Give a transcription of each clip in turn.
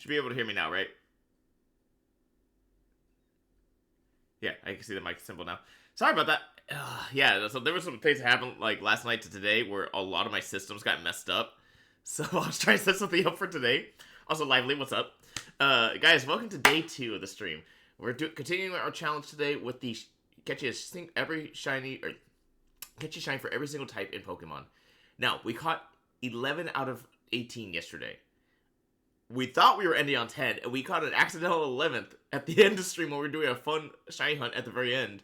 Should be able to hear me now, right? Yeah, I can see the mic symbol now. Sorry about that. Yeah, so there were some things that happened like last night to today where a lot of my systems got messed up. So I was trying to set something up for today. Also, Lively, what's up? Guys, welcome to day 2 of the stream. We're continuing our challenge today with the catch you every shiny or catch you shine for every single type in Pokemon. Now, we caught 11 out of 18 yesterday. We thought we were ending on 10, and we caught an accidental 11th at the end of the stream when we were doing a fun shiny hunt at the very end.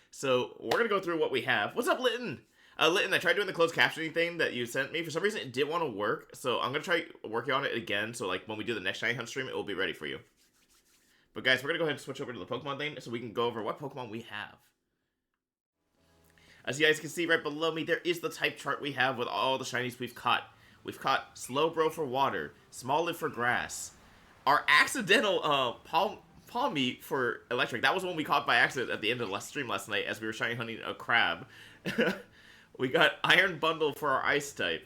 So, we're going to go through what we have. What's up, Litton? Litton, I tried doing the closed captioning thing that you sent me. For some reason, it didn't want to work, so I'm going to try working on it again, so like when we do the next shiny hunt stream, it will be ready for you. But guys, we're going to go ahead and switch over to the Pokemon thing, so we can go over what Pokemon we have. As you guys can see right below me, there is the type chart we have with all the shinies we've caught. We've caught Slowbro for water, Smoliv for grass, our accidental Palmy for electric. That was one we caught by accident at the end of the stream last night as we were shiny hunting a crab. We got Iron Bundle for our ice type.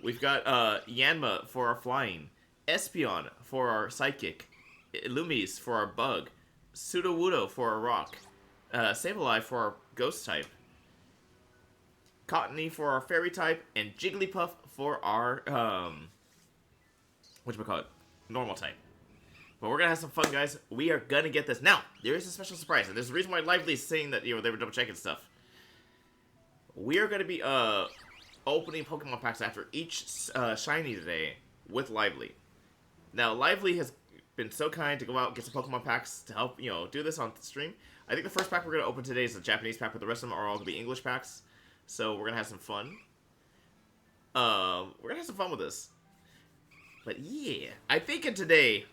We've got Yanma for our flying, Espeon for our psychic, Illumise for our bug, Sudowoodo for our rock, Sableye for our ghost type, Cottony for our fairy type, and Jigglypuff for our, whatchamacallit, normal type. But we're gonna have some fun, guys. We are gonna get this. Now, there is a special surprise, and there's a reason why Lively is saying that, you know, they were double checking stuff. We are gonna be, opening Pokemon packs after each, shiny today with Lively. Now, Lively has been so kind to go out and get some Pokemon packs to help, you know, do this on the stream. I think the first pack we're gonna open today is the Japanese pack, but the rest of them are all gonna be English packs. So we're gonna have some fun. We're gonna have some fun with this. But yeah, I think in today,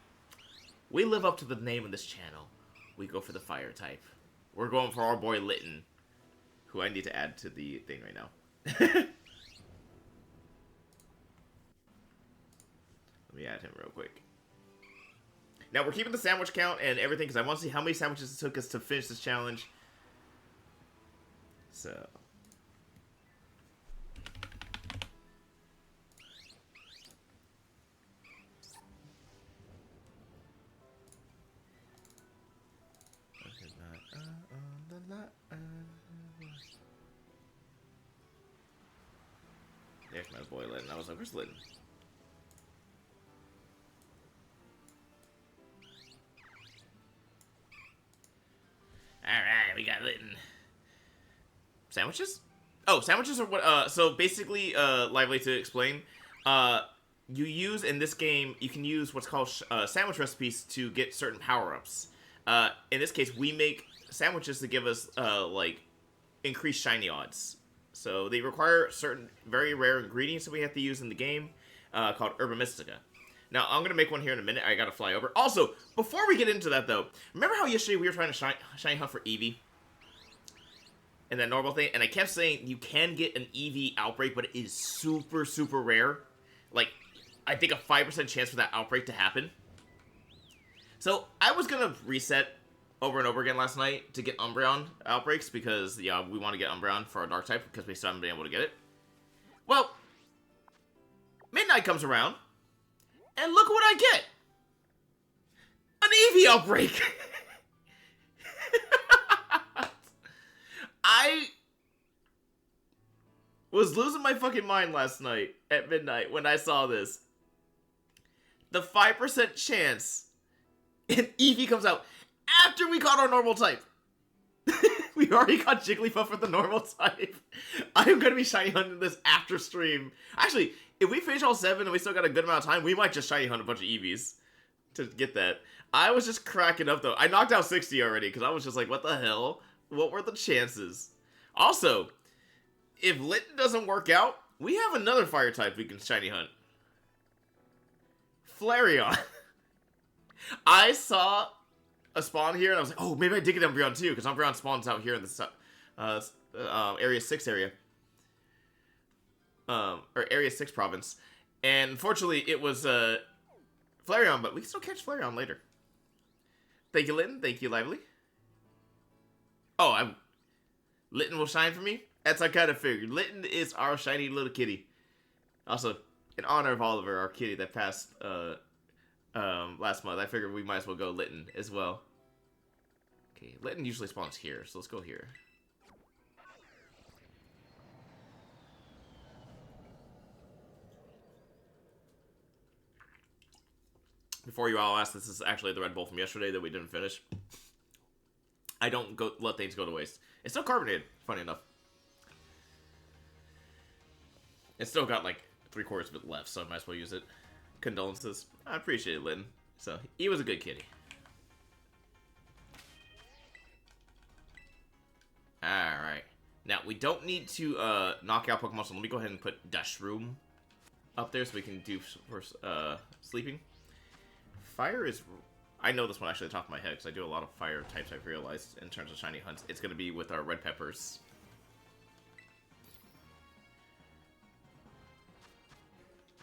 we live up to the name of this channel. We go for the fire type. We're going for our boy Litton, who I need to add to the thing right now. Let me add him real quick. Now we're keeping the sandwich count and everything because I want to see how many sandwiches it took us to finish this challenge. So. There's my boy Litton. I was like, where's Litton? Alright, we got Litton. Sandwiches? Oh, sandwiches are what, so basically, Lively to explain, you use, in this game, you can use what's called, sandwich recipes to get certain power-ups. In this case, we make sandwiches to give us, like, increased shiny odds. So they require certain very rare ingredients that we have to use in the game, called Herba Mystica. Now, I'm going to make one here in a minute. I got to fly over. Also, before we get into that, though, remember how yesterday we were trying to shiny hunt for Eevee? And that normal thing? And I kept saying you can get an Eevee outbreak, but it is super, super rare. Like, I think a 5% chance for that outbreak to happen. So, I was going to reset over and over again last night to get Umbreon outbreaks because, yeah, we want to get Umbreon for our Dark type because we still haven't been able to get it. Well, midnight comes around, and look what I get! An Eevee outbreak! I was losing my fucking mind last night at midnight when I saw this. The 5% chance an Eevee comes out after we caught our normal type. We already caught Jigglypuff with the normal type. I'm gonna be shiny hunting this after stream. Actually, if we finish all 7 and we still got a good amount of time, we might just shiny hunt a bunch of Eevees to get that. I was just cracking up though. I knocked out 60 already because I was just like, what the hell? What were the chances? Also, if Litton doesn't work out, we have another fire type we can shiny hunt. Flareon. I saw a spawn here, and I was like, oh, maybe I did get Umbreon too, because Umbreon spawns out here in the Area 6 area. Or Area 6 province. And unfortunately, it was Flareon, but we can still catch Flareon later. Thank you, Litton. Thank you, Lively. Oh, Litton will shine for me? That's I kind of figured. Litton is our shiny little kitty. Also, in honor of Oliver, our kitty that passed last month. I figured we might as well go Litten as well. Okay, Litten usually spawns here, so let's go here. Before you all ask, this is actually the Red Bull from yesterday that we didn't finish. I don't let things go to waste. It's still carbonated, funny enough. It's still got like 3/4 of it left, so I might as well use it. Condolences. I appreciate it, Lynn. So, he was a good kitty. Alright. Now, we don't need to knock out Pokemon, so let me go ahead and put Dashroom up there so we can do first sleeping. Fire is... I know this one actually at the top of my head because I do a lot of fire types, I've realized, in terms of shiny hunts. It's going to be with our red peppers.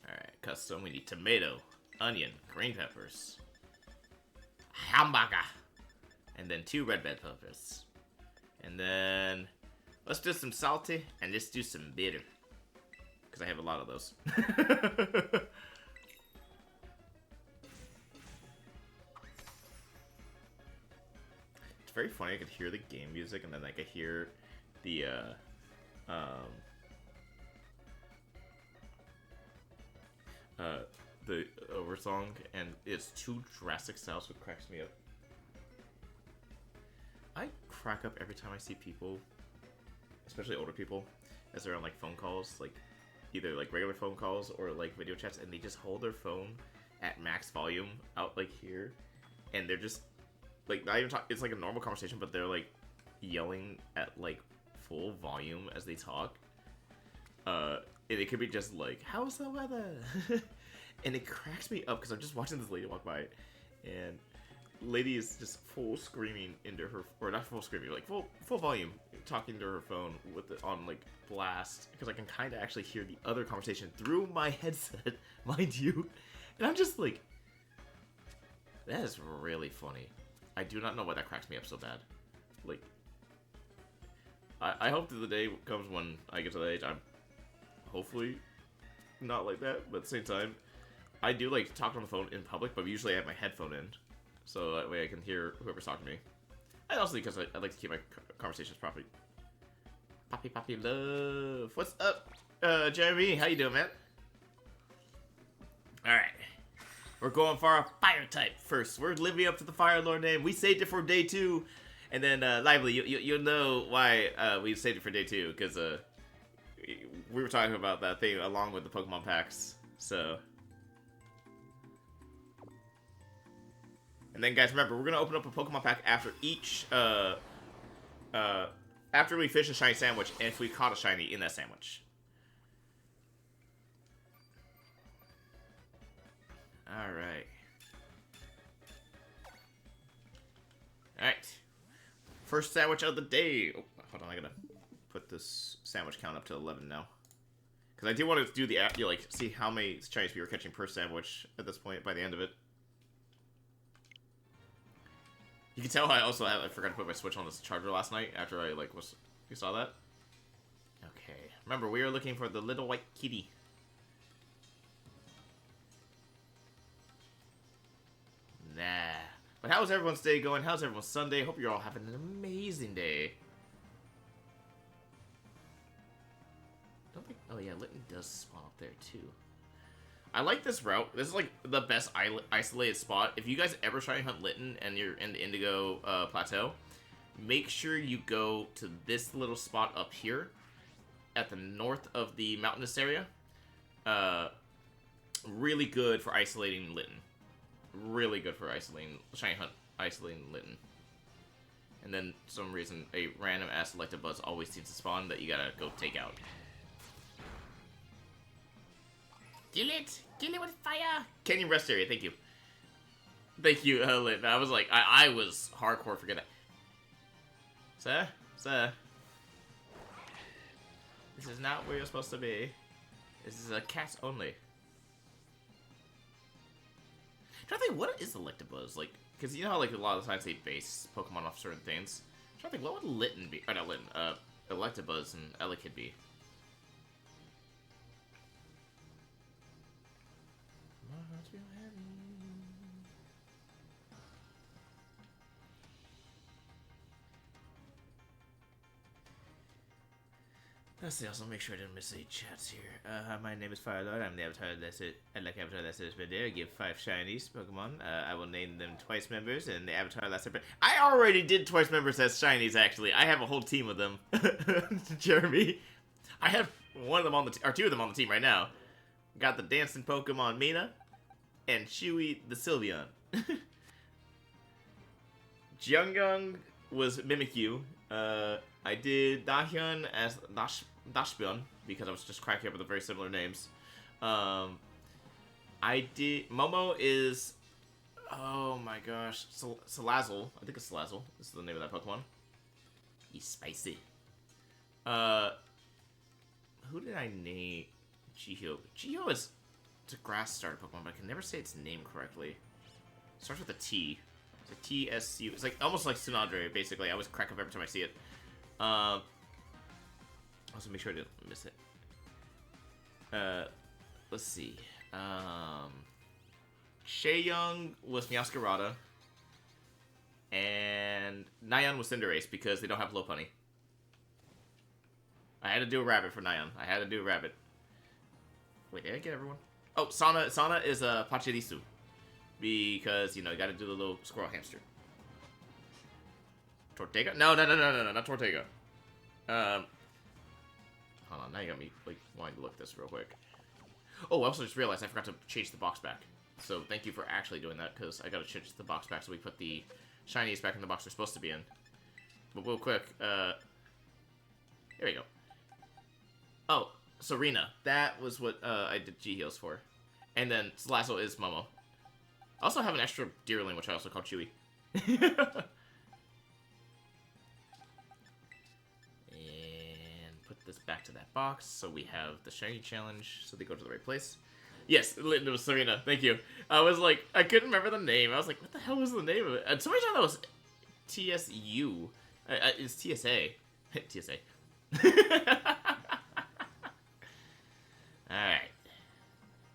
Alright, custom. We need tomato, onion, green peppers, hamburger, and then 2 red bell peppers. And then let's do some salty and let's do some bitter. Because I have a lot of those. It's very funny, I could hear the game music and then I could hear the oversong, and it's 2 drastic styles, which cracks me up. I crack up every time I see people, especially older people, as they're on like phone calls, like either like regular phone calls or like video chats, and they just hold their phone at max volume out like here, and they're just like not even it's like a normal conversation, but they're like yelling at like full volume as they talk. And it could be just like, "How's the weather?" And it cracks me up because I'm just watching this lady walk by, and lady is just full screaming into her, or not full screaming, like full volume, talking to her phone with it on like blast, because I can kind of actually hear the other conversation through my headset, mind you. And I'm just like, that is really funny. I do not know why that cracks me up so bad. Like, I hope that the day comes when I get to that age, I'm hopefully not like that, but at the same time, I do like talk on the phone in public, but usually I have my headphone in, so that way I can hear whoever's talking to me. And also because I like to keep my conversations properly. Poppy love. What's up, Jeremy? How you doing, man? Alright. We're going for our fire type first. We're living up to the Fire Lord name. We saved it for day 2. And then, Lively, you'll know why we saved it for day 2. Because we were talking about that thing along with the Pokemon packs. So... And then, guys, remember, we're going to open up a Pokemon pack after each, after we finish a shiny sandwich, and if we caught a shiny in that sandwich. Alright. Alright. First sandwich of the day. Oh, hold on, I gotta put this sandwich count up to 11 now. Because I do want to do the, like, see how many shinies we were catching per sandwich at this point, by the end of it. You can tell I forgot to put my Switch on this charger last night after I, like, you saw that? Okay. Remember, we are looking for the little white kitty. Nah. But how's everyone's day going? How's everyone's Sunday? Hope you're all having an amazing day. Don't think... Oh, yeah, Litten does spawn up there, too. I like this route. This is like the best isolated spot. If you guys ever try and hunt Litten and you're in the Indigo Plateau, make sure you go to this little spot up here at the north of the mountainous area. Really good for isolating Litten. Really good for isolating Litten. And then for some reason a random ass Electabuzz always seems to spawn that you gotta go take out. Kill it! Kill it with fire! Canyon Rest Area, thank you. Thank you, Lynn. I was like, I was hardcore forget that. Sir. This is not where you're supposed to be. This is a cat only. I'm trying to think, what is Electabuzz? Like, because you know how, like, a lot of the times they base Pokemon off certain things? I'm trying to think, what would Litten be? Or not Litten, Electabuzz and Elekid be? Let's see, also make sure I didn't miss any chats here. My name is Firelord. I'm the Avatar that's it. I'd like Avatar that's it. I give 5 shinies Pokemon. I will name them Twice members and the Avatar that's it. I already did Twice members as shinies, actually. I have a whole team of them. Jeremy. I have one of them on the or 2 of them on the team right now. Got the dancing Pokemon Mina and Chewy the Sylveon. Jiangyang was Mimikyu. I did Dahyun as Dashbyon because I was just cracking up with the very similar names. I did Momo is oh my gosh, Salazzle. I think it's Salazzle. This is the name of that Pokemon. He's spicy. Who did I name? Jihyo. Jihyo is it's a grass starter Pokemon, but I can never say its name correctly. It starts with a T. It's a TSU. It's like almost like Tsunadre, basically. I always crack up every time I see it. Also make sure I didn't miss it. Let's see. Shaeyoung was Meowscarada. And Nyan was Cinderace because they don't have Lopunny. I had to do a rabbit for Nyan. I had to do a rabbit. Wait, did I get everyone? Oh, Sana is a Pachirisu. Because, you know, you gotta do the little squirrel hamster. Tortega? No, not Tortega. Hold on, now you got me, like, wanting to look at this real quick. Oh, I also just realized I forgot to change the box back. So, thank you for actually doing that, because I gotta change the box back so we put the shinies back in the box they're supposed to be in. But real quick, here we go. Oh, Serena. That was what, I did G-Heals for. And then, Salazzle is Momo. I also have an extra Deerling, which I also call Chewy. And put this back to that box, so we have the shiny challenge, so they go to the right place. Yes, it was Serena. Thank you. I was like, I couldn't remember the name. I was like, what the hell was the name of it? And somebody thought that was TSU. It's TSA. TSA. Alright.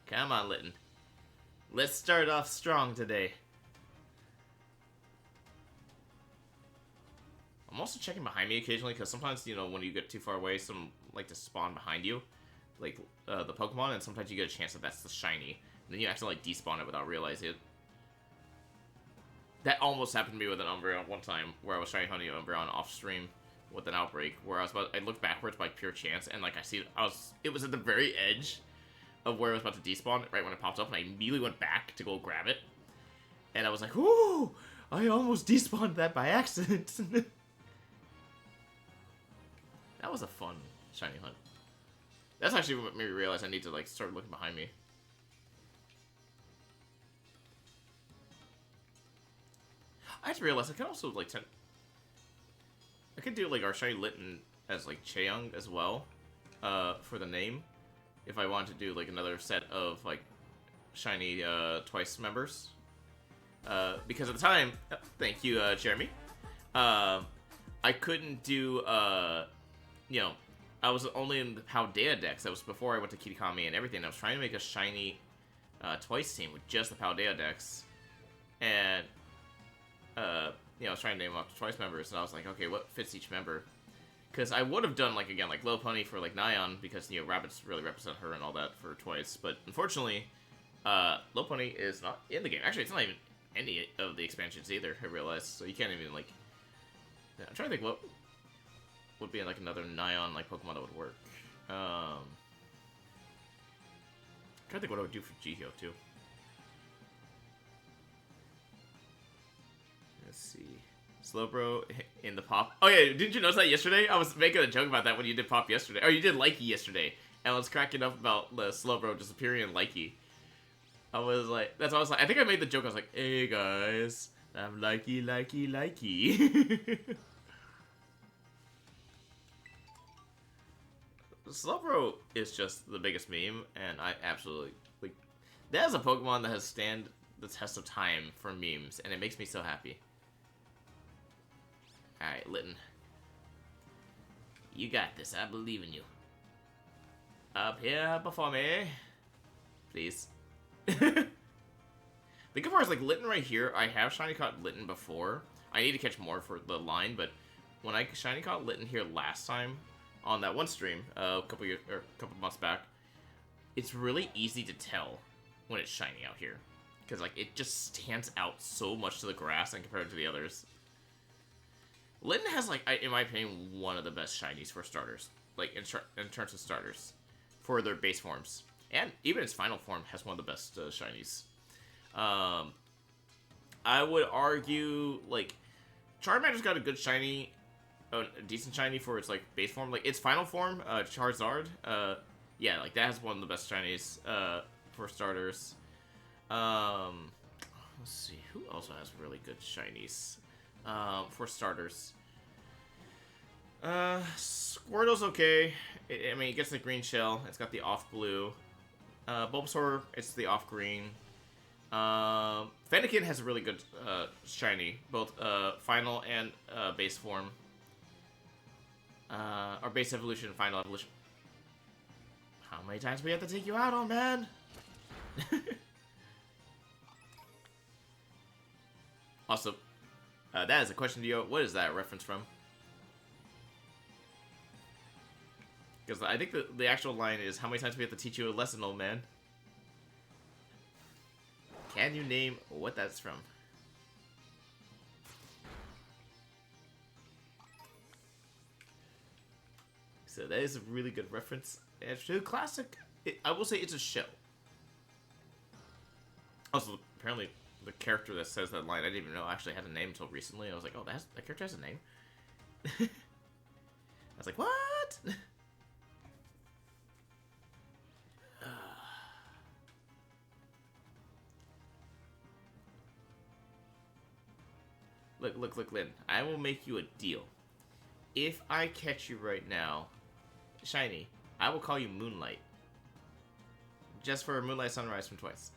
Come on, Litten. Let's start off strong today. I'm also checking behind me occasionally, because sometimes, you know, when you get too far away, some like to spawn behind you. Like, the Pokemon, and sometimes you get a chance that that's the shiny. And then you have to, like, despawn it without realizing it. That almost happened to me with an Umbreon one time, where I was trying hunting an Umbreon off-stream with an outbreak, where I looked backwards by pure chance, and, like, it was at the very edge of where I was about to despawn, right when it popped up, and I immediately went back to go grab it. And I was like, whoo! I almost despawned that by accident! That was a fun shiny hunt. That's actually what made me realize I need to, like, start looking behind me. I just realized I could also, like, I could do, like, our shiny Litten as, like, Cheong as well, for the name. If I wanted to do, like, another set of, like, shiny, Twice members. Because at the time, thank you, Jeremy, I couldn't do, you know, I was only in the Paldea Dex. That was before I went to Kitakami and everything. I was trying to make a shiny Twice team with just the Paldea Dex. And, you know, I was trying to name off the Twice members, and I was like, okay, what fits each member? Because I would have done, like, again, like, Lopunny for, like, Nyan, because, you know, rabbits really represent her and all that for Twice. But, unfortunately, Lopunny is not in the game. Actually, it's not even any of the expansions either, I realized. So you can't even, like... I'm trying to think what would be, like, another Nyan, like, Pokemon that would work. I'm trying to think what I would do for Jihyo, too. Let's see. Slowbro in the pop. Oh yeah, didn't you notice that yesterday? I was making a joke about that when you did pop yesterday. Oh, you did Likey yesterday. And I was cracking up about the Slowbro disappearing in Likey. I was like, that's what I was like. I think I made the joke. I was like, hey guys, I'm Likey. Slowbro is just the biggest meme, and I absolutely, like, that is a Pokemon that has stand the test of time for memes, and it makes me so happy. Alright, Litten. You got this. I believe in you. Up here before me. Please. The good part is, like, Litten right here, I have shiny caught Litten before. I need to catch more for the line, but when I shiny caught Litten here last time, on that one stream a couple years or a couple months back. It's really easy to tell when it's shiny out here, because like it just stands out so much to the grass and compared to the others. Litten has like, in my opinion, one of the best shinies for starters, like in terms of starters for their base forms, and even its final form has one of the best shinies. I would argue like Charmander's got a good shiny, a decent shiny for its like base form, like its final form, Charizard. Yeah, like that has one of the best shinies for starters. Let's see, who also has really good shinies for starters? Squirtle's okay. I mean, it gets the green shell. It's got the off blue. Bulbasaur, it's the off green. Fennekin has a really good shiny, both final and base form. Or base evolution and final evolution. How many times do we have to take you out on, man? Also, that is a question to you. What is that a reference from? Because I think the actual line is, how many times do we have to teach you a lesson, old man? Can you name what that's from? So that is a really good reference. It's a classic. I will say it's a show. Also, apparently, the character that says that line, I didn't even know actually had a name until recently. I was like, oh, that character has a name? I was like, what? Look, Lynn. I will make you a deal. If I catch you right now, shiny, I will call you Moonlight. Just for Moonlight Sunrise from Twice.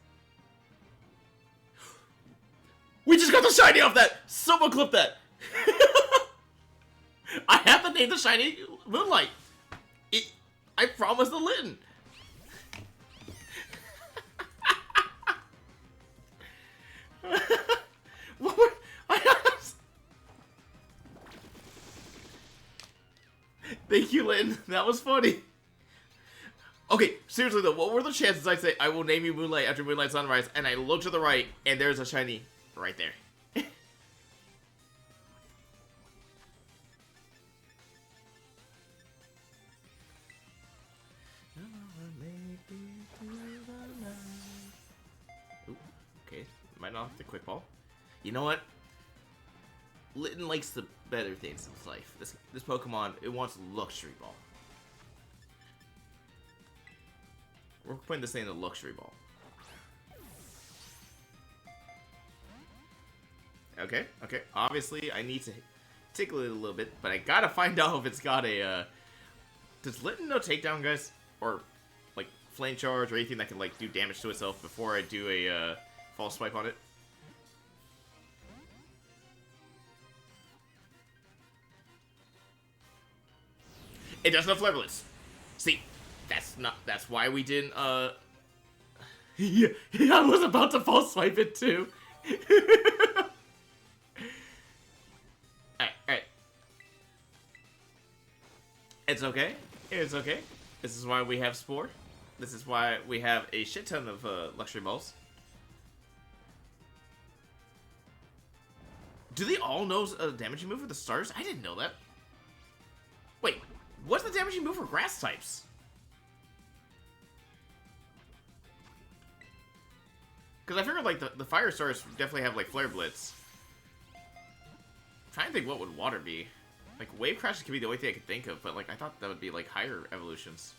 We just got the shiny off that! Someone clip that! I have to name the shiny Moonlight. I promised the Litten. What were... Thank you, Lynn. That was funny. Okay, seriously though, what were the chances I'd say, I will name you Moonlight after Moonlight Sunrise, and I look to the right, and there's a shiny right there. Ooh, okay, might not have the quick ball. You know what? Litten likes the better things in life. This Pokemon, it wants Luxury Ball. We're putting this thing in the Luxury Ball. Okay. Obviously, I need to tickle it a little bit, but I gotta find out if it's got a, does Litten know takedown, guys? Or, like, flame charge or anything that can, like, do damage to itself before I do a, false swipe on it? It doesn't have Flare Blitz. See, that's why we didn't, yeah, I was about to false swipe it too. Alright. It's okay. It's okay. This is why we have Spore. This is why we have a shit ton of, Luxury Balls. Do they all know a damaging move for the starters? I didn't know that. Wait. What's the damaging move for grass types? Because I figured, like, the fire stars definitely have, like, Flare Blitz. I'm trying to think what would water be. Like, Wave Crashes could be the only thing I could think of, but, like, I thought that would be, like, higher evolutions.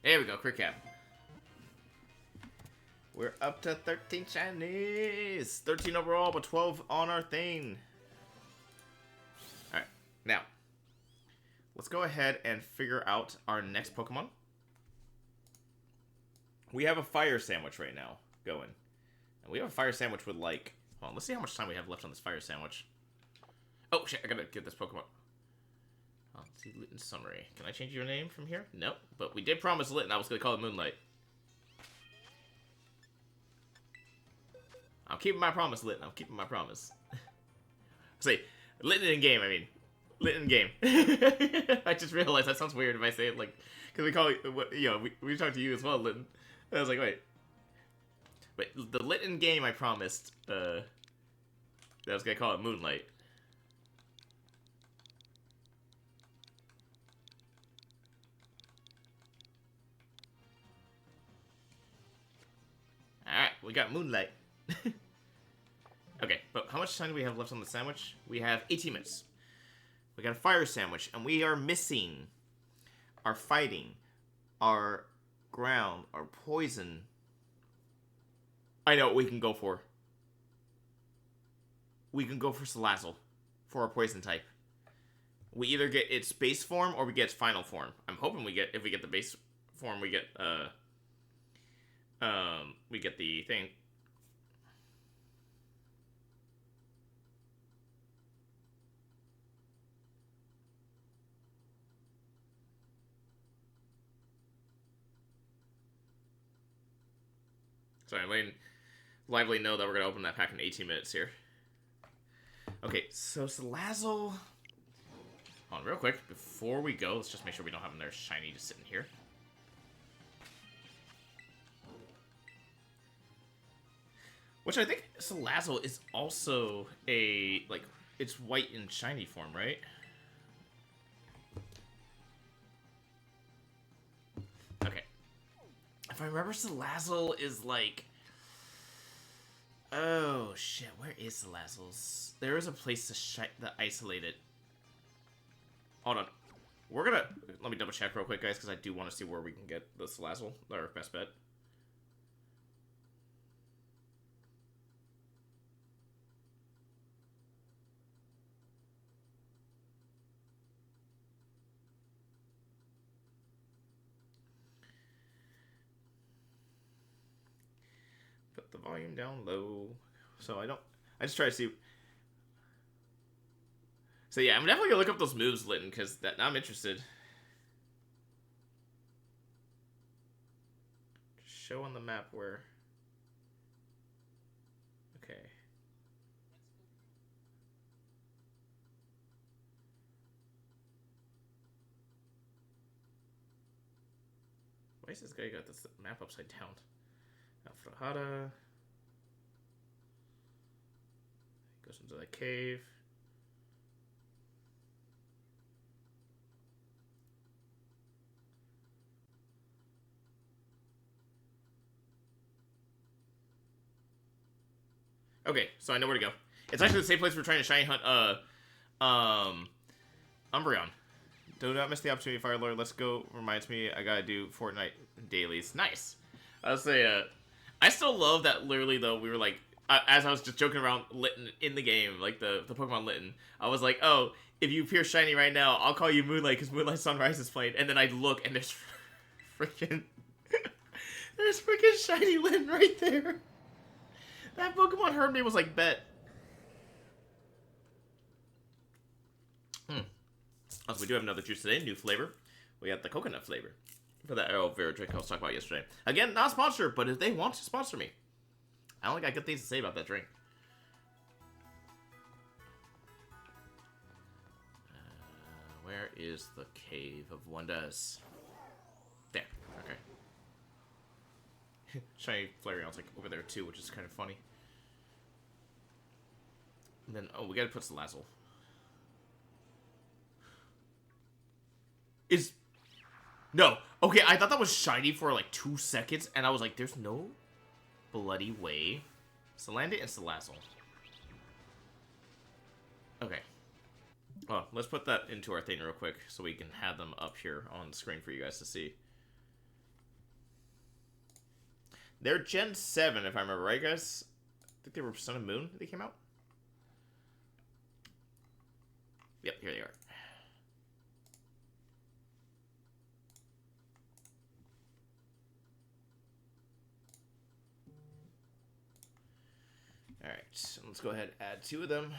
There we go, Crit Cap. We're up to 13 shinies. 13 overall, but 12 on our thing. Alright, now. Let's go ahead and figure out our next Pokemon. We have a Fire Sandwich right now going. And we have a Fire Sandwich with, like... Hold on, let's see how much time we have left on this Fire Sandwich. Oh, shit, I gotta get this Pokemon. Oh, let's see, Litten Summary. Can I change your name from here? Nope, but we did promise Litten I was gonna call it Moonlight. I'm keeping my promise, Litten. I'm keeping my promise. Say, Litten in game, I mean. Litten in game. I just realized that sounds weird if I say it like... Because we call you, we talk to you as well, Litten. I was like, wait. But the Litten game I promised, that I was gonna call it Moonlight. Alright, we got Moonlight. Okay, but how much time do we have left on the sandwich? We have 18 minutes. We got a fire sandwich, and we are missing our fighting, our ground, our poison. I know what we can go for. We can go for Salazzle for our poison type. We either get its base form or we get its final form. I'm hoping if we get the base form, we get the thing. Sorry, I'm letting Lively know that we're going to open that pack in 18 minutes here. Okay, so Salazzle... Hold on, real quick, before we go, let's just make sure we don't have another shiny just sitting here. Which I think Salazzle is also a, like, it's white and shiny form, right? Okay. If I remember, Salazzle is like... Oh, shit, where is Salazzle's? There is a place to isolate it. Hold on. We're gonna... Let me double check real quick, guys, because I do want to see where we can get the Salazzle. Our best bet. Put the volume down low. So I just try to see... So yeah, I'm definitely gonna look up those moves, Litten, because I'm interested. Show on the map where... Okay. Why is this guy got this map upside down? Alfrahada. Goes into that cave. Okay, so I know where to go. It's actually the same place we're trying to shiny hunt, Umbreon. Do not miss the opportunity, Fire Lord. Let's go. Reminds me, I gotta do Fortnite dailies. Nice. I'll say, I still love that literally, though, we were like, as I was just joking around Litten in the game, like the Pokemon Litten, I was like, oh, if you appear shiny right now, I'll call you Moonlight because Moonlight Sunrise is playing. And then I look and there's freaking, there's freaking shiny Litten right there. That Pokemon heard me was like, bet. Also, we do have another juice today, new flavor. We got the coconut flavor for that aloe vera drink I was talking about yesterday. Again, not sponsored, but if they want to sponsor me, I only got good things to say about that drink. Where is the Cave of Wonders? There. Okay. Shiny Flareon's like over there too, which is kind of funny. And then, oh, we gotta put Salazzle. No. Okay, I thought that was shiny for like 2 seconds, and I was like, there's no bloody way. Salandit and Salazzle. Okay. Well, let's put that into our thing real quick so we can have them up here on the screen for you guys to see. They're Gen 7, if I remember right, guys? I think they were Sun and Moon they came out. Yep, here they are. Alright, so let's go ahead and add 2 of them.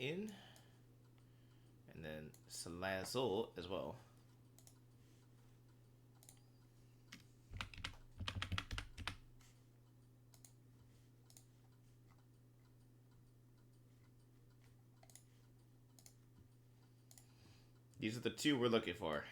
in. And then Salazzle as well. These are the two we're looking for.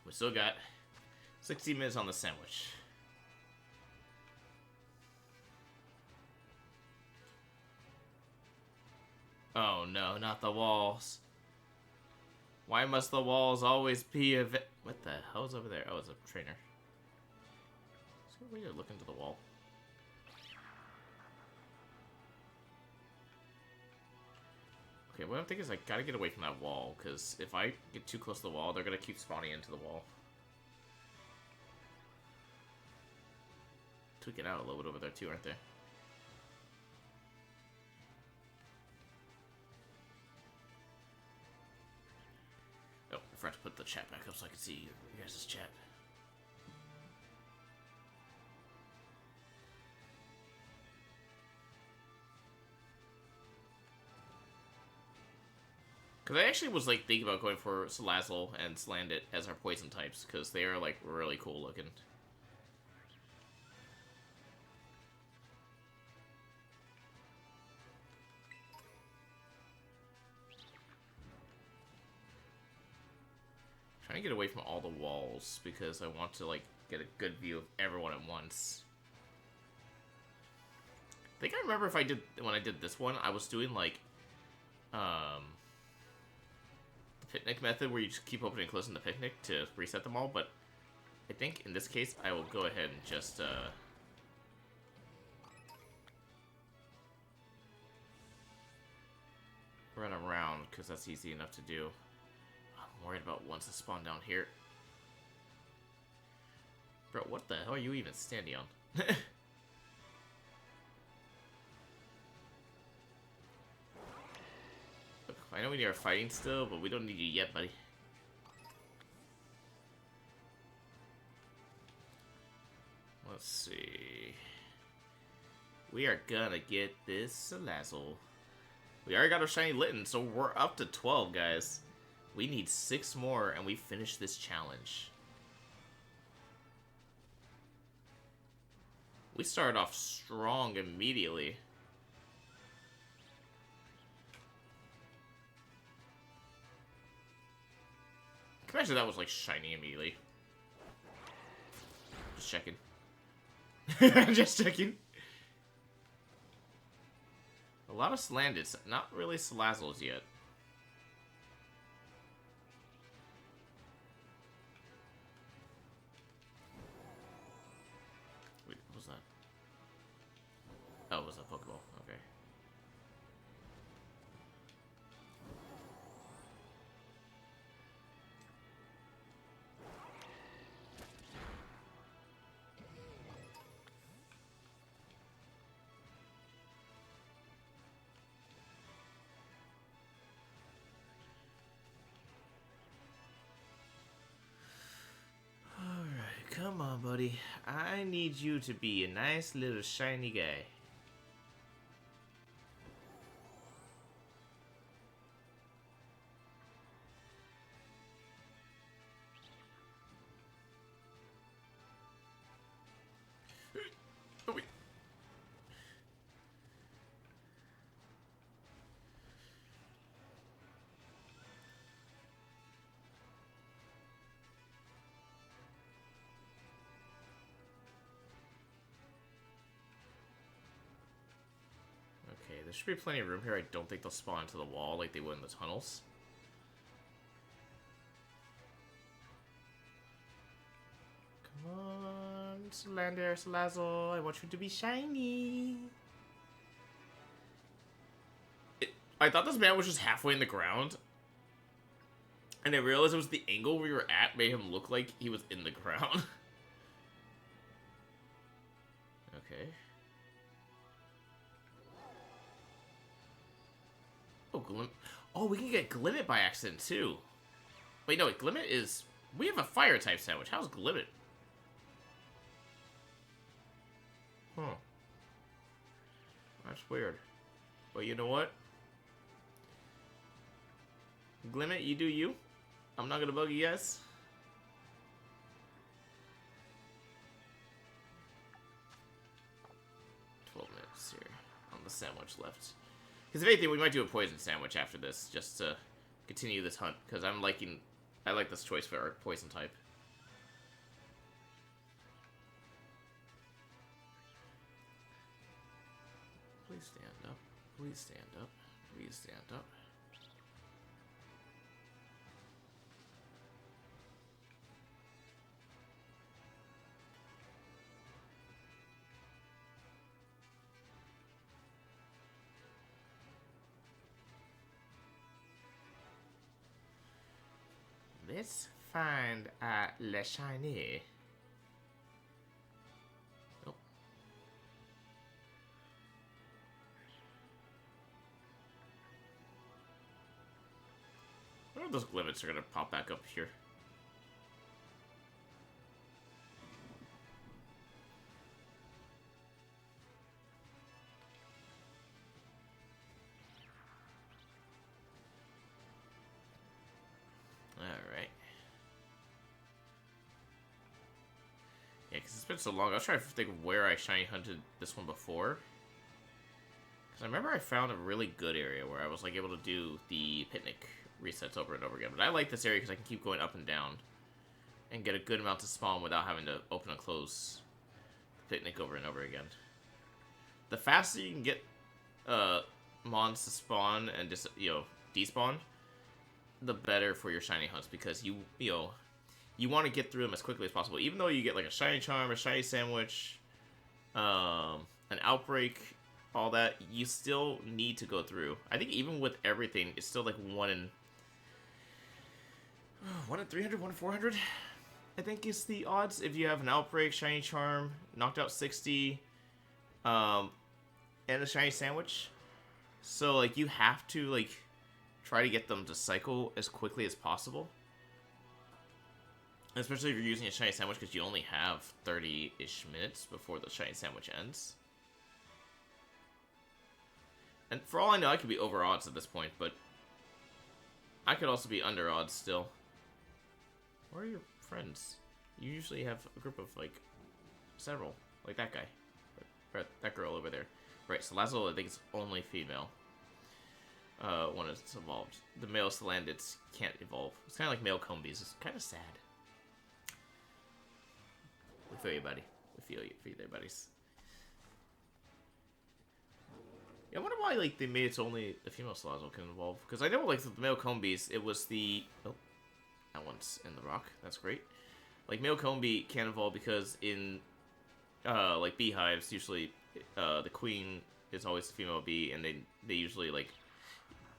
We still got 60 minutes on the sandwich. Oh no, not the walls. Why must the walls always be a what the hell's over there? Oh, it's a trainer. Is there a way to look into the wall? Okay, what I'm thinking is I gotta get away from that wall, because if I get too close to the wall, they're gonna keep spawning into the wall. Tweaking out a little bit over there too, aren't they? Oh, I forgot to put the chat back up so I can see you guys' chat. Because I actually was like thinking about going for Salazzle and Slandit as our poison types, because they are like really cool looking. Trying to get away from all the walls because I want to like get a good view of everyone at once. I think I remember when I did this one, I was doing like the picnic method where you just keep opening and closing the picnic to reset them all, but I think in this case I will go ahead and just run around because that's easy enough to do. I'm worried about ones that spawn down here. Bro, what the hell are you even standing on? Look, I know we need our fighting still, but we don't need you yet, buddy. Let's see. We are gonna get this Salazzle. We already got our shiny Litten, so we're up to 12, guys. We need 6 more, and we finish this challenge. We started off strong immediately. Can you imagine that was like shiny immediately? Just checking. Just checking. A lot of Slandits, not really Salazzles yet. Wait, what was that? Oh, it was a Pokeball. Okay. Alright, come on, buddy. I need you to be a nice little shiny guy. Oh, wait. Okay, there should be plenty of room here. I don't think they'll spawn into the wall like they would in the tunnels. Come on, Salander, Salazzle, I want you to be shiny. I thought this man was just halfway in the ground. And I realized it was the angle we were at made him look like he was in the ground. Okay. Oh, Oh, we can get Glimmet by accident, too. Wait, no, Glimmet is... We have a fire-type sandwich. How's Glimmet? Huh. That's weird. But you know what? Glimmet, you do you. I'm not gonna bug you guys. Minutes here on the sandwich left. Because if anything, we might do a poison sandwich after this, just to continue this hunt. Because I like this choice for our poison type. Please stand up. Please stand up. Please stand up. Let's find Le Shiny. Oh. I wonder if those Glimmets are gonna pop back up here. Alright. Yeah, because it's been so long. I was trying to think of where I shiny hunted this one before. Because I remember I found a really good area where I was like able to do the picnic resets over and over again. But I like this area because I can keep going up and down and get a good amount to spawn without having to open and close the picnic over and over again. The faster you can get mons to spawn and just, despawn, the better for your shiny hunts, because you want to get through them as quickly as possible. Even though you get like a shiny charm, a shiny sandwich, an outbreak, all that, you still need to go through. I think even with everything, it's still like 1 in 300, 1 in 400. I think is the odds if you have an outbreak, shiny charm, knocked out 60, and a shiny sandwich. So like you have to like try to get them to cycle as quickly as possible. Especially if you're using a shiny sandwich, because you only have 30-ish minutes before the shiny sandwich ends. And for all I know, I could be over odds at this point, but I could also be under odds still. Where are your friends? You usually have a group of, like, several. Like that guy. Or that girl over there. Right, so Lazo, I think it's only female. When it's evolved. The male Salandits can't evolve. It's kind of like male Combies. It's kind of sad. We feel you, buddy. We feel you. Feel there, buddies. Yeah, I wonder why, like, they made it so only the female Salazzle can evolve. Because I know, like, the male Combies, it was the... Oh, that one's in the rock. That's great. Like, male Combi can't evolve because in, like, beehives, usually, the queen is always the female bee, and they usually, like...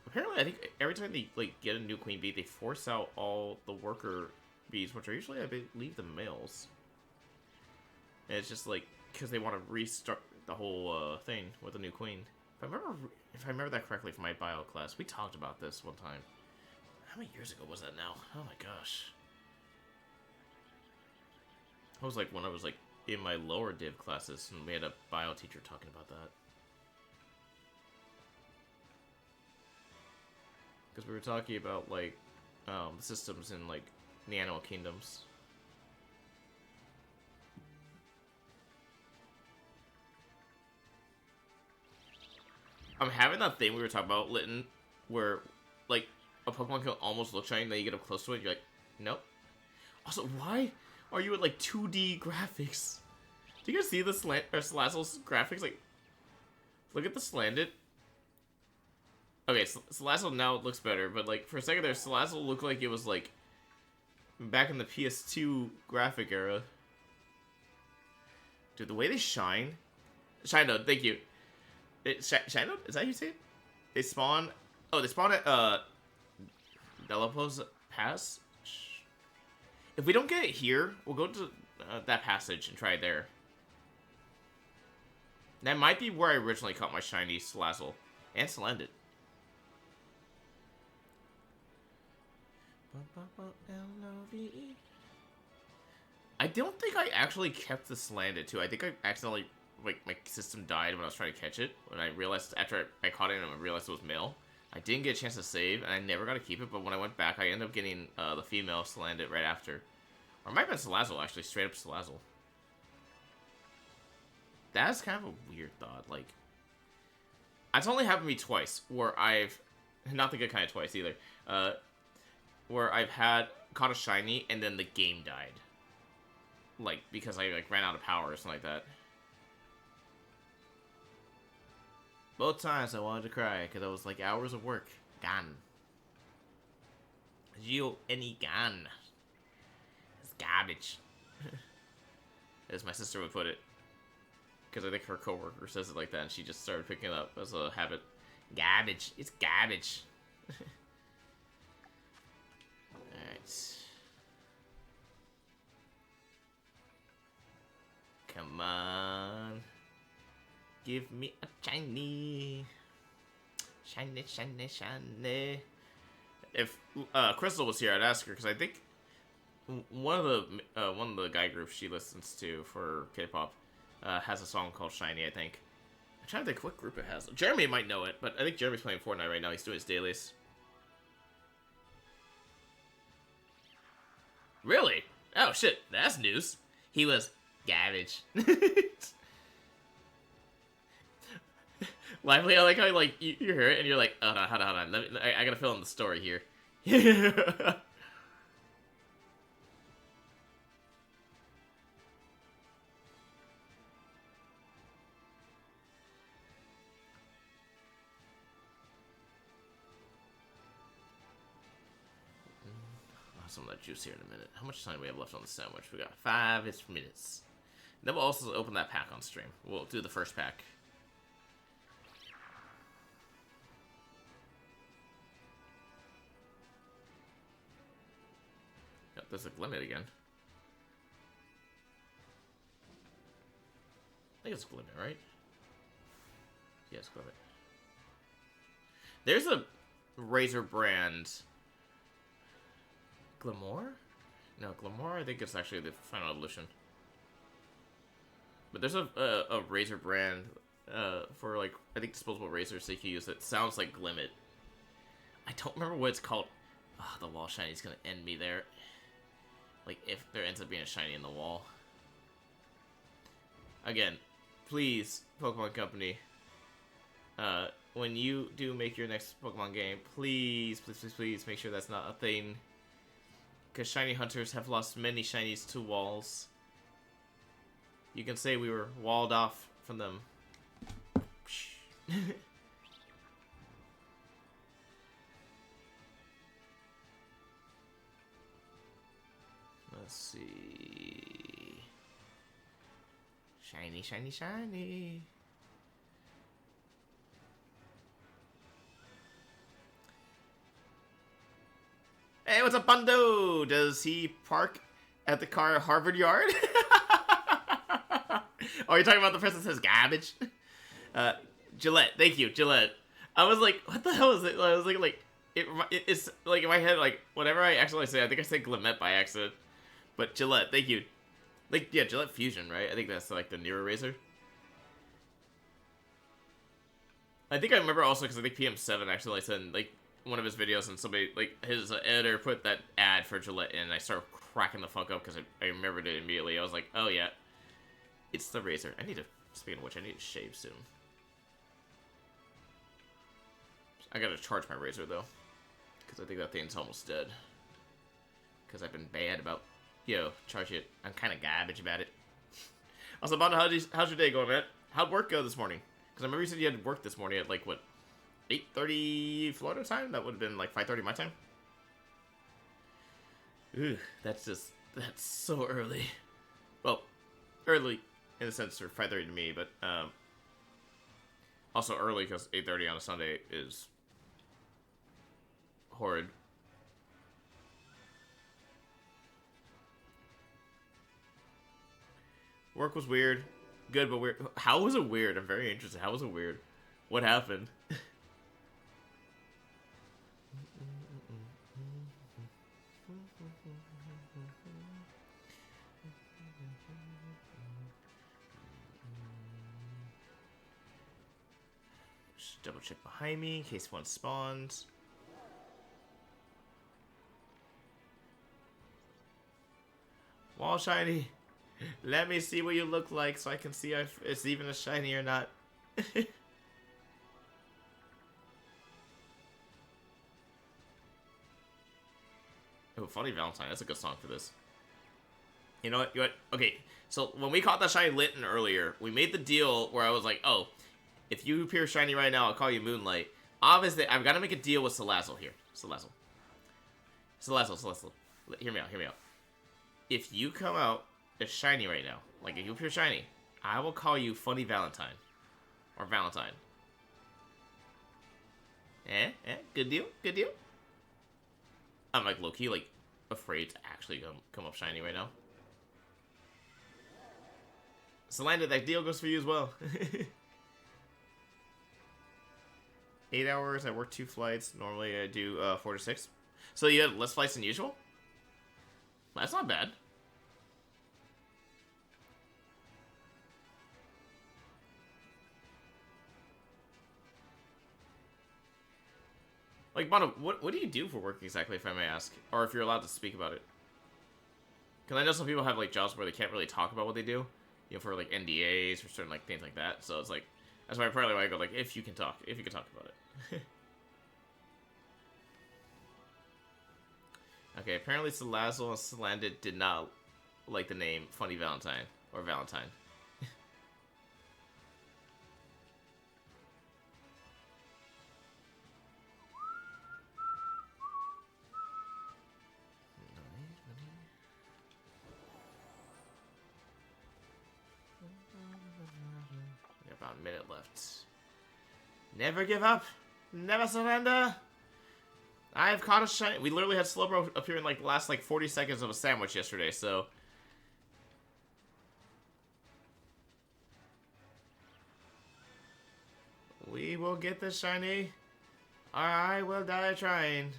Apparently, I think every time they, like, get a new queen bee, they force out all the worker bees, which are usually, I believe, the males. And it's just, like, because they want to restart the whole, thing with a new queen. If I remember that correctly from my bio class, we talked about this one time. How many years ago was that now? Oh my gosh. I was like, when I was like in my lower div classes, and we had a bio teacher talking about that. Because we were talking about like, the systems in like the animal kingdoms. I'm having that thing we were talking about, Litten, where, like, a Pokemon can almost look shiny, then you get up close to it, and you're like, nope. Also, why are you at, like, 2D graphics? Do you guys see the Salazzle's graphics? Like, look at the Slandit. Okay, Salazzle now looks better, but, like, for a second there, Salazzle looked like it was, like, back in the PS2 graphic era. Dude, the way they shine... Shine, thank you. Shinedown? Is that how you say it? They spawn... Oh, they spawn at, Delapos Pass? If we don't get it here, we'll go to that passage and try it there. That might be where I originally caught my shiny Salazzle. And Salandit. Love. I don't think I actually kept this landed too. I think I accidentally, like, my system died when I was trying to catch it. When I realized, after I caught it and I realized it was male. I didn't get a chance to save, and I never got to keep it, but when I went back, I ended up getting the female to land it right after. Or it might have been Salazzle, actually, straight up Salazzle. That's kind of a weird thought, like... It's only happened to me twice, where I've... Not the good kind of twice, either. Where I've caught a shiny, and then the game died. Like, because I, like, ran out of power or something like that. Both times I wanted to cry, because I was like, hours of work. Gone. Gio any gone. It's garbage. As my sister would put it. Because I think her coworker says it like that, and she just started picking it up as a habit. Garbage. It's garbage. Alright. Come on. Give me a shiny. Shiny, shiny, shiny. If Crystal was here, I'd ask her, because I think one of the guy groups she listens to for K-pop has a song called Shiny, I think. I'm trying to think what group it has. Jeremy might know it, but I think Jeremy's playing Fortnite right now. He's doing his dailies. Really? Oh, shit. That's news. He was garbage. Lively, I like how, like, you hear it and you're like, oh, no, hold on. I gotta fill in the story here. Some of that juice here in a minute. How much time do we have left on the sandwich? We got 5 minutes. Then we'll also open that pack on stream. We'll do the first pack. Yep, there's a Glimmet again. I think it's Glimmet, right? Yes, Glimmet. There's a Razor brand... Glamour? No, Glamour, I think it's actually the final evolution. But there's a razor brand for, like, I think disposable razors that you can use that sounds like Glimmet. I don't remember what it's called. Oh, the wall shiny's gonna end me there. Like, if there ends up being a shiny in the wall. Again, please, Pokemon Company, when you do make your next Pokemon game, please make sure that's not a thing. Because shiny hunters have lost many shinies to walls. You can say we were walled off from them. Let's see. Shiny, shiny, shiny. Hey, what's up, Bundo? Does he park at the car at Harvard Yard? Oh, you're talking about the person that says garbage? Gillette. Thank you, Gillette. I was like, what the hell is it? I was like it's like in my head, like, whatever I actually say, I think I said Glimmet by accident. But Gillette, thank you. Like, yeah, Gillette Fusion, right? I think that's, like, the newer razor. I think I remember also, because I think PM7 actually said, like, one of his videos, and somebody, like, his editor put that ad for Gillette in, and I started cracking the fuck up, because I remembered it immediately. I was like, oh, yeah. It's the razor. I need to, speaking of which, I need to shave soon. I gotta charge my razor, though. Because I think that thing's almost dead. Because I've been bad about, yo, charge it. I'm kind of garbage about it. Also, Bondo, how's your day going, man? How'd work go this morning? Because I remember you said you had work this morning at, like, what, 8:30 Florida time? That would have been, like, 5:30 my time? Ugh, that's so early. Well, early in the sense for 5:30 to me, but, also early because 8:30 on a Sunday is horrid. Work was weird. Good, but weird. How was it weird? I'm very interested. How was it weird? What happened? Just double check behind me in case one spawns. Wall shiny. Let me see what you look like so I can see if it's even a shiny or not. Oh, Funny Valentine. That's a good song for this. You know what? Okay, so when we caught that shiny Litten earlier, we made the deal where I was like, oh, if you appear shiny right now, I'll call you Moonlight. Obviously, I've got to make a deal with Salazzle here. Salazzle. Hear me out. If you come out as shiny right now, like if you appear shiny, I will call you Funny Valentine. Or Valentine. Good deal? I'm like low-key, like, afraid to actually come up shiny right now. Solanda, that deal goes for you as well. 8 hours, I work 2 flights. Normally I do 4 to 6. So you had less flights than usual? That's not bad. Like, Bono, what do you do for work exactly, if I may ask? Or if you're allowed to speak about it? Because I know some people have, like, jobs where they can't really talk about what they do. You know, for, like, NDAs or certain, like, things like that. So it's like, that's why probably why I go, like, if you can talk about it. Okay, apparently Salazzle and Salandit did not like the name Funny Valentine. Or Valentine. We got about a minute left. Never give up. Never surrender. I've caught a shiny. We literally had Slowbro appear in like the last like 40 seconds of a sandwich yesterday, so. We will get this shiny, or I will die trying.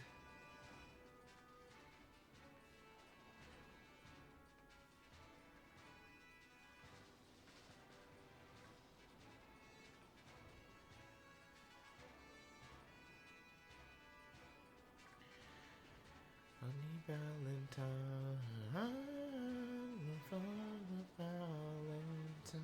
Funny Valentine, Funny Valentine.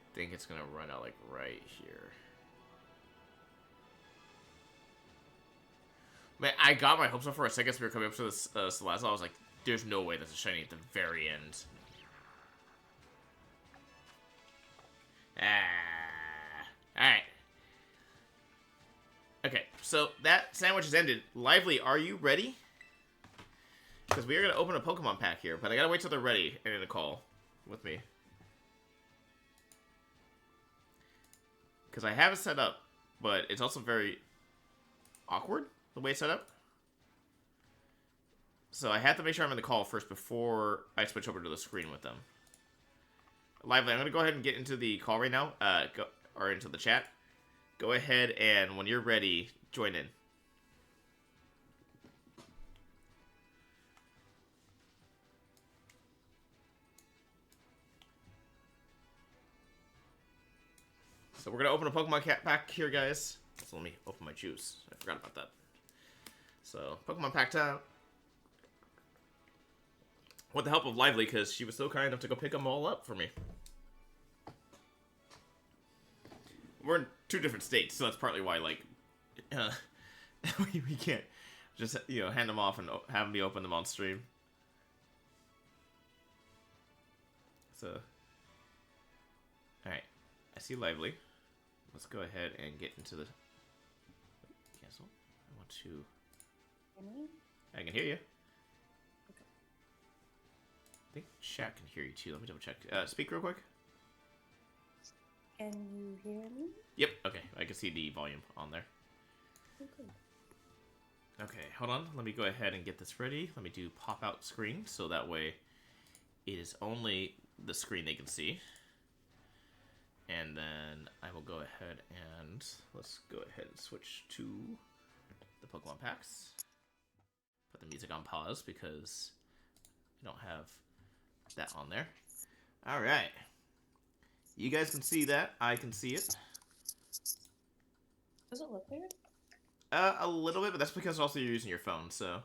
I think it's gonna run out like right here. Man, I got my hopes up for a second as we were coming up to this Salazzle. I was like, there's no way that's a shiny at the very end. Alright. Okay, so that sandwich is ended. Lively, are you ready? Because we are going to open a Pokemon pack here, but I got to wait till they're ready and in a call with me. Because I have it set up, but it's also very awkward, the way it's set up. So I have to make sure I'm in the call first before I switch over to the screen with them. Lively, I'm going to go ahead and get into the call right now, or into the chat. Go ahead and, when you're ready, join in. So we're going to open a Pokemon pack here, guys. So let me open my juice. I forgot about that. So, Pokemon pack time. With the help of Lively, because she was so kind enough to go pick them all up for me. We're in 2 different states, so that's partly why, like, we can't just, you know, hand them off and have me open them on stream. So, alright. I see Lively. Let's go ahead and get into the... Cancel. I want to... I can hear you. Okay. I think chat can hear you too. Let me double check. Speak real quick. Can you hear me? Yep. Okay. I can see the volume on there. Okay. Okay. Hold on. Let me go ahead and get this ready. Let me do pop out screen so that way it is only the screen they can see. And then I will go ahead and let's go ahead and switch to the Pokemon packs. Put the music on pause because You don't have that on there. All right. You guys can see that. I can see it. Does it look weird? A little bit, but that's because also you're using your phone. So,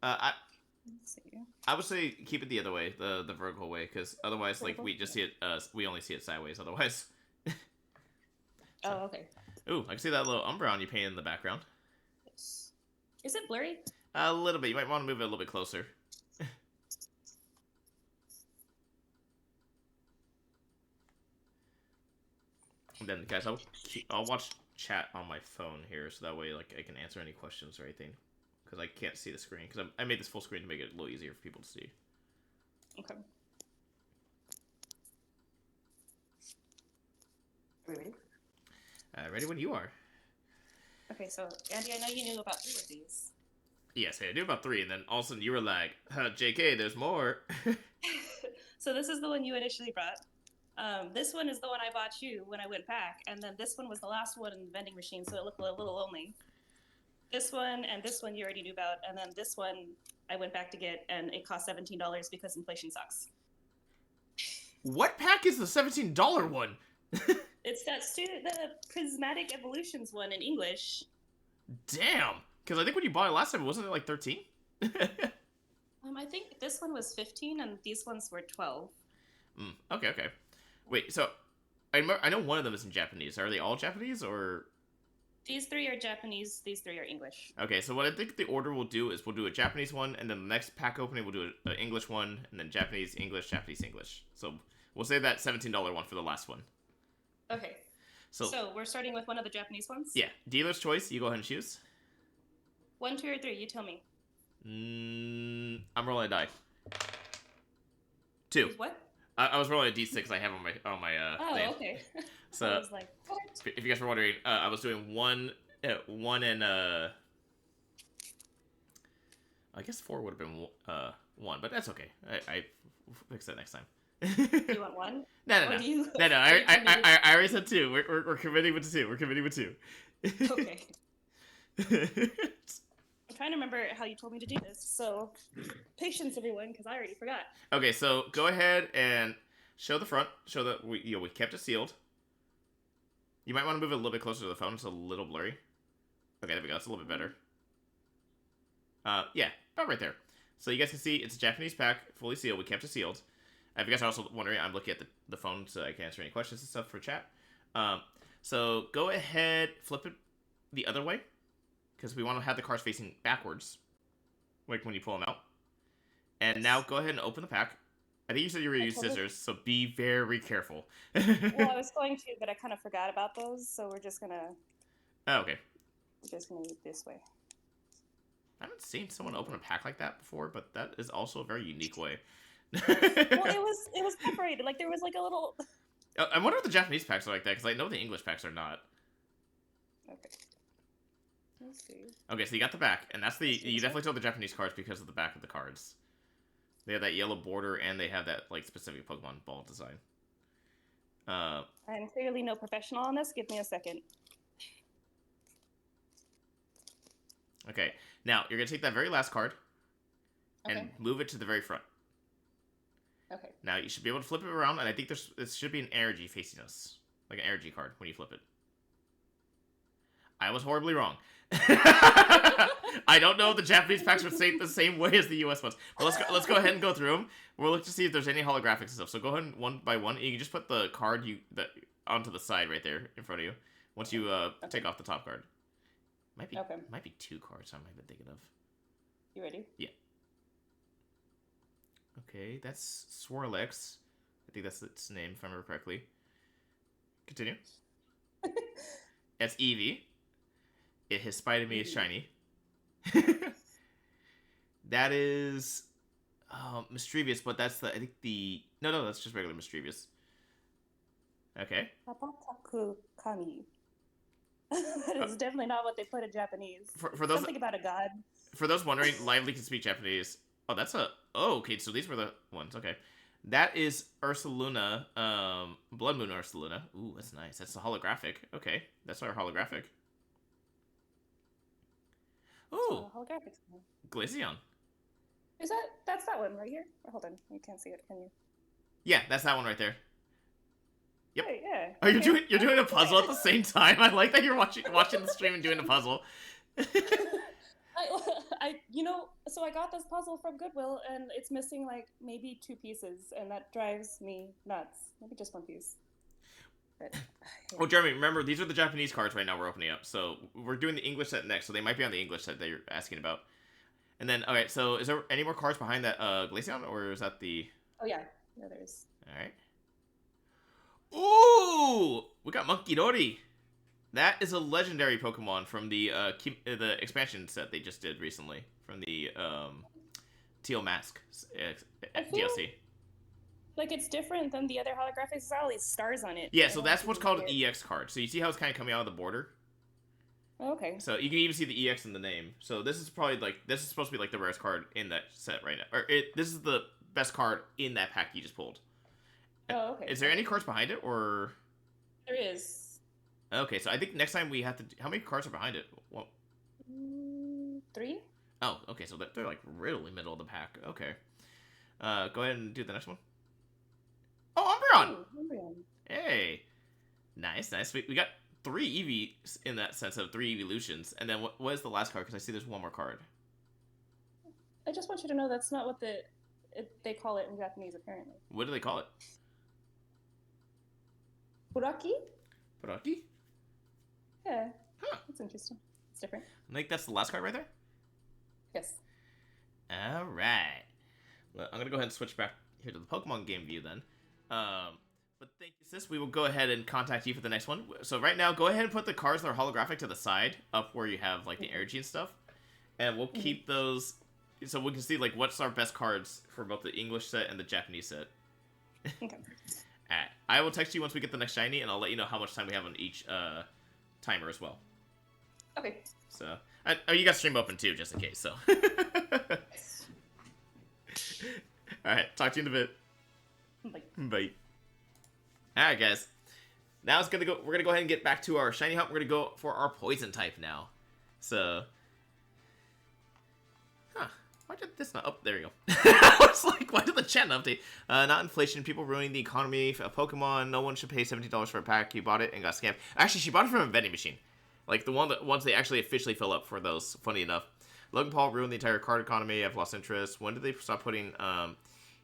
Let's see. I would say keep it the other way, the vertical way, because otherwise, like we just see it. We only see it sideways. Otherwise. So. Oh, okay. Ooh, I can see that little Umbreon you painted in the background. Yes. Is it blurry? A little bit. You might want to move it a little bit closer. And then, guys, I'll watch chat on my phone here, so that way, like, I can answer any questions or anything. Because I can't see the screen. Because I made this full screen to make it a little easier for people to see. Okay. Are we ready? Ready when you are. Okay, so Andy, I know you knew about 3 of these. Yes, I knew about 3, and then all of a sudden you were like, JK, there's more. So this is the one you initially brought. This one is the one I bought you when I went back, and then this one was the last one in the vending machine, so it looked a little lonely. This one and this one you already knew about, and then this one I went back to get, and it cost $17 because inflation sucks. What pack is the $17 one? It's the Prismatic Evolutions one in English. Damn! Because I think when you bought it last time, wasn't it like 13? I think this one was 15, and these ones were 12. Okay. Wait, so I know one of them is in Japanese. Are they all Japanese, or? These 3 are Japanese, these 3 are English. Okay, so what I think the order we'll do is we'll do a Japanese one, and then the next pack opening we'll do an English one, and then Japanese, English, Japanese, English. So we'll save that $17 one for the last one. Okay. So we're starting with one of the Japanese ones? Yeah. Dealer's choice. You go ahead and choose. 1, 2, or 3. You tell me. I'm rolling a die. 2. Choose what? I was rolling a d6 I have on my Oh, thing. okay. So I was like, what? If you guys were wondering, I was doing one and I guess 4 would have been 1, but that's okay. I fix that next time. You want 1? No. I already said 2. We're committing with 2. We're committing with 2. Okay. I'm trying to remember how you told me to do this, so patience, everyone, because I already forgot. Okay, so go ahead and show the front. Show that we kept it sealed. You might want to move it a little bit closer to the phone. It's a little blurry. Okay, there we go. It's a little bit better. Yeah, about right there. So you guys can see it's a Japanese pack, fully sealed. We kept it sealed. If you guys are also wondering, I'm looking at the phone so I can answer any questions and stuff for chat. So go ahead, flip it the other way, because we want to have the cards facing backwards, like when you pull them out. And now go ahead and open the pack. I think you said you were going to use scissors, so be very careful. Well, I was going to, but I kind of forgot about those, so we're just going to... Oh, okay. We're just going to do it this way. I haven't seen someone open a pack like that before, but that is also a very unique way. Well, it was separated. Like, there was like a little... I wonder if the Japanese packs are like that, because I know the English packs are not. Okay. Let's see. Okay, so you got the back, and that's you definitely tell the Japanese cards because of the back of the cards. They have that yellow border, and they have that like specific Pokemon ball design. I'm clearly no professional on this. Give me a second. Okay, now you're gonna take that very last card and move it to the very front. Okay. Now you should be able to flip it around, and I think this should be an energy facing us, like an energy card when you flip it. I was horribly wrong. I don't know if the Japanese packs are the same way as the US ones. But let's go ahead and go through them. We'll look to see if there's any holographics and stuff. So go ahead and one by one. You can just put the card onto the side right there in front of you. Once you take off the top card. Might be 2 cards I might be thinking of. You ready? Yeah. Okay, that's Swirlex. I think that's its name if I remember correctly. Continue. That's Eevee. His Spite of Me is shiny. That is Mischievous, but that's no, that's just regular Mischievous. Okay. Apataku Kami. That is definitely not what they put in Japanese. For those, something about a god. For those wondering, Lively can speak Japanese. Oh, okay, so these were the ones. Okay. That is Ursaluna, Blood Moon Ursaluna. Ooh, that's nice. That's the holographic. Okay, that's our holographic. Ooh, holographic. Glaceon. That's that one right here? Oh, hold on, you can't see it, can you? Yeah, that's that one right there. Yep. Right, yeah. Are you Okay. you're doing a puzzle at the same time? I like that you're watching the stream and doing a puzzle. So I got this puzzle from Goodwill, and it's missing like maybe 2 pieces, and that drives me nuts. Maybe just 1 piece. But, yeah. Oh, Jeremy, remember these are the Japanese cards right now we're opening up. So we're doing the English set next, so they might be on the English set that you're asking about. And then, okay, so is there any more cards behind that Glaceon, or is that the? Oh yeah, no, there is. All right. Ooh, we got Monkey Dori. That is a legendary Pokemon from the expansion set they just did recently from the Teal Mask DLC. Like it's different than the other holographics. There's all these stars on it. Yeah, so that's what's called an EX card. So you see how it's kind of coming out of the border? Oh, okay. So you can even see the EX in the name. So this is probably this is supposed to be like the rarest card in that set right now. Or this is the best card in that pack you just pulled. Oh, okay. Is there any cards behind it, or? There is. Okay, so I think next time we have to. How many cards are behind it? Well, 3. Oh, okay, so they're like really middle of the pack. Okay. Go ahead and do the next one. Oh, Umbreon! Umbreon. Hey. Nice. We got 3 EVs in that sense of 3 evolutions. And then what is the last card? Because I see there's one more card. I just want you to know that's not what they call it in Japanese, apparently. What do they call it? Buraki? Buraki? Yeah. Huh. That's interesting. It's different. I think that's the last card right there? Yes. Alright. Well, I'm going to go ahead and switch back here to the Pokemon game view then. But thank you, sis. We will go ahead and contact you for the next one. So right now, go ahead and put the cards that are holographic to the side, up where you have like the energy and stuff. And we'll keep those, so we can see like what's our best cards for both the English set and the Japanese set. Okay. Alright. I will text you once we get the next shiny, and I'll let you know how much time we have on each timer as well. Okay. So, you got stream open too, just in case. So. All right. Talk to you in a bit. Bye. Bye. All right, guys. Now it's gonna go. We're gonna go ahead and get back to our shiny hunt. We're gonna go for our poison type now. So. Huh. Why did this not... Oh, there we go. I was like, why did the chat not update? Not inflation. People ruining the economy. A Pokemon. No one should pay $17 for a pack. You bought it and got scammed. Actually, she bought it from a vending machine. Like, the one that once they actually officially fill up for those. Funny enough. Logan Paul ruined the entire card economy. I've lost interest. When did they stop putting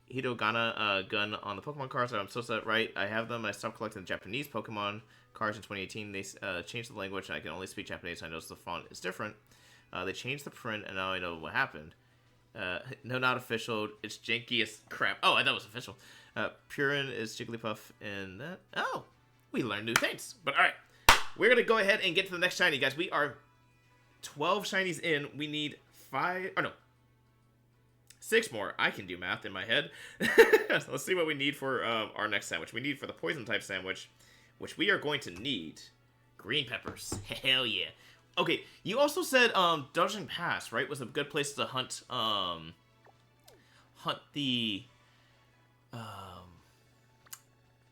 Hitogana gun on the Pokemon cards? I'm so sad. Right. I have them. I stopped collecting the Japanese Pokemon cards in 2018. They changed the language, and I can only speak Japanese. I noticed the font is different. They changed the print, and now I know what happened. No, not official. It's janky as crap. Oh, I thought it was official. Purin is Jigglypuff, and that. Oh, we learned new things. But all right, we're gonna go ahead and get to the next shiny, guys. We are 12 shinies in. We need 5. Or no, 6 more. I can do math in my head. So let's see what we need for our next sandwich. We need for the poison type sandwich, which we are going to need green peppers. Hell yeah. Okay, you also said Dungeon Pass, right, was a good place to hunt the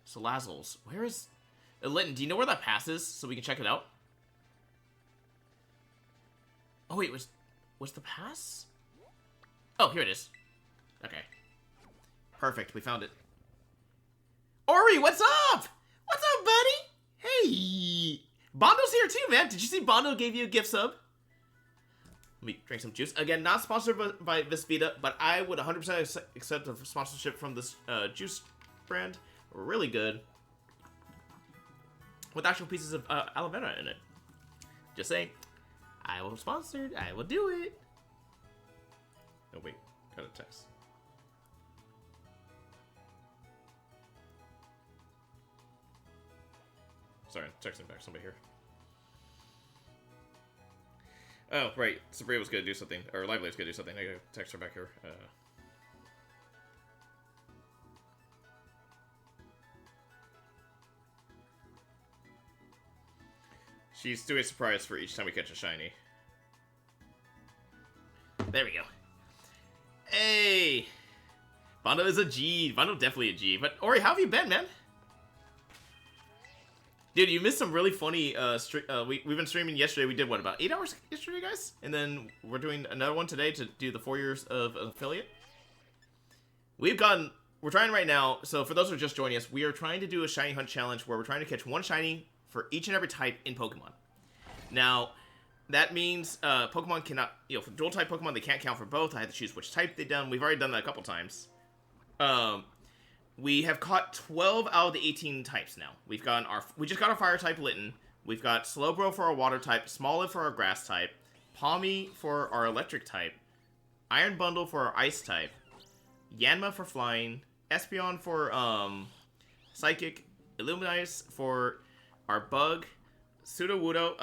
Salazzles. Where is Linton, do you know where that pass is so we can check it out? Oh wait, was the pass? Oh, here it is. Okay. Perfect, we found it. Ori, what's up? What's up, buddy? Hey. Bondo's here too, man. Did you see Bondo gave you a gift sub? Let me drink some juice. Again, not sponsored by Visvita, but I would 100% accept a sponsorship from this juice brand. Really good. With actual pieces of aloe vera in it. Just saying. I will sponsor it. I will do it. Oh, wait. Got a text. Sorry, I'm texting back somebody here. Oh, right. Sabria was going to do something. Or Lively was going to do something. I got to text her back here. She's doing a surprise for each time we catch a shiny. There we go. Hey! Bondo is a G. Bondo definitely a G. But, Ori, how have you been, man? Dude, you missed some really funny, we've been streaming yesterday. We did, what, about 8 hours yesterday, guys? And then we're doing another one today to do the 4 years of affiliate. We're trying right now. So for those who are just joining us, we are trying to do a shiny hunt challenge where we're trying to catch one shiny for each and every type in Pokemon. Now, that means Pokemon cannot, for dual type Pokemon, they can't count for both. I had to choose which type they've done. We've already done that a couple times. We have caught 12 out of the 18 types now. We just got our fire type Litten. We've got Slowbro for our water type, Smoliv for our grass type, Palmy for our electric type, Iron Bundle for our ice type, Yanma for flying, Espeon for psychic, Illuminise for our bug, Sudowoodo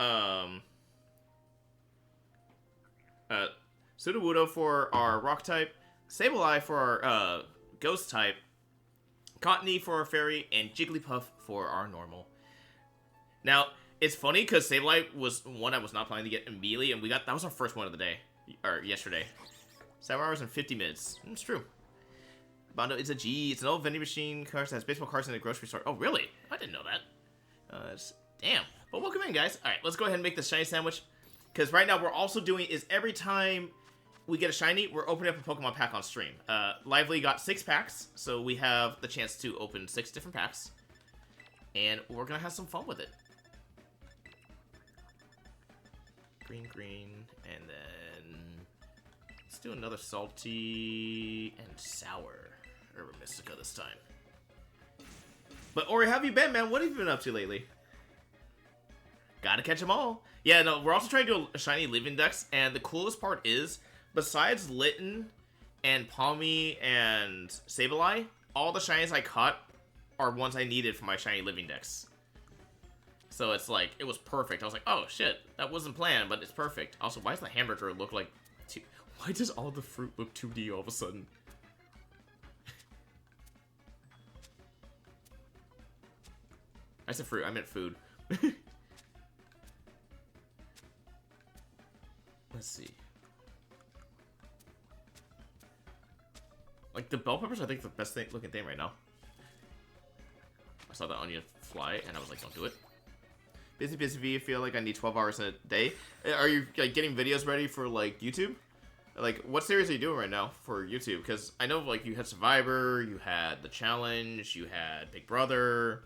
for our rock type, Sableye for our ghost type, Cottony for our fairy, and Jigglypuff for our normal. Now, it's funny because Sableye was one I was not planning to get immediately, and that was our first one of the day, or yesterday. 7 hours and 50 minutes. It's true. Bondo, it's a G. It's an old vending machine card that has baseball cards in a grocery store. Oh, really? I didn't know that. Damn. Well, welcome in, guys. All right, let's go ahead and make the shiny sandwich. Because right now, we're also doing is every time we get a shiny, we're opening up a Pokemon pack on stream. Lively got 6 packs, so we have the chance to open 6 different packs. And we're going to have some fun with it. Green, and then let's do another salty and sour Urban Mystica this time. But Ori, how have you been, man? What have you been up to lately? Gotta catch them all. Yeah, no, we're also trying to do a shiny Living Dex, and the coolest part is, besides Litten and Palmy and Sableye, all the shinies I caught are ones I needed for my shiny Living Dex. So it's like, it was perfect. I was like, oh shit, that wasn't planned, but it's perfect. Also, why does the hamburger look like... Why does all the fruit look 2D all of a sudden? I said fruit, I meant food. Let's see. Like, the bell peppers, I think, the best looking thing right now. I saw the onion fly, and I was like, don't do it. Busy V, I feel like I need 12 hours in a day. Are you, like, getting videos ready for, like, YouTube? Like, what series are you doing right now for YouTube? Because I know, like, you had Survivor, you had The Challenge, you had Big Brother.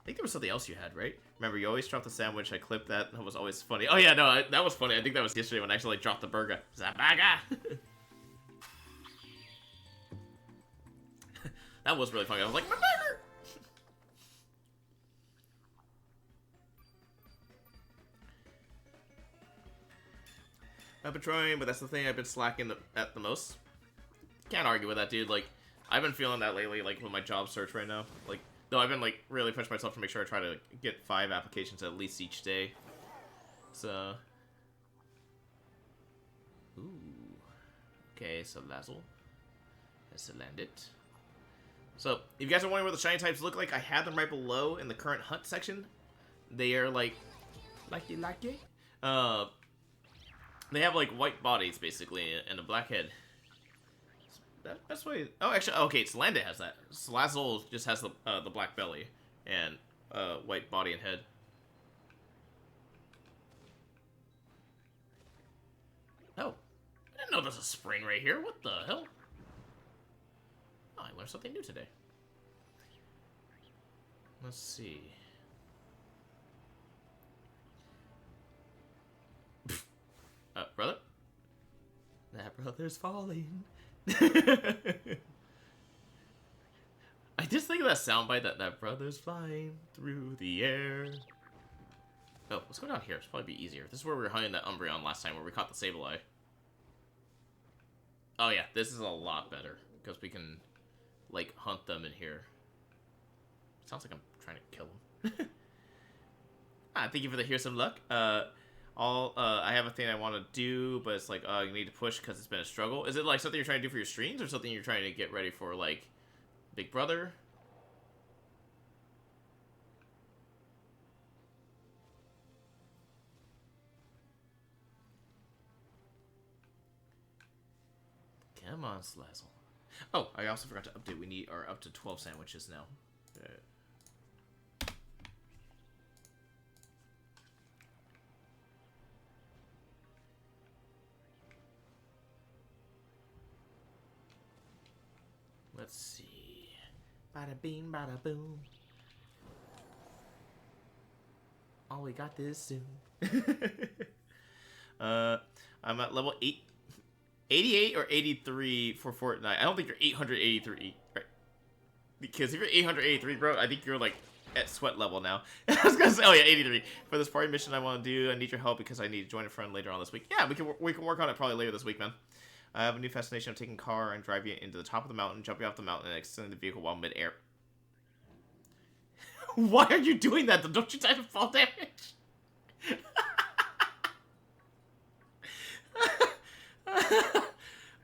I think there was something else you had, right? Remember, you always dropped the sandwich. I clipped that. That was always funny. Oh, yeah, no, that was funny. I think that was yesterday when I actually, like, dropped the burger. Zabaga! That was really funny. I was like, my burger! I've been trying, but that's the thing I've been slacking at the most. Can't argue with that, dude. Like, I've been feeling that lately, like, with my job search right now. Like, no, I've been, like, really pushing myself to make sure I try to get 5 applications at least each day. So... Ooh. Okay, so Lazzle. Let's land it. So, if you guys are wondering what the shiny types look like, I have them right below in the current hunt section. They are, like... They have, like, white bodies, basically, and a black head. That's why... Oh, actually, okay, it's Landit has that. Salazzle just has the black belly and white body and head. Oh. I didn't know there's a spring right here. What the hell? Oh, I learned something new today. Let's see. Brother? That brother's falling. I just think of that soundbite that brother's flying through the air. Oh, let's go down here. It's probably be easier. This is where we were hunting that Umbreon last time, where we caught the Sableye. Oh yeah, this is a lot better because we can, like, hunt them in here. Sounds like I'm trying to kill them. Thank you for the here's some luck. I have a thing I want to do, but it's like, you need to push because it's been a struggle. Is it like something you're trying to do for your streams, or something you're trying to get ready for, like, Big Brother? Come on, Slazzle. Oh, I also forgot to update. We are up to 12 sandwiches now. let's see. Bada bing, bada boom. All we got this soon. I'm at level 88 or 83 for Fortnite. I don't think you're 883, right? Because if you're 883, bro, I think you're like at sweat level now. I was gonna say, oh yeah, 83. For this party mission I want to do, I need your help because I need to join a friend later on this week. Yeah, we can work on it probably later this week, man. I have a new fascination of taking a car and driving it into the top of the mountain, jumping off the mountain, and extending the vehicle while mid-air. Why are you doing that? Don't you die to fall damage?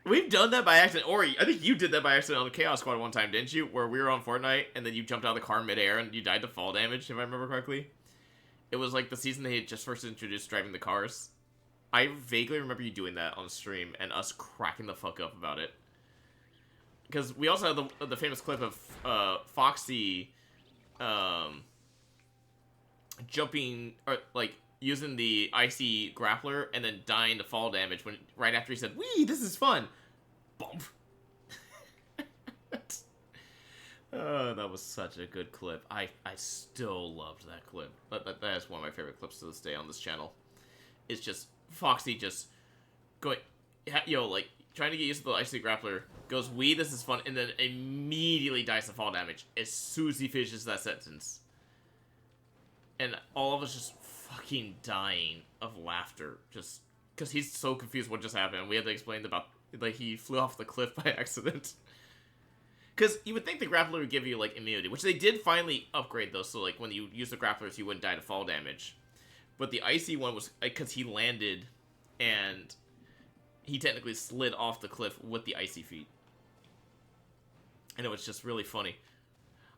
We've done that by accident. Ori, I think you did that by accident on the Chaos Squad one time, didn't you? Where we were on Fortnite, and then you jumped out of the car mid-air, and you died to fall damage, if I remember correctly. It was like the season they had just first introduced driving the cars. I vaguely remember you doing that on stream, and us cracking the fuck up about it. Because we also had the famous clip of Foxy jumping, or like, using the icy grappler and then dying to fall damage when right after he said, "Wee, this is fun." Bump. Oh, that was such a good clip. I still loved that clip. That is one of my favorite clips to this day on this channel. It's just Foxy just going, like trying to get used to the icy grappler, goes, "Wee, this is fun," and then immediately dies to fall damage as soon as he finishes that sentence. And all of us just fucking dying of laughter, just because he's so confused what just happened. We had to explain about, like, he flew off the cliff by accident. Because you would think the grappler would give you, like, immunity, which they did finally upgrade, though, so, like, when you use the grapplers, you wouldn't die to fall damage. But the icy one was, because he landed, and he technically slid off the cliff with the icy feet. And it was just really funny.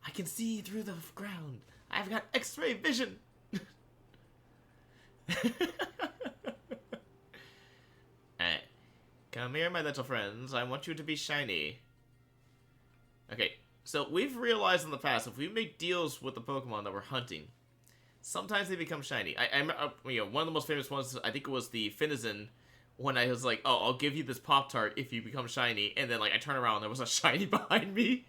I can see through the ground. I've got X-ray vision. Alright. Come here, my little friends. I want you to be shiny. Okay, so we've realized in the past, if we make deals with the Pokemon that we're hunting, sometimes they become shiny. One of the most famous ones, I think it was the Finizen, when I was like, "Oh, I'll give you this Pop-Tart if you become shiny," and then, like, I turn around and there was a shiny behind me.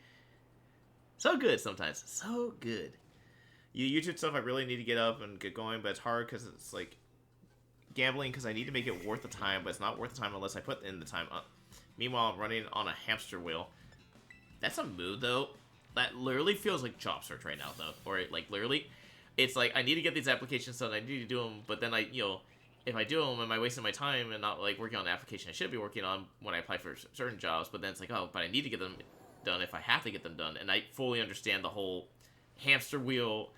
So good sometimes. So good. YouTube stuff I really need to get up and get going, but it's hard because it's like gambling because I need to make it worth the time, but it's not worth the time unless I put in the time. Meanwhile, I'm running on a hamster wheel. That's a mood, though. That literally feels like job search right now, though. Or, like, literally, it's like, I need to get these applications done, I need to do them, but then if I do them, am I wasting my time and not, like, working on the application I should be working on when I apply for certain jobs, but then it's like, oh, but I need to get them done if I have to get them done, and I fully understand the whole hamster wheel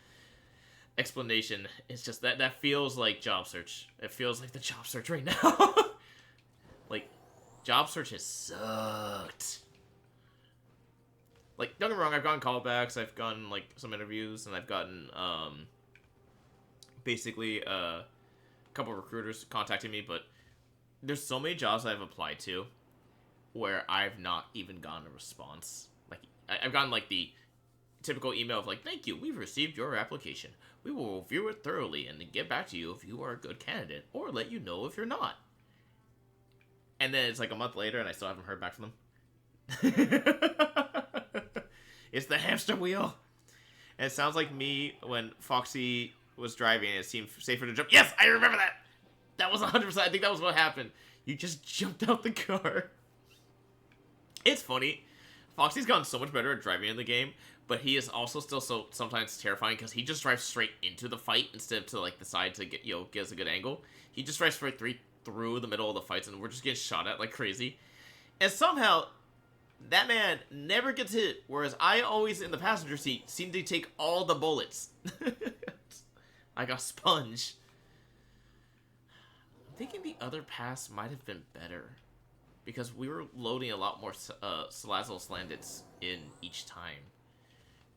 explanation. It's just that feels like job search. It feels like the job search right now. Like, job search has sucked. Like, don't get me wrong, I've gotten callbacks, I've gotten, like, some interviews, and I've gotten, basically, a couple of recruiters contacting me, but there's so many jobs I've applied to where I've not even gotten a response. Like, I've gotten, like, the typical email of, like, "Thank you, we've received your application. We will review it thoroughly and then get back to you if you are a good candidate, or let you know if you're not." And then it's like a month later and I still haven't heard back from them. It's the hamster wheel. And it sounds like me when Foxy was driving and it seemed safer to jump. Yes, I remember that! That was 100%. I think that was what happened. You just jumped out the car. It's funny. Foxy's gotten so much better at driving in the game, but he is also still so sometimes terrifying because he just drives straight into the fight instead of to, like, the side to get us a good angle. He just drives straight through the middle of the fights, and we're just getting shot at like crazy. And somehow, that man never gets hit, whereas I always, in the passenger seat, seem to take all the bullets. Like a sponge. I'm thinking the other pass might have been better, because we were loading a lot more Salazzle Slandits in each time.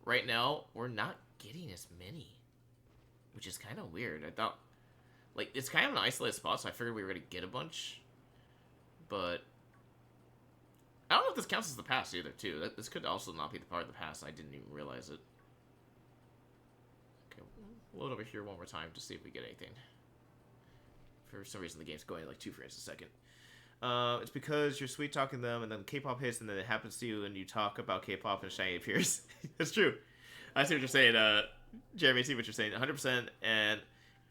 Right now, we're not getting as many, which is kind of weird. I thought, like, it's kind of an isolated spot, so I figured we were going to get a bunch, but I don't know if this counts as the pass either, too. This could also not be the part of the pass. I didn't even realize it. Okay, we'll load over here one more time to see if we get anything. For some reason, the game's going like 2 frames a second. It's because you're sweet talking them, and then K-pop hits, and then it happens to you, and you talk about K-pop, and shiny appears. That's true. I see what you're saying, Jeremy. I see what you're saying. 100%. And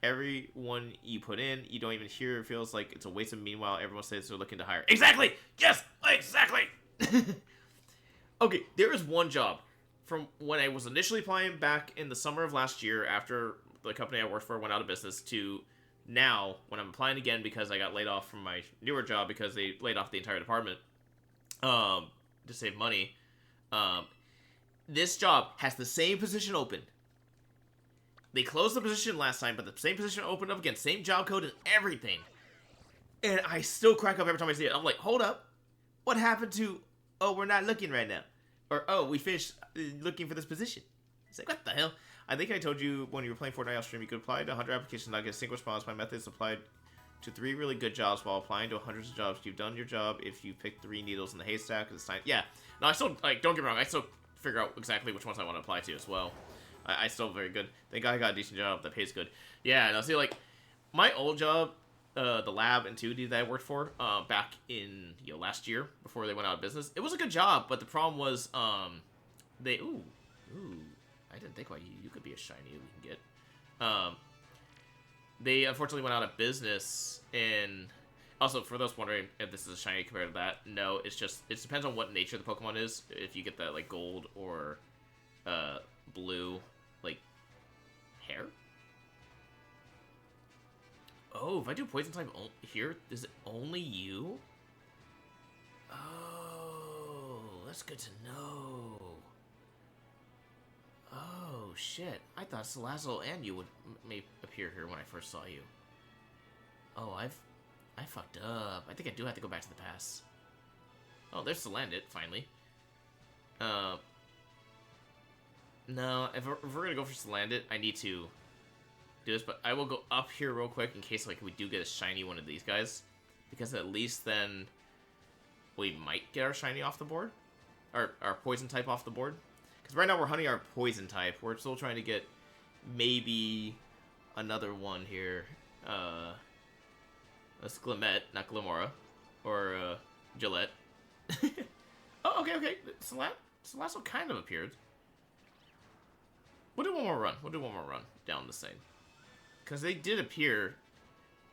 everyone you put in, you don't even hear. It feels like it's a waste of. Meanwhile, everyone says they're looking to hire. Exactly. Yes. Exactly. Okay. There is one job from when I was initially applying back in the summer of last year, after the company I worked for went out of business, to now when I'm applying again because I got laid off from my newer job because they laid off the entire department to save money. This job has the same position open. They closed the position last time, but the same position opened up again, same job code and everything. And I still crack up every time I see it. I'm like, hold up, what happened to? Oh, we're not looking right now, or oh, we finished looking for this position. It's like, what the hell? I think I told you when you were playing Fortnite off stream, you could apply to 100 applications, not get a single response. My method is applied to 3 really good jobs while applying to hundreds of jobs. You've done your job if you pick 3 needles in the haystack. It's time. Yeah. No, I still, like, don't get me wrong, I still figure out exactly which ones I want to apply to as well. I still very good. Thank God I got a decent job that pays good. Yeah, and I see, like, my old job, the lab and 2D that I worked for, back in, last year, before they went out of business, it was a good job, but the problem was, they, ooh, I didn't think about you. You could be a shiny we can get. They unfortunately went out of business, and also for those wondering if this is a shiny compared to that, no, it's just, it depends on what nature the Pokemon is. If you get that, like, gold or blue, like, hair. Oh, if I do poison type here, is it only you? Oh, that's good to know. Oh, shit. I thought Salazzle and you would may appear here when I first saw you. Oh, I fucked up. I think I do have to go back to the past. Oh, there's Salandit, finally. No, if we're gonna go for Salandit, I need to do this, but I will go up here real quick in case, like, we do get a shiny one of these guys. Because at least then we might get our shiny off the board. Our poison type off the board. Because right now we're hunting our poison type. We're still trying to get maybe another one here. That's Glimmet, not Glimora. Or, Gillette. Oh, okay. Salazzle kind of appeared. We'll do one more run. Down the same. Because they did appear,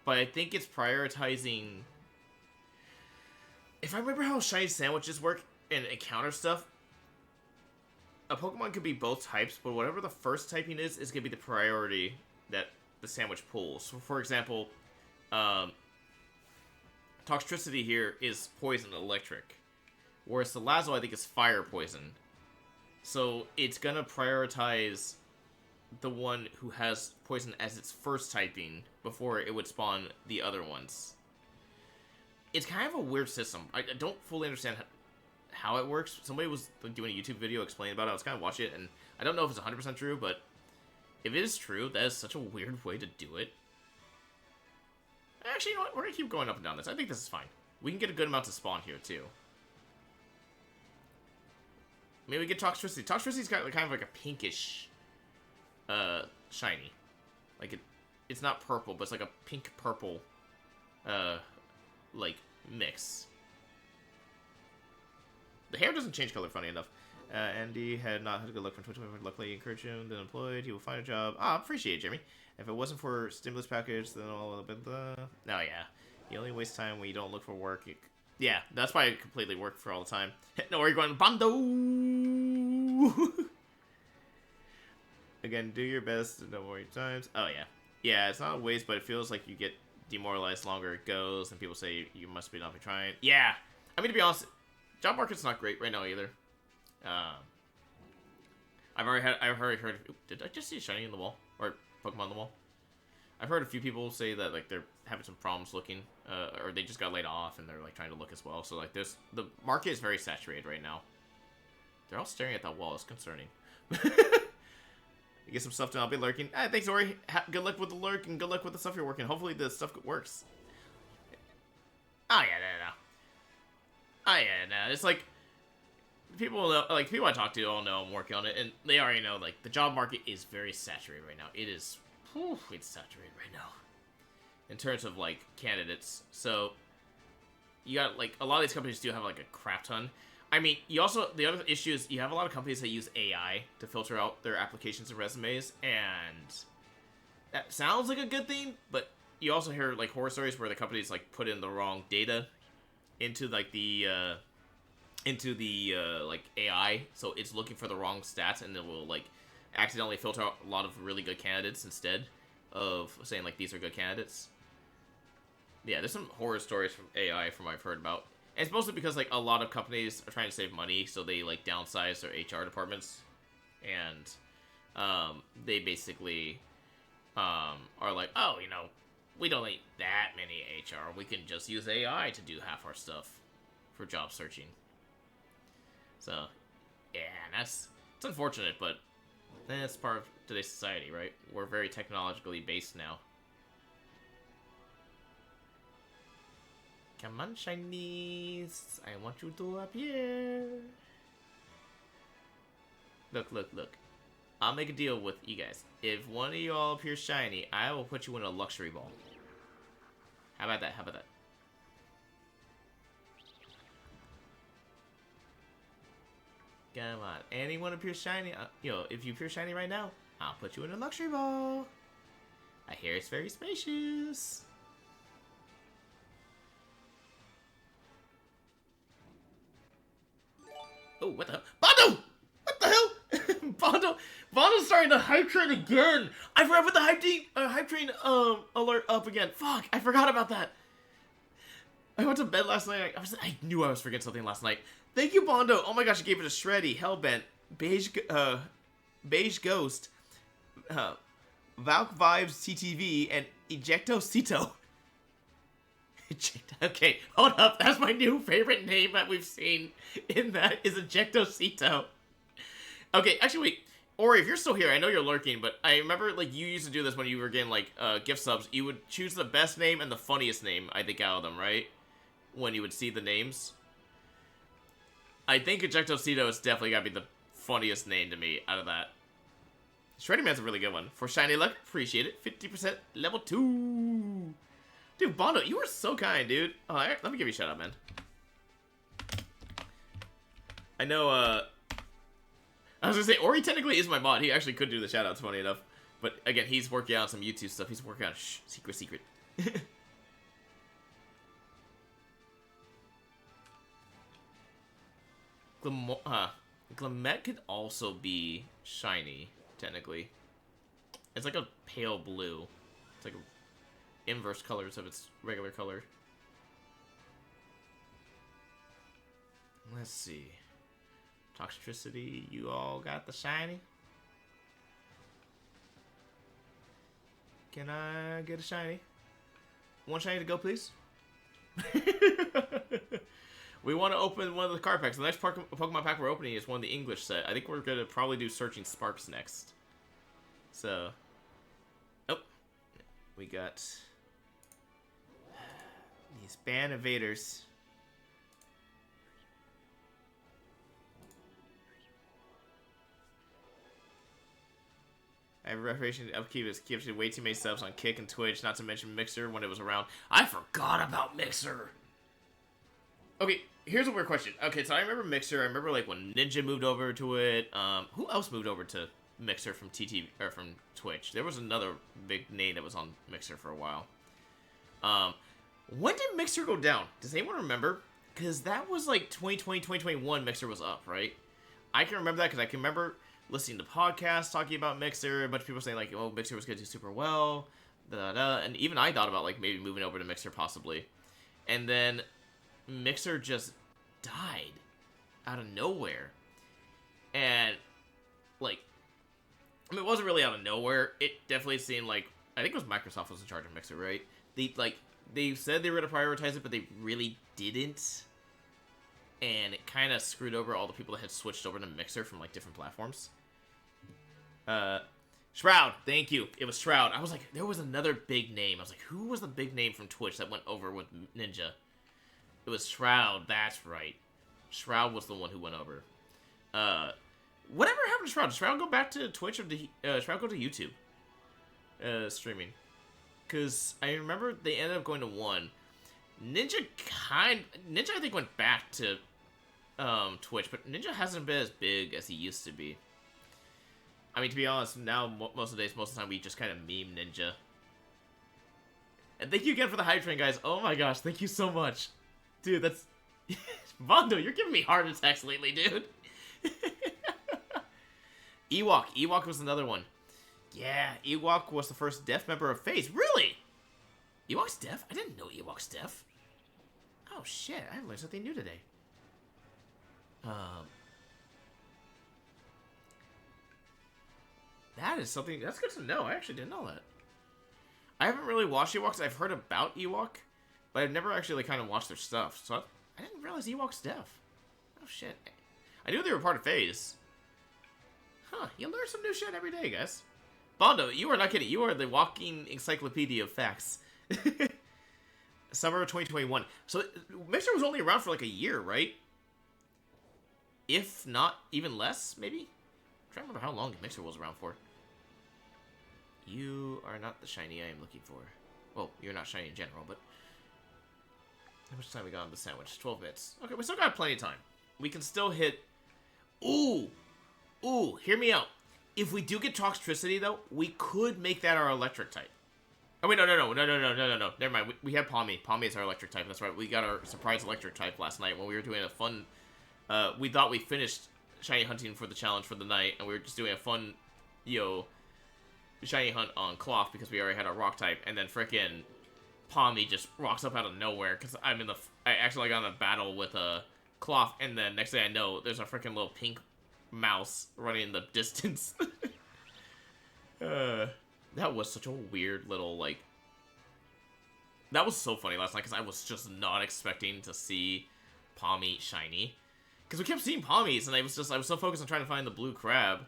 but I think it's prioritizing... If I remember how shiny sandwiches work and encounter stuff, a Pokemon could be both types, but whatever the first typing is going to be the priority that the sandwich pulls. So, for example, Toxtricity here is poison electric, whereas the Salazzle, I think, is fire poison. So it's going to prioritize the one who has poison as its first typing before it would spawn the other ones. It's kind of a weird system. I don't fully understand how it works. Somebody was doing a YouTube video explaining about it. I was kind of watching it, and I don't know if it's 100% true, but if it is true, that is such a weird way to do it. Actually, you know what? We're going to keep going up and down this. I think this is fine. We can get a good amount to spawn here, too. Maybe we get Toxtricity. Toxtricity's got kind of like a pinkish shiny. Like, it's not purple, but it's like a pink-purple, like, mix. The hair doesn't change color, funny enough. Andy had not had a good luck from Twitch. Luckily, encouraged him, then employed. He will find a job. Ah, appreciate it, Jeremy. If it wasn't for stimulus package, then all a bit no, yeah. You only waste time when you don't look for work. Yeah, that's why I completely work for all the time. No, you're going Bando. Again, do your best. No more times. Oh yeah, yeah. It's not a waste, but it feels like you get demoralized longer it goes, and people say you must be not be trying. Yeah, I mean, to be honest, job market's not great right now either. I've already heard. Did I just see a shiny in the wall or Pokemon on the wall? I've heard a few people say that, like, they're having some problems looking, or they just got laid off and they're, like, trying to look as well. So, like, the market is very saturated right now. They're all staring at that wall. It's concerning. You get some stuff done. I'll be lurking. Thanks, Ori. Good luck with the lurk and good luck with the stuff you're working. Hopefully the stuff works. Oh, yeah, no. It's like, people know, like, people I talk to all know I'm working on it, and they already know, like, the job market is very saturated right now. It is, it's saturated right now in terms of, like, candidates. So you got like a lot of these companies do have like a crap ton. I mean, you also the other issue is you have a lot of companies that use AI to filter out their applications and resumes, and that sounds like a good thing, but you also hear like horror stories where the companies like put in the wrong data into like the like AI, so it's looking for the wrong stats, and it will like accidentally filter out a lot of really good candidates instead of saying like these are good candidates. Yeah, there's some horror stories from AI from what I've heard about. And it's mostly because like a lot of companies are trying to save money, so they like downsize their HR departments, and they basically are like, oh, you know, we don't need that many HR. We can just use AI to do half our stuff for job searching. So, yeah, it's unfortunate, but that's part of today's society, right? We're very technologically based now. Come on, shinies. I want you to appear. Look, look, look. I'll make a deal with you guys. If one of y'all appears shiny, I will put you in a luxury ball. How about that? How about that? Come on. Anyone appears shiny? If you appear shiny right now, I'll put you in a luxury ball. I hear it's very spacious. Oh, what the hell? Bondo! What the hell? Bondo's starting the hype train again! I forgot to put the hype train alert up again. Fuck, I forgot about that. I went to bed last night. I knew I was forgetting something last night. Thank you, Bondo. Oh my gosh, I gave it a shreddy, Hellbent, Beige Ghost, Valk Vibes TTV, and Ejecto Cito. Okay, hold up. That's my new favorite name that we've seen in that is Ejectocito. Okay, actually, wait. Ori, if you're still here, I know you're lurking, but I remember, like, you used to do this when you were getting, like, gift subs. You would choose the best name and the funniest name, I think, out of them, right? When you would see the names. I think Ejectocito has definitely got to be the funniest name to me out of that. Shreddy Man's a really good one. For shiny luck, appreciate it. 50% level 2. Dude, Bondo, you are so kind, dude. Oh, let me give you a shout out, man. I know, I was gonna say, Ori technically is my mod. He actually could do the shout outs, funny enough. But again, he's working on some YouTube stuff. He's working on secret. Glamet could also be shiny, technically. It's like a pale blue. It's like a inverse colors of its regular color. Let's see. Toxicity, you all got the shiny? Can I get a shiny? One shiny to go, please? We want to open one of the card packs. The next Pokemon pack we're opening is one of the English set. I think we're going to probably do Searching Sparks next. So. Oh. We got these Ban Invaders. I have a reputation to upkeep as keeps way too many subs on Kick and Twitch, not to mention Mixer when it was around. I forgot about Mixer! Okay, here's a weird question. Okay, so I remember Mixer. I remember like when Ninja moved over to it. Who else moved over to Mixer from from Twitch? There was another big name that was on Mixer for a while. When did Mixer go down? Does anyone remember? Because that was like 2020, 2021 Mixer was up, right? I can remember that because I can remember listening to podcasts talking about Mixer. A bunch of people saying like, oh, Mixer was going to do super well. And even I thought about like maybe moving over to Mixer possibly. And then Mixer just died out of nowhere. And like, I mean, it wasn't really out of nowhere. It definitely seemed like, I think it was Microsoft was in charge of Mixer, right? They said they were going to prioritize it, but they really didn't. And it kind of screwed over all the people that had switched over to Mixer from like different platforms. Shroud, thank you. It was Shroud. I was like, there was another big name. I was like, who was the big name from Twitch that went over with Ninja? It was Shroud, that's right. Shroud was the one who went over. Whatever happened to Shroud? Did Shroud go back to Twitch or did Shroud go to YouTube? Streaming. Because I remember they ended up going to one. Ninja I think went back to Twitch, but Ninja hasn't been as big as he used to be. I mean, to be honest, now most of the time we just kind of meme Ninja. And thank you again for the hype train, guys. Oh my gosh, thank you so much. Dude, that's... Mondo, you're giving me heart attacks lately, dude. Ewok. Ewok was another one. Yeah, Ewok was the first deaf member of FaZe. Really? Ewok's deaf? I didn't know Ewok's deaf. Oh shit, I learned something new today. That is something... That's good to know. I actually didn't know that. I haven't really watched Ewoks. I've heard about Ewok, but I've never actually kind of watched their stuff. So I didn't realize Ewok's deaf. Oh shit. I knew they were part of FaZe. Huh, you learn some new shit every day, guys. Bondo, you are not kidding. You are the walking encyclopedia of facts. Summer of 2021. So Mixer was only around for like a year, right? If not even less, maybe? I'm trying to remember how long Mixer was around for. You are not the shiny I am looking for. Well, you're not shiny in general, but... How much time we got on the sandwich? 12 minutes. Okay, we still got plenty of time. We can still hit... Ooh! Ooh, hear me out. If we do get Toxtricity, though, we could make that our electric type. Oh, wait, no. Never mind. We have Palmy. Palmy is our electric type. That's right. We got our surprise electric type last night when we were doing a fun... we thought we finished shiny hunting for the challenge for the night, and we were just doing a fun, shiny hunt on Cloth because we already had our rock type, and then frickin' Palmy just rocks up out of nowhere because I actually got in a battle with a Cloth, and then next thing I know, there's a frickin' little pink mouse running in the distance. That was such a weird little, like... That was so funny last night because I was just not expecting to see Palmy shiny. Because we kept seeing Palmies, and I was so focused on trying to find the blue crab.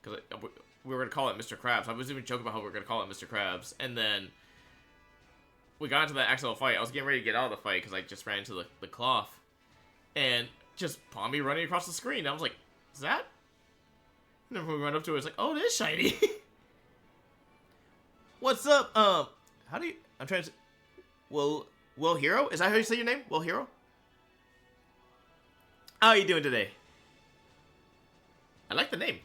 Because we were going to call it Mr. Krabs. I was even joking about how we were going to call it Mr. Krabs. And then we got into that actual fight. I was getting ready to get out of the fight because I just ran into the Cloth. And just Palmy running across the screen. I was like, is that? And then when we went up to it, it's like, oh, it is shiny. What's up? How do you... I'm trying to... Will Hero? Is that how you say your name? Will Hero? How are you doing today? I like the name.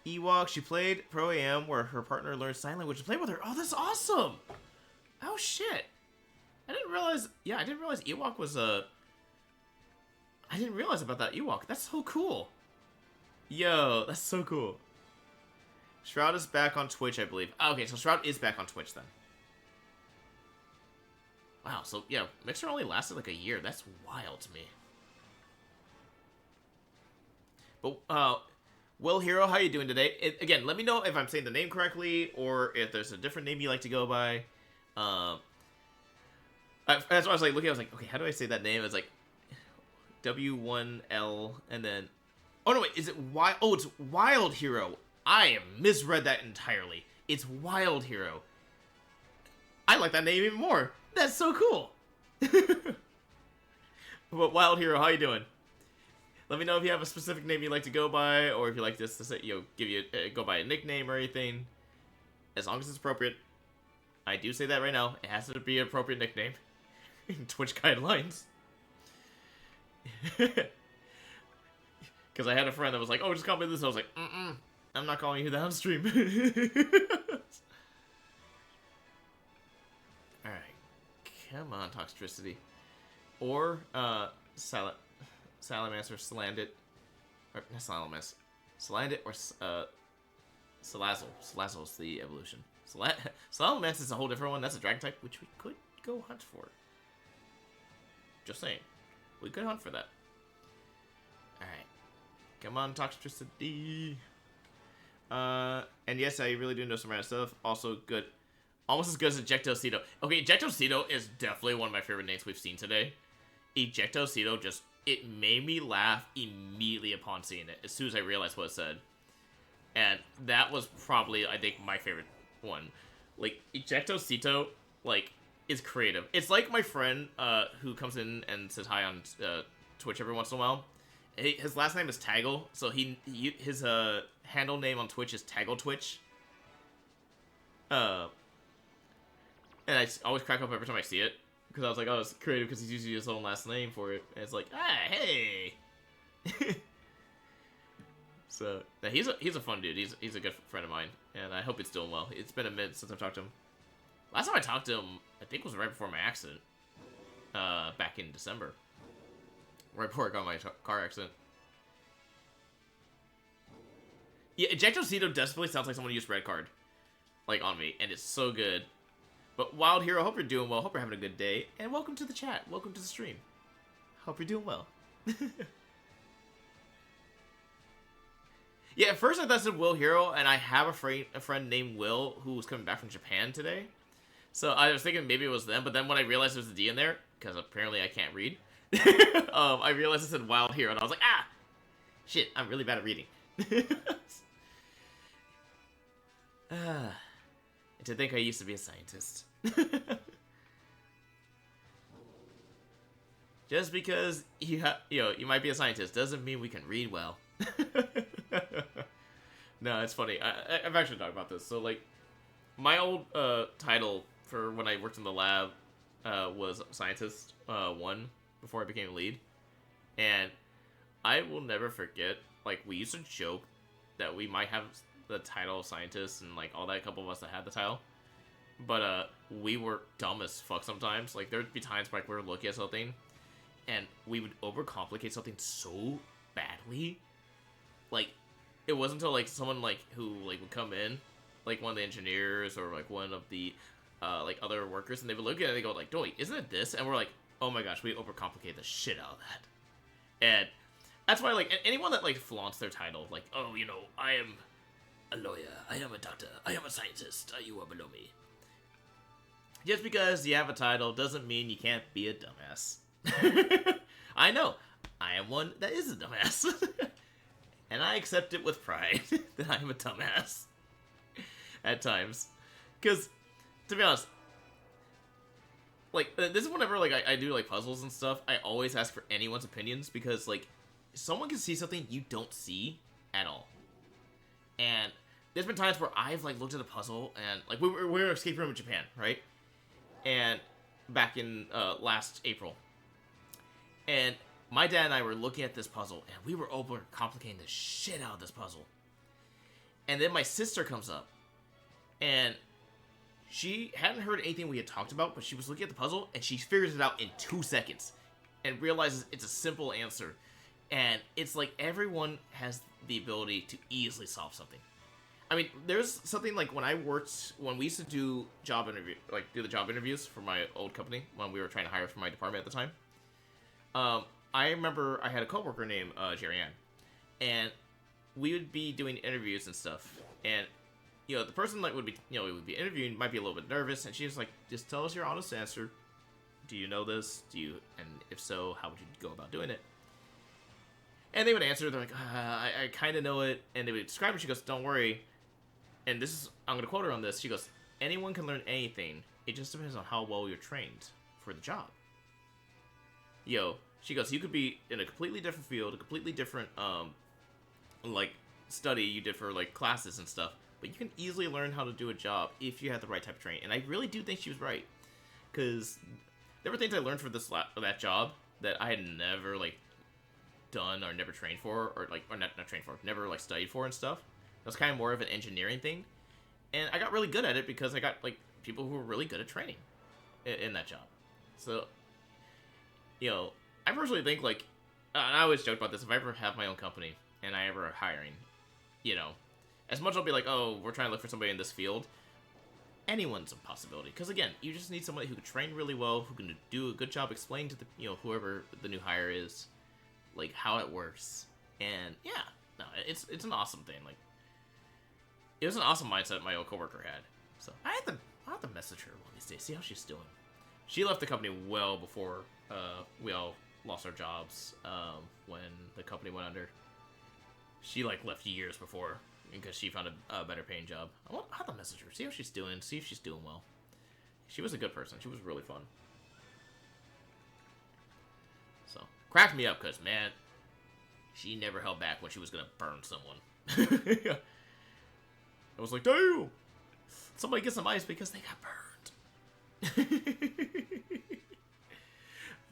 Ewok, she played Pro AM where her partner learned sign language to play with her. Oh, that's awesome! Oh, shit. I didn't realize Ewok was a... I didn't realize about that Ewok. That's so cool. Yo, that's so cool. Shroud is back on Twitch, I believe. Okay, so Shroud is back on Twitch then. Wow, so yeah, Mixer only lasted like a year. That's wild to me. But, Will Hero, how you doing today? Again, let me know if I'm saying the name correctly, or if there's a different name you like to go by. That's why I was like looking, I was like, okay, how do I say that name? It's like, W1L, and then... Oh, no, wait, is it Wild? Oh, it's Wild Hero. I misread that entirely. It's Wild Hero. I like that name even more. That's so cool. But Wild Hero, how you doing? Let me know if you have a specific name you like to go by, or if you like this to say, go by a nickname or anything. As long as it's appropriate. I do say that right now. It has to be an appropriate nickname in Twitch guidelines. Because I had a friend that was like, "Oh, just call me this." I was like, I'm not calling you that on stream. Alright. Come on, Toxtricity. Or, Salamence or Salandit. Or, not Salamence. Salandit or, Salazzle. Salazzle's the evolution. Salamence is a whole different one. That's a dragon type, which we could go hunt for. Just saying. We could hunt for that. Alright. Come on, Toxtricity. And yes, I really do know some random stuff. Also good. Almost as good as Ejectocito. Okay, Ejectocito is definitely one of my favorite names we've seen today. Ejectocito just... It made me laugh immediately upon seeing it, as soon as I realized what it said. And that was probably, I think, my favorite one. Like, Ejectocito, like, is creative. It's like my friend, who comes in and says hi on, Twitch every once in a while. His last name is Taggle, so his handle name on Twitch is Taggle Twitch. And I always crack up every time I see it. Because I was like, oh, it's creative because he's using his own last name for it. And it's like, ah, hey! So, yeah, he's a fun dude. He's a good friend of mine. And I hope he's doing well. It's been a minute since I've talked to him. Last time I talked to him, I think was right before my accident. Back in December. Right before I got my car accident. Yeah, Ejectocito definitely sounds like someone used Red Card. Like, on me. And it's so good. But Wild Hero, hope you're doing well. Hope you're having a good day. And welcome to the chat. Welcome to the stream. Hope you're doing well. Yeah, at first I thought it said Will Hero, and I have a friend named Will who was coming back from Japan today. So I was thinking maybe it was them, but then when I realized there was a D in there, because apparently I can't read, I realized it said Wild Hero, and I was like, ah! Shit, I'm really bad at reading. And to think I used to be a scientist. Just because you might be a scientist doesn't mean we can read well. No, it's funny. I've actually talked about this. So, like, my old title for when I worked in the lab was Scientist 1 before I became lead. And I will never forget, like, we used to joke that we might have the title of Scientist and, like, all that, a couple of us that had the title. But we were dumb as fuck sometimes. Like, there would be times where, like, we were looking at something and we would overcomplicate something so badly. Like, it wasn't until, like, someone, like, who, like, would come in, like, one of the engineers or, like, one of the, like, other workers, and they would look at it and they go, like, wait, isn't it this? And we're like, oh my gosh, we overcomplicate the shit out of that. And that's why, like, anyone that, like, flaunts their title, like, oh, you know, I am a lawyer, I am a doctor, I am a scientist, you are below me. Just because you have a title doesn't mean you can't be a dumbass. I know, I am one that is a dumbass. And I accept it with pride that I'm a dumbass. At times. Because, to be honest, like, this is whenever, like, I do, like, puzzles and stuff, I always ask for anyone's opinions, because, like, someone can see something you don't see at all. And there's been times where I've, like, looked at a puzzle, and, like, we were in an escape room in Japan, right? And back in, last April. And my dad and I were looking at this puzzle, and we were overcomplicating the shit out of this puzzle. And then my sister comes up, and she hadn't heard anything we had talked about, but she was looking at the puzzle, and she figures it out in 2 seconds, and realizes it's a simple answer. And it's like everyone has the ability to easily solve something. I mean, there's something like when we used to do the job interviews for my old company, when we were trying to hire for my department at the time. I remember I had a coworker named Jerry Ann, and we would be doing interviews and stuff, and you know the person like would be interviewing might be a little bit nervous, and she was like, "Just tell us your honest answer. Do you know this? And if so, how would you go about doing it?" And they would answer. They're like, "I kind of know it," and they would describe it. She goes, "Don't worry." And I'm gonna quote her on this. She goes, "Anyone can learn anything. It just depends on how well you're trained for the job." She goes, you could be in a completely different field, a completely different, like, study you did for, like, classes and stuff, but you can easily learn how to do a job if you have the right type of training. And I really do think she was right, because there were things I learned for that job that I had never, like, done or never trained for, or not trained for, never, like, studied for and stuff. It was kind of more of an engineering thing, and I got really good at it because I got, like, people who were really good at training in that job. So, I personally think, like, and I always joke about this, if I ever have my own company, and I ever are hiring, as much I'll be like, oh, we're trying to look for somebody in this field, anyone's a possibility. Because, again, you just need somebody who can train really well, who can do a good job explaining to the, whoever the new hire is, like, how it works. And, yeah, no, it's an awesome thing. Like, it was an awesome mindset my old coworker had. So, I have to message her one of these days, see how she's doing. She left the company well before we all lost our jobs when the company went under. She, like, left years before because she found a better paying job. I'll have to message her, see how she's doing, see if she's doing well. She was a good person. She was really fun. So, cracked me up because, man, she never held back when she was going to burn someone. I was like, damn! Somebody get some ice because they got burned.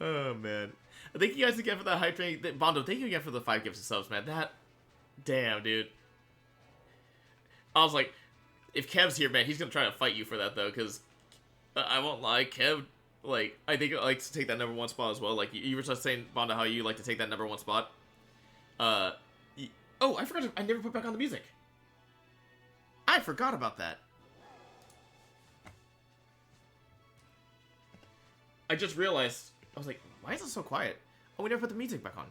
Oh man. Thank you guys again for that hype train. Bondo, thank you again for the 5 gifts and subs, man. That damn dude. I was like, if Kev's here, man, he's gonna try to fight you for that though, because I won't lie, Kev, like, I think I like to take that number 1 spot as well. Like, you were just saying, Bondo, how you like to take that number 1 spot. Oh, I forgot I never put back on the music. I forgot about that. I just realized, I was like, why is it so quiet? Oh, we never put the music back on.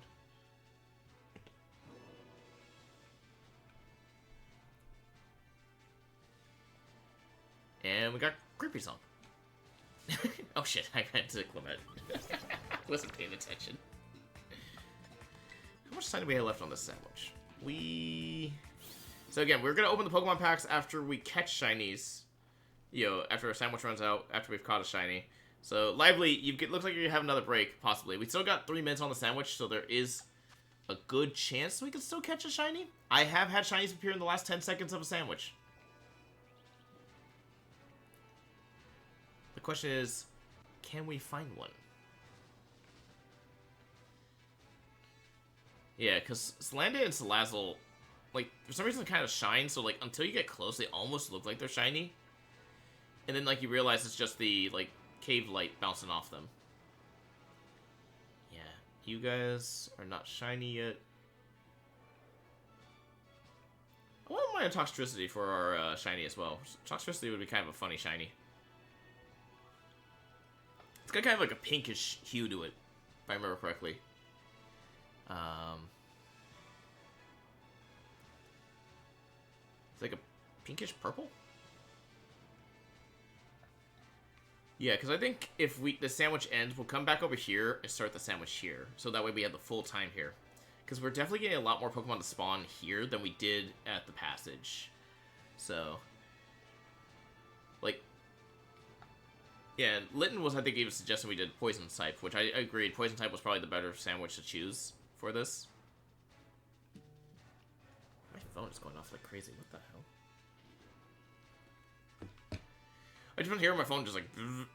And we got creepy song. Oh shit, I ran to Clement. Wasn't paying attention. How much time do we have left on this sandwich? So again, we're gonna open the Pokemon packs after we catch shinies. You know, after our sandwich runs out, after we've caught a shiny. So, Lively, looks like you have another break, possibly. We still got 3 minutes on the sandwich, so there is a good chance we could still catch a shiny. I have had shinies appear in the last 10 seconds of a sandwich. The question is, can we find one? Yeah, because Salandit and Salazzle, like, for some reason kind of shine, so, like, until you get close, they almost look like they're shiny. And then, like, you realize it's just the, like, cave light bouncing off them. Yeah, you guys are not shiny yet. I wouldn't mind a Toxtricity for our shiny as well. Toxtricity would be kind of a funny shiny. It's got kind of like a pinkish hue to it, if I remember correctly. It's like a pinkish purple? Yeah, because I think if the sandwich ends, we'll come back over here and start the sandwich here. So that way we have the full time here. Because we're definitely getting a lot more Pokemon to spawn here than we did at the passage. So, like, yeah, Litten was, I think, even suggesting we did Poison Type, which I agreed. Poison Type was probably the better sandwich to choose for this. My phone is going off like crazy. What the hell? I just been hearing my phone just like... And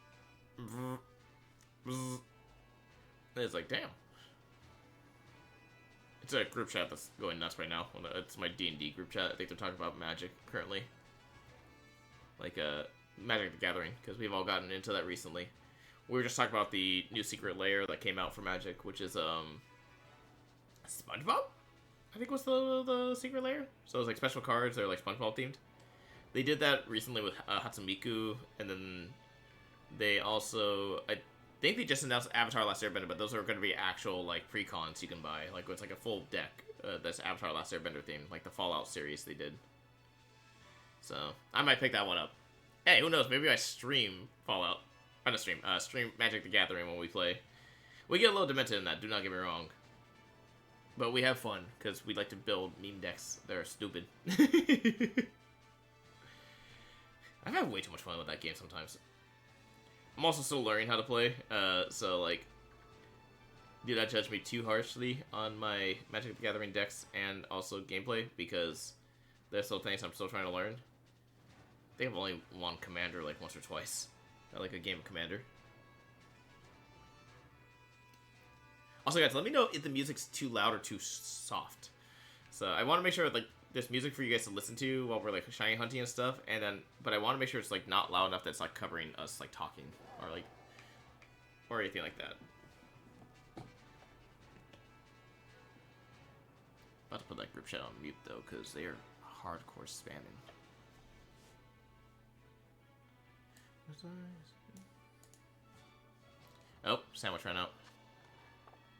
it's like, damn. It's a group chat that's going nuts right now. It's my D&D group chat. I think they're talking about Magic currently. Like, Magic the Gathering, because we've all gotten into that recently. We were just talking about the new secret layer that came out for Magic, which is, SpongeBob? I think was the secret layer. So it was like special cards, they're like SpongeBob themed. They did that recently with Hatsumiku, and then they also, I think they just announced Avatar Last Airbender, but those are going to be actual, like, pre-cons you can buy. Like, it's like a full deck that's Avatar Last Airbender themed, like the Fallout series they did. So, I might pick that one up. Hey, who knows, maybe I stream Fallout. Not stream Magic the Gathering when we play. We get a little demented in that, do not get me wrong. But we have fun, because we like to build meme decks that are stupid. I've had way too much fun with that game sometimes. I'm also still learning how to play, so, like, do not judge me too harshly on my Magic the Gathering decks and also gameplay, because there's still things I'm still trying to learn. I think I've only won Commander, like, once or twice. I like a game of Commander. Also, guys, let me know if the music's too loud or too soft. So, I want to make sure, like, there's music for you guys to listen to while we're, like, shiny hunting and stuff, and then, but I want to make sure it's, like, not loud enough that it's, like, covering us, like, talking, or, like, or anything like that. About to put that group chat on mute, though, because they are hardcore spamming. Oh, sandwich ran out.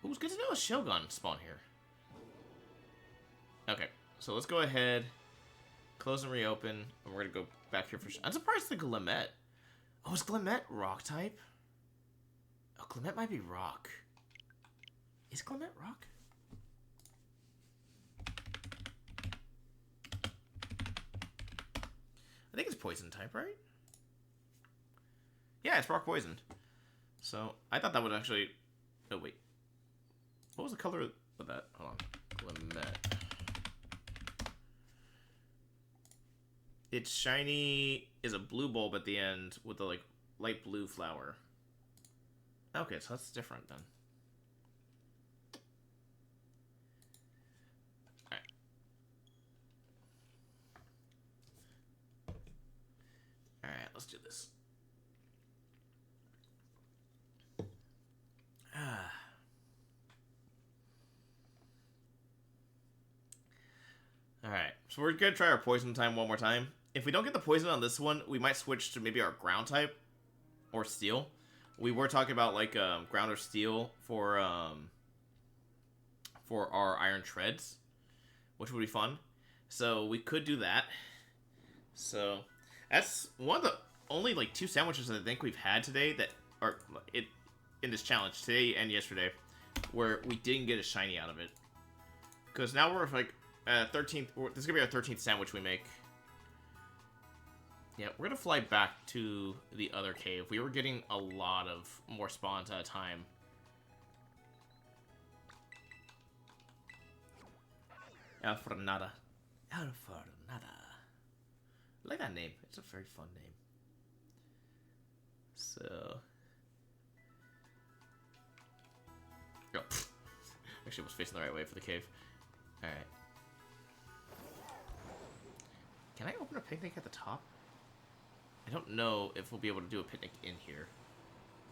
Ooh, it's good to know a Shogun spawn here. Okay, so let's go ahead, close and reopen, and we're gonna go back here for... I'm surprised the Glimmet. Oh, is Glimmet rock type? Oh, Glimmet might be rock. Is Glimmet rock? I think it's poison type, right? Yeah, it's rock poison. So, I thought that would actually... Oh, wait. What was the color of that? Hold on. Glimmet. Its shiny is a blue bulb at the end with the, like, light blue flower. Okay, so that's different then. Alright. Alright, let's do this. Alright, so we're gonna try our poison time one more time. If we don't get the poison on this one, we might switch to maybe our ground type or steel. We were talking about like ground or steel for our iron treads, which would be fun. So we could do that. So that's one of the only like 2 sandwiches I think we've had today that are in this challenge today and yesterday, where we didn't get a shiny out of it. Because now we're like 13th. This is gonna be our 13th sandwich we make. Yeah, we're gonna fly back to the other cave. We were getting a lot of more spawns at a time. Alfornada. Alfornada. I like that name. It's a very fun name. So. Oh, actually, I was facing the right way for the cave. Alright. Can I open a picnic at the top? I don't know if we'll be able to do a picnic in here.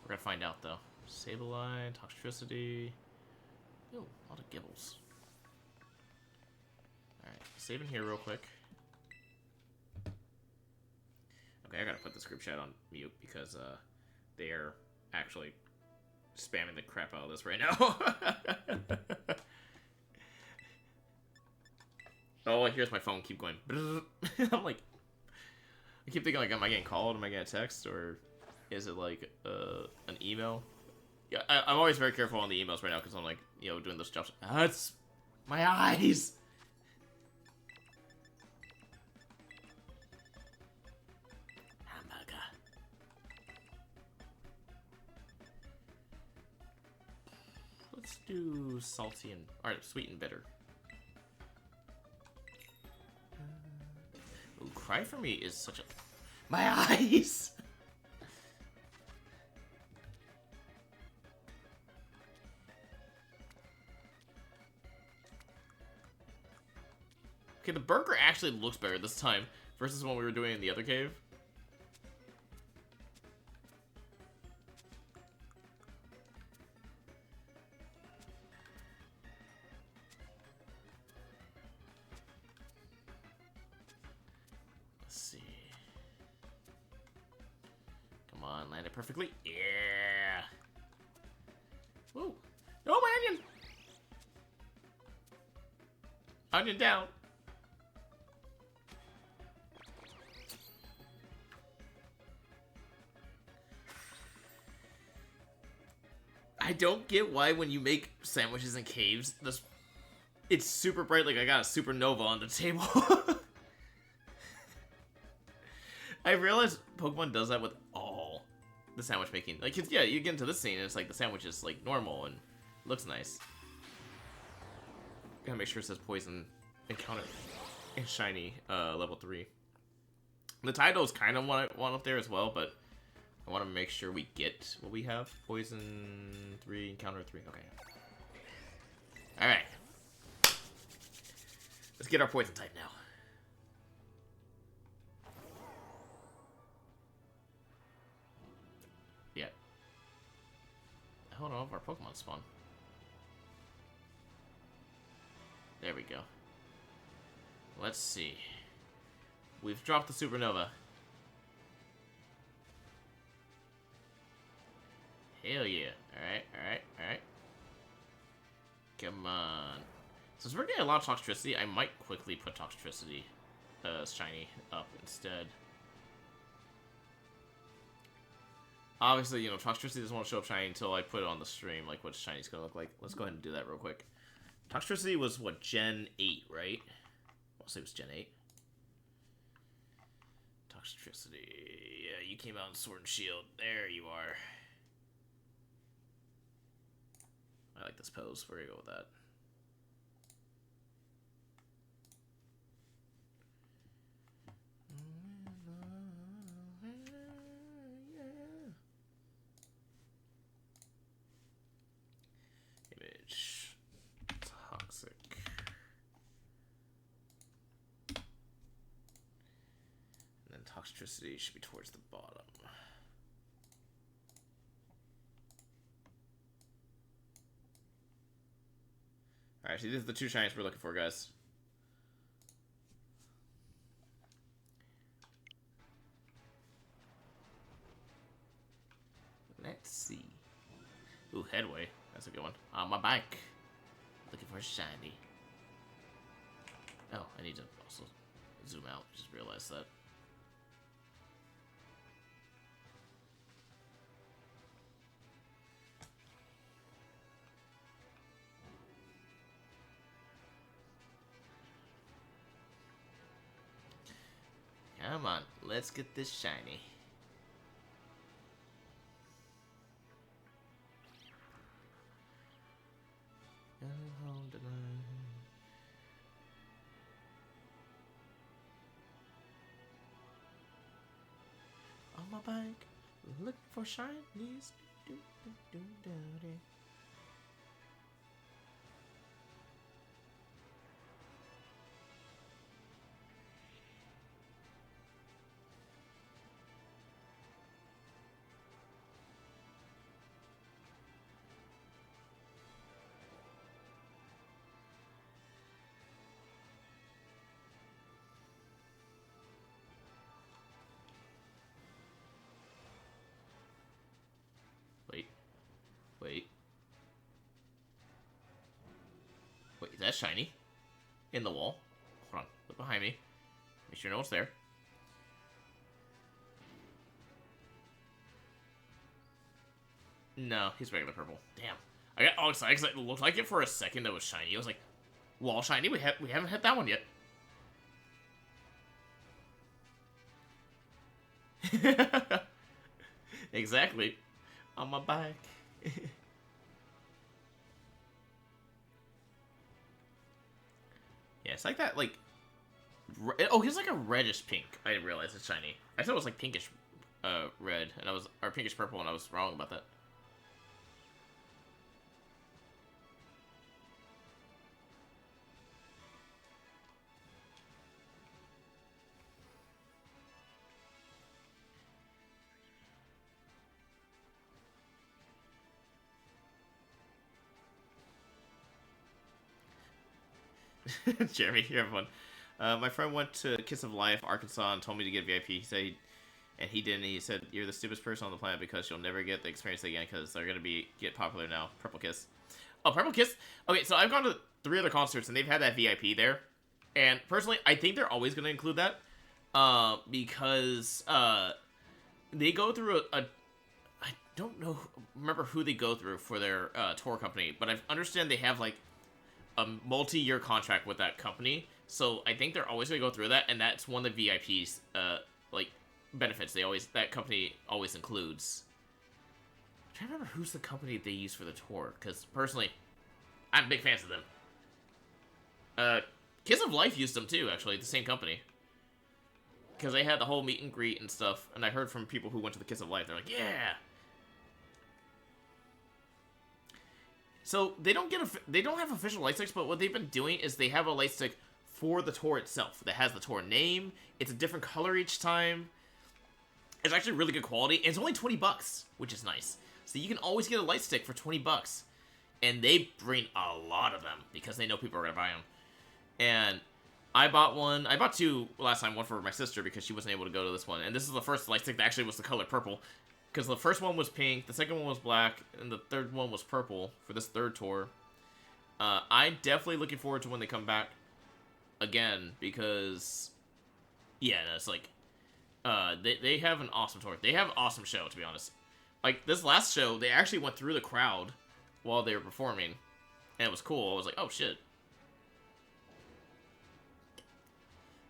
We're gonna find out, though. Sableye, Toxtricity. Ooh, a lot of gibbles. Alright, saving here real quick. Okay, I gotta put this group chat on mute because they are actually spamming the crap out of this right now. Oh, here's my phone keep going. I'm like, I keep thinking like, am I getting called? Am I getting a text? Or is it like an email? Yeah, I'm always very careful on the emails right now because I'm like, you know, doing those jobs. That's my eyes. Hamburger. Let's do salty and, all right, sweet and bitter. Ooh, Cry For Me is such a... My eyes! Okay, the burger actually looks better this time versus when we were doing it in the other cave. Let's see. Come on, land it perfectly. Yeah! Woo! No, my onion! Onion down! I don't get why when you make sandwiches in caves, it's super bright like I got a supernova on the table. I realized Pokemon does that with all the sandwich making. Like, yeah, you get into this scene and it's like the sandwich is like normal and looks nice. Gotta make sure it says poison encounter and shiny level 3. The title is kind of what I want up there as well, but I want to make sure we get what we have. Poison 3, encounter 3. Okay. Alright. Let's get our poison type now. Yeah. Hold on, our Pokemon spawn. There we go. Let's see. We've dropped the supernova. Hell yeah. Alright, alright, alright. Come on. Since we're getting a lot of Toxtricity, I might quickly put Toxtricity shiny up instead. Obviously, you know, Toxtricity doesn't want to show up shiny until I put it on the stream, like what shiny's gonna look like. Let's go ahead and do that real quick. Toxtricity was, what, Gen 8, right? I'll say it was Gen 8. Toxtricity. Yeah, you came out in Sword and Shield. There you are. I like this pose. We're gonna go with that. Toxicity should be towards the bottom. Alright, so these are the 2 shinies we're looking for, guys. Let's see. Ooh, headway. That's a good one. On my bike. Looking for a shiny. Oh, I need to also zoom out. Just realized that. Come on, let's get this shiny. Hold the line. On my bike, looking for shinies. Wait. Wait. Wait, is that shiny? In the wall? Hold on, look behind me. Make sure no one's there. No, he's regular purple. Damn. I got all excited because it looked like it for a second that was shiny. I was like, wall shiny? We haven't hit that one yet. Exactly. On my bike. Yeah, it's like that, like... Oh, he's like a reddish pink. I didn't realize it's shiny. I thought it was like pinkish red, and or pinkish purple, and I was wrong about that. Jeremy, you're having fun. My friend went to Kiss of Life, Arkansas, and told me to get VIP. He said, and he didn't. He said, "You're the stupidest person on the planet because you'll never get the experience again because they're gonna get popular now." Purple Kiss. Oh, Purple Kiss. Okay, so I've gone to 3 other concerts and they've had that VIP there, and personally, I think they're always gonna include that, because they go through I don't remember who they go through for their tour company, but I understand they have like a multi-year contract with that company, so I think they're always gonna go through that, and that's one of the VIPs like benefits that company always includes. I'm trying to remember who's the company they use for the tour, because personally, I'm big fans of them. Kiss of Life used them too, actually, the same company, because they had the whole meet and greet and stuff, and I heard from people who went to the Kiss of Life, they're like, yeah. So they don't have official light sticks, but what they've been doing is they have a light stick for the tour itself that has the tour name. It's a different color each time. It's actually really good quality, and it's only $20, which is nice. So you can always get a light stick for $20, and they bring a lot of them because they know people are gonna buy them. And I bought one. I bought 2 last time. One for my sister because she wasn't able to go to this one, and this is the first light stick that actually was the color purple. Because the first one was pink, the second one was black, and the third one was purple for this 3rd tour. I'm definitely looking forward to when they come back again, because, yeah, it's like, they have an awesome tour. They have an awesome show, to be honest. Like, this last show, they actually went through the crowd while they were performing, and it was cool. I was like, oh, shit.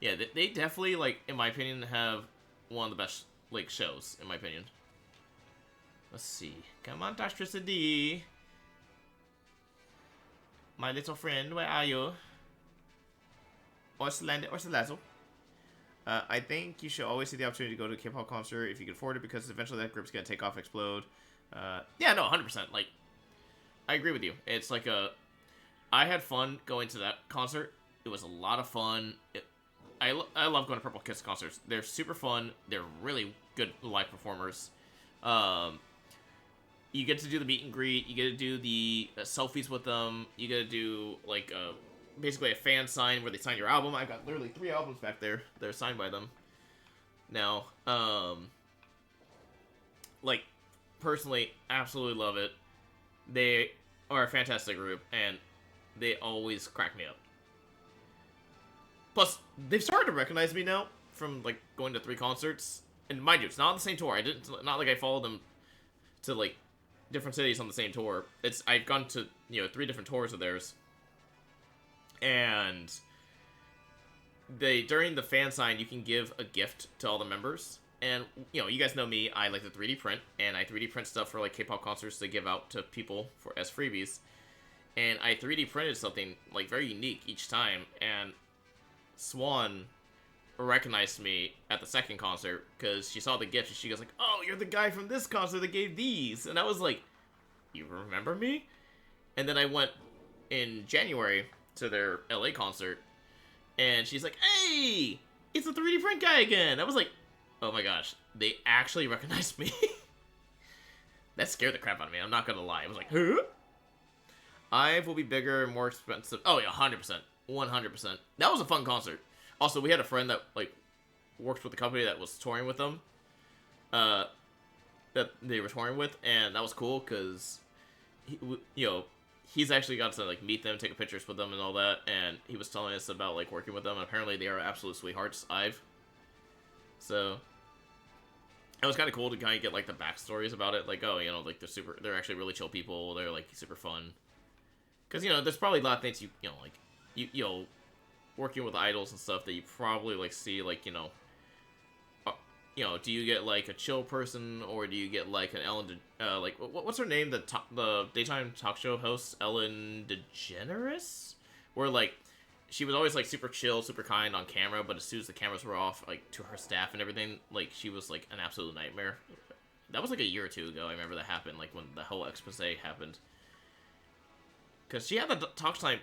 Yeah, they definitely, like, in my opinion, have one of the best, like, shows, in my opinion. Let's see. Come on, Toxicity. My little friend, where are you? Or Salazo. I think you should always see the opportunity to go to a K-pop concert if you can afford it, because eventually that group's gonna take off and explode. Yeah, no, 100%. Like, I agree with you. It's like I had fun going to that concert. It was a lot of fun. I love going to Purple Kiss concerts. They're super fun. They're really good live performers. Um, you get to do the meet and greet. You get to do the selfies with them. You get to do like basically a fan sign where they sign your album. I've got literally 3 albums back there. They're signed by them. Now, like personally, absolutely love it. They are a fantastic group, and they always crack me up. Plus, they've started to recognize me now from like going to 3 concerts. And mind you, it's not on the same tour. I didn't not like I followed them to like different cities on the same tour. I've gone to 3 different tours of theirs, and during the fan sign you can give a gift to all the members. And you guys know me, I like to 3D print, and I 3D print stuff for like K-pop concerts to give out to people as freebies. And I 3D printed something like very unique each time, and Swan recognized me at the second concert because she saw the gift and she goes like, "Oh, you're the guy from this concert that gave these." And I was like, "You remember me?" And then I went in January to their LA concert, and she's like, "Hey, it's the 3D print guy again." I was like, "Oh my gosh, they actually recognized me." That scared the crap out of me, I'm not gonna lie. I was like, "Huh?" IVE will be bigger and more expensive. Oh yeah, 100%. 100%. That was a fun concert. Also, we had a friend that like worked with the company that was touring with them. That they were touring with, and that was cool because he's actually got to like meet them, take pictures with them, and all that. And he was telling us about like working with them. And apparently, they are absolute sweethearts. IVE. So it was kind of cool to kind of get like the backstories about it. Like, oh, like they're actually really chill people. They're like super fun. Because there's probably a lot of things like working with idols and stuff that you probably like see like do you get like a chill person, or do you get like an Ellen like what's her name, the daytime talk show host, Ellen DeGeneres, where like she was always like super chill, super kind on camera, but as soon as the cameras were off, like to her staff and everything, like she was like an absolute nightmare. That was like a year or 2 ago. I remember that happened, like when the whole expose happened. Because she had the talk time.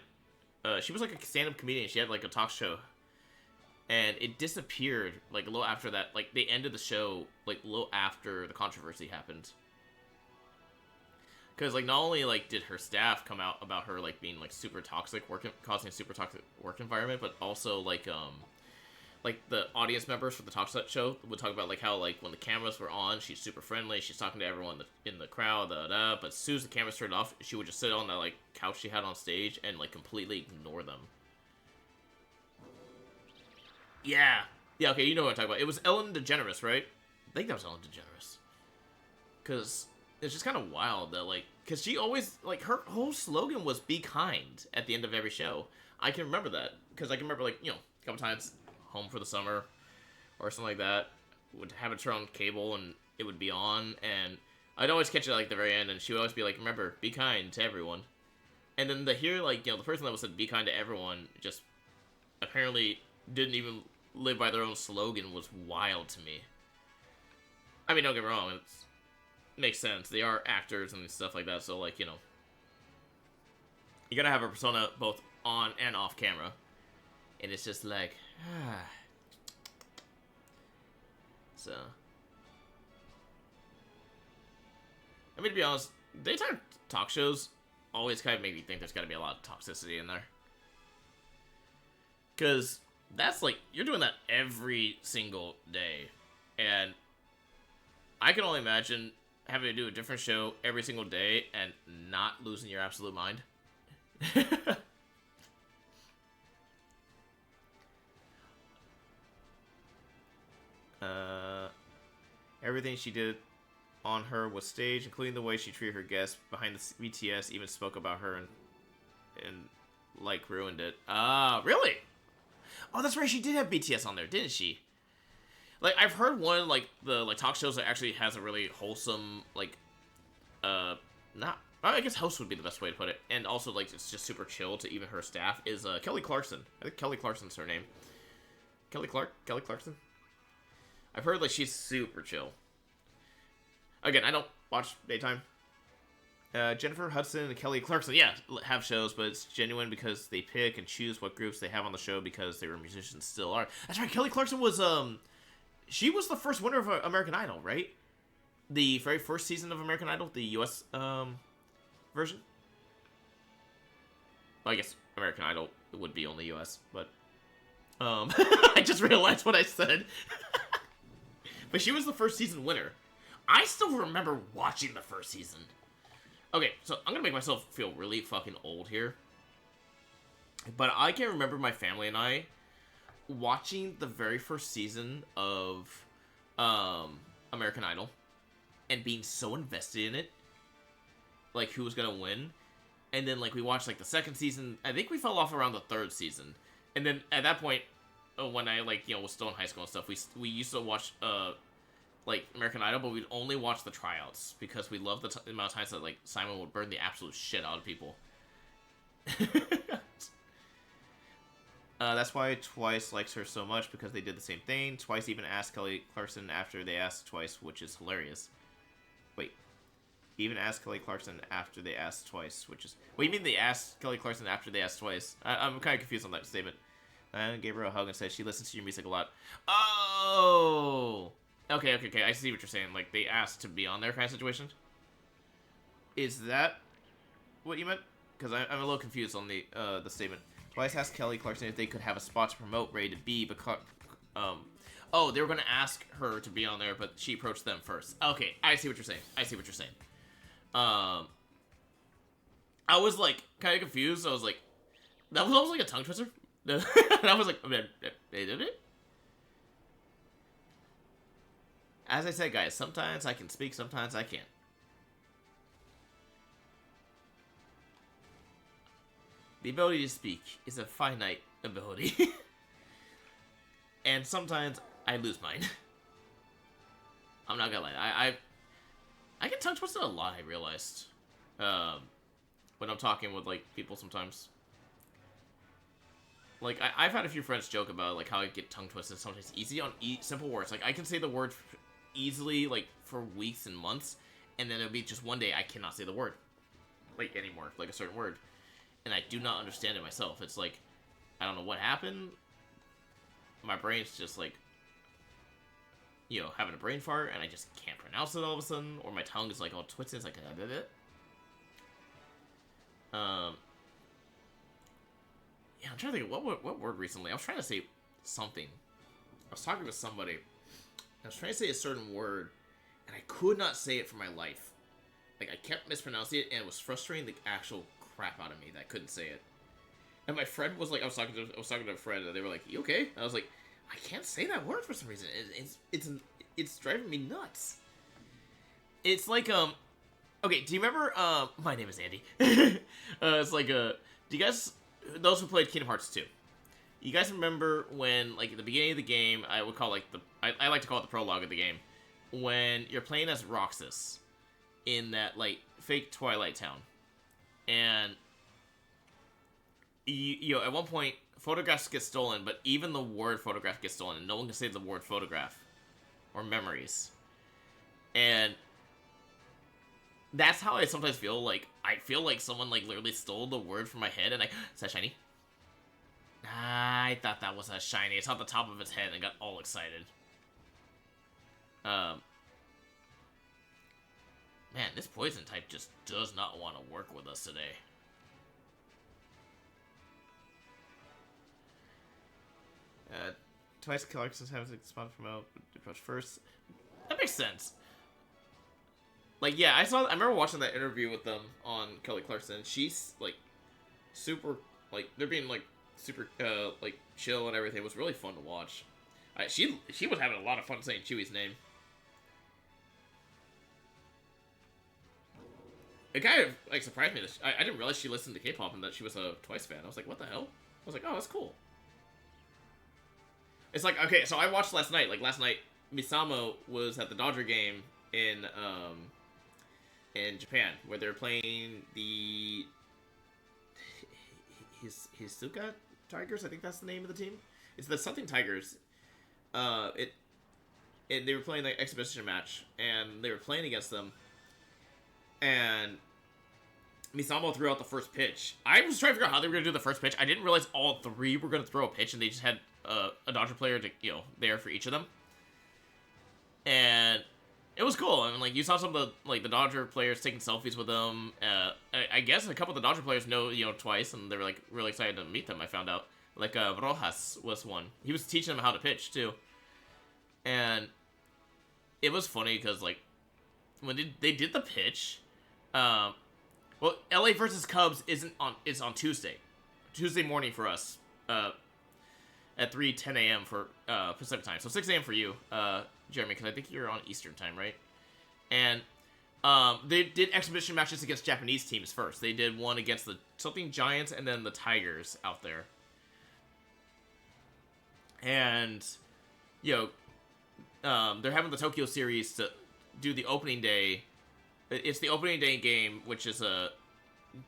She was like a stand-up comedian. She had like a talk show, and it disappeared like a little after that. Like they ended the show like a little after the controversy happened. Because like not only like did her staff come out about her like being like super toxic, causing a super toxic work environment, but also like the audience members for the talk show would talk about like how like when the cameras were on, she's super friendly, she's talking to everyone in the crowd, but as soon as the cameras turned off, she would just sit on that like couch she had on stage and like completely ignore them. Yeah, okay, you know what I'm talking about. It was Ellen DeGeneres, right? I think that was Ellen DeGeneres. Because it's just kind of wild that like, because she always like her whole slogan was "Be kind" at the end of every show. I can remember that because I can remember like a couple times. Home for the summer or something like that, would have it turn on cable and it would be on, and I'd always catch it like the very end, and she would always be like, "Remember, be kind to everyone." And then to hear like the person that was said "be kind to everyone" just apparently didn't even live by their own slogan was wild to me. I mean, don't get me wrong, it makes sense. They are actors and stuff like that, so like you gotta have a persona both on and off camera. And it's just like, So, I mean, to be honest, daytime talk shows always kind of make me think there's got to be a lot of toxicity in there. Because that's like, you're doing that every single day. And I can only imagine having to do a different show every single day and not losing your absolute mind. Everything she did on her was staged, including the way she treated her guests behind the BTS, even spoke about her and like ruined it. Really? Oh, that's right, she did have BTS on there, didn't she? Like, I've heard one, like, the, like, talk shows that actually has a really wholesome, like, I guess host would be the best way to put it, and also, like, it's just super chill to even her staff, is, Kelly Clarkson. I think Kelly Clarkson's her name. Kelly Clarkson? I've heard, like, she's super chill. Again, I don't watch daytime. Jennifer Hudson and Kelly Clarkson, yeah, have shows, but it's genuine because they pick and choose what groups they have on the show because they were musicians, still are. That's right. Kelly Clarkson was she was the first winner of American Idol, right? The very first season of American Idol, the U.S. Version. Well, I guess American Idol would be only U.S., but I just realized what I said. But she was the first season winner. I still remember watching the first season. Okay, so I'm gonna make myself feel really fucking old here. But I can remember my family and I watching the very first season of American Idol and being so invested in it, like who was gonna win. And then like we watched like the second season. I think we fell off around the third season. And then at that point, when I like was still in high school and stuff, we used to watch like American Idol, but we'd only watch the tryouts because we loved the amount of times that like Simon would burn the absolute shit out of people. That's why Twice likes her so much, because they did the same thing. Twice even asked Kelly Clarkson after they asked Twice, which is hilarious. Wait. Even asked Kelly Clarkson after they asked Twice, which is... What do you mean they asked Kelly Clarkson after they asked Twice? I'm kind of confused on that statement. I gave her a hug and said she listens to your music a lot. Oh! Okay. I see what you're saying. Like, they asked to be on there kind of situation? Is that what you meant? Because I'm a little confused on the statement. Twice asked Kelly Clarkson if they could have a spot to promote Rated B, because... Oh, they were going to ask her to be on there, but she approached them first. Okay, I see what you're saying. I was, like, kind of confused. I was like... That was almost like a tongue twister. And I was like, they did it? As I said, guys, sometimes I can speak, sometimes I can't. The ability to speak is a finite ability. And sometimes I lose mine. I'm not gonna lie. I get tongue twisted a lot, I realized. When I'm talking with, like, people sometimes. Like, I've had a few friends joke about, like, how I get tongue twisted sometimes easy on simple words. Like, I can say the word easily, like, for weeks and months, and then it'll be just one day I cannot say the word. Like, anymore. Like, a certain word. And I do not understand it myself. It's like, I don't know what happened. My brain's just, like, having a brain fart, and I just can't pronounce it all of a sudden. Or my tongue is, like, all twisted. It's like, yeah, I'm trying to think of what word recently. I was trying to say something. I was talking to somebody. I was trying to say a certain word, and I could not say it for my life. Like, I kept mispronouncing it, and it was frustrating the actual crap out of me that I couldn't say it. And my friend was like, I was talking to a friend, and they were like, "You okay?" And I was like, "I can't say that word for some reason. It's driving me nuts." It's like okay. Do you remember My name is Andy. It's like do you guys, those who played Kingdom Hearts 2, you guys remember when, like, at the beginning of the game, I would call, like, I like to call it the prologue of the game, when you're playing as Roxas in that, like, fake Twilight Town, and at one point photographs get stolen, but even the word photograph gets stolen, and no one can say the word photograph or memories. And that's how I sometimes feel. Like, I feel like someone, like, literally stole the word from my head, and is that shiny? I thought that was a shiny. It's on the top of its head, and I got all excited. Man, this poison type just does not want to work with us today. Twice Clarkson's having to spot from out approach first. That makes sense. Like, yeah, I remember watching that interview with them on Kelly Clarkson. She's, like, super, like, they're being, like, super, like, chill and everything. It was really fun to watch. She was having a lot of fun saying Chewie's name. It kind of, like, surprised me. I didn't realize she listened to K-pop and that she was a Twice fan. I was like, what the hell? I was like, oh, that's cool. It's like, okay, so I watched last night. Like, last night, Misamo was at the Dodger game in Japan, where they're playing the Hizuka Tigers. I think that's the name of the team. It's the something Tigers. They were playing the exhibition match, and they were playing against them, and Misamo threw out the first pitch. I was trying to figure out how they were going to do the first pitch. I didn't realize all three were going to throw a pitch, and they just had a Dodger player to, there for each of them. And it was cool. I mean, like, you saw some of the Dodger players taking selfies with them. I guess a couple of the Dodger players know twice, and they were like really excited to meet them. I found out, like, Rojas was one. He was teaching them how to pitch too, and it was funny because like when they did the pitch, well, LA versus Cubs is on Tuesday morning for us, at 3:10 a.m. for Pacific time, so 6 a.m. for you, Jeremy, because I think you're on Eastern time, right? And they did exhibition matches against Japanese teams first. They did one against the something Giants and then the Tigers out there. And they're having the Tokyo series to do the opening day. It's the opening day game, which is a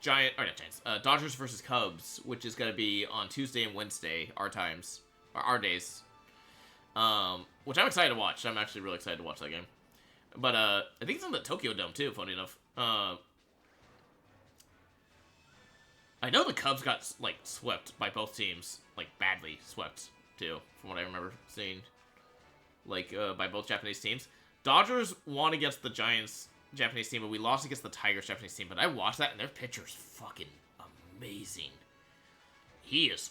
Dodgers versus Cubs, which is going to be on Tuesday and Wednesday, our times, or our days. Which I'm excited to watch. I'm actually really excited to watch that game. But I think it's in the Tokyo Dome too, funny enough. I know the Cubs got like swept by both teams, like badly swept too, from what I remember seeing. Like by both Japanese teams. Dodgers won against the Giants Japanese team, but we lost against the Tigers Japanese team. But I watched that, and their pitcher's fucking amazing. He is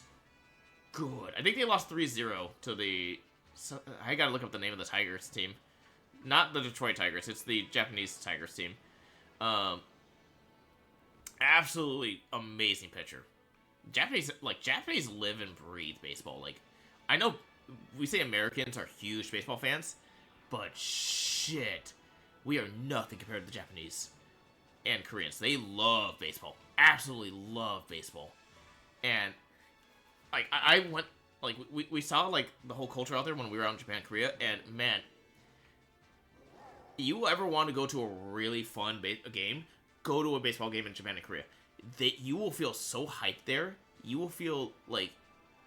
good. I think they lost 3-0 to the... I gotta look up the name of the Tigers team. Not the Detroit Tigers. It's the Japanese Tigers team. Absolutely amazing pitcher. Japanese live and breathe baseball. Like, I know we say Americans are huge baseball fans, but shit, we are nothing compared to the Japanese and Koreans. They love baseball. Absolutely love baseball. And like I went, like we saw like the whole culture out there when we were out in Japan and Korea, and man, you ever want to go to a really fun game, go to a baseball game in Japan and Korea. You will feel so hyped there. You will feel like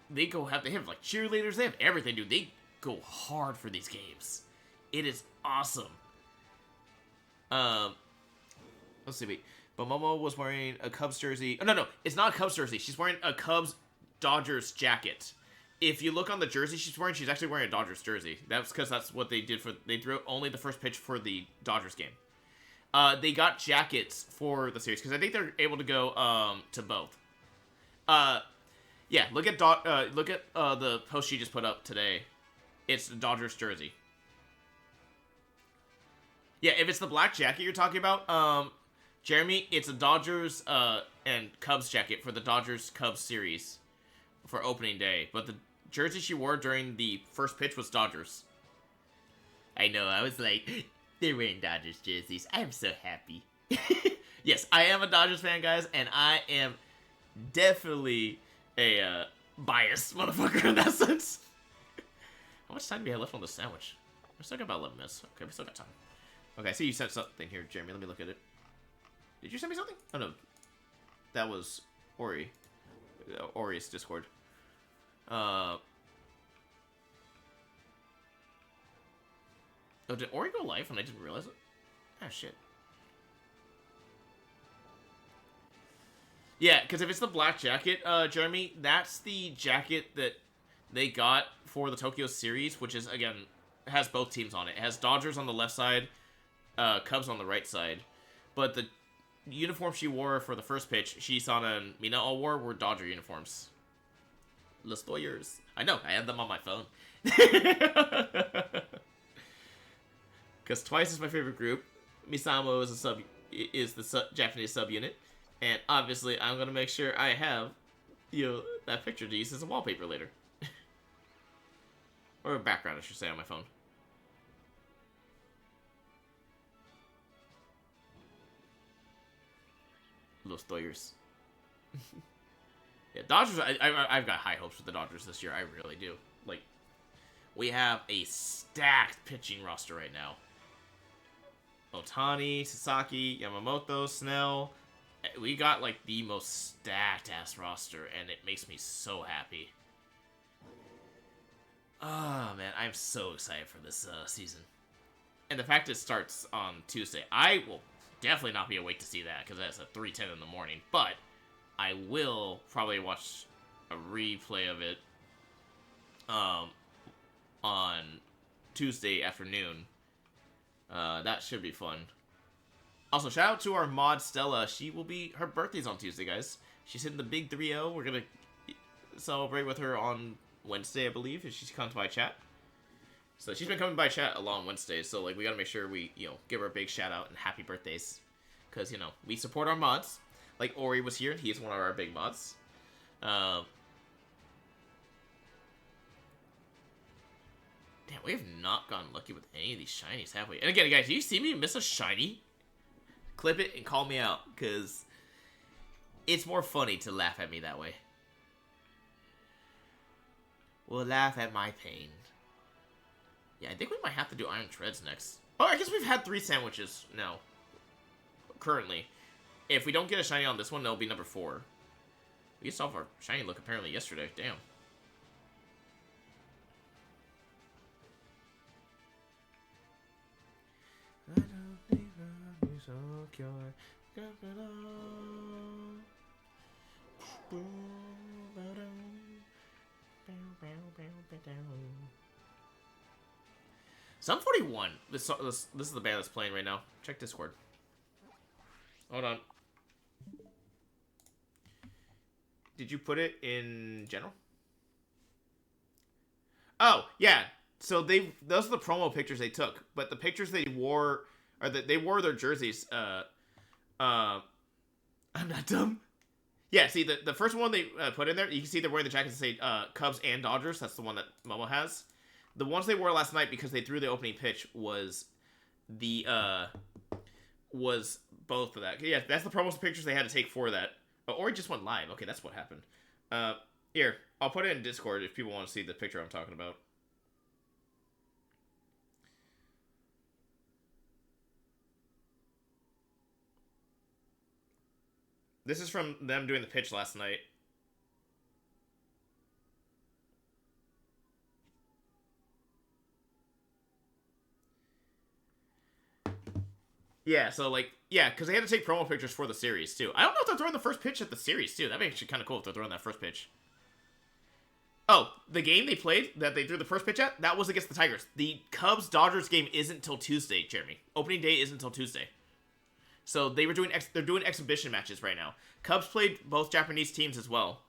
they have like cheerleaders, they have everything, dude. They go hard for these games. It is awesome. Let's see, wait. But Momo was wearing a Cubs jersey. Oh, no, it's not a Cubs jersey. She's wearing a Cubs Dodgers jacket. If you look on the jersey she's actually wearing a Dodgers jersey. That's because that's what they did they threw only the first pitch for the Dodgers game. They got jackets for the series because I think they're able to go to both. Yeah, look at the post she just put up today. It's the Dodgers jersey. Yeah, if it's the black jacket you're talking about, Jeremy, it's a Dodgers and Cubs jacket for the Dodgers Cubs series for opening day. But the jersey she wore during the first pitch was Dodgers. I know, I was like, they're wearing Dodgers jerseys. I am so happy. Yes, I am a Dodgers fan, guys, and I am definitely a biased motherfucker in that sense. How much time do we have left on the sandwich? We're still got about 11 minutes. Okay, we still got time. Okay, I see you sent something here, Jeremy. Let me look at it. Did you send me something? Oh, no. That was Ori. Ori's Discord. Oh, did Ori go live and I didn't realize it? Ah, shit. Yeah, because if it's the black jacket, Jeremy, that's the jacket that they got for the Tokyo series, which is, again, has both teams on it. It has Dodgers on the left side, Cubs on the right side. But the uniform she wore for the first pitch, Shisana and Mina all wore Dodger uniforms. Los Dodgers. I know, I had them on my phone. Because Twice is my favorite group. Misamo is the Japanese subunit. And obviously, I'm going to make sure I have, that picture to use as a wallpaper later. Or a background, I should say, on my phone. Los Dodgers. Yeah, Dodgers, I've got high hopes for the Dodgers this year. I really do. Like, we have a stacked pitching roster right now. Otani, Sasaki, Yamamoto, Snell. We got, like, the most stacked-ass roster, and it makes me so happy. Oh, man, I'm so excited for this season. And the fact it starts on Tuesday. I will definitely not be awake to see that because that's at 3:10 in the morning. But I will probably watch a replay of it on Tuesday afternoon. That should be fun. Also, shout out to our mod Stella. Her birthday's on Tuesday, guys. She's hitting the big 3-0. We're gonna celebrate with her on Wednesday, I believe, if she's come to my chat. So she's been coming by chat a lot on Wednesdays, so like we gotta make sure we, give her a big shout out and happy birthdays. Cause we support our mods. Like Ori was here and he's one of our big mods. Damn, we have not gotten lucky with any of these shinies, have we? And again, guys, do you see me miss a shiny? Clip it and call me out, cause it's more funny to laugh at me that way. We'll laugh at my pain. Yeah, I think we might have to do Iron Treads next. Oh, I guess we've had 3 sandwiches now. Currently. If we don't get a shiny on this one, that'll be number 4. We saw our shiny look apparently yesterday. Damn. I don't think I'll be so cure. Sum 41. This is the band that's playing right now. Check Discord. Hold on. Did you put it in general? Oh, yeah. So those are the promo pictures they took, but the pictures they wore are that they wore their jerseys. I'm not dumb. Yeah, see the first one they put in there, you can see they're wearing the jackets that say Cubs and Dodgers. That's the one that Momo has. The ones they wore last night because they threw the opening pitch was both of that. Yeah, that's the promo pictures they had to take for that. Or it just went live. Okay, that's what happened. Here, I'll put it in Discord if people want to see the picture I'm talking about. This is from them doing the pitch last night. Yeah, so because they had to take promo pictures for the series too. I don't know if they're throwing the first pitch at the series too. That'd be actually kind of cool if they're throwing that first pitch. Oh, the game they played that they threw the first pitch at, that was against the Tigers. The Cubs-Dodgers game isn't until Tuesday, Jeremy. Opening day isn't until Tuesday. So they're doing exhibition matches right now. Cubs played both Japanese teams as well.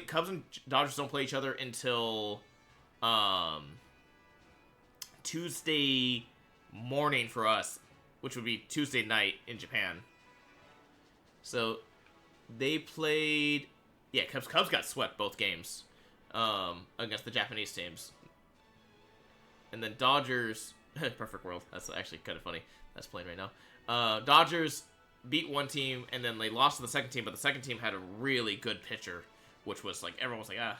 Cubs and Dodgers don't play each other until Tuesday morning for us, which would be Tuesday night in Japan. So they played, Cubs got swept both games against the Japanese teams. And then Dodgers, perfect world, that's actually kind of funny. That's playing right now. Dodgers beat one team, and then they lost to the second team, but the second team had a really good pitcher, which was like, everyone was like, ah.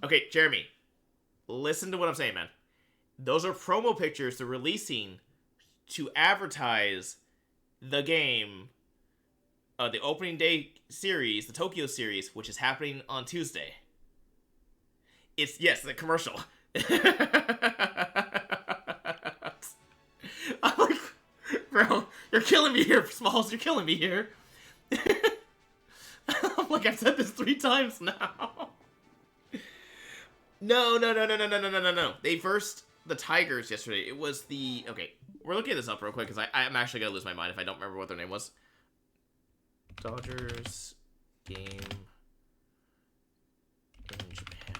Okay, Jeremy, listen to what I'm saying, man. Those are promo pictures they're releasing to advertise the game, the opening day series, the Tokyo series, which is happening on Tuesday. It's, yes, the commercial. I'm like, bro, you're killing me here, Smalls. You're killing me here. I'm like, I've said this 3 times now. No. They versed the Tigers yesterday. It was the... Okay, we're looking this up real quick, because I'm actually going to lose my mind if I don't remember what their name was. Dodgers game in Japan.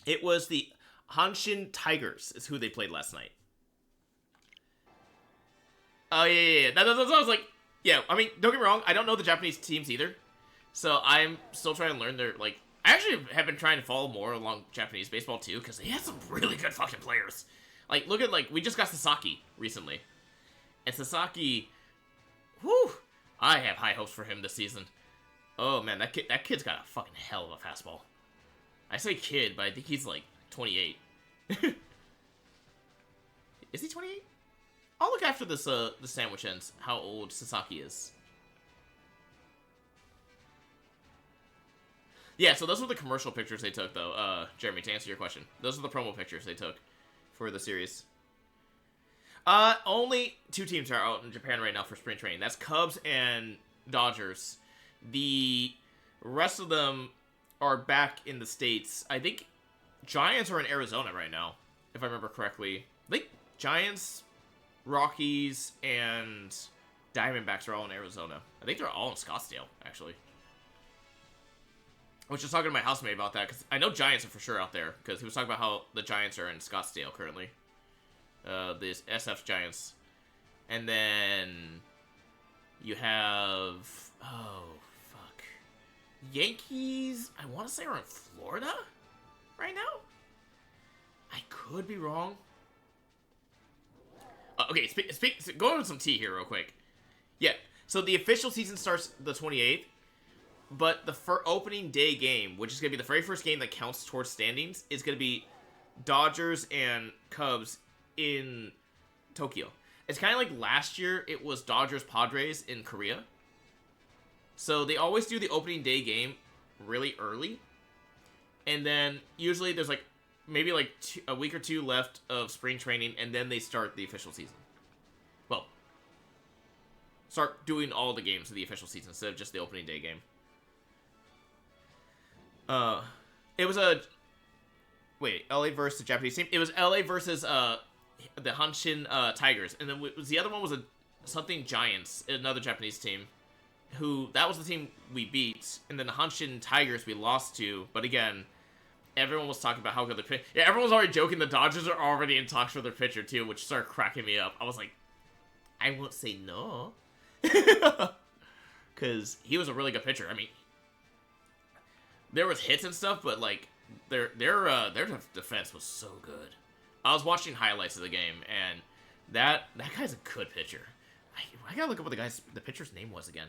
It was the Hanshin Tigers is who they played last night. Oh, yeah. That's what I was like... Yeah, I mean, don't get me wrong, I don't know the Japanese teams either. So I'm still trying to learn their, like... I actually have been trying to follow more along Japanese baseball, too, because they had some really good fucking players. Like, look at, we just got Sasaki recently. And Sasaki... Whew! I have high hopes for him this season. Oh, man, that kid's got a fucking hell of a fastball. I say kid, but I think he's, 28. Is he 28? I'll look after this, the sandwich ends, how old Sasaki is. Yeah, so those were the commercial pictures they took, though, Jeremy, to answer your question. Those are the promo pictures they took for the series. Only two teams are out in Japan right now for spring training. That's Cubs and Dodgers. The rest of them are back in the States. I think Giants are in Arizona right now, if I remember correctly. I think Giants, Rockies, and Diamondbacks are all in Arizona. I think they're all in Scottsdale, actually. I was just talking to my housemate about that, because I know Giants are for sure out there, because he was talking about how the Giants are in Scottsdale currently. The SF Giants. And then you have... Oh, fuck. Yankees, I want to say are in Florida right now? I could be wrong. Okay, go over some tea here real quick. Yeah, so the official season starts the 28th, but the opening day game, which is going to be the very first game that counts towards standings, is going to be Dodgers and Cubs in Tokyo. It's kind of like last year, it was Dodgers-Padres in Korea. So they always do the opening day game really early, and then usually there's like maybe like a week or two left of spring training, and then they start the official season. Well, start doing all the games of the official season instead of just the opening day game. It was LA versus the Japanese team. It was LA versus the Hanshin Tigers, and then the other one was something Giants, another Japanese team. That was the team we beat, and then the Hanshin Tigers we lost to. But again, everyone was talking about how good the pitcher. Yeah, everyone was already joking. The Dodgers are already in talks for their pitcher too, which started cracking me up. I was like, I won't say no, because he was a really good pitcher. I mean, there was hits and stuff, but like their defense was so good. I was watching highlights of the game, and that guy's a good pitcher. I gotta look up what the pitcher's name was again.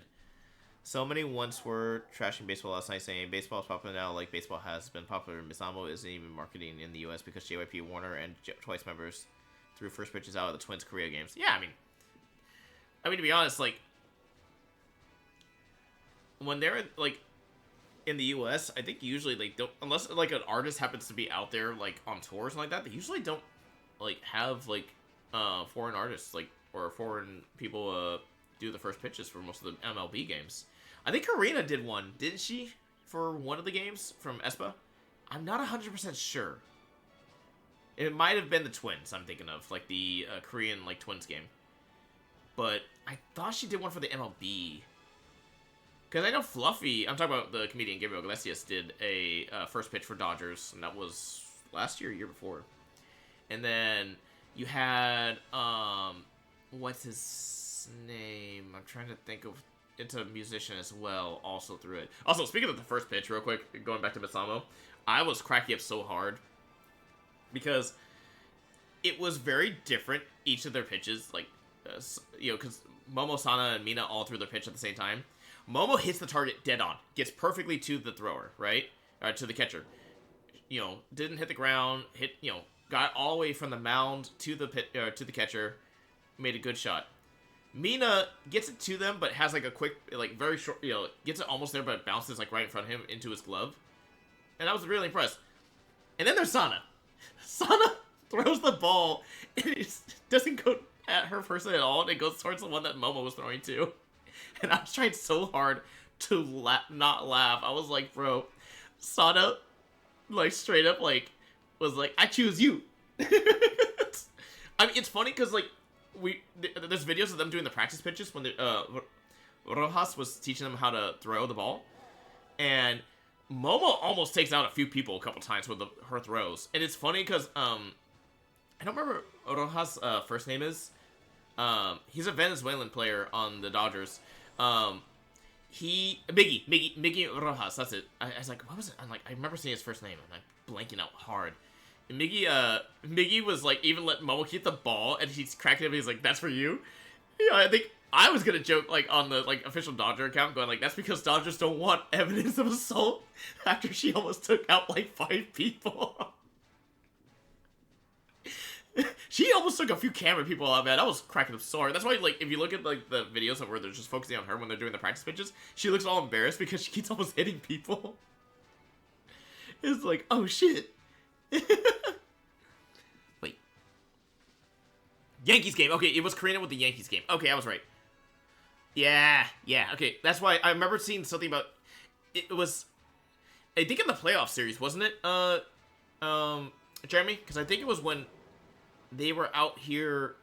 So many once were trashing baseball last night, saying baseball is popular now like baseball has been popular. Misamo isn't even marketing in the U.S. because JYP, Warner, and Twice members threw first pitches out of the Twins Korea games. Yeah, I mean to be honest, like when they're in the U.S., I think usually they don't, unless like an artist happens to be out there like on tours and like that. They usually don't like have like foreign artists or foreign people do the first pitches for most of the MLB games. I think Karina did one, didn't she, for one of the games from Espa? I'm not 100% sure. It might have been the Twins I'm thinking of, like the Korean like Twins game. But I thought she did one for the MLB. Because I know Fluffy, I'm talking about the comedian Gabriel Iglesias, did a first pitch for Dodgers, and that was last year or year before. And then you had, what's his name? I'm trying to think of, it's a musician as well, also through it. Also, speaking of the first pitch, real quick, going back to Misamo, I was cracking up so hard because it was very different, each of their pitches, like, because Momo, Sana, and Mina all threw their pitch at the same time. Momo hits the target dead on, gets perfectly to the thrower, right? To the catcher. Didn't hit the ground, got all the way from the mound to the catcher, made a good shot. Mina gets it to them, but has like a quick, like very short, gets it almost there, but bounces like right in front of him into his glove. And I was really impressed. And then there's Sana. Sana throws the ball, and it doesn't go at her person at all, and it goes towards the one that Momo was throwing to. And I was trying so hard to not laugh. I was like, bro, Sana, like, straight up, like, was like, I choose you. I mean, it's funny because, like, there's videos of them doing the practice pitches when Rojas was teaching them how to throw the ball. And Momo almost takes out a few people a couple times with her throws. And it's funny because, I don't remember what Rojas' first name is. He's a Venezuelan player on the Dodgers. Miggy Rojas, that's it. I was like, what was it? I'm like, I remember seeing his first name, and I'm blanking out hard. And Miggy was like, even let Momo keep the ball, and he's cracking him, he's like, that's for you? I think I was gonna joke, like, on the, like, official Dodger account, going like, that's because Dodgers don't want evidence of assault after she almost took out, like, 5 people. She almost took a few camera people out, man. I was cracking up so hard. That's why, like, if you look at, like, the videos of where they're just focusing on her when they're doing the practice pitches, she looks all embarrassed because she keeps almost hitting people. It's like, oh, shit. Wait. Yankees game. Okay, it was Karina with the Yankees game. Okay, I was right. Yeah. Okay, that's why I remember seeing something about it was. I think in the playoff series, wasn't it? Jeremy, because I think it was when they were out here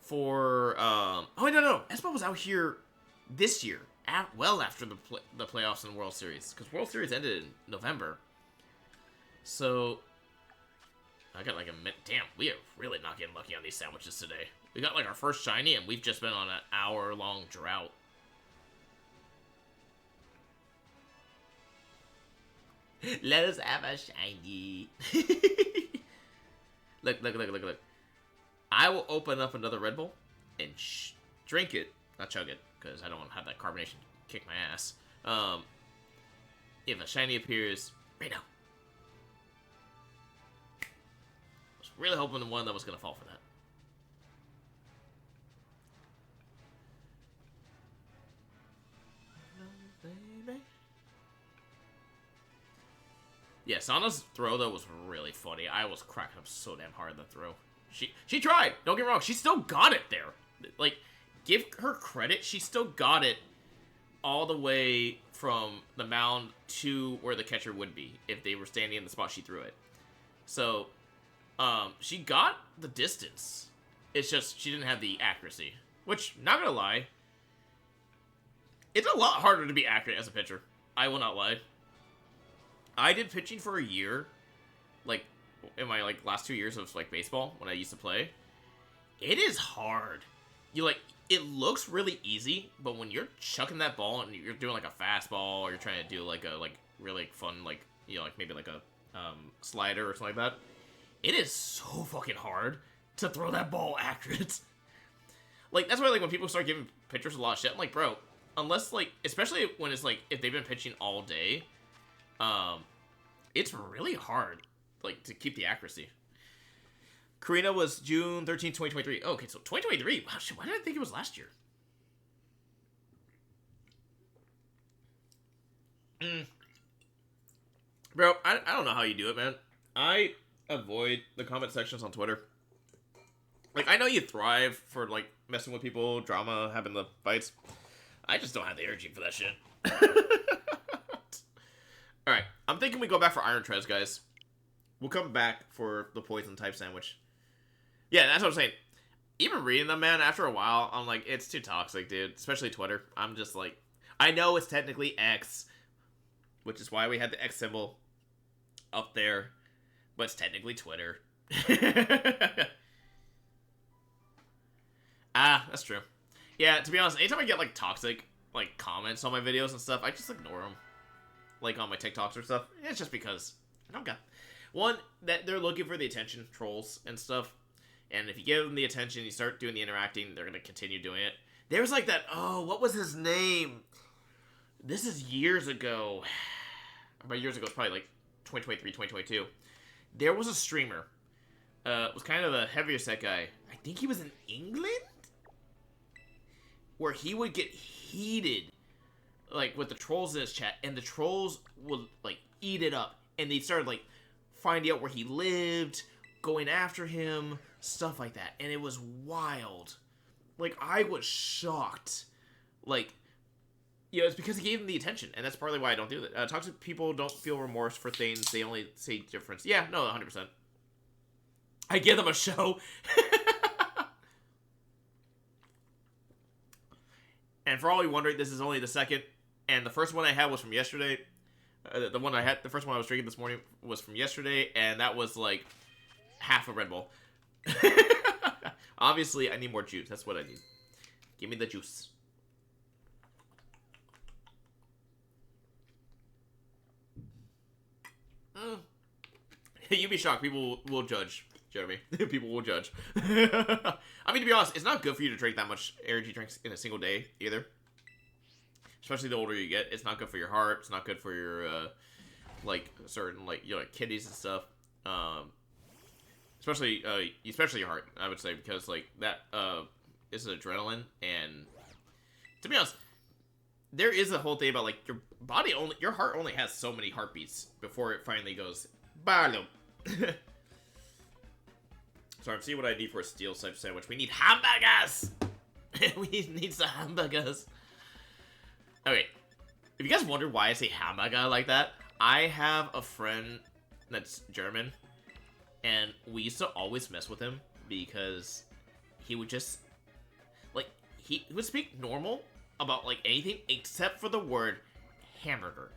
for. Oh no, Espo was out here this year, well after the playoffs and World Series, because World Series ended in November. So I got like a minute. Damn, we are really not getting lucky on these sandwiches today. We got like our first shiny, and we've just been on an hour-long drought. Let us have a shiny. Look. I will open up another Red Bull and drink it, not chug it, because I don't want to have that carbonation kick my ass. If a shiny appears right now. I was really hoping the one that was going to fall for that. Yeah, Sana's throw, though, was really funny. I was cracking up so damn hard in the throw. She tried. Don't get me wrong. She still got it there. Like, give her credit. She still got it all the way from the mound to where the catcher would be if they were standing in the spot she threw it. So, she got the distance. It's just she didn't have the accuracy. Which, not gonna lie, it's a lot harder to be accurate as a pitcher. I will not lie. I did pitching for a year, like, in my, like, last 2 years of, like, baseball, when I used to play. It is hard. It looks really easy, but when you're chucking that ball and you're doing, like, a fastball, or you're trying to do, like, a, like, really fun, like, you know, like, maybe, like, a, slider or something like that, it is so fucking hard to throw that ball accurate. Like, that's why, like, when people start giving pitchers a lot of shit, I'm like, bro, unless, like, especially when it's, like, if they've been pitching all day, it's really hard, like, to keep the accuracy. Karina was June 13th, 2023. Oh, okay, so 2023. Wow, shit, why did I think it was last year? Bro, I don't know how you do it, man. I avoid the comment sections on Twitter. Like, I know you thrive for, like, messing with people, drama, having the fights. I just don't have the energy for that shit. Alright, I'm thinking we go back for Iron Trez, guys. We'll come back for the Poison Type sandwich. Yeah, that's what I'm saying. Even reading them, man, after a while, I'm like, it's too toxic, dude. Especially Twitter. I'm just like, I know it's technically X, which is why we had the X symbol up there, but it's technically Twitter. That's true. Yeah, to be honest, anytime I get, like, toxic, like, comments on my videos and stuff, I just ignore them. Like, on my TikToks or stuff. It's just because I don't got... One, that they're looking for the attention, trolls and stuff. And if you give them the attention, you start doing the interacting, they're going to continue doing it. There's like that... Oh, what was his name? This is years ago. By years ago, it's probably like 2023, 2022. There was a streamer. It was kind of a heavier set guy. I think he was in England? Where he would get heated, like, with the trolls in his chat, and the trolls would, like, eat it up, and they started, like, finding out where he lived, going after him, stuff like that, and it was wild. Like, I was shocked. Like, you know, it's because he gave him the attention, and that's partly why I don't do that. Toxic people don't feel remorse for things, they only say difference. Yeah, no, 100%. I give them a show. And for all you wondering, this is only the second, and the first one I had was from yesterday. The first one I was drinking this morning was from yesterday, and that was like half a Red Bull. Obviously, I need more juice. That's what I need. Give me the juice. You'd be shocked. People will judge, Jeremy. People will judge. I mean, to be honest, it's not good for you to drink that much energy drinks in a single day, either. Especially the older you get. It's not good for your heart. It's not good for your, like, certain, like, you know, like kidneys and stuff. Especially your heart, I would say, because, like, that, is adrenaline, and, to be honest, there is a whole thing about, like, your heart only has so many heartbeats before it finally goes, balum. So I'm seeing what I need for a steel type sandwich. We need hamburgers! We need some hamburgers. Okay. If you guys wonder why I say hamburger like that, I have a friend that's German, and we used to always mess with him because he would just, like, he would speak normal about, like, anything except for the word hamburger.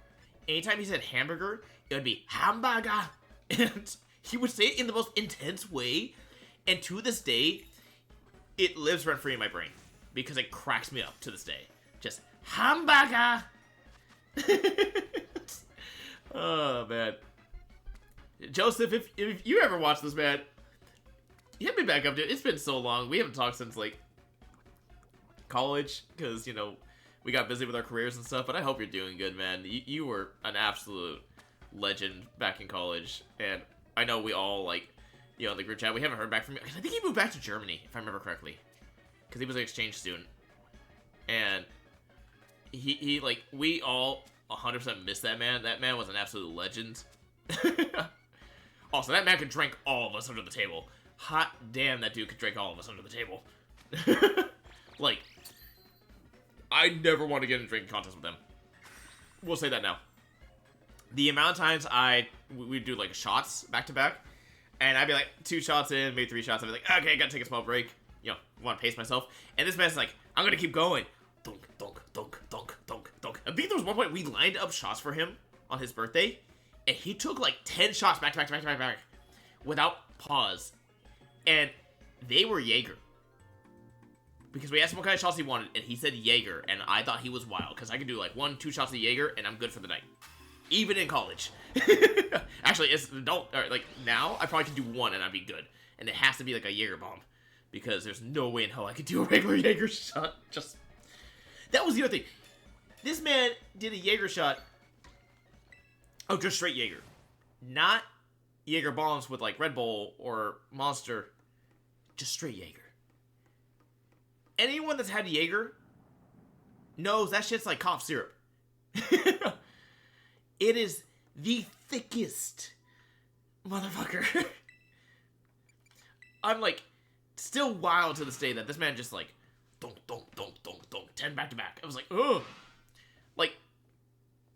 Anytime he said hamburger, it would be hamburger, and he would say it in the most intense way, and to this day, it lives rent-free in my brain because it cracks me up to this day. Just hamburger! Oh, man. Joseph, if you ever watch this, man, hit me back up, dude. It's been so long. We haven't talked since, like, college, because, you know, we got busy with our careers and stuff, but I hope you're doing good, man. You were an absolute legend back in college, and I know we all, like, you know, in the group chat, we haven't heard back from you. I think he moved back to Germany, if I remember correctly, because he was an exchange student, and he like, we all 100% missed that man. That man was an absolute legend. Also, that man could drink all of us under the table. Hot damn, that dude could drink all of us under the table. Like, I never want to get in a drinking contest with them. We'll say that now. The amount of times we'd do, like, shots back-to-back, and I'd be like, 2 shots in, maybe 3 shots, I'd be like, okay, I gotta take a small break. You know, want to pace myself. And this man's like, I'm gonna keep going. Dunk, dunk, dunk, dunk, dunk, dunk. I think there was one point we lined up shots for him on his birthday, and he took like 10 shots back to back to back to back to back without pause. And they were Jaeger. Because we asked him what kind of shots he wanted, and he said Jaeger, and I thought he was wild, because I could do like 1-2 shots of Jaeger, and I'm good for the night. Even in college. Actually, as an adult, or like now, I probably could do 1 and I'd be good. And it has to be like a Jaeger bomb. Because there's no way in hell I could do a regular Jaeger shot. Just... That was the other thing. This man did a Jaeger shot. Oh, just straight Jaeger. Not Jaeger bombs with like Red Bull or Monster. Just straight Jaeger. Anyone that's had Jaeger knows that shit's like cough syrup. It is the thickest motherfucker. I'm like, still wild to this day that this man just like, dunk, dunk, dunk, dunk, dunk, 10 back to back. I was like, ugh. Like,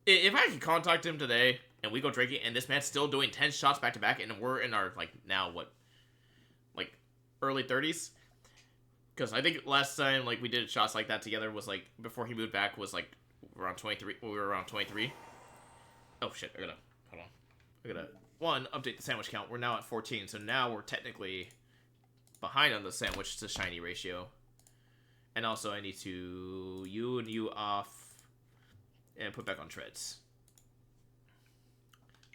if I could contact him today and we go drinking and this man's still doing 10 shots back to back and we're in our, like, now what, like, early 30s? Because I think last time, like, we did shots like that together was, like, before he moved back was, like, around 23, we were around 23. Oh, shit, hold on. One, update the sandwich count. We're now at 14, so now we're technically behind on the sandwich to shiny ratio. And also, I need to you off and put back on treads.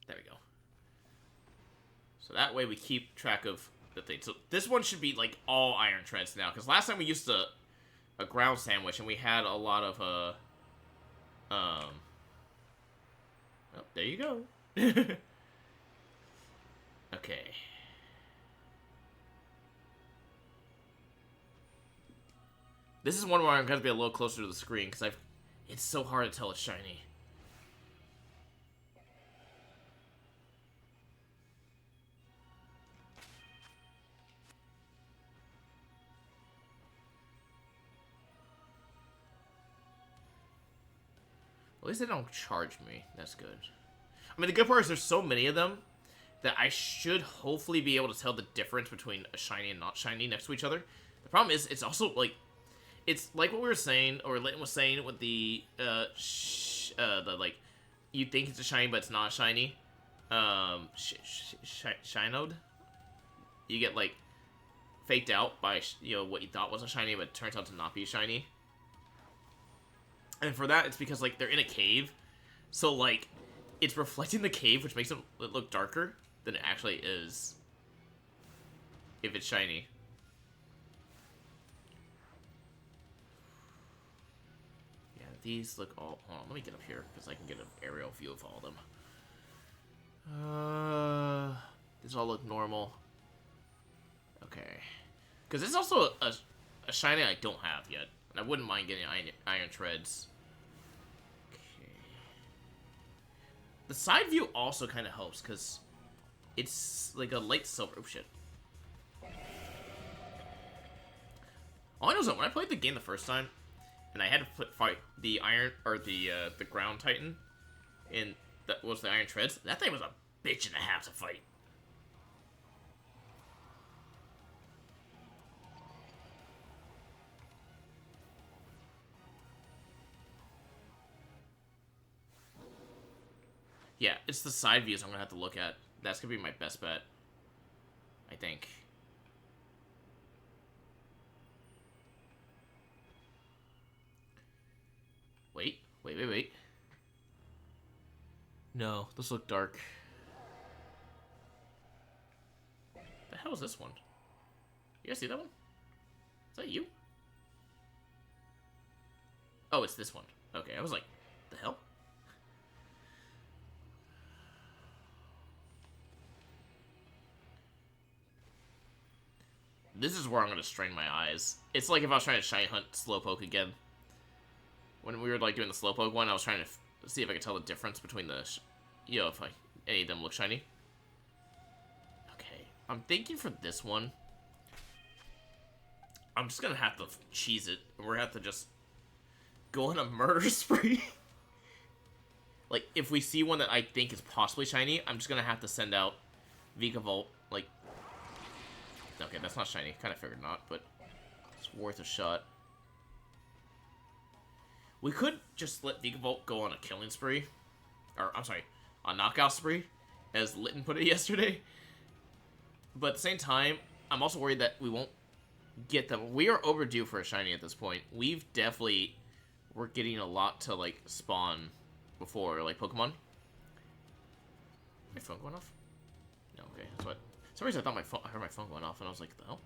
There we go. So that way we keep track of the thing. So this one should be like all iron treads now, because last time we used a ground sandwich and we had a lot of oh, there you go. Okay. This is one where I'm going to be a little closer to the screen, because it's so hard to tell it's shiny. At least they don't charge me. That's good. I mean, the good part is there's so many of them that I should hopefully be able to tell the difference between a shiny and not shiny next to each other. The problem is, it's also, like, it's like what we were saying, or Leighton was saying with the like, you think it's a shiny, but it's not a shiny. Shinode? You get, like, faked out by, you know, what you thought was a shiny, but it turns out to not be a shiny. And for that, it's because, like, they're in a cave. So, like, it's reflecting the cave, which makes it look darker than it actually is if it's shiny. Yeah, these look all... Hold on, let me get up here, because I can get an aerial view of all of them. These all look normal. Okay. Because this is also a shiny I don't have yet. And I wouldn't mind getting iron treads. Okay. The side view also kind of helps, because it's like a light silver. Oh, shit. knows what? When I played the game the first time, and I had to fight the iron or the ground titan, and that was the iron treads. That thing was a bitch and a half to fight. Yeah, it's the side views I'm gonna have to look at. That's gonna be my best bet, I think. Wait. No, this look dark. The hell is this one? You guys see that one? Is that you? Oh, it's this one. Okay, I was like, the hell? This is where I'm gonna strain my eyes. It's like if I was trying to shiny hunt Slowpoke again. When we were like doing the Slowpoke one, I was trying to see if I could tell the difference between the, if any of them look shiny. Okay, I'm thinking for this one, I'm just gonna have to cheese it. We're gonna have to just go on a murder spree. Like, if we see one that I think is possibly shiny, I'm just gonna have to send out Vikavolt. Like, okay, that's not shiny. Kind of figured not, but it's worth a shot. We could just let Vikavolt go on a killing spree. Or, I'm sorry, a knockout spree, as Litton put it yesterday. But at the same time, I'm also worried that we won't get them. We are overdue for a shiny at this point. We're getting a lot to, like, spawn before, like, Pokemon. My phone going off? No, okay, that's what. For some reason I thought I heard my phone going off, and I was like, the hell?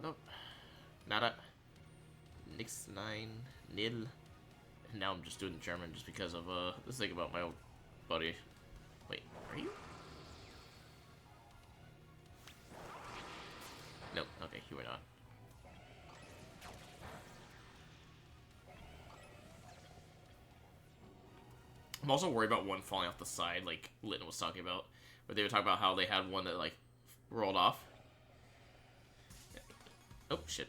Nope. Nada. Nix 9 nil. And now I'm just doing German just because of this thing about my old buddy. Wait, are you? Nope. Okay, you were not. I'm also worried about one falling off the side, like Litton was talking about. Where they were talking about how they had one that, like, rolled off. Oh, shit.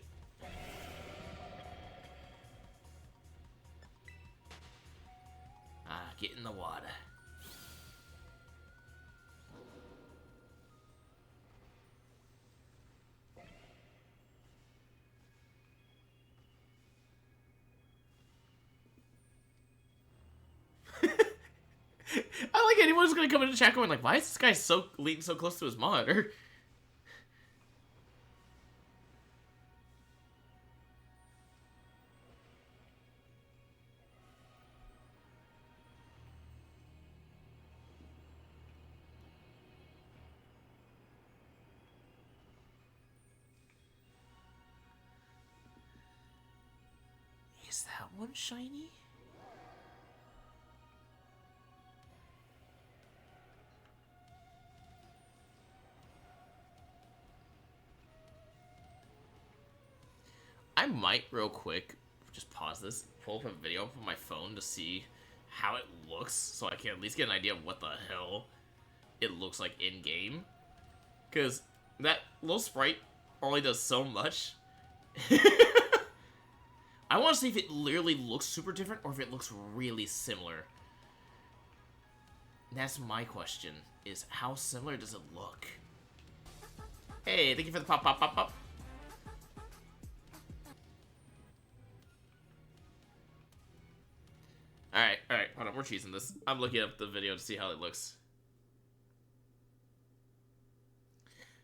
Ah, get in the water. I like anyone who's gonna come into chat going like, why is this guy leaning so close to his monitor? Is that one shiny? I might real quick just pause this, pull up a video from my phone to see how it looks, so I can at least get an idea of what the hell it looks like in game. Because that little sprite only does so much. I want to see if it literally looks super different or if it looks really similar. That's my question, is how similar does it look? Hey, thank you for the pop. Alright, hold on, we're cheesing this. I'm looking up the video to see how it looks.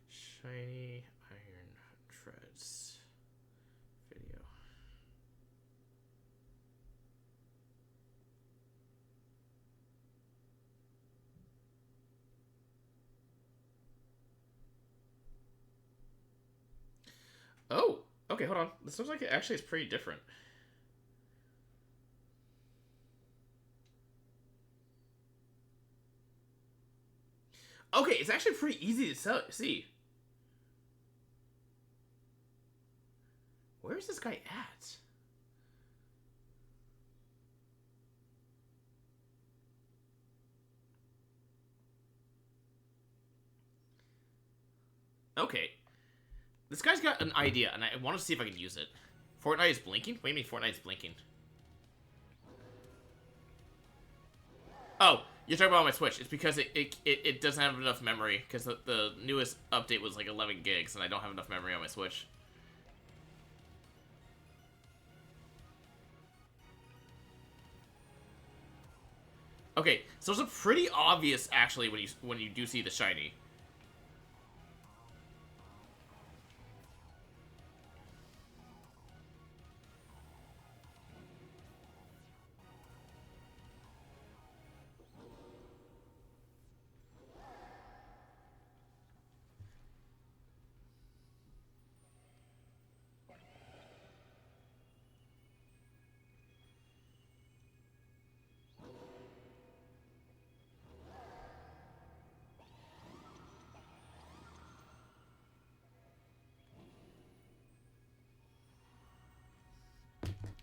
Shiny iron treads video. Oh, okay, hold on. This looks like it actually is pretty different. Okay, it's actually pretty easy to see. Where is this guy at? Okay. This guy's got an idea, and I want to see if I can use it. Fortnite is blinking? What do you mean Fortnite's blinking? Oh, you're talking about my Switch. It's because it doesn't have enough memory, because the newest update was like 11 gigs, and I don't have enough memory on my Switch. Okay, so it's a pretty obvious, actually, when you do see the shiny.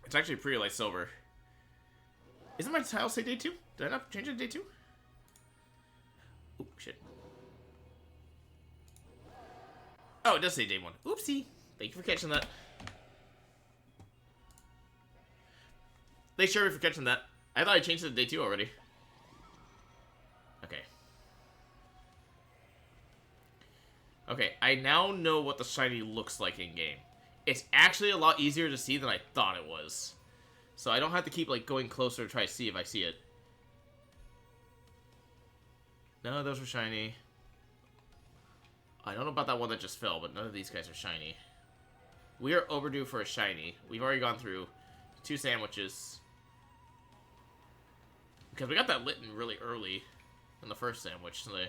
It's actually pretty light silver. Isn't my tile say day 2? Did I not change it to day 2? Oh, shit. Oh, it does say day 1. Oopsie. Thank you for catching that. Thanks, Sherry, for catching that. I thought I changed it to day 2 already. Okay. Okay, I now know what the shiny looks like in-game. It's actually a lot easier to see than I thought it was. So I don't have to keep, like, going closer to try to see if I see it. No, those were shiny. I don't know about that one that just fell, but none of these guys are shiny. We are overdue for a shiny. We've already gone through 2 sandwiches. Because we got that lit in really early in the first sandwich today.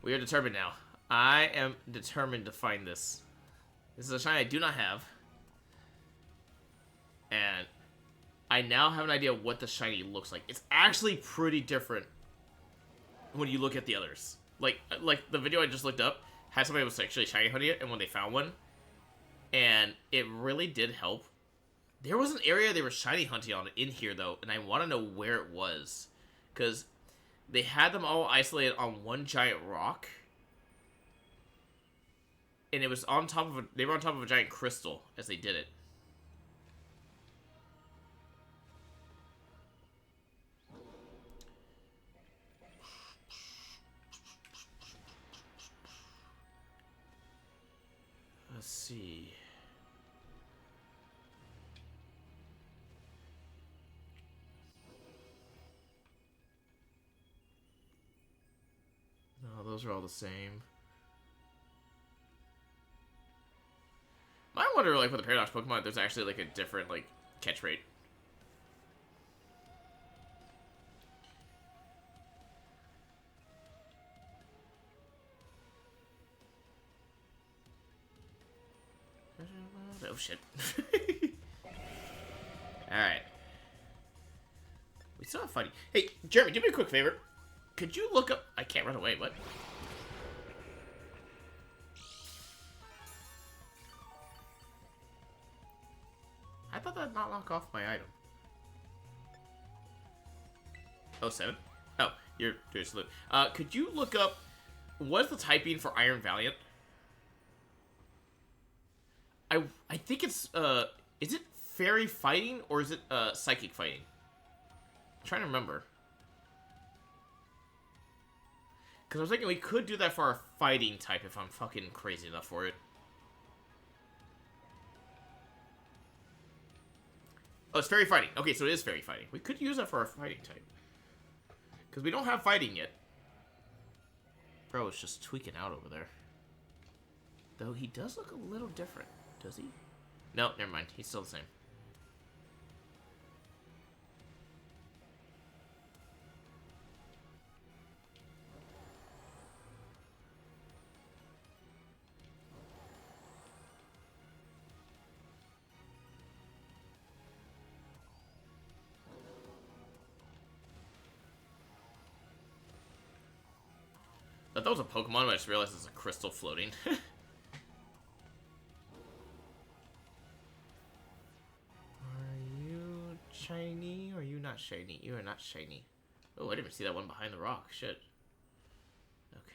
We are determined now. I am determined to find this. This is a shiny I do not have. And I now have an idea what the shiny looks like. It's actually pretty different when you look at the others. Like the video I just looked up had somebody was actually shiny hunting it, and when they found one, and it really did help. There was an area they were shiny hunting on in here, though, and I want to know where it was. Because they had them all isolated on one giant rock. And it was on top of they were on top of a giant crystal as they did it. Let's see. No, those are all the same. I wonder, like, with the Paradox Pokemon, there's actually, like, a different, like, catch rate. Oh, shit. Alright. We still have fighting. Hey, Jeremy, do me a quick favor. Could you look up... I can't run away, what? I thought that'd not lock off my item. Oh, 7? Oh, you're doing salute. Could you look up... What's the typing for Iron Valiant? I think it's, is it fairy fighting, or is it, psychic fighting? I'm trying to remember. Because I was thinking we could do that for our fighting type if I'm fucking crazy enough for it. Oh, it's fairy fighting. Okay, so it is fairy fighting. We could use that for our fighting type. Because we don't have fighting yet. Bro is just tweaking out over there. Though he does look a little different. Does he? No, never mind. He's still the same. I thought it was a Pokemon, but I just realized it's a crystal floating. Are you shiny or are you not shiny? You are not shiny. Oh, I didn't even see that one behind the rock. Shit. Okay.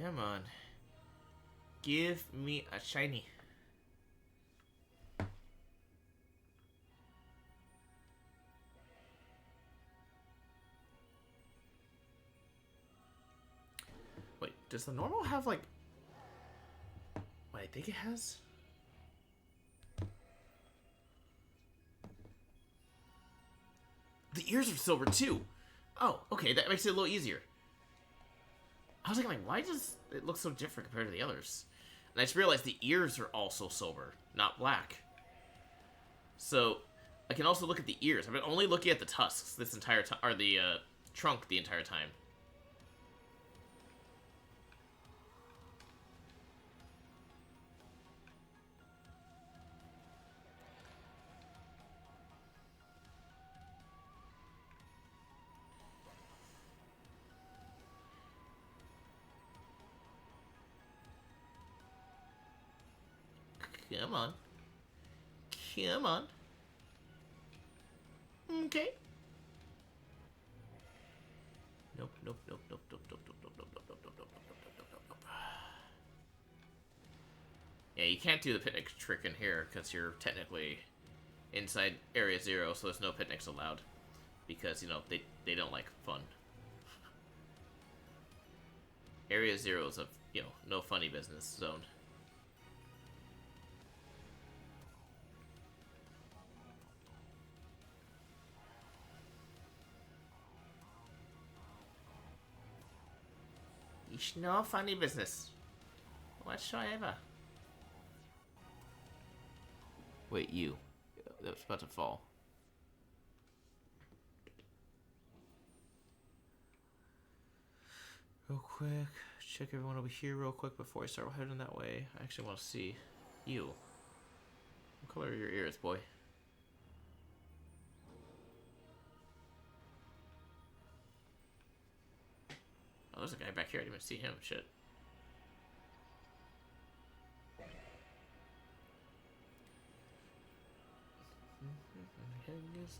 Come on. Give me a shiny. Wait, does the normal have, like... What I think it has? The ears are silver, too! Oh, okay, that makes it a little easier. I was thinking, like, why does it look so different compared to the others? And I just realized the ears are also silver, not black. So, I can also look at the ears. I've been only looking at the tusks this entire time, or the trunk the entire time. Come on. Come on. Okay. Nope, nope, nope, nope, nope, nope, nope, nope, nope, nope, nope, nope, nope, nope, nope, nope. Yeah, you can't do the picnic trick in here because you're technically inside Area 0, so there's no picnics allowed. Because, you know, they don't like fun. Area 0 is a, you know, no funny business zone. It's no funny business whatsoever. Wait, you. That was about to fall. Real quick. Check everyone over here real quick before I start heading that way. I actually want to see you. What color are your ears, boy? Oh, there's a guy back here. I didn't even see him. Shit.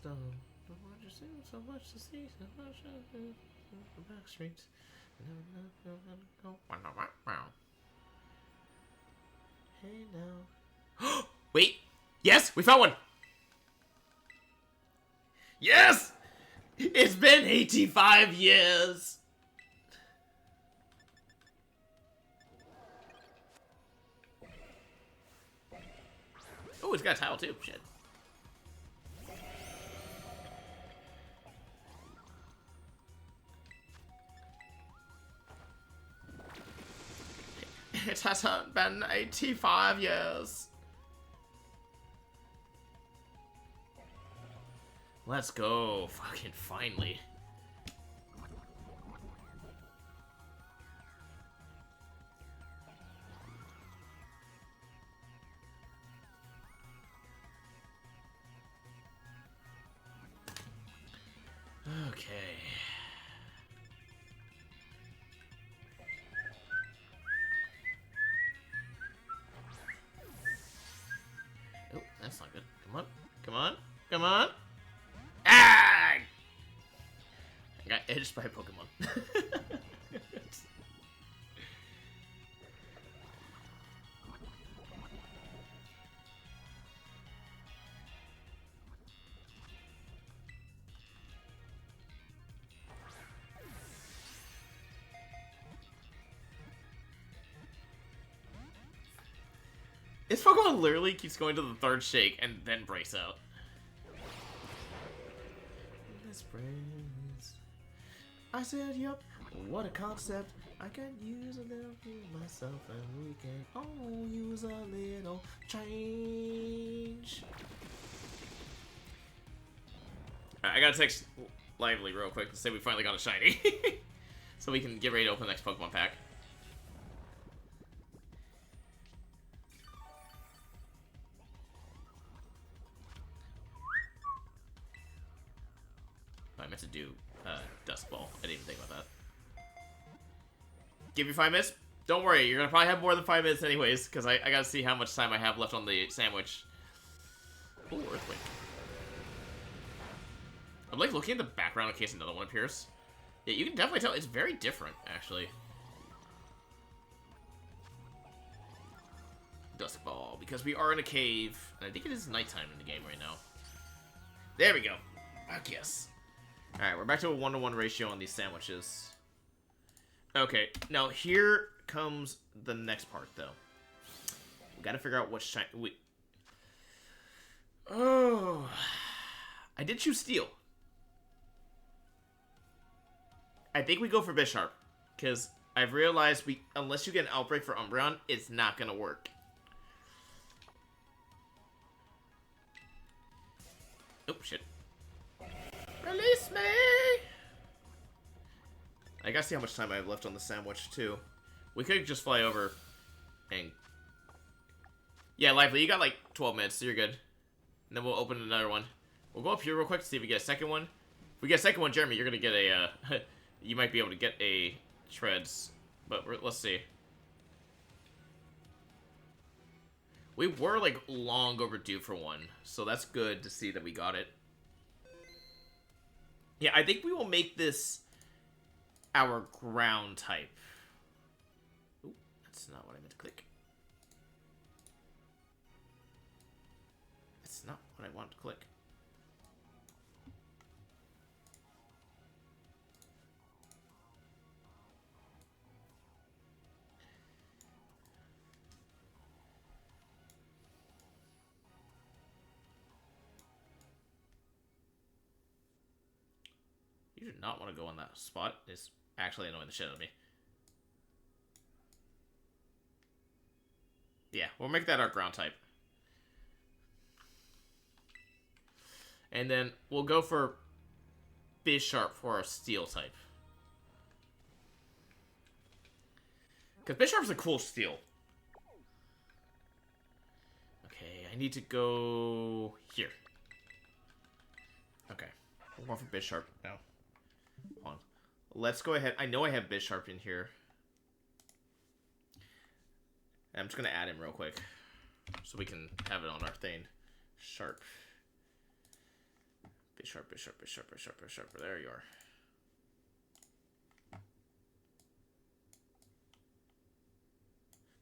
So much to see, so much the back streets. Hey now. Wait! Yes! We found one! Yes! It's been 85 years! Oh, he's got a towel too. Shit. It hasn't been 85 years. Let's go. Fucking finally. Okay. Oh, that's not good. Come on. Come on. Come on. Ah! I got edged by a Pokemon. This Pokemon literally keeps going to the third shake and then brace out. Let's brace. I said, yup, what a concept. I can use a little for myself and we can all use a little change. Alright, I gotta text Lively real quick to say we finally got a shiny. So we can get ready to open the next Pokemon pack. do Dusk Ball. I didn't even think about that. Give you 5 minutes? Don't worry, you're gonna probably have more than 5 minutes anyways, because I gotta see how much time I have left on the sandwich. Ooh, Earthquake. I'm like looking at the background in case another one appears. Yeah, you can definitely tell it's very different, actually. Dusk Ball, because we are in a cave, and I think it is nighttime in the game right now. There we go. I guess. Alright, we're back to a 1-to-1 ratio on these sandwiches. Okay, now here comes the next part, though. We gotta figure out what Oh. I did choose Steel. I think we go for Bisharp, because I've realized unless you get an Outbreak for Umbreon, it's not gonna work. Oh, shit. Release me! I gotta see how much time I have left on the sandwich, too. We could just fly over and... Yeah, Lively, you got like 12 minutes, so you're good. And then we'll open another one. We'll go up here real quick to see if we get a second one. If we get a second one, Jeremy, you're gonna get a, you might be able to get a Shreds. But let's see. We were, like, long overdue for one. So that's good to see that we got it. Yeah, I think we will make this our ground type. Ooh, that's not what I meant to click. That's not what I want to click. You do not want to go on that spot. It's actually annoying the shit out of me. Yeah, we'll make that our ground type. And then we'll go for Bisharp for our Steel type. Because Bisharp's a cool Steel. Okay, I need to go here. Okay, we're going for Bisharp now. Hold on. Let's go ahead. I know I have Bisharp in here. I'm just going to add him real quick. So we can have it on our thing. Sharp. Bisharp, Bisharp, Bisharp, Bisharp, Bisharp. There you are.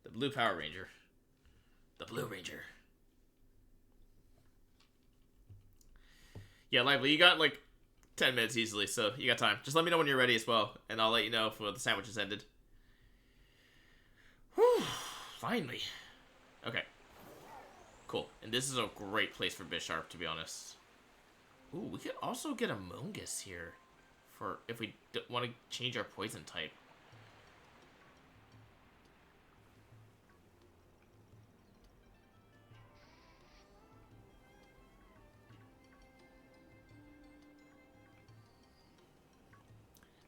The Blue Power Ranger. The Blue Ranger. Yeah, Lively, you got like 10 minutes easily, so you got time. Just let me know when you're ready as well, and I'll let you know if the sandwich has ended. Whew, finally. Okay. Cool. And this is a great place for Bisharp, to be honest. Ooh, we could also get a Mungus here for if we want to change our poison type.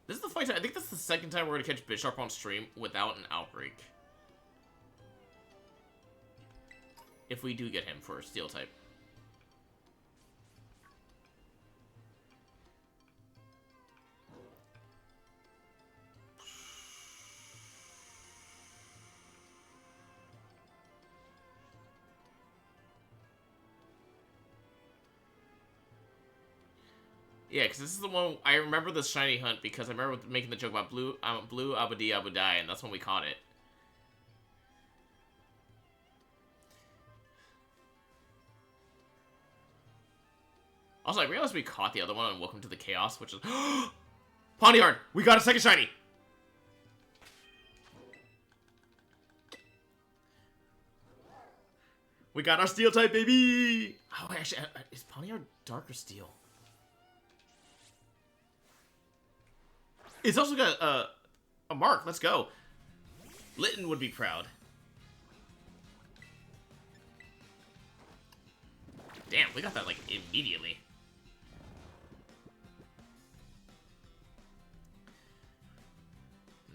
This is the fight time. I think that's the second time we're going to catch Bisharp on stream without an Outbreak. If we do get him for a Steel type. Yeah, because this is the one, I remember the shiny hunt because I remember making the joke about blue Abadi Abudai, and that's when we caught it. Also, I realized we caught the other one on Welcome to the Chaos, which is... Ponyard! We got a second shiny! We got our Steel type, baby! Oh, actually, is Ponyard Dark or Steel? It's also got a mark. Let's go. Litten would be proud. Damn, we got that, like, immediately.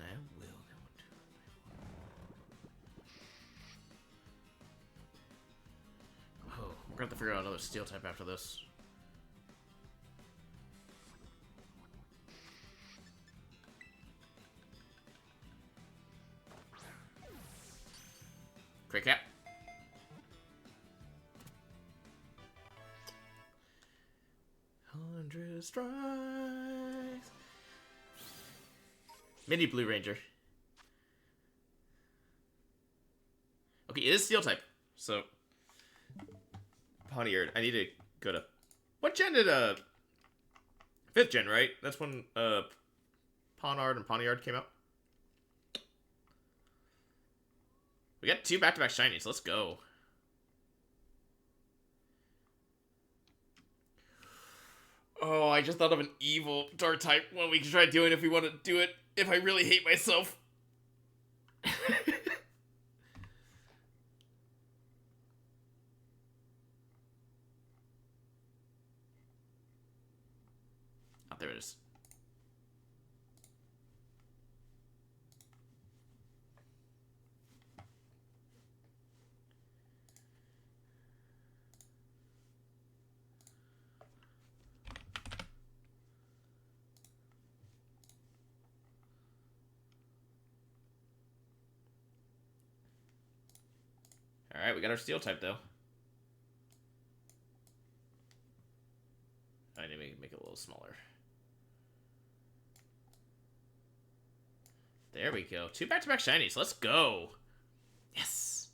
I will. Oh, we're gonna have to figure out another Steel type after this. strikes. Mini Blue Ranger. Okay, it is Steel type. So, Pawniard. I need to go to... What gen did, 5th gen, right? That's when, Pawniard and Pawniard came out. We got 2 back-to-back shinies. Let's go. Oh, I just thought of an evil dark type one we can try doing if we want to do it. If I really hate myself. Oh, there it is. Alright, we got our Steel type, though. I need to make it a little smaller. There we go. 2 back-to-back shinies. Let's go. Yes.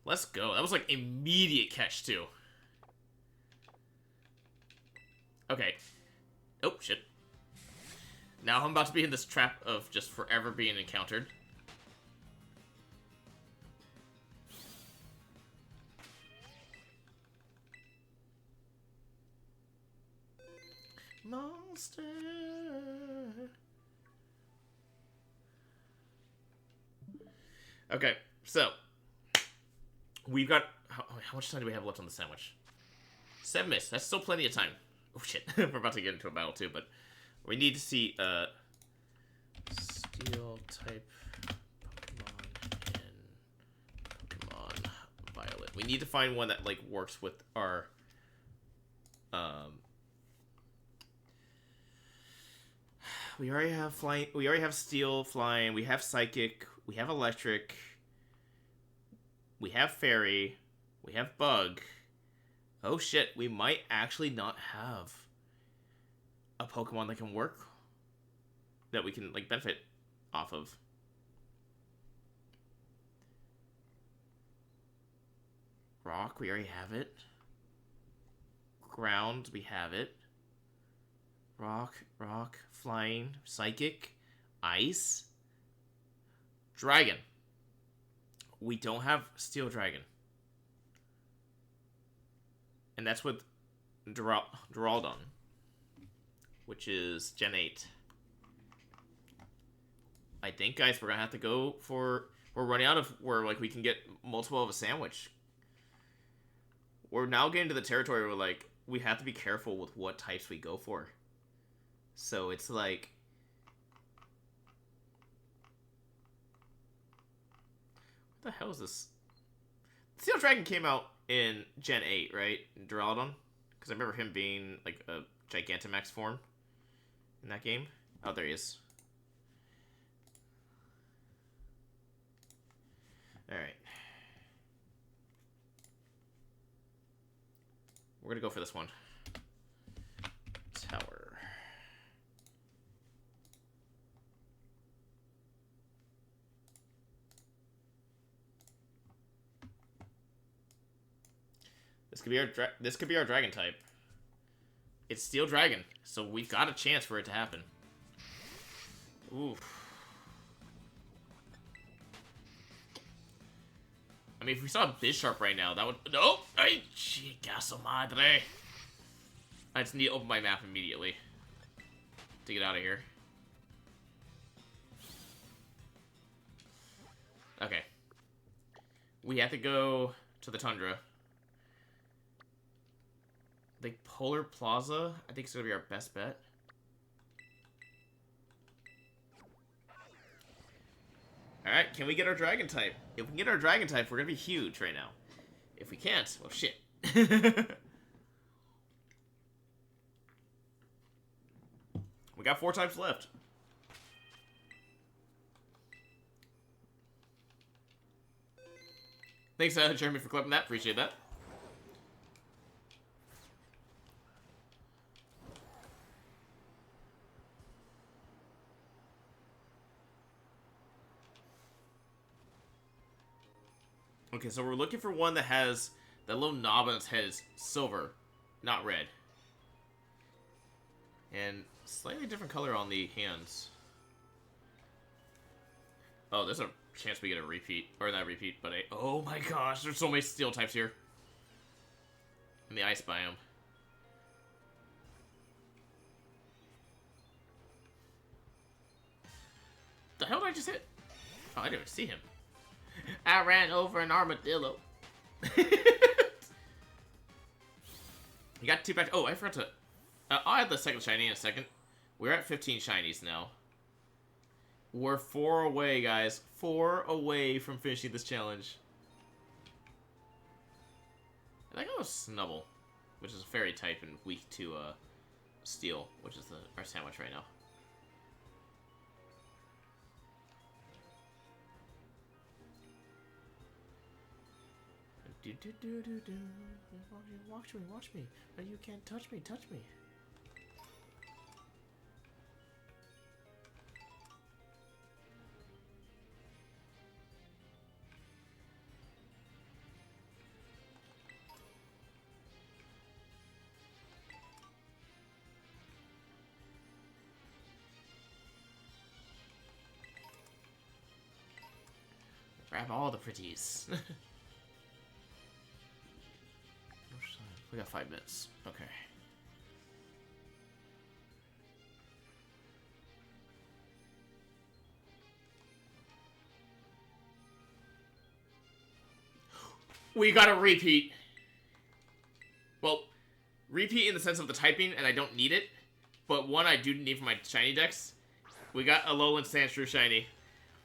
Let's go. That was like immediate catch, too. Okay. Oh, shit. Now I'm about to be in this trap of just forever being encountered. Monster. Okay, so we've got how much time do we have left on the sandwich? 7 minutes. That's still plenty of time. Oh shit, we're about to get into a battle too, but we need to see Steel type Pokemon and Pokemon Violet. We need to find one that like works with our we already have flying. We already have Steel, flying. We have Psychic. We have Electric. We have Fairy. We have Bug. Oh shit, we might actually not have a Pokemon that can work. That we can, like, benefit off of. Rock, we already have it. Ground, we have it. Rock, flying, psychic, ice, dragon. We don't have Steel Dragon. And that's with Duraludon, which is Gen 8. I think, guys, we're going to have to go for... We're running out of where, like, we can get multiple of a sandwich. We're now getting to the territory where, like, we have to be careful with what types we go for. So it's like... What the hell is this? Steel Dragon came out in Gen 8, right? Duraludon? Because I remember him being, like, a Gigantamax form in that game. Oh, there he is. Alright. We're gonna go for this one. Tower. This could be our dragon type. It's Steel Dragon, so we've got a chance for it to happen. Oof. I mean, if we saw Bisharp right now, that would... Nope! Ay, chica su madre. I just need to open my map immediately to get out of here. Okay. We have to go to the Tundra. I think Polar Plaza, I think it's going to be our best bet. Alright, can we get our Dragon type? If we can get our Dragon type, we're going to be huge right now. If we can't, well, shit. We got 4 types left. Thanks, Jeremy, for clipping that. Appreciate that. Okay, so we're looking for one that has that little knob on its head is silver, not red. And slightly different color on the hands. Oh, there's a chance we get a repeat. Or not repeat, but a... Oh my gosh, there's so many steel types here. In the ice biome. The hell did I just hit? Oh, I didn't even see him. I ran over an armadillo. You got 2 back. Oh, I forgot to... I'll add the second shiny in a second. We're at 15 shinies now. We're 4 away, guys. 4 away from finishing this challenge. I think I was Snubble, which is a fairy type and weak to steel, which is our sandwich right now. Watch me, watch me. No, you can't touch me, touch me. Grab all the pretties. We got 5 minutes. Okay. We got a repeat. Well, repeat in the sense of the typing, and I don't need it. But one I do need for my shiny decks. We got a Alolan Sandshrew shiny.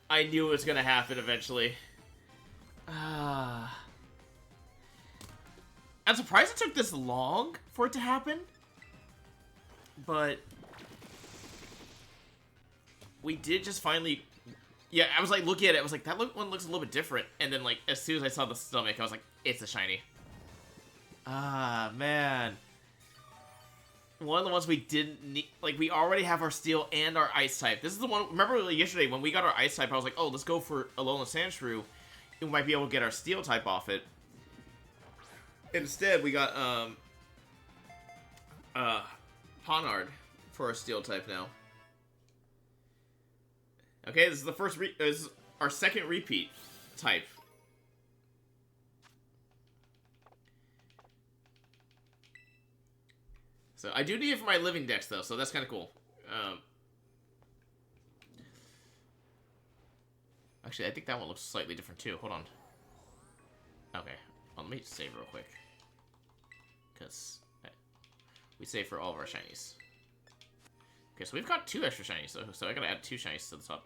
I knew it was gonna happen eventually. I'm surprised it took this long for it to happen. But we did just finally... Yeah, I was like, looking at it, I was like, that one looks a little bit different. And then, like, as soon as I saw the stomach, I was like, it's a shiny. Ah, man. One of the ones we didn't need... Like, we already have our steel and our ice type. This is the one... Remember yesterday, when we got our ice type, I was like, oh, let's go for Alolan Sandshrew. We might be able to get our steel type off it. Instead, we got, Honard for our steel type now. Okay, this is the first this is our second repeat type. So, I do need it for my living decks, though, so that's kind of cool. Actually, I think that one looks slightly different, too. Hold on. Okay. Well, let me save real quick. Because we save for all of our shinies. Okay, so we've got 2 extra shinies, so I gotta add 2 shinies to the top.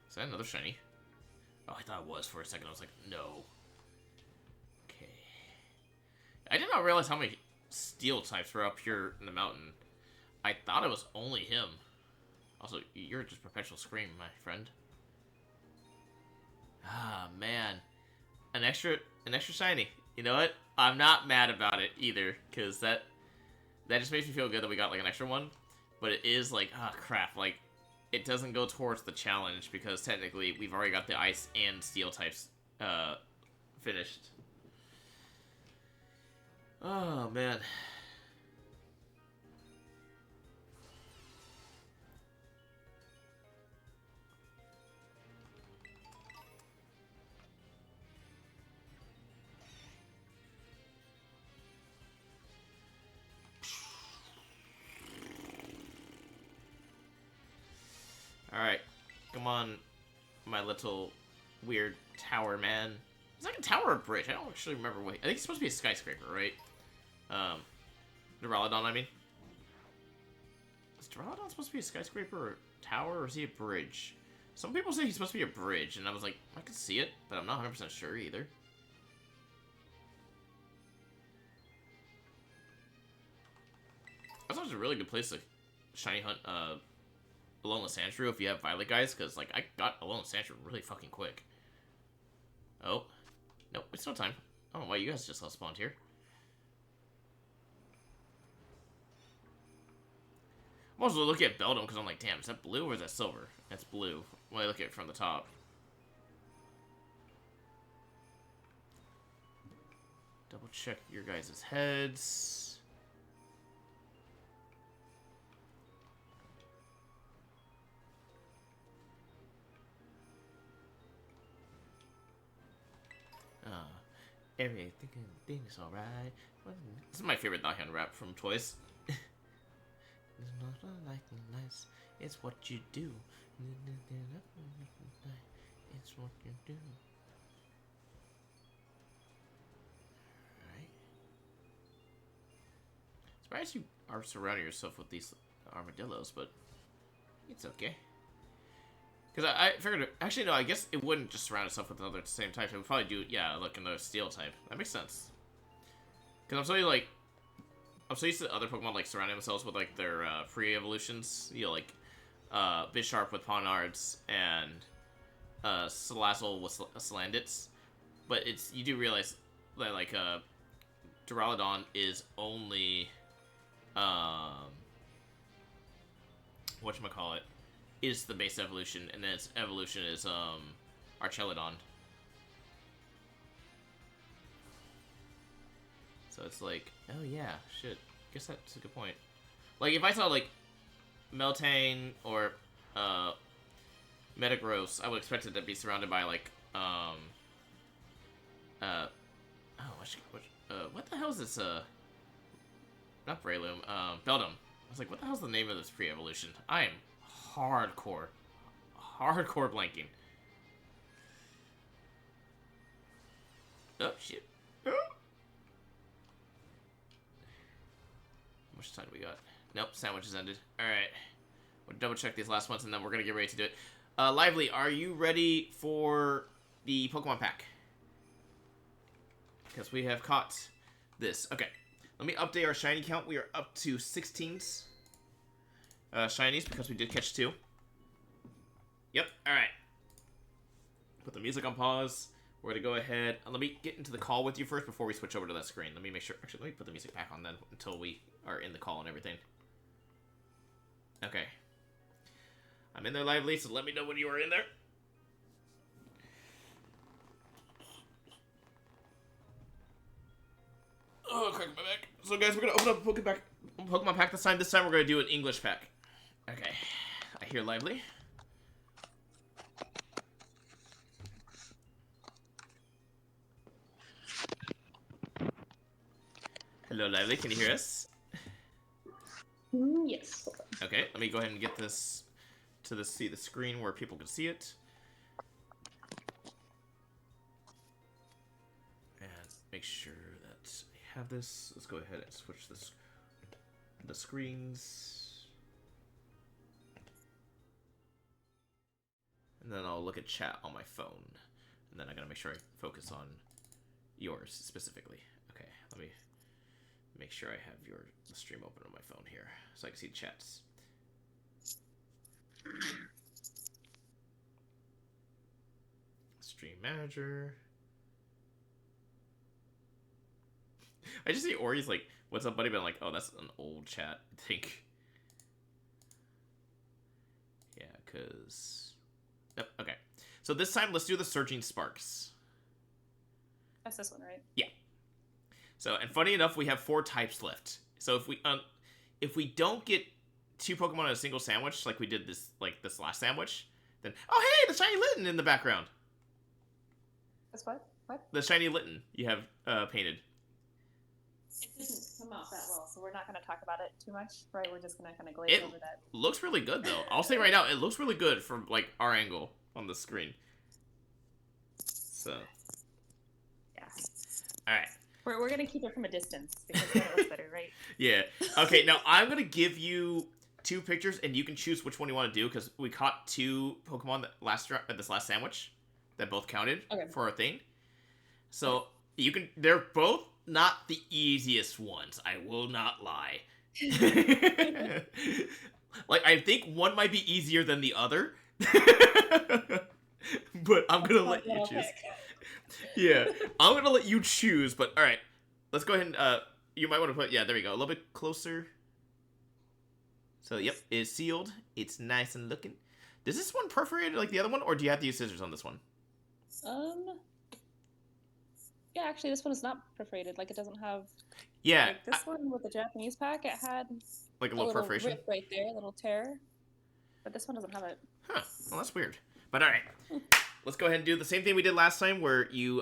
Is that another shiny? Oh, I thought it was for a second. I was like, no. Okay. I did not realize how many steel types were up here in the mountain. I thought it was only him. Also, you're just Perpetual Scream, my friend. Ah, man. An extra shiny. You know what? I'm not mad about it either, because that just makes me feel good that we got, like, an extra one. But it is like, ah, crap, like, it doesn't go towards the challenge, because technically we've already got the ice and steel types, finished. Oh, man. Alright. Come on, my little weird tower man. It's like a tower or a bridge. I don't actually remember what... I think it's supposed to be a skyscraper, right? Duraludon, I mean. Is Duraludon supposed to be a skyscraper or a tower, or is he a bridge? Some people say he's supposed to be a bridge, and I was like, I could see it, but I'm not 100% sure either. That's always a really good place to shiny hunt, Alolan Sandshrew if you have Violet guys, because, like, I got Alolan Sandshrew really fucking quick. Oh. Nope, It's no time. I don't know why you guys just all spawned here. I'm also looking at Beldum because I'm like, damn, is that blue or is that silver? That's blue when I look at it from the top. Double check your guys' heads. Everything's alright. This is my favorite Dahyun rap from Toys. It's not like nice, it's what you do. It's what you do. Alright. Surprised you are surrounding yourself with these armadillos, but it's okay. Because I figured, actually no, I guess it wouldn't just surround itself with another same type. It would probably do, yeah, like another steel type. That makes sense. Because I'm so used to other Pokemon like surrounding themselves with like their pre-evolutions. You know, like Bisharp with Ponards and Salazzle with Salandits. But you do realize that like Duraludon is only whatchamacallit, is the base evolution, and then its evolution is Archelodon. So it's like, oh yeah, shit. Guess that's a good point. Like, if I saw, like, Meltane or Metagross, I would expect it to be surrounded by, like, what the hell is this, not Breloom, Beldum. I was like, what the hell's the name of this pre-evolution? I am hardcore blanking. Oh, shit. Oh. How much time do we got? Nope, sandwich has ended. Alright. We'll double check these last ones and then we're gonna get ready to do it. Lively, are you ready for the Pokemon pack? Because we have caught this. Okay. Let me update our shiny count. We are up to 16 shinies because we did catch 2. Yep, alright. Put the music on pause. We're gonna go ahead. Let me get into the call with you first before we switch over to that screen. Let me make sure. Actually, let me put the music back on then until we are in the call and everything. Okay. I'm in there, Lively, so let me know when you are in there. Oh, crack my back. So, guys, we're gonna open up a Pokemon pack this time. This time, we're gonna do an English pack. Okay. I hear Lively. Hello, Lively. Can you hear us? Yes. Okay, let me go ahead and get this to see the screen where people can see it. And make sure that I have this. Let's go ahead and switch the screens. And then I'll look at chat on my phone. And then I gotta make sure I focus on yours specifically. Okay, let me make sure I have the stream open on my phone here so I can see the chats. Stream manager. I just see Ori's like, what's up, buddy? But I'm like, oh, that's an old chat, I think. Yeah, because... Yep, okay. So this time, let's do the Surging Sparks. That's this one, right? Yeah. So, and funny enough, we have 4 types left. So if we don't get 2 Pokemon in a single sandwich, like we did this last sandwich, then oh hey, the shiny Litten in the background. That's what? What? The shiny Litten you have painted. It didn't come out that well, so we're not going to talk about it too much, right? We're just going to kind of glaze over that. Looks really good though. I'll say right now, it looks really good from like our angle on the screen. So. Yeah. All right. We're going to keep it from a distance because then it looks better, right? Yeah. Okay, now I'm going to give you 2 pictures and you can choose which one you want to do because we caught 2 Pokemon this last sandwich that both counted for our thing. So they're both not the easiest ones. I will not lie. Like, I think one might be easier than the other. But I'm going to let you choose. Yeah, I'm gonna let you choose, but all right, let's go ahead and you might want to put there we go a little bit closer. So yep, it's sealed. It's nice and looking. Does this one perforated like the other one, or do you have to use scissors on this one? Yeah, actually, this one is not perforated. Like, it doesn't have. Yeah, Like this one with the Japanese pack, it had like a a little little perforation. rip right there, a little tear. But this one doesn't have it. Huh. Well, that's weird. But all right, let's go ahead and do the same thing we did last time, where you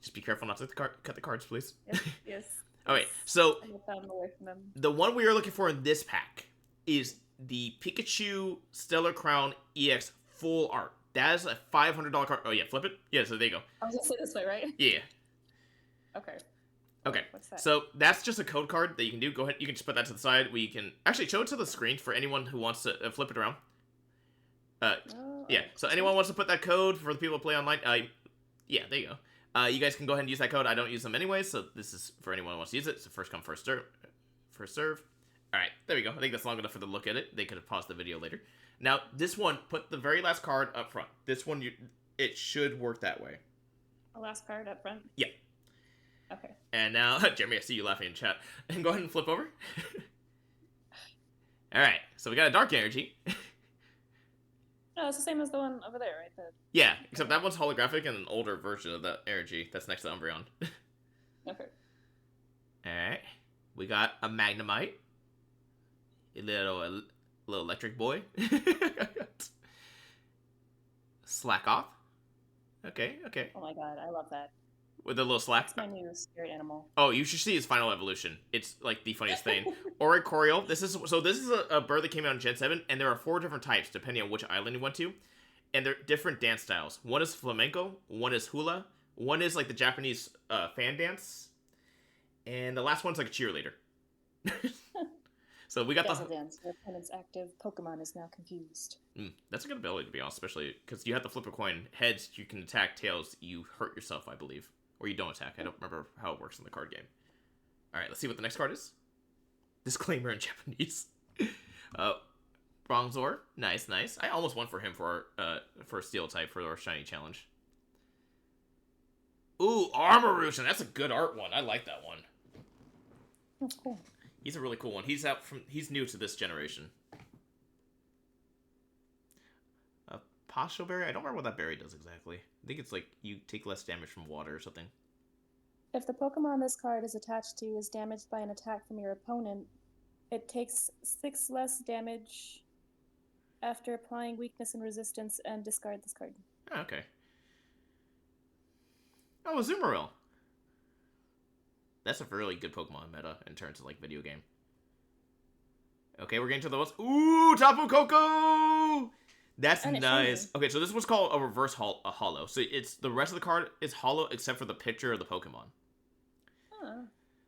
just be careful not to cut the cards, please. Yes. Yes. All right, so I found them away from them. the one we are looking for in this pack is the Pikachu Stellar Crown EX full art. That is a $500 card. Oh yeah, flip it. Yeah, so there you go. I was gonna say this way, right? Yeah. Okay. Okay. What's that? So that's just a code card that you can do. Go ahead. You can just put that to the side. We can actually show it to the screen for anyone who wants to flip it around. Yeah. So anyone wants to put that code for the people who play online. Yeah, there you go. You guys can go ahead and use that code. I don't use them anyway, so this is for anyone who wants to use it. So first come, first serve. First serve. All right, there we go. I think that's long enough for them to look at it. They could have paused the video later. Now, this one, put the very last card up front. This one, it should work that way. The last card up front? Yeah. Okay. And now, Jeremy, I see you laughing in chat. And go ahead and flip over. All right, so we got a Dark Energy. No, it's the same as the one over there, right? Yeah, except that one's holographic and an older version of the energy that's next to Umbreon. Okay. All right, we got a Magnemite. A little electric boy. Slack off. Okay. Oh my god, I love that. With a little slack. That's my new spirit animal. Oh, you should see his final evolution. It's like the funniest thing. Oricorio. This is a bird that came out in Gen 7, and there are 4 different types depending on which island you went to. And they're different dance styles. One is flamenco, one is hula, one is like the Japanese fan dance, and the last one's like a cheerleader. So we got Dazzle Dance. Your opponent's active Pokemon is now confused. That's a good ability, to be honest, especially because you have to flip a coin. Heads, you can attack. Tails, you hurt yourself, I believe. Or you don't attack. I don't remember how it works in the card game. Alright, let's see what the next card is. Disclaimer in Japanese. Bronzor. Nice. I almost went for him for Steel type for our Shiny Challenge. Ooh, Armarouche. That's a good art one. I like that one. That's cool. He's a really cool one. He's new to this generation. Pasho Berry? I don't remember what that berry does exactly. I think it's like you take less damage from water or something. If the Pokemon this card is attached to is damaged by an attack from your opponent, it takes 6 less damage after applying weakness and resistance and discard this card. Oh, okay. Oh, Azumarill. That's a really good Pokemon meta in terms of like video game. Okay, we're getting to the ones. Ooh, Tapu Koko! That's nice. Okay, so this was called a reverse hollow. So it's the rest of the card is hollow except for the picture of the Pokemon. Huh.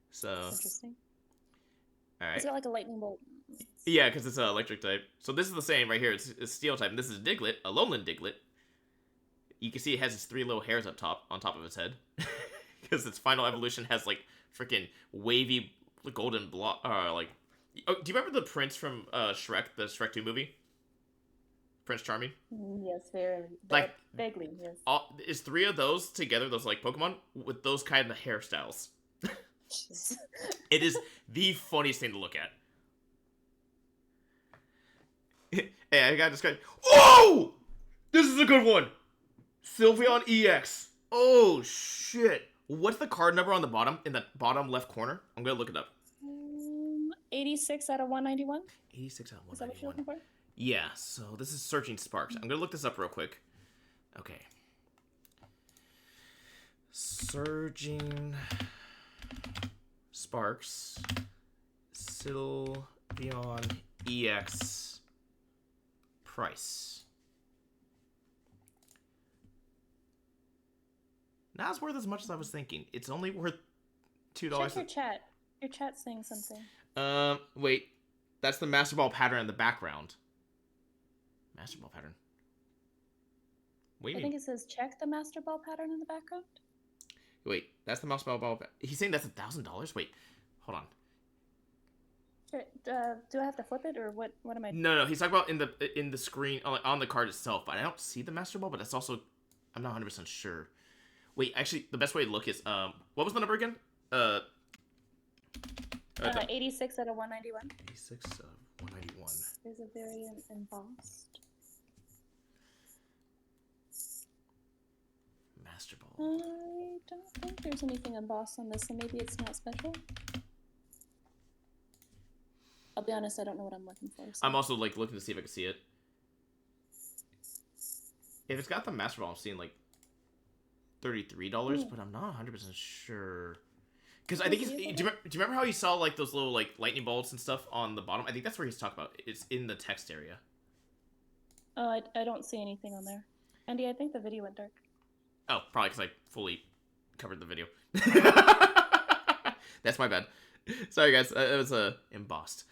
So that's interesting. All right. Is it like a lightning bolt? Yeah, because it's an electric type. So this is the same right here. It's steel type, and this is Diglett, a Alolan Diglett. You can see it has its 3 little hairs on top of its head, because its final evolution has like freaking wavy golden block. Like, oh, do you remember the prince from Shrek, the Shrek 2 movie? Prince Charming? Yes, very. Like vaguely, yes. Is 3 of those together, those like Pokemon, with those kind of hairstyles. It is the funniest thing to look at. Hey, I got this guy. Oh! This is a good one! Sylveon EX. Oh, shit. What's the card number on the bottom, in the bottom left corner? I'm gonna look it up. 86 out of 191? 86 out of 191. Is that what you're looking for? Yeah, so this is Searching Sparks. I'm gonna look this up real quick. Okay. Surging Sparks. Sylveon EX price. Not as worth as much as I was thinking. It's only worth $2. Check your chat. Your chat's saying something. Wait. That's the Master Ball pattern in the background. Master Ball pattern. What do you mean? I think it says check the Master Ball pattern in the background. Wait, that's the Master Ball. He's saying that's $1,000? Wait, hold on. Do I have to flip it, or what am I... No, he's talking about in the screen, on the card itself. But I don't see the Master Ball, but that's also... I'm not 100% sure. Wait, actually, the best way to look is what was the number again? Uh, 86 out of 191. 86 of 191. There's a variant embossed. Master Ball. I don't think there's anything embossed on this, so maybe it's not special. I'll be honest, I don't know what I'm looking for. So. I'm also like looking to see if I can see it. If it's got the Master Ball, I'm seeing like $33, but I'm not 100% sure. Because I think he's. Do you remember how he saw like those little like lightning bolts and stuff on the bottom? I think that's where he's talking about. It's in the text area. Oh, I don't see anything on there. Andy, I think the video went dark. Oh, probably because I fully covered the video. That's my bad. Sorry, guys. It was embossed.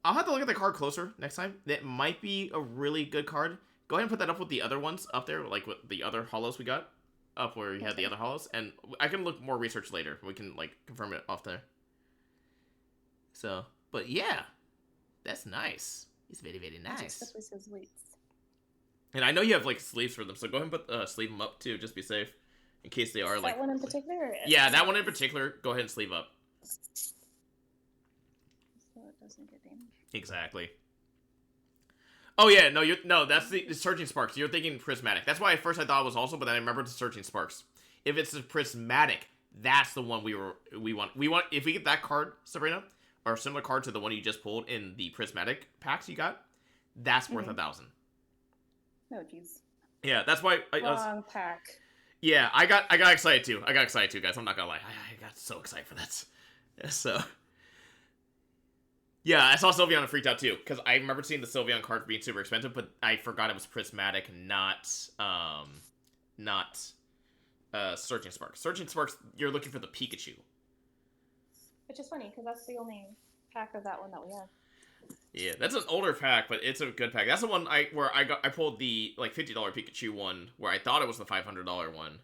I'll have to look at the card closer next time. That might be a really good card. Go ahead and put that up with the other ones up there, like with the other hollows we got. Up where you had the other hollows. And I can look more research later. We can, like, confirm it off there. So, but yeah. That's nice. He's very, very nice. And I know you have, like, sleeves for them. So go ahead and put sleeve them up, too. Just be safe. In case they are, like... That one in particular? Yeah, that one in particular. Go ahead and sleeve up. So it doesn't get damaged. Exactly. Oh yeah, no, that's the Surging Sparks. You're thinking Prismatic. That's why at first I thought it was also, but then I remembered the Surging Sparks. If it's a Prismatic, that's the one we want. If we get that card, Sabrina, or a similar card to the one you just pulled in the Prismatic packs you got, that's worth 1,000. Oh jeez. Yeah, that's why. Wrong pack. Yeah, I got excited too. Guys. I'm not gonna lie. I got so excited for that. So. Yeah, I saw Sylveon and freaked out too, because I remember seeing the Sylveon card being super expensive, but I forgot it was Prismatic, not Surging Sparks. Surging Sparks, you're looking for the Pikachu. Which is funny, because that's the only pack of that one that we have. Yeah, that's an older pack, but it's a good pack. That's the one I pulled the like $50 Pikachu one, where I thought it was the $500 one.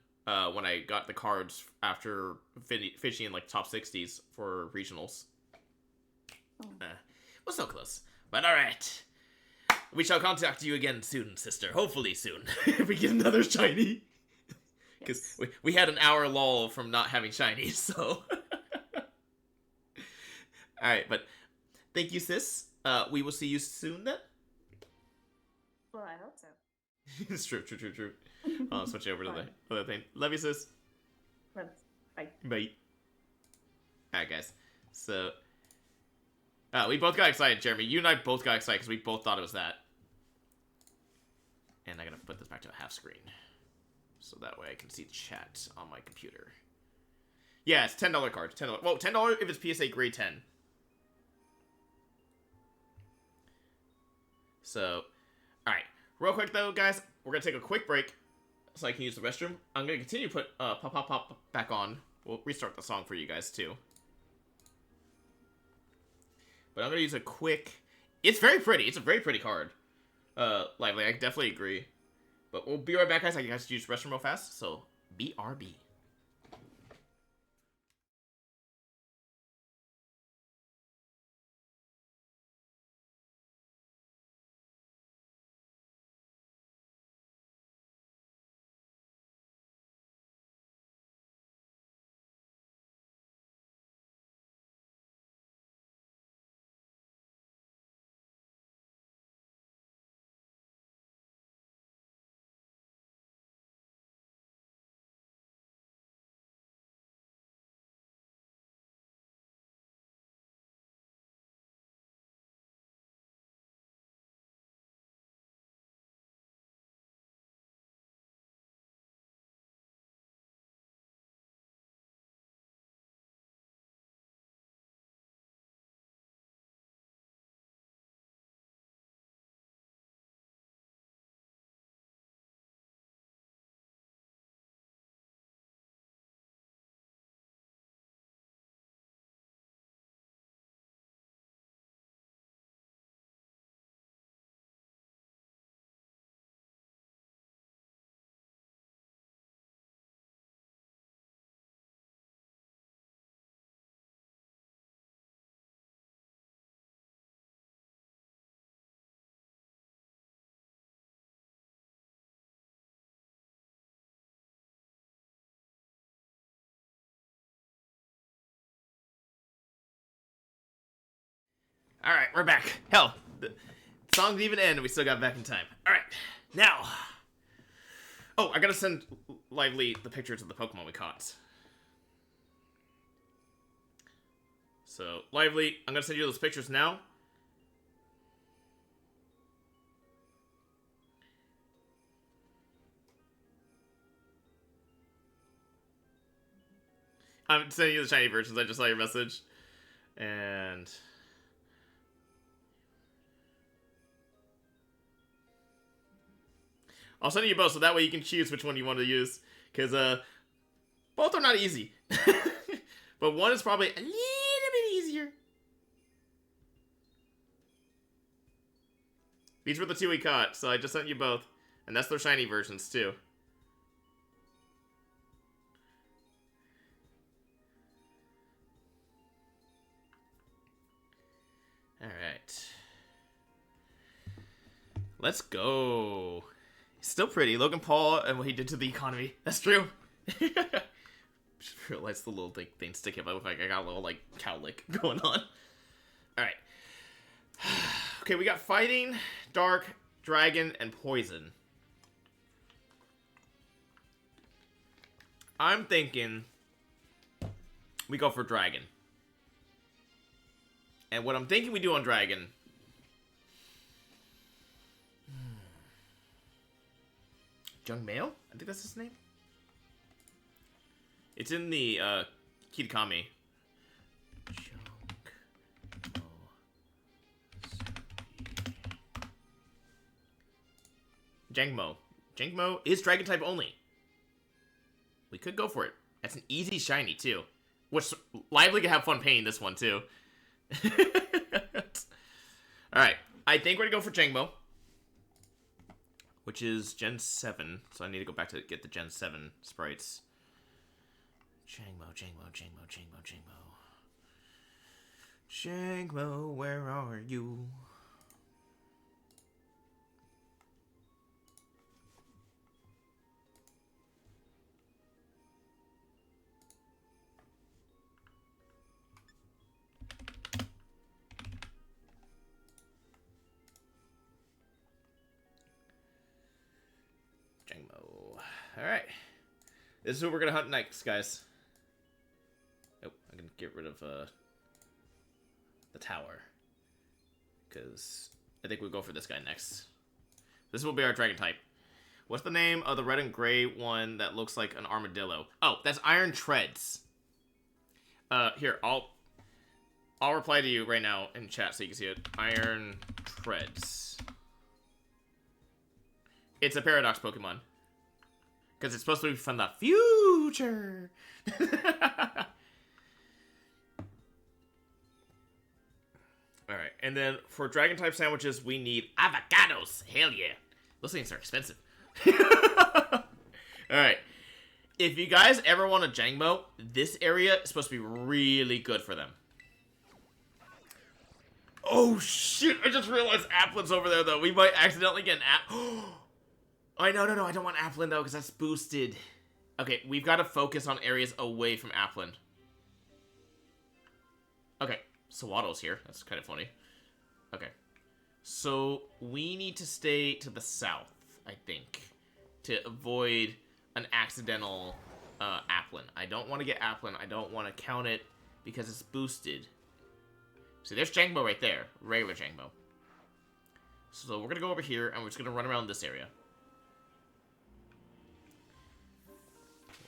When I got the cards after fishing in like top 60s for regionals. We're so close. But alright. We shall contact you again soon, sister. Hopefully soon. If we get another shiny. Because we had an hour lull from not having shinies, so. Alright, but thank you, sis. We will see you soon then. Well, I hope so. It's true. I'll switch over to the other thing. Love you, sis. Love. Bye. Bye. Alright, guys. So. We both got excited, Jeremy. You and I both got excited because we both thought it was that. And I gotta put this back to a half screen. So that way I can see the chat on my computer. Yeah, it's $10 cards. $10. Well, $10 if it's PSA grade 10. So, alright. Real quick though, guys, we're gonna take a quick break so I can use the restroom. I'm gonna continue to put Pop back on. We'll restart the song for you guys too. But I'm going to use a quick... It's very pretty. It's a very pretty card. Lively. I definitely agree. But we'll be right back, guys. I guys use the restroom real fast. So, BRB. Alright, we're back. Hell, the song didn't even end and we still got back in time. Alright, now. Oh, I gotta send Lively the pictures of the Pokemon we caught. So, Lively, I'm gonna send you those pictures now. I'm sending you the shiny versions. I just saw your message. And I'll send you both so that way you can choose which one you want to use. Because both are not easy. But one is probably a little bit easier. These were the two we caught, so I just sent you both. And that's their shiny versions, too. Alright. Let's go. He's still pretty. Logan Paul and what he did to the economy. That's true. Just realized the little thing sticking out. Like I got a little like cowlick going on. Alright. Okay, we got fighting, dark, dragon, and poison. I'm thinking we go for dragon. And what I'm thinking we do on dragon... Jung Mail? I think that's his name. It's in the Kitakami. Jangmo. Jangmo is dragon type only. We could go for it. That's an easy shiny too. Which Lively can have fun painting this one too. Alright. I think we're gonna go for Jangmo. Which is Gen 7. So I need to go back to get the Gen 7 sprites. Jangmo, Jangmo, Jangmo, Jangmo, Jangmo. Jangmo, where are you? Alright. This is who we're gonna hunt next, guys. Oh, I'm gonna get rid of the tower. Because I think we'll go for this guy next. This will be our dragon type. What's the name of the red and gray one that looks like an armadillo? Oh, that's Iron Treads. Here, I'll reply to you right now in chat so you can see it. Iron Treads. It's a Paradox Pokemon. Because it's supposed to be from the future. Alright, and then for dragon type sandwiches, we need avocados. Hell yeah. Those things are expensive. Alright. If you guys ever want a Jangmo, this area is supposed to be really good for them. Oh shit, I just realized Applin's over there though. We might accidentally get an app. No, I don't want Applin though, because that's boosted. Okay, we've got to focus on areas away from Applin. Okay, Sawaddle's here. That's kind of funny. Okay. So, we need to stay to the south, I think, to avoid an accidental Applin. I don't want to get Applin. I don't want to count it because it's boosted. See, there's Jangmo right there. Regular Jangmo. So, we're going to go over here, and we're just going to run around this area.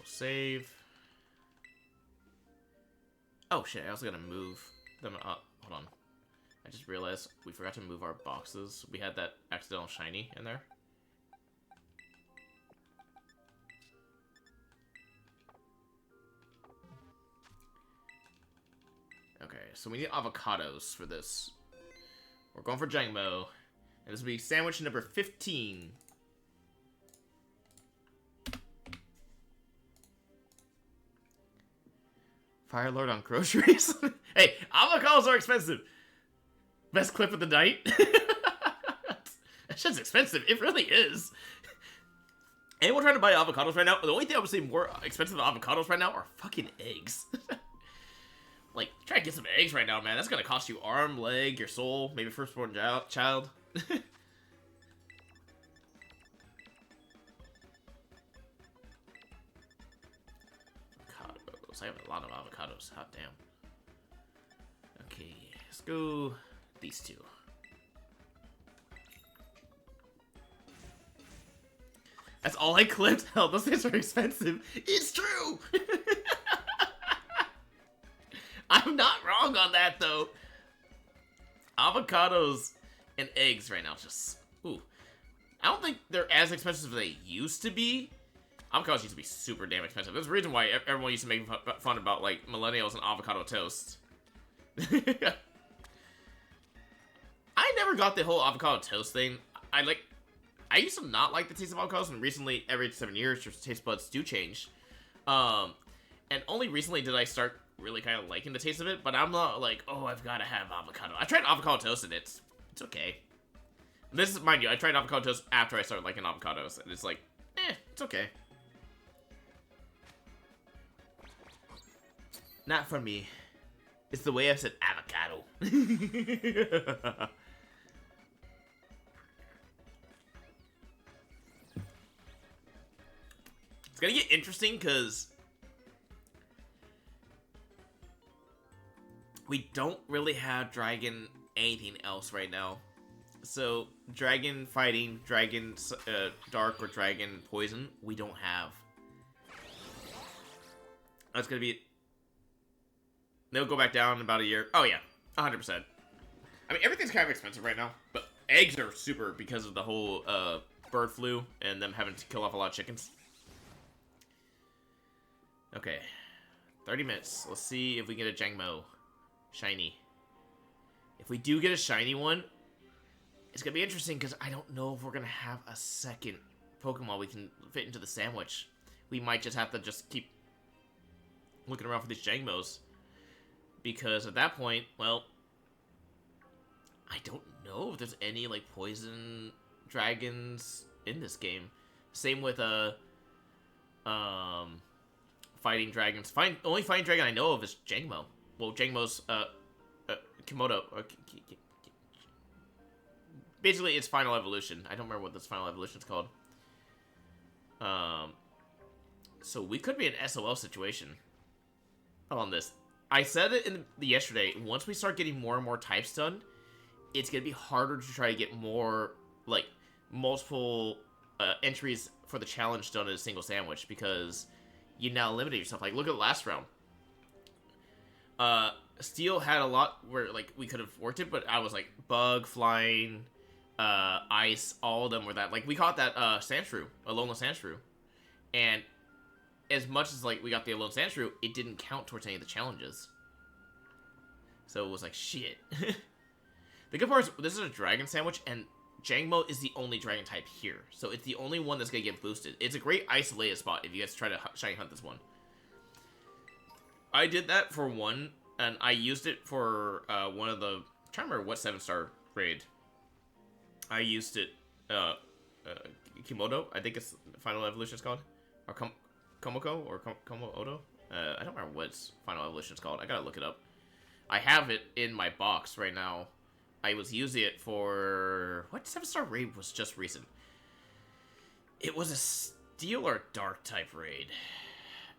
Save. Oh shit, I also gotta move them up. Hold on. I just realized we forgot to move our boxes. We had that accidental shiny in there. Okay, so we need avocados for this. We're going for Jangmo. And this will be sandwich number 15. Fire Lord on groceries? Hey, avocados are expensive. Best clip of the night? That shit's expensive. It really is. Anyone trying to buy avocados right now? The only thing I would say more expensive than avocados right now are fucking eggs. Like, try to get some eggs right now, man. That's gonna cost you arm, leg, your soul, maybe firstborn child. Avocados. I have a lot of avocados. Hot damn. Okay, let's go these two. That's all I clipped? Hell, those things are expensive. It's true! I'm not wrong on that, though. Avocados and eggs right now just... Ooh. I don't think they're as expensive as they used to be. Avocados used to be super damn expensive. There's a reason why everyone used to make fun about, like, millennials and avocado toast. I never got the whole avocado toast thing. I used to not like the taste of avocados, and recently, every 7 years, your taste buds do change. And only recently did I start really kind of liking the taste of it, but I'm not like, oh, I've got to have avocado. I tried avocado toast, and it's okay. This is, mind you, I tried avocado toast after I started liking avocados, and it's like, it's okay. Not for me. It's the way I said avocado. It's gonna get interesting because we don't really have dragon anything else right now. So dragon fighting, dragon dark or dragon poison, we don't have. That's gonna be. They'll go back down in about a year. Oh yeah, 100%. I mean, everything's kind of expensive right now, but eggs are super because of the whole bird flu and them having to kill off a lot of chickens. Okay, 30 minutes. Let's see if we get a Jangmo shiny. If we do get a shiny one, it's gonna be interesting because I don't know if we're gonna have a second Pokemon we can fit into the sandwich. We might just have to just keep looking around for these Jangmos. Because at that point, well, I don't know if there's any, like, poison dragons in this game. Same with, fighting dragons. Only fighting dragon I know of is Jangmo. Well, Jangmo's, Komodo. Basically, it's Final Evolution. I don't remember what this Final Evolution is called. So we could be in an SOL situation on this. I said it in yesterday, once we start getting more and more types done, it's going to be harder to try to get more, like, multiple entries for the challenge done in a single sandwich, because you now limit yourself. Like, look at the last round. Steel had a lot where, like, we could have worked it, but I was like, bug, flying, ice, all of them were that. Like, we caught that Sandshrew, Alolan Sandshrew, and as much as, like, we got the Alolan Sandshrew, it didn't count towards any of the challenges. So it was like, shit. The good part is, this is a dragon sandwich, and Jangmo is the only dragon type here. So it's the only one that's going to get boosted. It's a great isolated spot if you guys try to shiny hunt this one. I did that for one, and I used it for one of the... I'm trying to remember what 7-star raid. I used it... Kimodo, I think it's Final Evolution is called. Or Komoko or Komo-Odo? I don't remember what its Final Evolution is called. I gotta look it up. I have it in my box right now. I was using it for... What 7-star raid was just recent? It was a Steel or Dark type raid.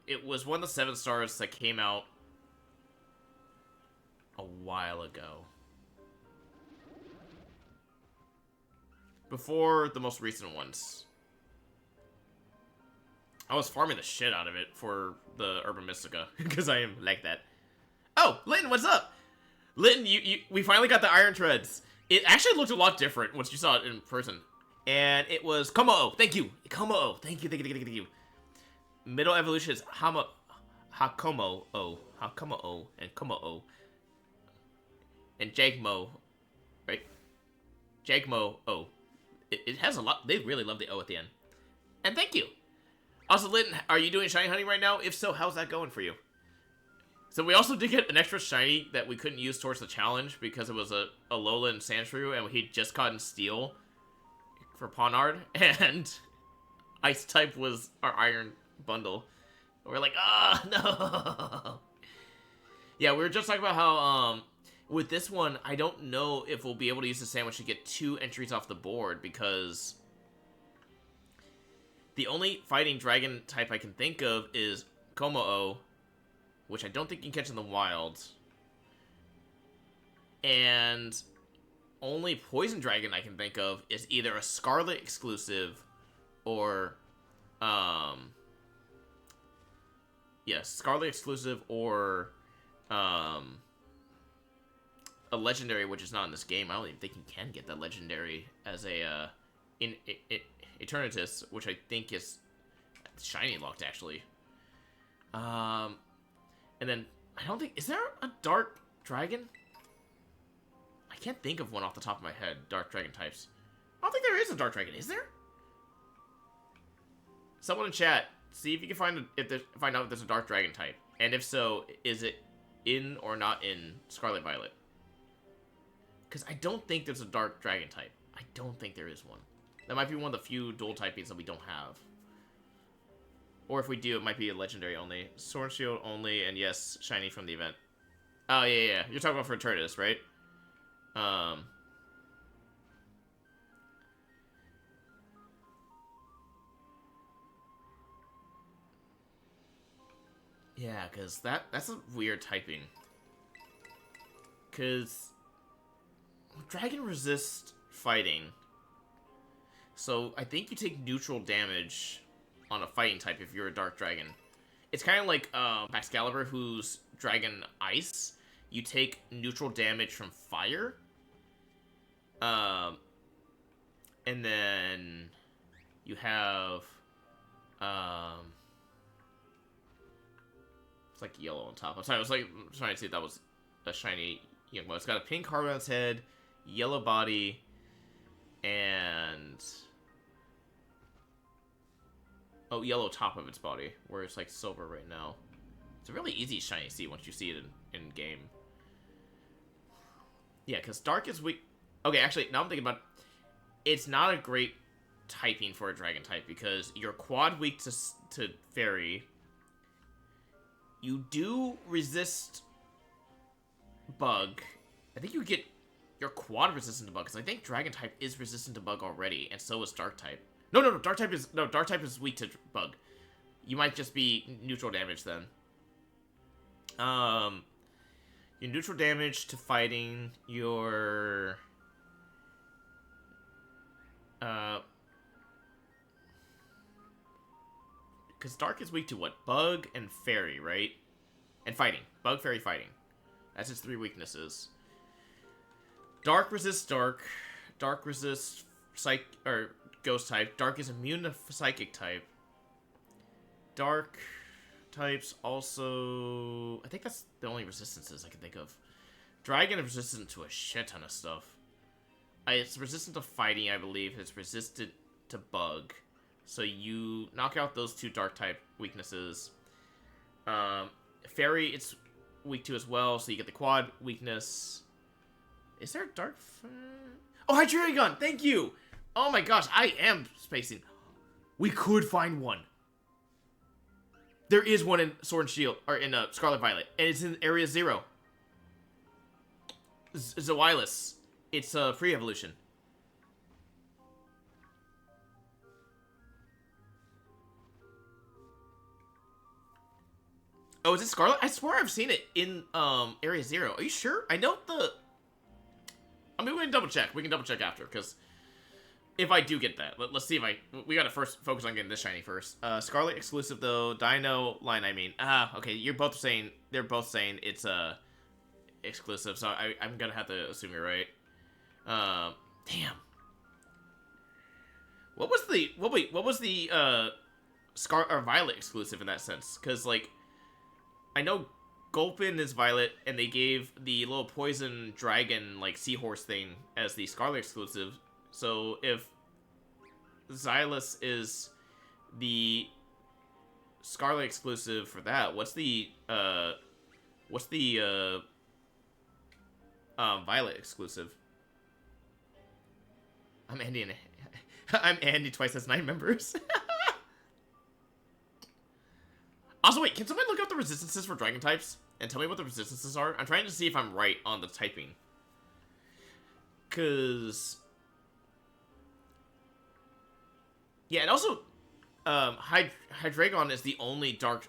It was one of the 7 stars that came out a while ago. Before the most recent ones. I was farming the shit out of it for the Urban Mystica, because I am like that. Oh, Linton, what's up? Linton, we finally got the Iron Treads. It actually looked a lot different once you saw it in person. And it was Komo-O. Thank you. Komo-O. Thank you. Middle evolution is Hakomo-O. Hakomo-O and Komo-O. And Jangmo. Right? Jangmo-O. It has a lot. They really love the O at the end. And thank you. Also, Linton, are you doing shiny hunting right now? If so, how's that going for you? So we also did get an extra shiny that we couldn't use towards the challenge because it was a Alolan Sandshrew, and he'd just gotten Steel for Ponard, and Ice type was our Iron bundle. And we're like, no. Yeah, we were just talking about how with this one, I don't know if we'll be able to use the sandwich to get 2 entries off the board because the only fighting dragon type I can think of is Komo-o, which I don't think you can catch in the wild. And only poison dragon I can think of is either a Scarlet exclusive or yes, Scarlet exclusive or a legendary, which is not in this game. I don't even think you can get that legendary as a in Eternatus, which I think is shiny locked actually. And then I don't think, is there a dark dragon? I can't think of one off the top of my head. Dark dragon types. I don't think there is a dark dragon. Is there? Someone in chat, see if you can find out if there's a dark dragon type, and if so, is it in or not in Scarlet Violet? Because I don't think there's a dark dragon type. I don't think there is one. That might be one of the few dual typings that we don't have. Or if we do, it might be a legendary only. Sword Shield only, and yes, shiny from the event. Oh, yeah. You're talking about for Eternatus, right? Yeah, because that's a weird typing. Because dragon resist fighting. So I think you take neutral damage on a fighting type if you're a dark dragon. It's kind of like Excalibur, who's dragon ice. You take neutral damage from fire. And then you have it's like yellow on top. I'm sorry, I was like trying to see if that was a shiny young one. It's got a pink heart on its head, yellow body, and yellow top of its body, where it's like silver right now. It's a really easy shiny to see once you see it in game. Yeah, because dark is weak. Okay, actually, now I'm thinking about it. It's not a great typing for a dragon type because you're quad weak to fairy. You do resist bug. I think you get your quad resistant to bug because I think dragon type is resistant to bug already, and so is dark type. No. Dark type is weak to bug. You might just be neutral damage then. Your neutral damage to fighting. Your because dark is weak to what? Bug and fairy, right? And fighting. Bug, fairy, fighting. That's its 3 weaknesses. Dark resists dark. Dark resists ghost type. Dark is immune to psychic type. Dark types also, I think that's the only resistances I can think of. Dragon is resistant to a shit ton of stuff. It's resistant to fighting, I believe. It's resistant to bug. So you knock out those 2 dark type weaknesses. Fairy, it's weak to as well, so you get the quad weakness. Is there a dark... Oh, Hydragon! Thank you! Oh my gosh, I am spacing. We could find one. There is one in Sword and Shield, or in Scarlet Violet, and it's in Area 0. Zawilus. It's a free evolution. Oh, is it Scarlet? I swear I've seen it in Area 0. Are you sure? I know the... I mean, we can double check. We can double check after, because if I do get that, let's see if I... We gotta first focus on getting this shiny first. Scarlet exclusive, though. Dino line, I mean. Okay, you're both saying... They're both saying it's exclusive, so I'm gonna have to assume you're right. Damn. What was the... what was the, Violet exclusive in that sense? Because, like... I know Gulpin is Violet, and they gave the little poison dragon, like, seahorse thing as the Scarlet exclusive. So, if Xylus is the Scarlet exclusive for that, what's the Violet exclusive? I'm Andy, and I'm Andy twice as 9 members. Also, wait, can somebody look up the resistances for dragon types and tell me what the resistances are? I'm trying to see if I'm right on the typing. Cause yeah, and also, Hydreigon is the only dark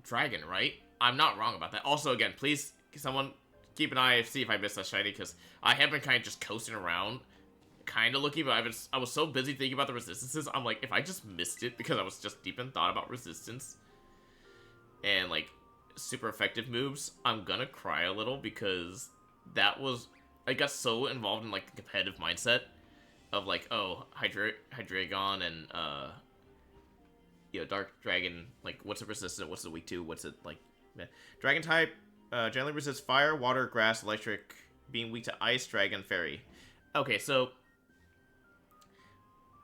dragon, right? I'm not wrong about that. Also, again, please, someone keep an eye, see if I missed that shiny, because I have been kind of just coasting around, kind of looking, but I was so busy thinking about the resistances, I'm like, if I just missed it, because I was just deep in thought about resistance, and, like, super effective moves, I'm gonna cry a little, because that was, I got so involved in, like, the competitive mindset, of, like, oh, Hydreigon and, you know, Dark Dragon, like, what's it resistant, what's it weak to, what's it, like, Dragon type, generally resists fire, water, grass, electric, being weak to ice, dragon, fairy. Okay, so,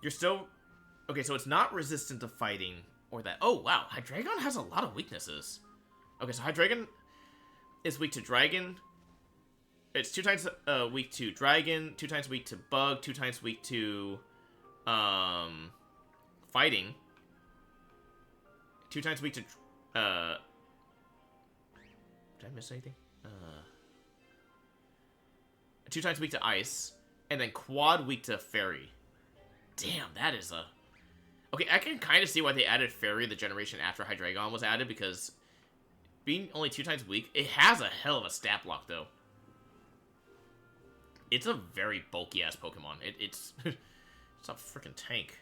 you're still, okay, so it's not resistant to fighting, or that, oh, wow, Hydreigon has a lot of weaknesses. Okay, so Hydreigon is weak to dragon, it's 2 times weak to dragon, 2 times weak to bug, 2 times weak to fighting, 2 times weak to did I miss anything? 2 times weak to ice, and then quad weak to fairy. Damn, that is a... Okay, I can kind of see why they added fairy the generation after Hydreigon was added, because being only 2 times weak, it has a hell of a stat block, though. It's a very bulky-ass Pokemon. It's it's a freaking tank.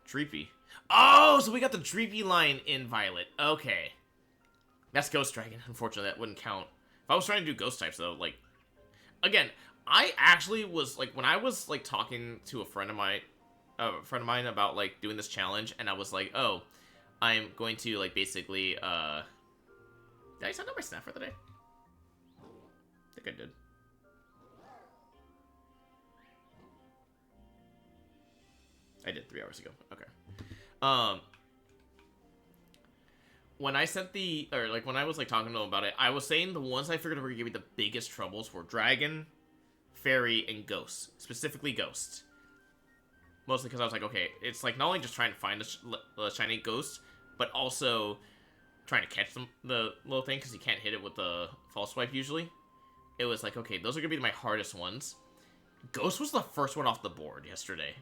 Dreepy. Oh, so we got the Dreepy line in Violet. Okay. That's Ghost Dragon. Unfortunately, that wouldn't count. If I was trying to do Ghost types, though, like... Again, I actually was, like, when I was, like, talking to a friend of mine about, like, doing this challenge, and I was like, oh, I'm going to, like, basically, Did I send out my snap for the day? I think I did. I did 3 hours ago. Okay. When I sent the, or like when I was like talking to them about it, I was saying the ones I figured were gonna give me the biggest troubles were Dragon, Fairy, and Ghost. Specifically Ghost. Mostly because I was like, okay, it's like not only just trying to find the shiny Ghost, but also trying to catch the little thing because you can't hit it with the false swipe usually. It was like, okay, those are gonna be my hardest ones. Ghost was the first one off the board yesterday.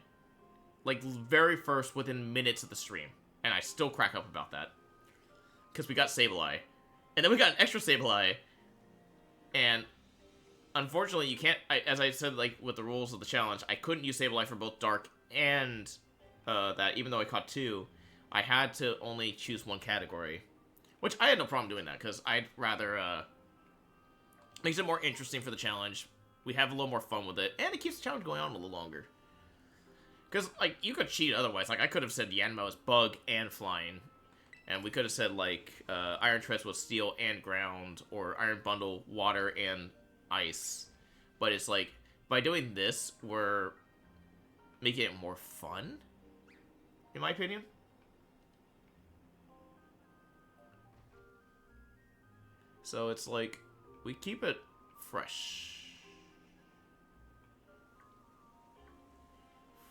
Like, very first within minutes of the stream. And I still crack up about that. Because we got Sableye. And then we got an extra Sableye. And, unfortunately, you can't... as I said, like, with the rules of the challenge, I couldn't use Sableye for both Dark and that. Even though I caught 2, I had to only choose 1 category. Which, I had no problem doing that, because I'd rather... makes it more interesting for the challenge. We have a little more fun with it. And it keeps the challenge going on a little longer. Because, like, you could cheat otherwise. Like, I could have said Yanma was bug and flying. And we could have said, like, Iron Treads was steel and ground. Or Iron Bundle, water and ice. But it's like, by doing this, we're making it more fun. In my opinion. So it's like, we keep it fresh.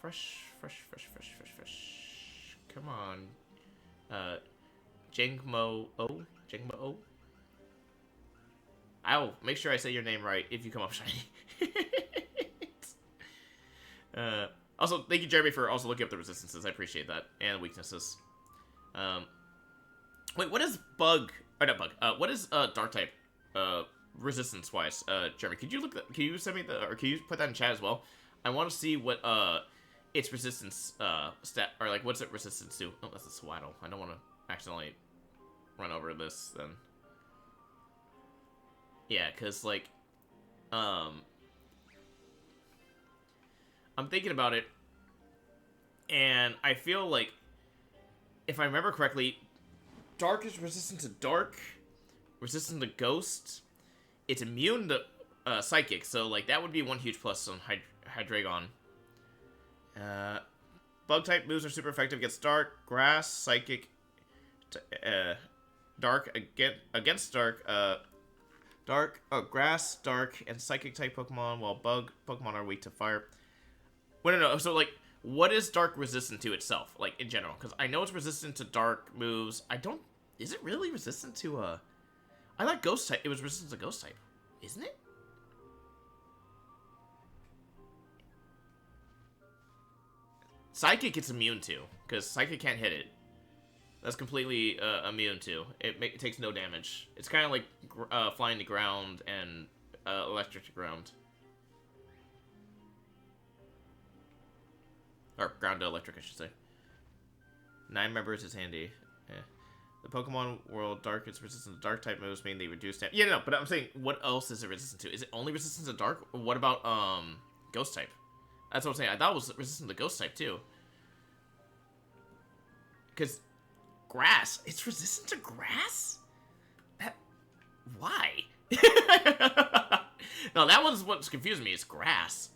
Fresh. Come on. Jangmo-O? Jangmo-O? I'll make sure I say your name right if you come up shiny. Also, thank you, Jeremy, for also looking up the resistances. I appreciate that. And weaknesses. Wait, what is bug... Or not bug. What is dark type resistance-wise? Jeremy, could you look... Can you send me the... Or can you put that in chat as well? I want to see what... its resistance, stat, or like, what's it resistance to? Oh, that's a Swaddle. I don't want to accidentally run over this, then. Yeah, because, like, I'm thinking about it, and I feel like, if I remember correctly, Dark is resistant to Dark, resistant to Ghost, it's immune to, Psychic, so, like, that would be one huge plus on Hydreigon. Bug type moves are super effective against Dark, Grass, Psychic, Dark against Dark, Grass, Dark, and Psychic type Pokemon, while Bug Pokemon are weak to Fire. Wait, no. So, like, what is Dark resistant to itself, like, in general? Because I know it's resistant to Dark moves. I don't Is it really resistant to I like ghost type. It was resistant to ghost type, isn't it? Psychic it's immune to, because Psychic can't hit it. That's completely immune to. It takes no damage. It's kind of like flying to ground and electric to ground. Or ground to electric, I should say. 9 members is handy. Yeah. The Pokemon world dark is resistant to dark type moves, meaning they reduce damage. Yeah, no, but I'm saying, what else is it resistant to? Is it only resistant to dark? Or what about ghost type? That's what I'm saying. I thought it was resistant to ghost type too. Because grass, it's resistant to grass? Why? No, that one's what's confusing me. It's grass.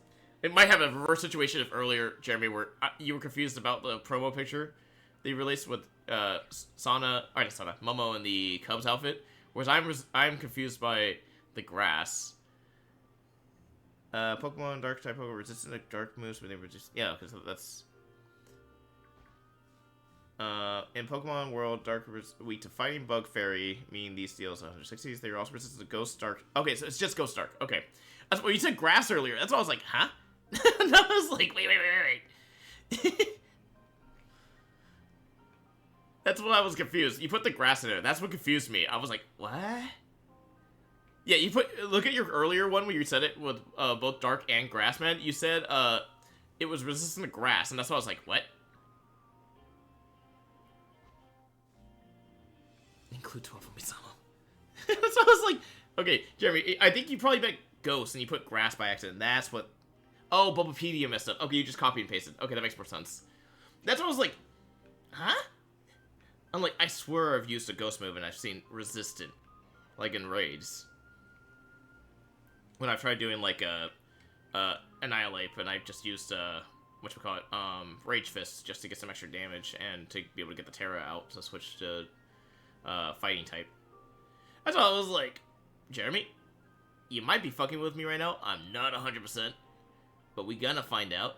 It might have a reverse situation of earlier, Jeremy, where you were confused about the promo picture they released with Momo in the Cubs outfit, whereas I'm confused by the grass. Pokemon Dark type Pokemon resistant to dark moves when they reduce. Yeah, because that's. In Pokemon World, Dark is weak to Fighting Bug Fairy, meaning these deals 160s. They're also resistant to Ghost Dark. Okay, so it's just Ghost Dark. Okay. That's what you said grass earlier. That's why I was like, huh? And I was like, wait. That's why I was confused. You put the grass in there. That's what confused me. I was like, what? Yeah, look at your earlier one where you said it with both dark and grass, man. You said it was resistant to grass, and that's why I was like, what? Include 12 of Misamo. So I was like, okay, Jeremy, I think you probably meant ghost and you put grass by accident. That's what. Oh, Bulbapedia messed up. Okay, you just copy and pasted. Okay, that makes more sense. That's what I was like, huh? I'm like, I swear I've used a ghost move and I've seen resistant, like in raids. When I've tried doing like Annihilate, and I just used Rage Fist just to get some extra damage and to be able to get the Terra out to switch to fighting type. That's why I was like, Jeremy, you might be fucking with me right now. I'm not 100%, but we gonna find out.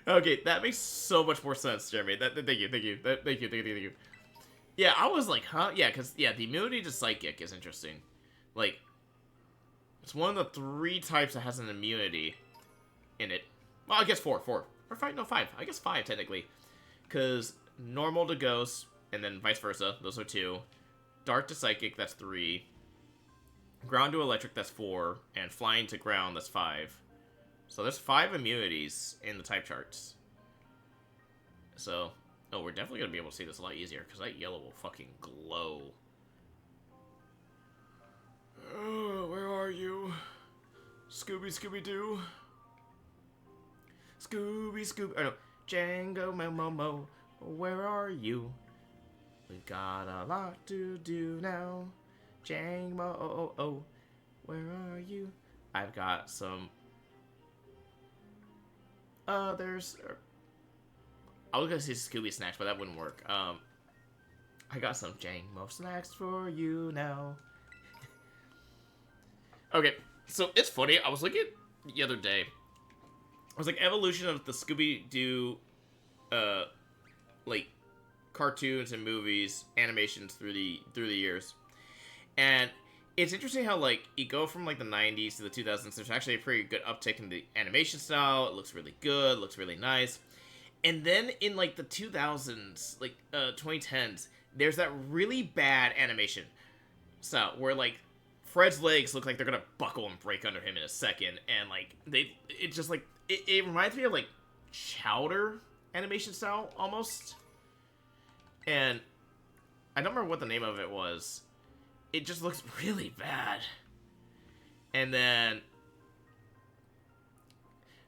Okay, that makes so much more sense, Jeremy. Thank you. Yeah, I was like, huh? Yeah, because, the immunity to Psychic is interesting. Like, it's one of the 3 types that has an immunity in it. Well, I guess 4. Or 5, no, 5. I guess 5, technically. Because normal to Ghost, and then vice versa, those are 2. Dark to Psychic, that's 3. Ground to Electric, that's 4. And Flying to Ground, that's 5. So there's 5 immunities in the type charts. So, we're definitely going to be able to see this a lot easier, because that yellow will fucking glow. Oh, where are you? Scooby-Doo. Scooby. Oh, no. Django Momo, where are you? We've got a lot to do now. Django, where are you? I've got some... there's... I was gonna say Scooby snacks, but that wouldn't work. I got some Django snacks for you now. Okay, so it's funny. I was looking the other day. I was like, evolution of the Scooby-Doo, like, cartoons and movies, animations through the years. And it's interesting how, like, you go from, like, the 90s to the 2000s. There's actually a pretty good uptick in the animation style. It looks really good, looks really nice. And then in, like, the 2000s, like, 2010s, there's that really bad animation style where, like, Fred's legs look like they're gonna buckle and break under him in a second. And, like, it reminds me of, like, Chowder animation style, almost. And I don't remember what the name of it was. It just looks really bad. And then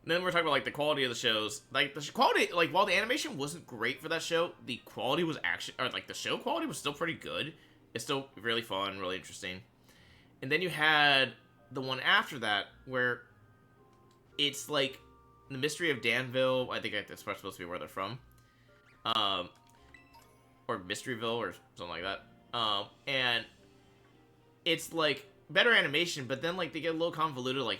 we're talking about, like, the quality of the shows. Like, the quality, like, while the animation wasn't great for that show, the quality was actually, or, like, the show quality was still pretty good. It's still really fun, really interesting. And then you had the one after that, where it's, like, the Mystery of Danville. I think that's supposed to be where they're from. Or Mysteryville, or something like that. And it's, like, better animation, but then, like, they get a little convoluted, like,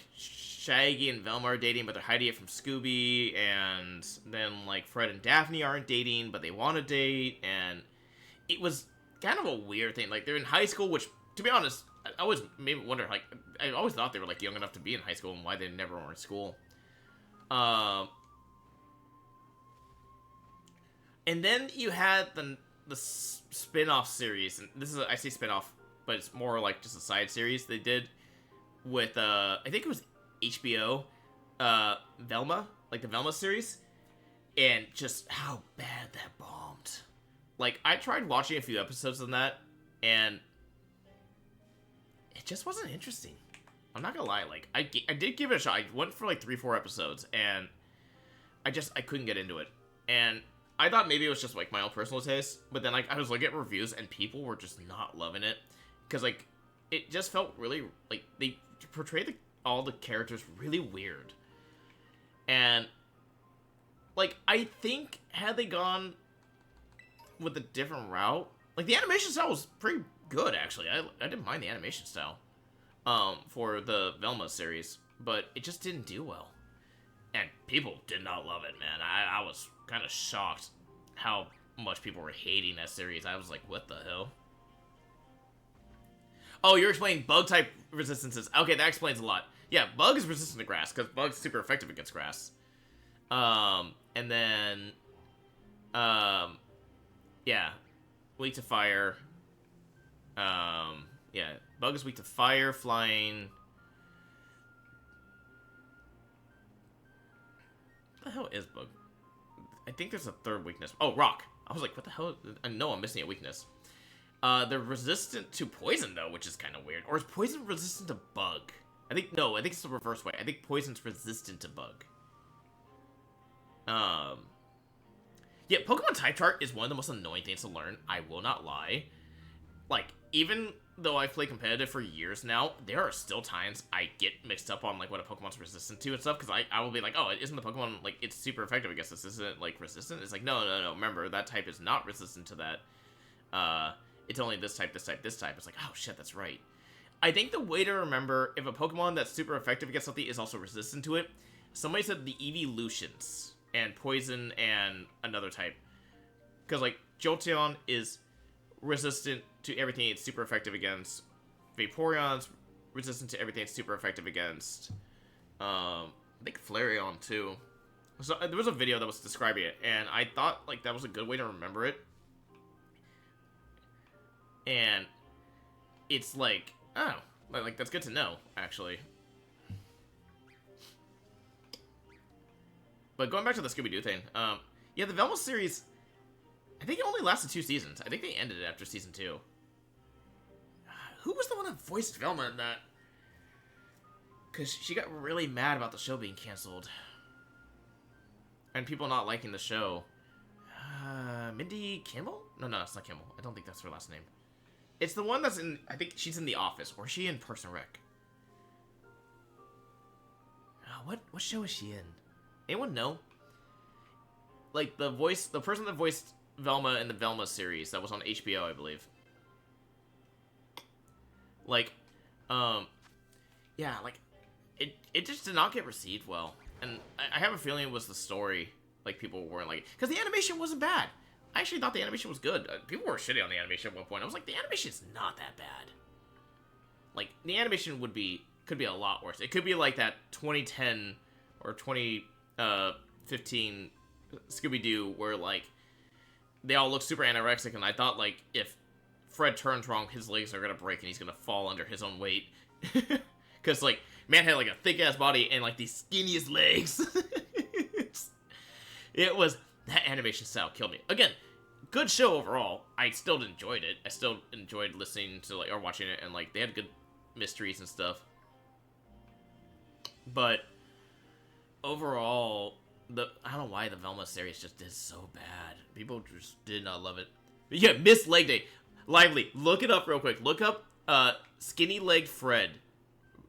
Shaggy and Velma are dating, but they're hiding it from Scooby, and then, like, Fred and Daphne aren't dating, but they want to date, and it was kind of a weird thing. Like, they're in high school, which, to be honest, I always maybe wonder, like, I always thought they were, like, young enough to be in high school, and why they never were in school. And then you had the spin-off series, and this is I say spin-off, but it's more like just a side series they did with I think it was HBO, Velma, like the Velma series, and just how bad that bombed. Like, I tried watching a few episodes of that, and it just wasn't interesting. I'm not gonna lie, like, I did give it a shot. I went for like 3-4 episodes, and I couldn't get into it. And I thought maybe it was just like my own personal taste, but then like I was looking at reviews, and people were just not loving it, because like it just felt really like they portrayed all the characters really weird. And like, I think had they gone with a different route, like the animation style was pretty good actually. I didn't mind the animation style for the Velma series, but it just didn't do well, and people did not love it, man. I was kind of shocked how much people were hating that series. I was like, what the hell? Oh, you're explaining bug type resistances. Okay, that explains a lot. Yeah, bug is resistant to grass, because bug's super effective against grass. And then, yeah, weak to fire. Yeah, bug is weak to fire, flying. What the hell is bug? I think there's a third weakness. Oh, rock. I was like, what the hell? I know I'm missing a weakness. They're resistant to poison, though, which is kind of weird. Or is poison resistant to bug? I think it's the reverse way. I think poison's resistant to bug. Yeah, Pokemon Type Chart is one of the most annoying things to learn. I will not lie. Like, even though I've played competitive for years now, there are still times I get mixed up on, like, what a Pokemon's resistant to and stuff, because I will be like, oh, isn't the Pokemon, like, it's super effective against this, isn't, like, resistant? It's like, no, remember, that type is not resistant to that. It's only this type, this type, this type. It's like, oh, shit, that's right. I think the way to remember if a Pokemon that's super effective against something is also resistant to it, somebody said the evolutions, and poison, and another type. Because, like, Jolteon is resistant to everything it's super effective against. Vaporeon's resistant to everything it's super effective against. I think Flareon, too. So, there was a video that was describing it, and I thought, like, that was a good way to remember it. And it's like, oh, like, that's good to know, actually. But going back to the Scooby-Doo thing, yeah, the Velma series, I think it only lasted 2 seasons. I think they ended it after season 2. Who was the one that voiced Velma in that? Because she got really mad about the show being canceled. And people not liking the show. Mindy Kimmel? No, it's not Kimmel. I don't think that's her last name. It's the one that's in, I think she's in The Office, or is she in Parks and Rec? What show is she in? Anyone know? Like, the person that voiced Velma in the Velma series that was on HBO, I believe. Like, yeah, like, it just did not get received well. And I have a feeling it was the story, like, people weren't like, because the animation wasn't bad. I actually thought the animation was good. People were shitty on the animation at one point. I was like, the animation is not that bad. Like, the animation could be a lot worse. It could be like that 2010 or 2015 Scooby-Doo where, like, they all look super anorexic, and I thought, like, if Fred turns wrong, his legs are gonna break and he's gonna fall under his own weight. Because, like, man had, like, a thick-ass body and, like, the skinniest legs. It was... That animation style killed me. Again, good show overall. I still enjoyed it. I still enjoyed listening to, like, or watching it, and, like, they had good mysteries and stuff. But overall, I don't know why the Velma series just did so bad. People just did not love it. But yeah, Miss Leg Day. Lively. Look it up real quick. Look up Skinny-Legged Fred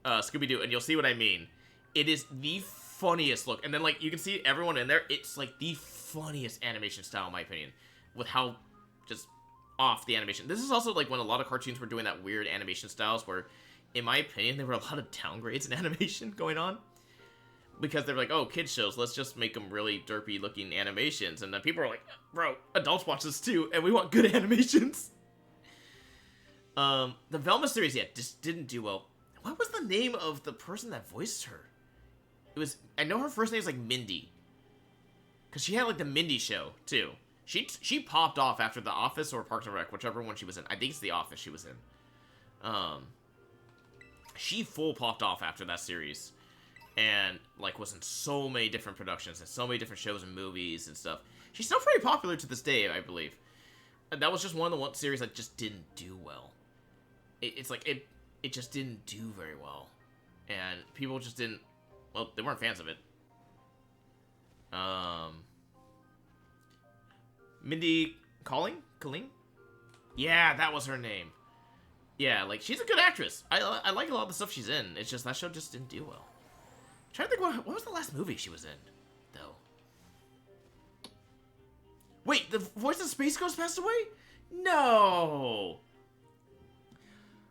Scooby-Doo, and you'll see what I mean. It is the funniest look. And then, like, you can see everyone in there. It's, like, the funniest animation style, in my opinion. With how just off the animation. This is also, like, when a lot of cartoons were doing that weird animation styles where, in my opinion, there were a lot of downgrades in animation going on. because they're like, oh, kids shows, let's just make them really derpy looking animations, and then people are like, bro, adults watch this too, and we want good animations. The Velma series, yeah, just didn't do well. What was the name of the person that voiced her? It was, I know her first name is like Mindy, because she had like the Mindy show too. She popped off after The Office or Parks and Rec, whichever one she was in. I think it's The Office she was in. She full popped off after that series, and like was in so many different productions and so many different shows and movies and stuff. She's still pretty popular to this day, I believe. And that was just one of the one series that just didn't do well. It's like it just didn't do very well, and people just didn't. Well, they weren't fans of it. Mindy Colleen? Yeah, that was her name. Yeah, like, she's a good actress. I like a lot of the stuff she's in. It's just that show just didn't do well. I'm trying to think, what was the last movie she was in, though? Wait, the voice of Space Ghost passed away? No!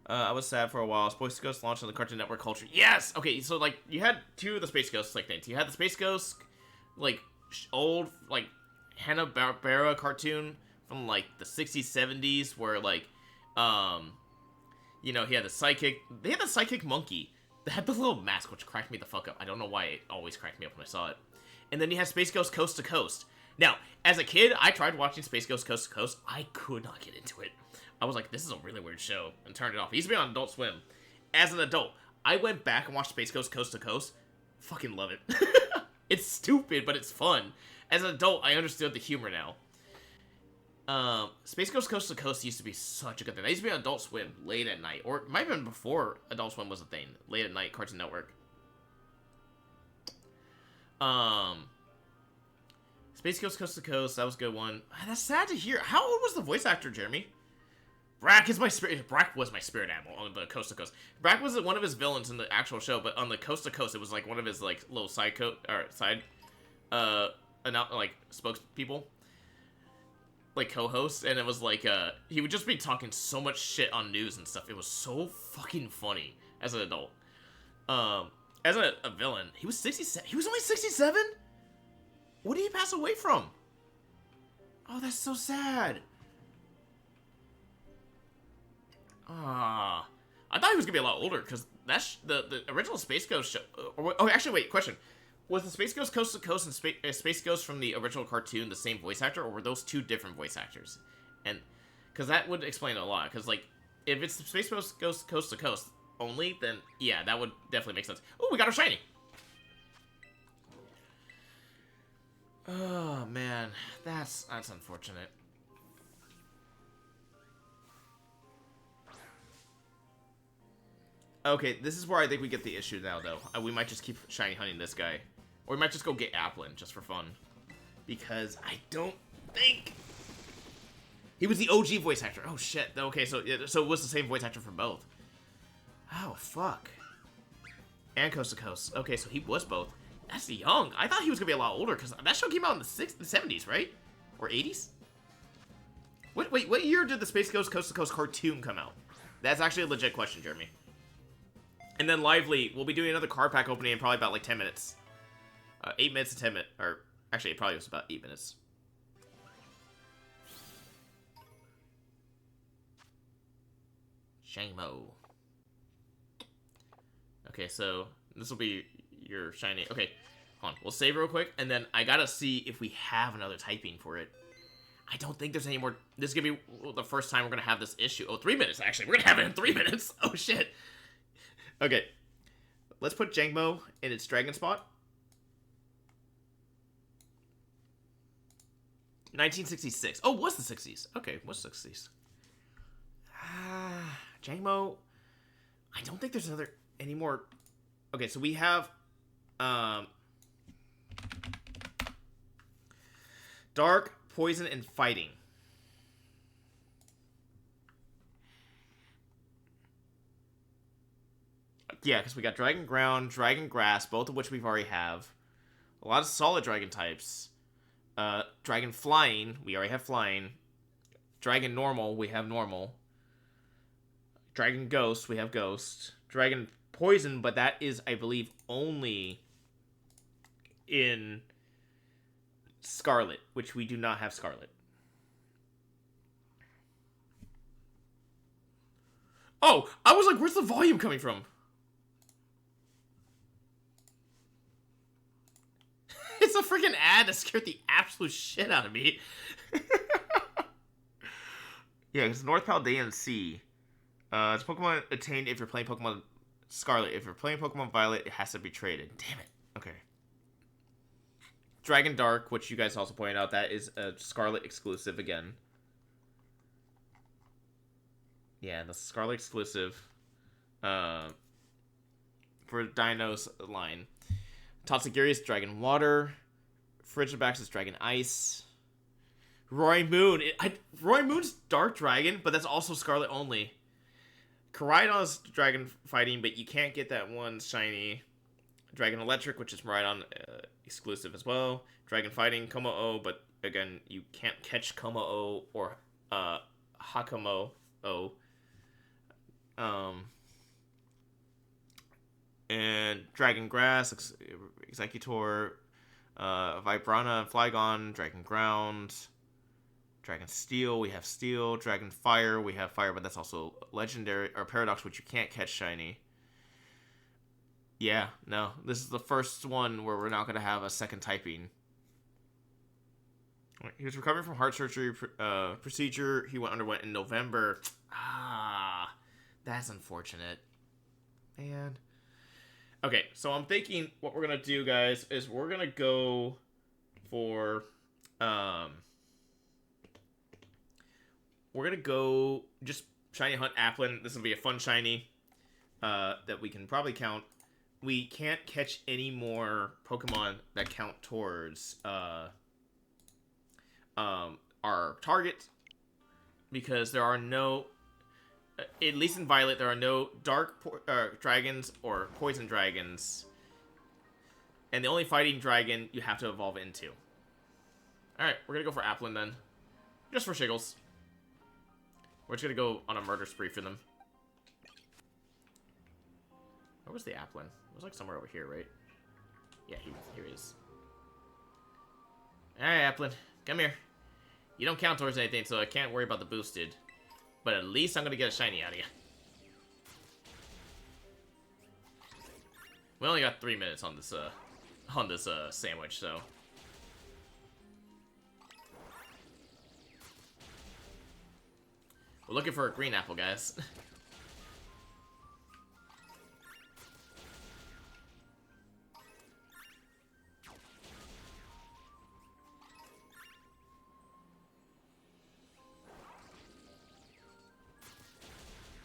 I was sad for a while. Space Ghost launched on the Cartoon Network culture. Yes! Okay, so, like, you had two of the Space Ghosts, like, things. You had the Space Ghost, like, old, like, Hanna-Barbera cartoon from, like, the 60s, 70s, where, like, you know, he had the psychic. They had the psychic monkey that had the little mask, which cracked me the fuck up. I don't know why it always cracked me up when I saw it. And then you had Space Ghost Coast to Coast. Now, as a kid, I tried watching Space Ghost Coast to Coast. I could not get into it. I was like, this is a really weird show, and turned it off. It used to be on Adult Swim. As an adult, I went back and watched Space Ghost Coast to Coast. Fucking love it. It's stupid, but it's fun. As an adult, I understood the humor now. Space Ghost Coast to Coast used to be such a good thing. That used to be on Adult Swim late at night, or it might have been before Adult Swim was a thing. Late at night, Cartoon Network. Space Ghost Coast to Coast, that was a good one. That's sad to hear. How old was the voice actor, Jeremy? Brack is my spirit. Brack was my spirit animal on the Coast to Coast. Brack was one of his villains in the actual show, but on the Coast to Coast, it was like one of his like little side spokespeople, like co-hosts, and it was like he would just be talking so much shit on news and stuff. It was so fucking funny as an adult. As a villain, he was 67. He was only 67. What did he pass away from? Oh, that's so sad. I thought he was gonna be a lot older, because that's the original Space Ghost show. Oh, actually, wait. Question: was the Space Ghost Coast to Coast and Space Ghost from the original cartoon the same voice actor, or were those two different voice actors? And because that would explain a lot. Because like, if it's Space Ghost Coast to Coast only, then yeah, that would definitely make sense. Oh, we got our shiny. Oh man, that's unfortunate. Okay, this is where I think we get the issue now, though. We might just keep shiny hunting this guy. Or we might just go get Applin, just for fun. Because I don't think... He was the OG voice actor. Oh, shit. Okay, so it was the same voice actor for both. Oh, fuck. And Coast to Coast. Okay, so he was both. That's young. I thought he was going to be a lot older, because that show came out in the 70s, right? Or 80s? Wait, what year did the Space Ghost Coast to Coast cartoon come out? That's actually a legit question, Jeremy. And then Lively, we'll be doing another card pack opening in probably about like 10 minutes. 8 minutes to 10 minutes. Or, actually, it probably was about 8 minutes. Shamo. Okay, so this will be your shiny. Okay, hold on. We'll save real quick, and then I gotta see if we have another typing for it. I don't think there's any more. This is gonna be the first time we're gonna have this issue. Oh, 3 minutes, actually. We're gonna have it in 3 minutes. Oh, shit. Okay, let's put Jangmo in its dragon spot. 1966. Oh, was the 60s. Okay, was 60s. Jangmo. I don't think there's any more. Okay, so we have Dark, Poison, and Fighting. Yeah, because we got Dragon Ground, Dragon Grass, both of which we've already have. A lot of solid Dragon types. Dragon Flying, we already have Flying. Dragon Normal, we have Normal. Dragon Ghost, we have Ghost. Dragon Poison, but that is, I believe, only in Scarlet, which we do not have Scarlet. Oh, I was like, where's the volume coming from? It's a freaking ad that scared the absolute shit out of me. Yeah, it's North Paldean Sea. It's Pokemon attained if you're playing Pokemon Scarlet. If you're playing Pokemon Violet, it has to be traded. Damn it. Okay. Dragon Dark, which you guys also pointed out, that is a Scarlet exclusive again. Yeah, the Scarlet exclusive. For Dino's line. Toxicarius, Dragon Water. Frigibax is Dragon Ice. Roy Moon. Roy Moon's Dark Dragon, but that's also Scarlet only. Koraidon is Dragon Fighting, but you can't get that one shiny. Dragon Electric, which is Koraidon exclusive as well. Dragon Fighting, Como-O, but again, you can't catch Como-O or Hakamo-O. And Dragon Grass, Executor, Vibrana and Flygon, Dragon Ground, Dragon Steel, we have Steel, Dragon Fire, we have Fire, but that's also Legendary, or Paradox, which you can't catch shiny. Yeah, no, this is the first one where we're not going to have a second typing. He was recovering from heart surgery procedure he underwent in November. Ah, that's unfortunate. Man. Okay, so I'm thinking what we're going to do, guys, is we're going to go for... we're going to go just shiny hunt Applin. This will be a fun shiny that we can probably count. We can't catch any more Pokemon that count towards our target because there are no... At least in Violet, there are no dark dragons or poison dragons. And the only fighting dragon you have to evolve into. Alright, we're going to go for Applin then. Just for shiggles. We're just going to go on a murder spree for them. Where was the Applin? It was like somewhere over here, right? Yeah, here he is. Alright, Applin. Come here. You don't count towards anything, so I can't worry about the boosted. But at least I'm gonna get a shiny out of you. We only got 3 minutes on this sandwich, so. We're looking for a green apple, guys.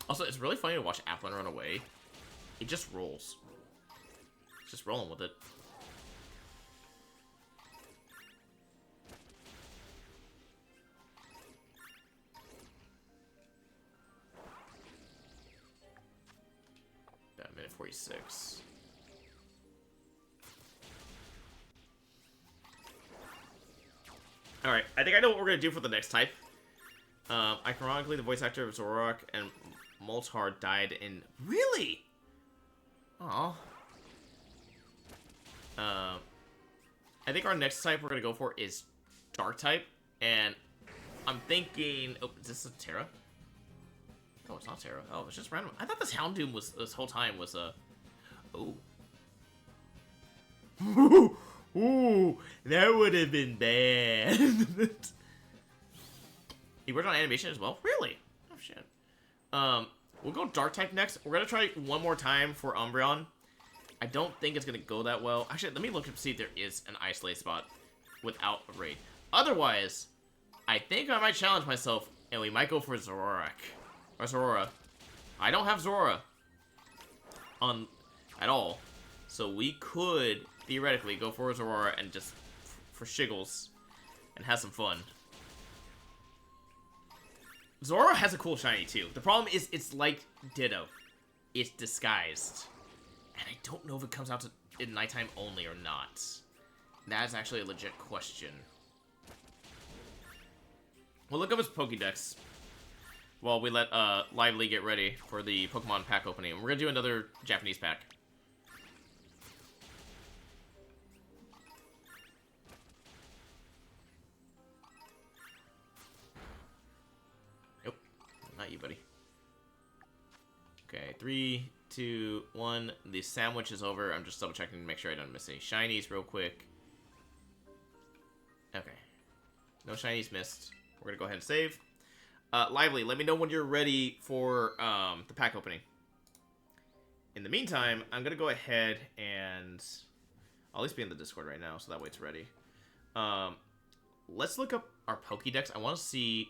Also, it's really funny to watch Applin run away. It just rolls. It's just rolling with it. About minute 46. Alright, I think I know what we're going to do for the next type. Ironically, the voice actor of Zoroark and Moltar died in... Really? Aw. I think our next type we're going to go for is Dark type. And I'm thinking... Oh, is this a Terra? No, it's not Terra. Oh, it's just random. I thought this Houndoom was... This whole time was a... Oh. Ooh, that would have been bad. He worked on animation as well? Really? Oh, shit. We'll go Dark type next. We're gonna try one more time for Umbreon. I don't think it's gonna go that well. Actually, let me look and see if there is an Isolate spot without a raid. Otherwise, I think I might challenge myself, and we might go for Zoroark. Or Zorora. I don't have Zorora on at all. So we could, theoretically, go for Zorora and just for shiggles and have some fun. Zora has a cool shiny, too. The problem is, it's like Ditto. It's disguised. And I don't know if it comes out in nighttime only or not. That's actually a legit question. We'll look up his Pokédex while we let Lively get ready for the Pokemon pack opening. We're gonna do another Japanese pack. you, buddy. Okay, 3, 2, 1. The sandwich is over. I'm just double checking to make sure I don't miss any shinies real quick. Okay. No shinies missed. We're gonna go ahead and save. Lively, let me know when you're ready for the pack opening. In the meantime, I'm gonna go ahead and I'll at least be in the Discord right now, so that way it's ready. Let's look up our Pokédex. I want to see.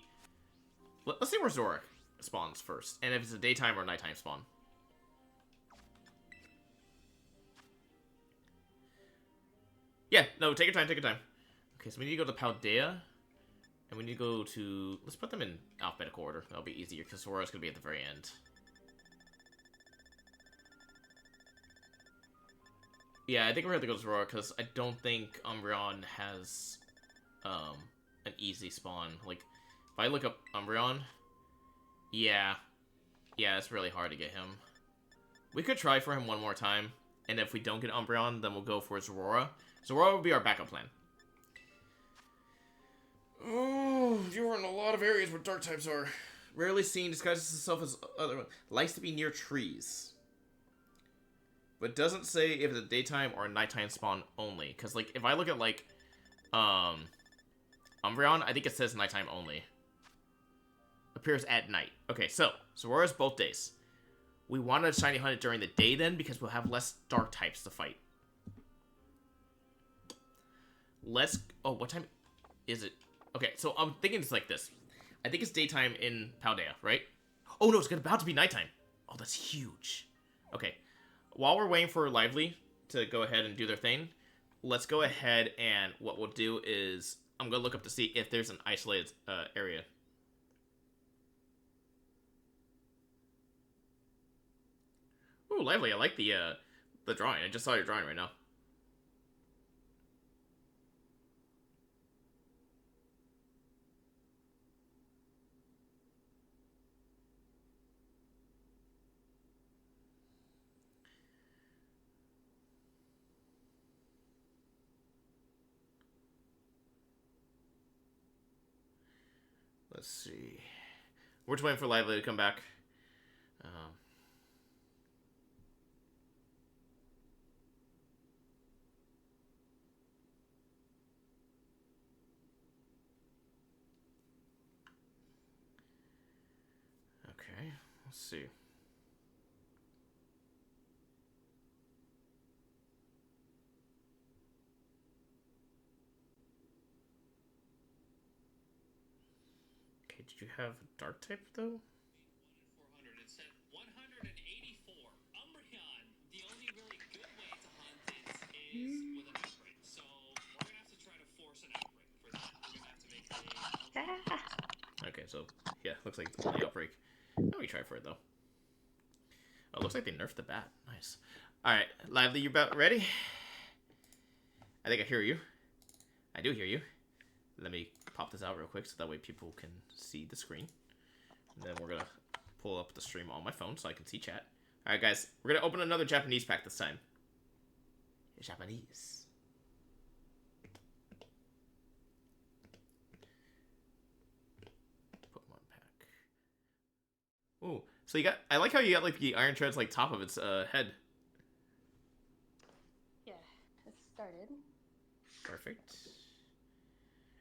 Let's see where Zora spawns first, and if it's a daytime or nighttime spawn. Yeah, no, take your time, take your time. Okay, so we need to go to Paldea, and we need to go to. Let's put them in alphabetical order. That'll be easier because Zora's gonna be at the very end. Yeah, I think we're gonna go to Zora because I don't think Umbreon has an easy spawn. Like, if I look up Umbreon, yeah, it's really hard to get him. We could try for him one more time, and if we don't get Umbreon, then we'll go for Zorora. Zorora will be our backup plan. Oh, you're in a lot of areas where dark types are. Rarely seen, disguises itself as other one. Likes to be near trees. But doesn't say if it's a daytime or a nighttime spawn only. Because, like, if I look at, like, Umbreon, I think it says nighttime only. Appears at night. Okay, so Zorora's both days. We want to shiny hunt it during the day then, because we'll have less dark types to fight. Let's... Oh, what time is it? Okay, so I'm thinking it's like this. I think it's daytime in Paldea, right? Oh, no, it's about to be nighttime. Oh, that's huge. Okay. While we're waiting for Lively to go ahead and do their thing, let's go ahead and what we'll do is I'm going to look up to see if there's an isolated area. Ooh, Lively, I like the drawing. I just saw your drawing right now. Let's see. We're just waiting for Lively to come back. Okay, let's see. Okay, did you have dark type though? 400 and set 184. Umbreon, the only really good way to hunt it is with an outbreak. So we're gonna have to try to force an outbreak for that. We're gonna have to make a. Okay, so yeah, looks like the only outbreak. Let me try for it though. Oh, looks like they nerfed the bat. Nice. All right, Lively, you about ready? I think I hear you. I do hear you. Let me pop this out real quick so that way people can see the screen. And then we're gonna pull up the stream on my phone so I can see chat. All right, guys, we're gonna open another Japanese pack this time. Japanese. Pokemon pack. Ooh, so you got. I like how you got like the Iron Tread's like top of its head. Yeah, it started. Perfect.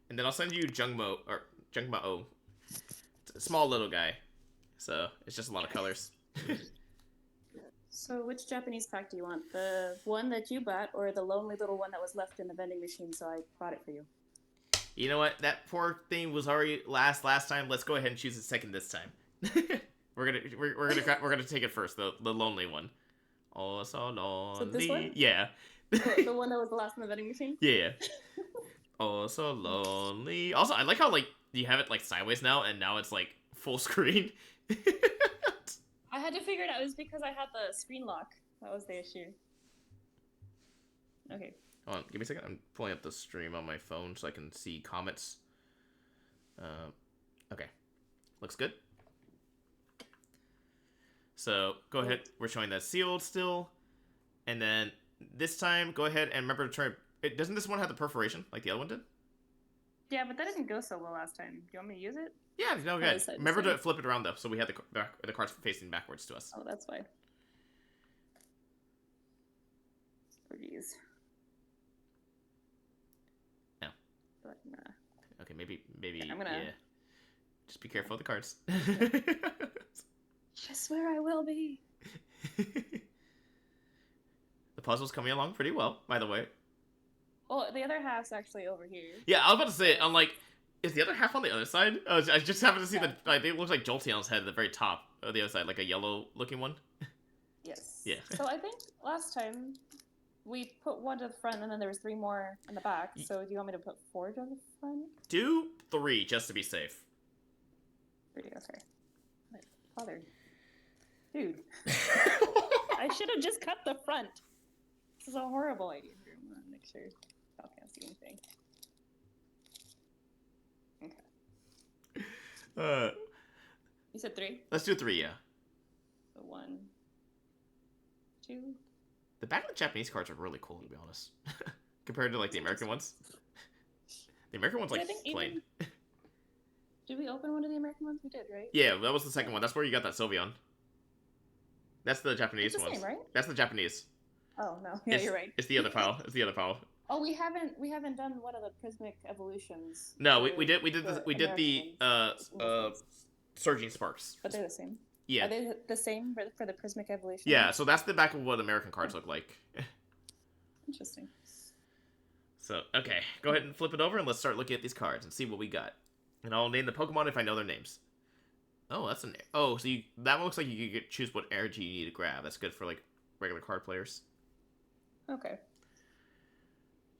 And then I'll send you Jungmo or Jungmo. It's a small little guy, so it's just a lot of colors. So which Japanese pack do you want? The one that you bought or the lonely little one that was left in the vending machine, so I bought it for you? You know what? That poor thing was already last time. Let's go ahead and choose the second this time. we're gonna take it first. The lonely one. Oh, so lonely. So this one? Yeah. The one that was the last in the vending machine? Yeah. Oh, so lonely. Also, I like how like you have it like sideways now, and now it's like full screen. I had to figure it out. It was because I had the screen lock. That was the issue. Okay. Hold on, give me a second. I'm pulling up the stream on my phone so I can see comments. Okay. Looks good. So, go ahead. We're showing that sealed still. And then, this time, go ahead and remember to try... Doesn't this one have the perforation, like the other one did? Yeah, but that didn't go so well last time. Do you want me to use it? Yeah, no, Oh, good. this side, this Remember to side. flip it around though, so we had the cards facing backwards to us. Oh, that's why. Oh, geez. No. But, Okay, maybe, Okay, I'm gonna- yeah. Just be careful of the cards. I swear I will be. The puzzle's coming along pretty well, by the way. Well, the other half's actually over here. Yeah, I was about to say, I'm like, is the other half on the other side? I just happened to see Yeah. that it looks like Jolteon's head at the very top of the other side, like a yellow-looking one. Yes. Yeah. So I think last time we put one to the front, and then there was 3 more in the back. So do you want me to put 4 to the front? Do 3, just to be safe. 3, okay. Father. Dude. I should have just cut the front. This is a horrible idea. Here, I'm gonna make sure I can't see anything. Okay. You said 3? Let's do 3, yeah. So 1, 2. The back of the Japanese cards are really cool, to be honest. Compared to, like, the American ones. The American one's, like, I think plain. Did we open one of the American ones? We did, right? Yeah, that was the second one. That's where you got that Sylveon. That's the Japanese It's the one. same, right? That's the Japanese. Oh no, yeah, you're right. It's the other pile. It's the other pile. Oh, we haven't done one of the Prismic evolutions. No, we did the American ones. Surging Sparks. But they're the same. Yeah. Are they the same for the Prismic evolution? Yeah, so that's the back of what American cards look like. Interesting. So, okay, go ahead and flip it over and let's start looking at these cards and see what we got. And I'll name the Pokemon if I know their names. Oh, that's an... Oh, so that one looks like you could choose what energy you need to grab. That's good for, like, regular card players. Okay.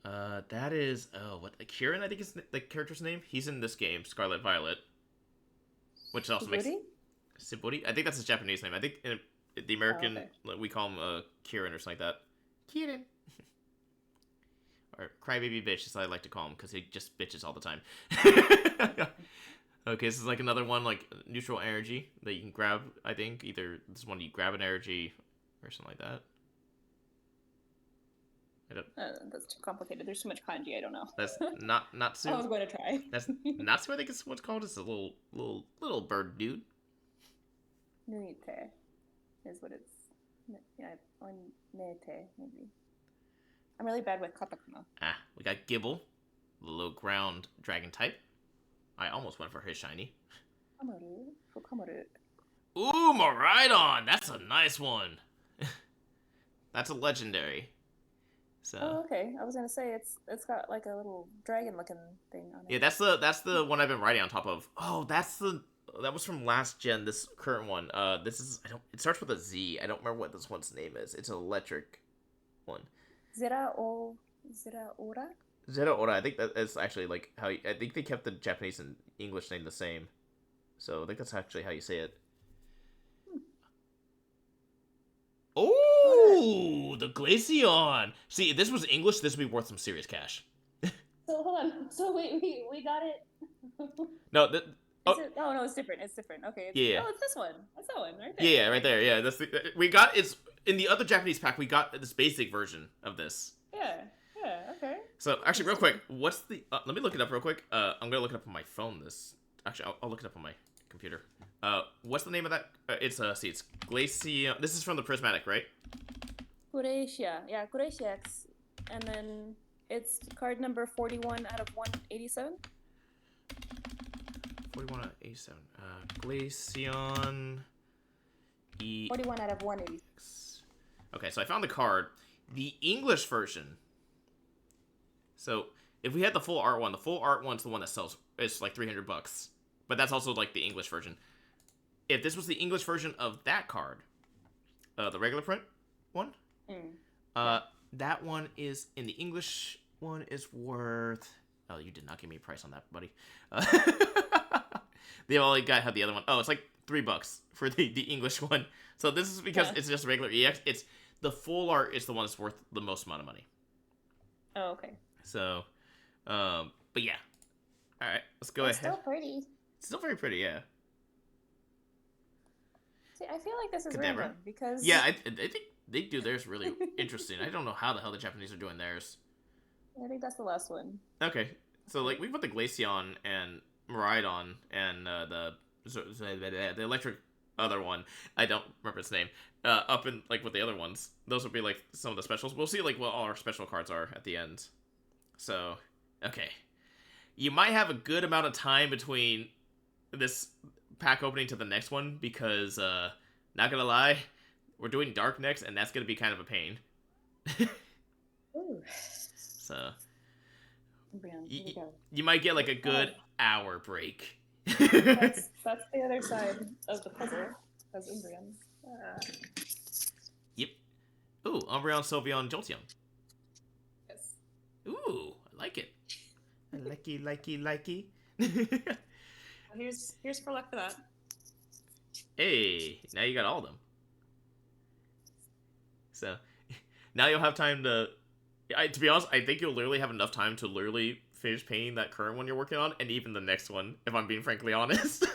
That is... Oh, what? Kieran, I think is the character's name? He's in this game, Scarlet Violet. Which also makes... Siburi? I think that's his Japanese name. I think in the American, we call him Kieran or something like that. Kieran. Or Crybaby Bitch, as I like to call him, because he just bitches all the time. Okay, this is like another one, like neutral energy that you can grab, I think. Either this one you grab an energy or something like that. I don't... That's too complicated. There's too much kanji. I don't know. That's Natsu. I was going to try. That's Natsu, I think is what's called. It's a little bird dude. Nuite is what it's. Yeah, on nete maybe. I'm really bad with katakana. Ah, we got Gibble, the low ground dragon type. I almost went for his shiny. Kamaru. Ooh, Miraidon! That's a nice one. That's a legendary. So. Oh, okay. I was gonna say it's got like a little dragon looking thing on it. Yeah, that's the one I've been riding on top of. Oh, that was from last gen. This current one. This is it starts with a Z. I don't remember what this one's name is. It's an electric one. Zeraora? Zero Ora. I think that is actually like how I think they kept the Japanese and English name the same. So I think that's actually how you say it. Oh, the Glaceon! See, if this was English, this would be worth some serious cash. So hold on. So wait, we got it. No, oh no, it's different. It's different. Okay. Yeah. Oh, it's this one. That's that one right there. Yeah, right there. Yeah, we got. It's in the other Japanese pack. We got this basic version of this. Yeah. Okay. So actually, real quick, what's the? Let me look it up real quick. I'm gonna look it up on my phone. I'll look it up on my computer. What's the name of that? It's Glaceon. This is from the Prismatic, right? Gracia. Yeah, Gracia X. And then it's card number 41 out of 187. 41 out of 87. Glaceon. 41 out of 186. Okay, so I found the card. The English version. So if we had the full art one's the one that sells. It's like $300, but that's also like the English version. If this was the English version of that card, the regular print one, that one is in the English one is worth. Oh, you did not give me a price on that, buddy. They only had the other one. Oh, it's like $3 for the English one. So this is because it's just regular EX. It's the full art is the one that's worth the most amount of money. Oh, okay. So, but yeah. All right, let's go ahead. Still pretty. It's still very pretty, yeah. See, I feel like this is Kadabra? random because Yeah, I think they do theirs really interesting. I don't know how the hell the Japanese are doing theirs. I think that's the last one. Okay, So like we put the Glaceon and Miraidon and the electric other one. I don't remember its name. Up in like with the other ones. Those would be like some of the specials. We'll see like what all our special cards are at the end. So okay, you might have a good amount of time between this pack opening to the next one because not gonna lie, we're doing Dark next, and that's gonna be kind of a pain. Ooh. So Umbreon, here we go. you might get like a good hour break. That's the other side of the puzzle. That's Umbreon. Yep. Ooh, Umbreon, Sylveon, Jolteon. Yes. Ooh, I like it. I likey. Well, here's for luck for that. Hey, now you got all of them. So, now you'll have time to... to be honest, I think you'll literally have enough time to literally finish painting that current one you're working on, and even the next one, if I'm being frankly honest.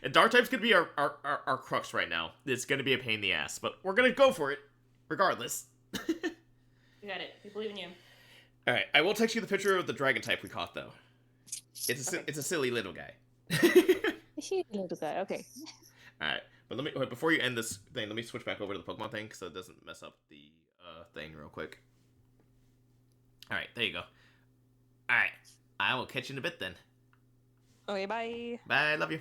And Dark type's gonna be our crux right now. It's gonna be a pain in the ass, but we're gonna go for it, regardless. You got it. We believe in you. Alright, I will text you the picture of the dragon type we caught, though. It's a silly little guy. Little guy. Okay. Alright, but let me before you end this thing, let me switch back over to the Pokemon thing so it doesn't mess up the thing real quick. Alright, there you go. Alright, I will catch you in a bit then. Okay, bye. Bye, love you.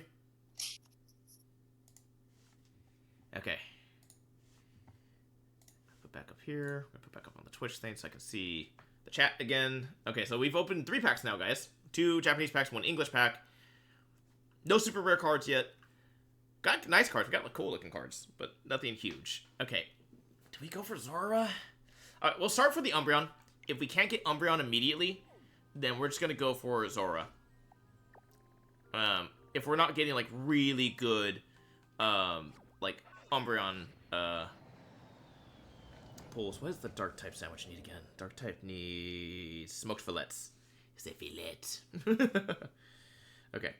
Okay. Put back up here. Put back up on the Twitch thing so I can see the chat again. Okay, so we've opened 3 packs now, guys. 2 Japanese packs, 1 English pack. No super rare cards yet. Got nice cards. We got like, cool looking cards, but nothing huge. Okay. Do we go for Zora? Alright, we'll start for the Umbreon. If we can't get Umbreon immediately, then we're just going to go for Zora. If we're not getting like really good like Umbreon pulls. What does the Dark type sandwich need again? Dark type needs smoked fillets. It's a fillet. Okay.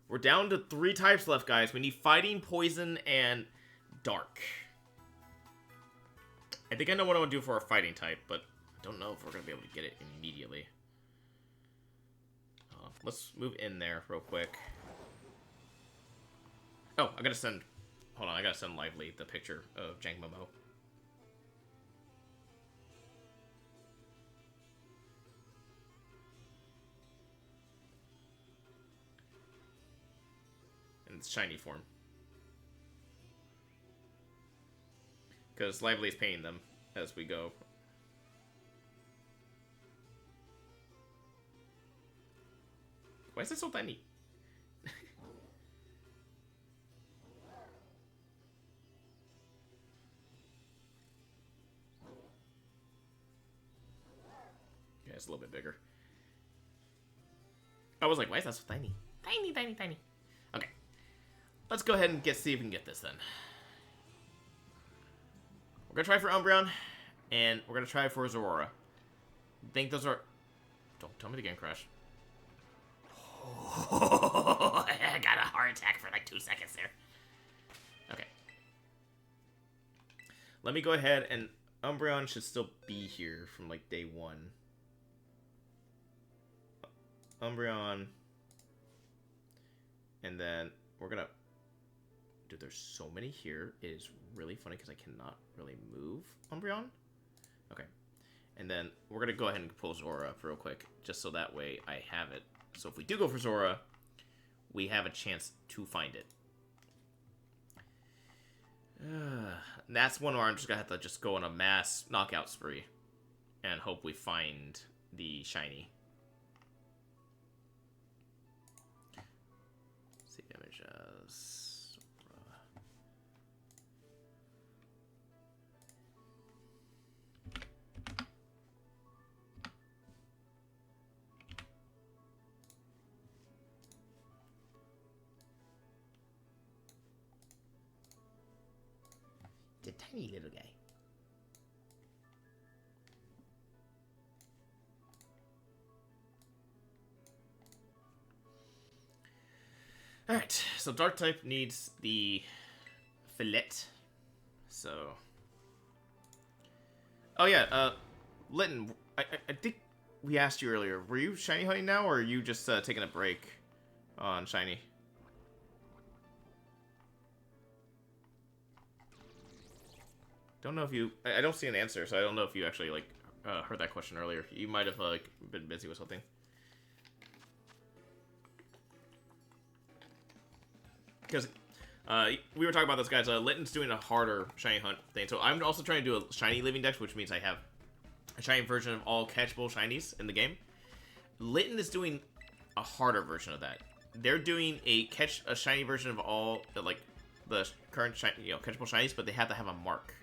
We're down to 3 types left, guys. We need fighting, poison, and dark. I think I know what I want to do for our fighting type, but I don't know if we're going to be able to get it immediately. Let's move in there real quick. Oh, I gotta send... Hold on, I gotta send Lively the picture of Jank Momo. In its shiny form. Because Lively's painting them as we go. Why is it so tiny? Yeah, it's a little bit bigger. I was like, why is that so tiny? Tiny. Okay. Let's go ahead and see if we can get this then. We're gonna try for Umbreon, and we're gonna try for Zorora. I think those are... Don't tell me the game crashed. I got a heart attack for like 2 seconds there. Okay. Let me go ahead and... Umbreon should still be here from like day 1. Umbreon. And then we're gonna... Dude, there's so many here. It is really funny because I cannot really move Umbreon. Okay. And then we're gonna go ahead and pull Zora up real quick, just so that way I have it. So if we do go for Zora, we have a chance to find it. That's one where I'm just gonna have to just go on a mass knockout spree and hope we find the shiny. Save image as Zora. The tiny little guy. Alright, so Dark type needs the fillet. So Oh yeah, Linton, I think we asked you earlier. Were you shiny hunting now, or are you just taking a break on shiny? Don't know if you. I don't see an answer, so I don't know if you actually like heard that question earlier. You might have like been busy with something. Because we were talking about this, guys. Litton's doing a harder shiny hunt thing, so I'm also trying to do a shiny living dex, which means I have a shiny version of all catchable shinies in the game. Litton is doing a harder version of that. They're doing a shiny version of all like the current catchable shinies, but they have to have a mark,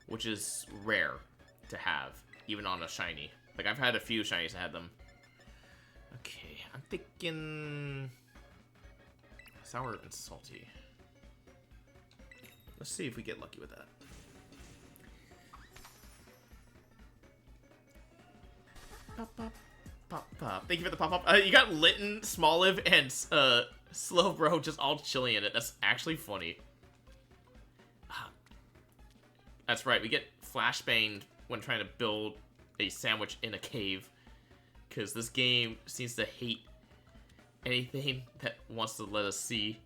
which is rare to have, even on a shiny. Like, I've had a few shinies that had them. Okay, I'm thinking sour and salty. Let's see if we get lucky with that. Pop, pop, pop, pop. Thank you for the pop-up. You got Litton, Smoliv, and Slowbro just all chilling in it. That's actually funny. That's right, we get flashbanged when trying to build a sandwich in a cave. Because this game seems to hate anything that wants to let us see.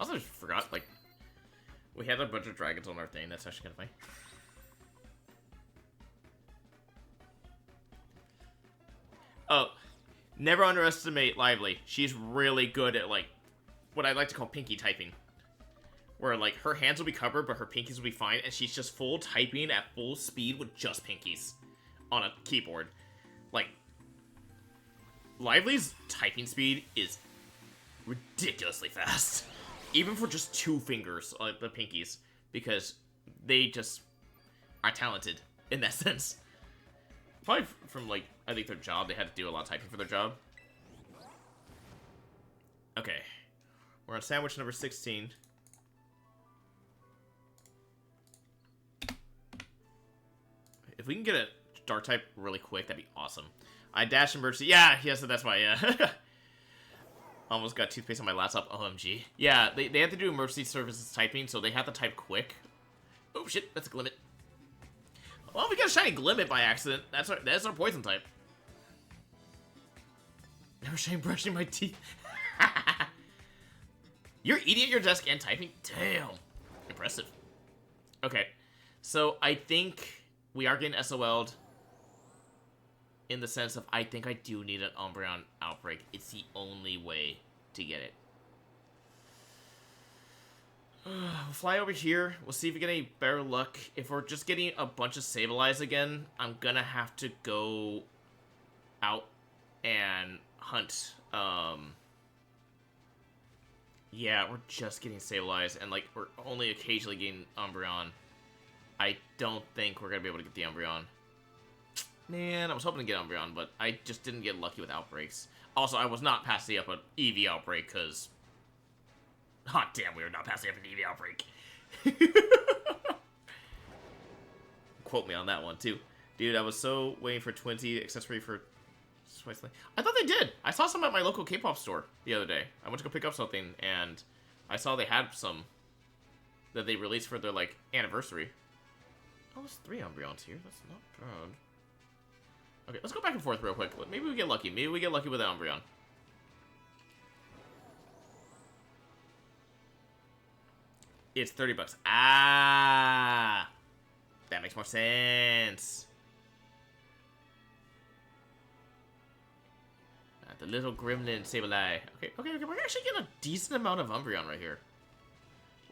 I also forgot, like, we had a bunch of dragons on our thing. That's actually kind of funny. Oh, never underestimate Lively. She's really good at, like, what I like to call pinky typing. Where, like, her hands will be covered, but her pinkies will be fine, and she's just full typing at full speed with just pinkies on a keyboard. Like, Lively's typing speed is ridiculously fast. Even for just 2 fingers, like the pinkies, because they just are talented in that sense. Probably from, like, I think their job, they had to do a lot of typing for their job. Okay. We're on sandwich number 16. If we can get a dark type really quick, that'd be awesome. I dash emergency. Yeah, yes, that's why, yeah. Almost got toothpaste on my laptop. OMG. Yeah, they have to do emergency services typing, so they have to type quick. Oh shit, that's a Glimmet. Well, we got a shiny Glimmet by accident. That's our poison type. Never shame brushing my teeth. You're eating at your desk and typing? Damn. Impressive. Okay, so I think we are getting SOL'd. In the sense of, I think I do need an Umbreon Outbreak. It's the only way to get it. We'll fly over here. We'll see if we get any better luck. If we're just getting a bunch of Sableyes again, I'm gonna have to go out and hunt. Yeah, we're just getting Sableyes, and like we're only occasionally getting Umbreon. I don't think we're gonna be able to get the Umbreon. Man, I was hoping to get Umbreon, but I just didn't get lucky with outbreaks. Also, I was not passing up an EV outbreak, because... Hot damn, we were not passing up an EV outbreak. Quote me on that one, too. Dude, I was so waiting for Twinty accessory for... I thought they did! I saw some at my local K-pop store the other day. I went to go pick up something, and I saw they had some that they released for their, like, anniversary. Oh, there's 3 Umbreons here. That's not bad. Okay, let's go back and forth real quick. Maybe we get lucky. Maybe we get lucky with the Umbreon. It's 30 bucks. Ah! That makes more sense. The little gremlin Sableye. Okay, we're actually getting a decent amount of Umbreon right here.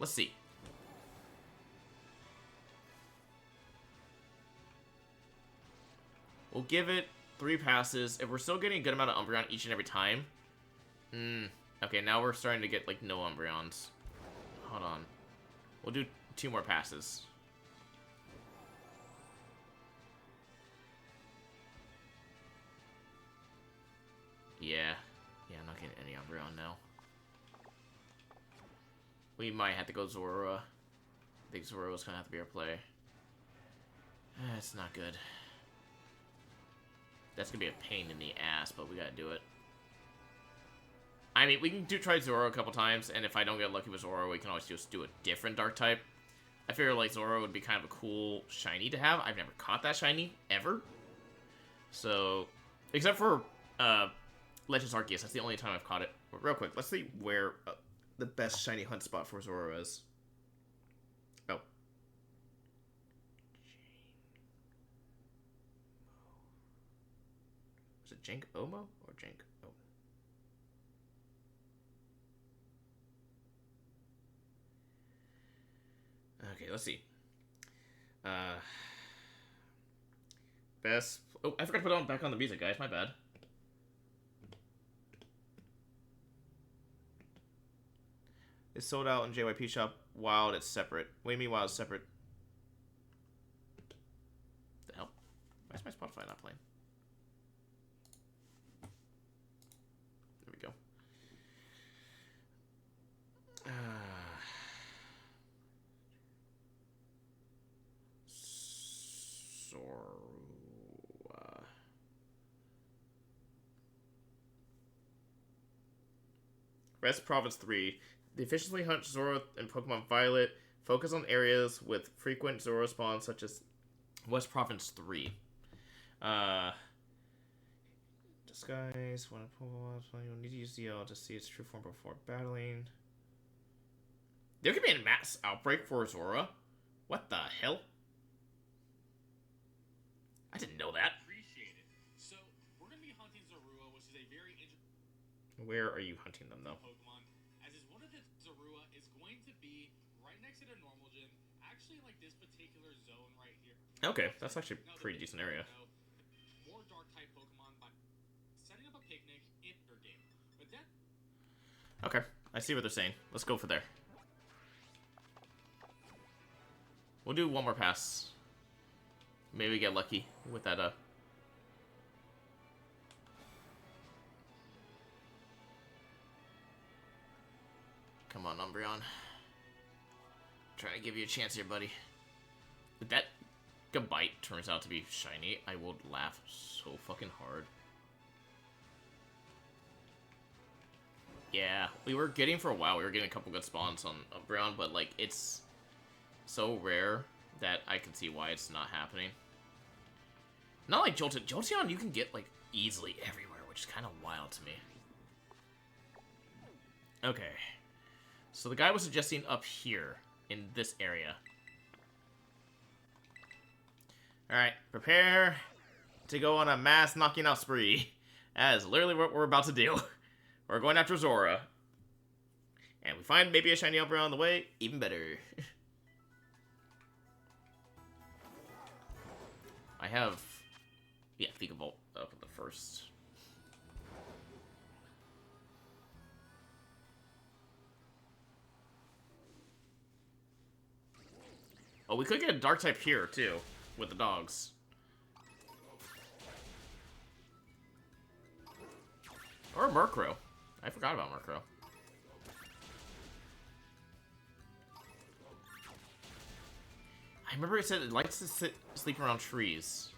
Let's see. We'll give it 3 passes. If we're still getting a good amount of Umbreon each and every time. Okay, now we're starting to get, like, no Umbreons. Hold on. We'll do 2 more passes. Umbreon now. We might have to go Zorua. I think Zorua's gonna have to be our play. It's not good. That's gonna be a pain in the ass, but we gotta do it. I mean, we can try Zorua a couple times, and if I don't get lucky with Zorua, we can always just do a different dark type. I figure like Zorua would be kind of a cool shiny to have. I've never caught that shiny, ever. So, except for Legends Arceus, that's the only time I've caught it. But real quick, let's see where the best shiny hunt spot for Zorua is. Oh. Was it Jank Omo or Jank Omo? Okay, let's see. Best. Oh, I forgot to put on back on the music, guys. My bad. It's sold out in JYP shop. Wild, it's separate. What do you mean Wild is separate? The hell? Why is my Spotify not playing? There we go. Zorua. Rest Province 3. The efficiently hunt Zorua in Pokemon Violet. Focus on areas with frequent Zorua spawns, such as West Province 3. Disguise. When a Pokemon, you'll need to use DL to see its true form before battling. There could be a mass outbreak for Zorua. What the hell? I didn't know that. Appreciate it. So, we're going to be hunting Zorua, which is a very interesting Where are you hunting them, though? Pokemon, as is one of the Zorua is going to be right next to the normal gym, actually like this particular zone right here. Okay, that's actually a pretty decent area. More dark type Pokemon by setting up a picnic in your game. But that Okay, I see what they're saying. Let's go for there. We'll do one more pass. Maybe get lucky with that, Come on, Umbreon. Trying to give you a chance here, buddy. If that Gabite turns out to be shiny, I will laugh so fucking hard. Yeah, we were getting for a while. We were getting a couple good spawns on Umbreon, but like it's so rare that I can see why it's not happening. Not like Jolteon. Jolteon you can get like easily everywhere, which is kind of wild to me. Okay. So the guy was suggesting up here in this area. Alright, prepare to go on a mass knocking out spree. That is literally what we're about to do. We're going after Zorua. And we find maybe a shiny Umbreon on the way, even better. I have... yeah, Vikavolt up at the first. Oh, we could get a dark type here, too, with the dogs. Or a Murkrow. I forgot about Murkrow. I remember it said it likes to sleep around trees.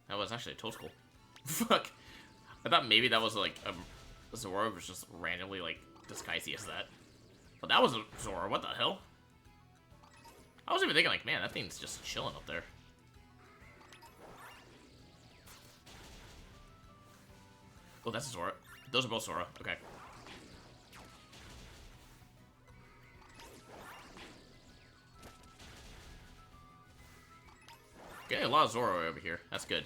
That was actually a Toadstool. Fuck. I thought maybe that was like a Zora was just randomly like disguised as that. But that was a Zora, what the hell? I was even thinking like, man, that thing's just chilling up there. Oh, that's a Zora. Those are both Zora, okay. Getting a lot of Zora over here. That's good.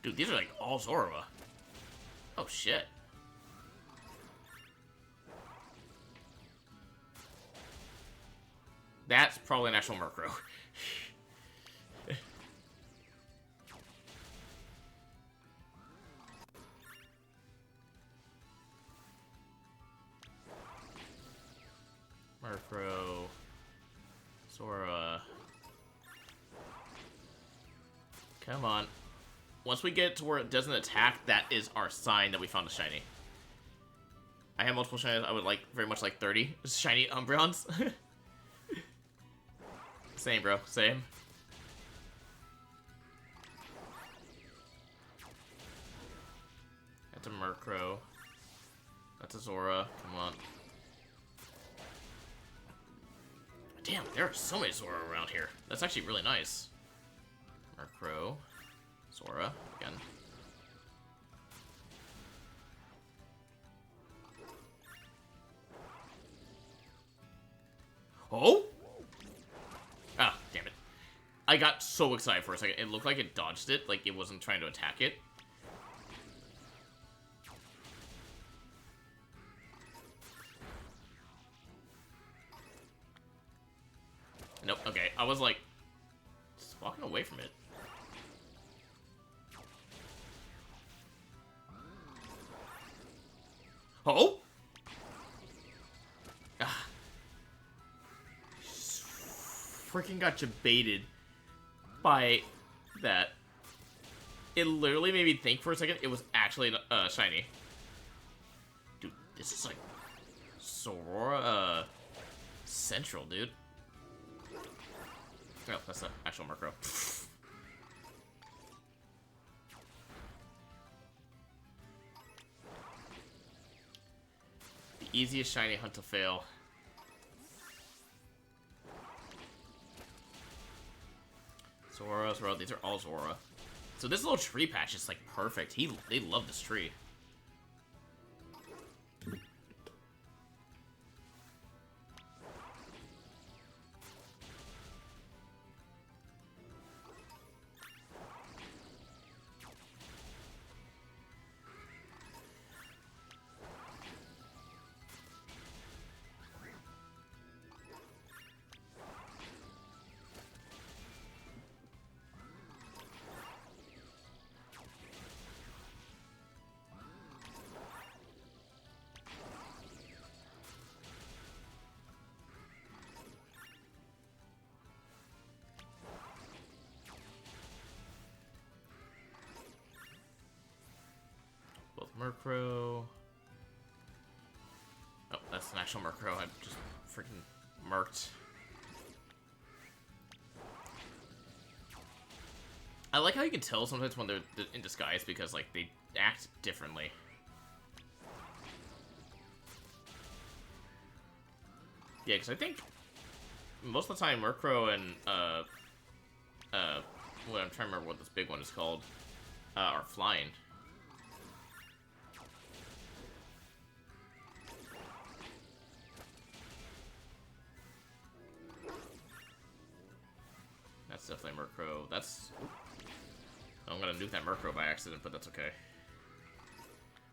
Dude, these are like all Zora. Oh shit. That's probably an actual Murkrow. Murkrow. Sora. Come on. Once we get to where it doesn't attack, that is our sign that we found a shiny. I have multiple shinies. I would like very much like 30 shiny Umbreons. Same, bro. Same. That's a Murkrow. That's a Zora. Come on. Damn, there are so many Zora around here. That's actually really nice. Murkrow. Zora. Again. Oh? Ah, damn it. I got so excited for a second. It looked like it dodged it, like it wasn't trying to attack it. Nope, okay. I was like, just walking away from it. Oh? Ah. Freaking got you baited by that. It literally made me think for a second it was actually shiny. Dude, this is like Sora Central, dude. Oh, that's the actual Murkrow. The easiest shiny hunt to fail. Zora, Zora, these are all Zora. So this little tree patch is like perfect. They love this tree. Murkrow. Oh, that's an actual Murkrow. I just freaking murked. I like how you can tell sometimes when they're in disguise because, like, they act differently. Yeah, because I think most of the time Murkrow and, well, I'm trying to remember what this big one is called, are flying. That's definitely Murkrow. That's... I'm gonna nuke that Murkrow by accident, but that's okay.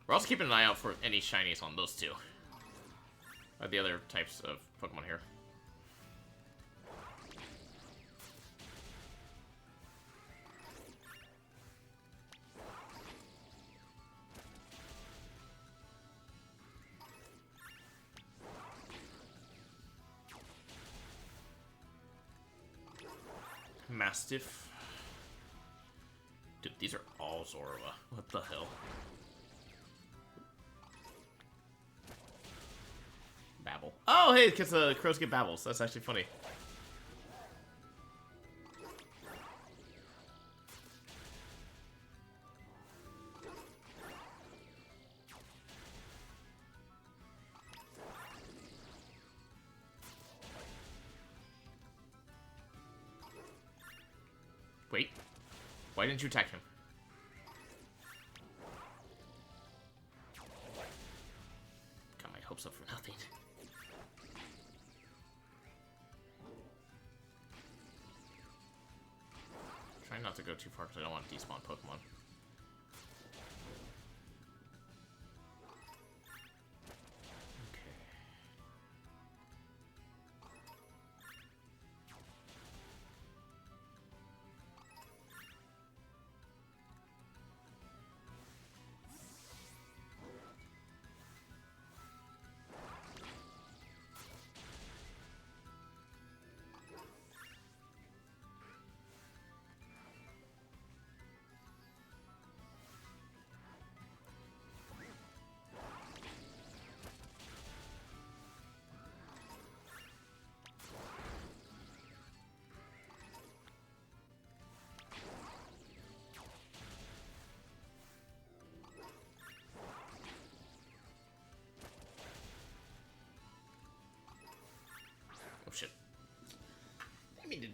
We're also keeping an eye out for any shinies on those two. The other types of Pokemon here. Mastiff. Dude, these are all Zora. What the hell? Babble. Oh, hey, because crows get babbles. That's actually funny. Wait. Why didn't you attack him? Got my hopes up for nothing. Try not to go too far because I don't want to despawn Pokemon. Okay.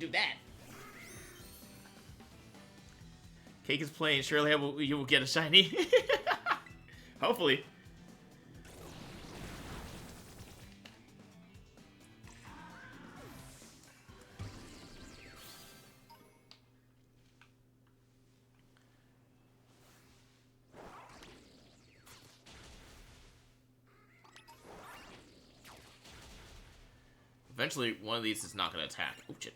do that. Cake is plain. Surely you will get a shiny. Hopefully. Eventually, one of these is not going to attack. Oh, shit.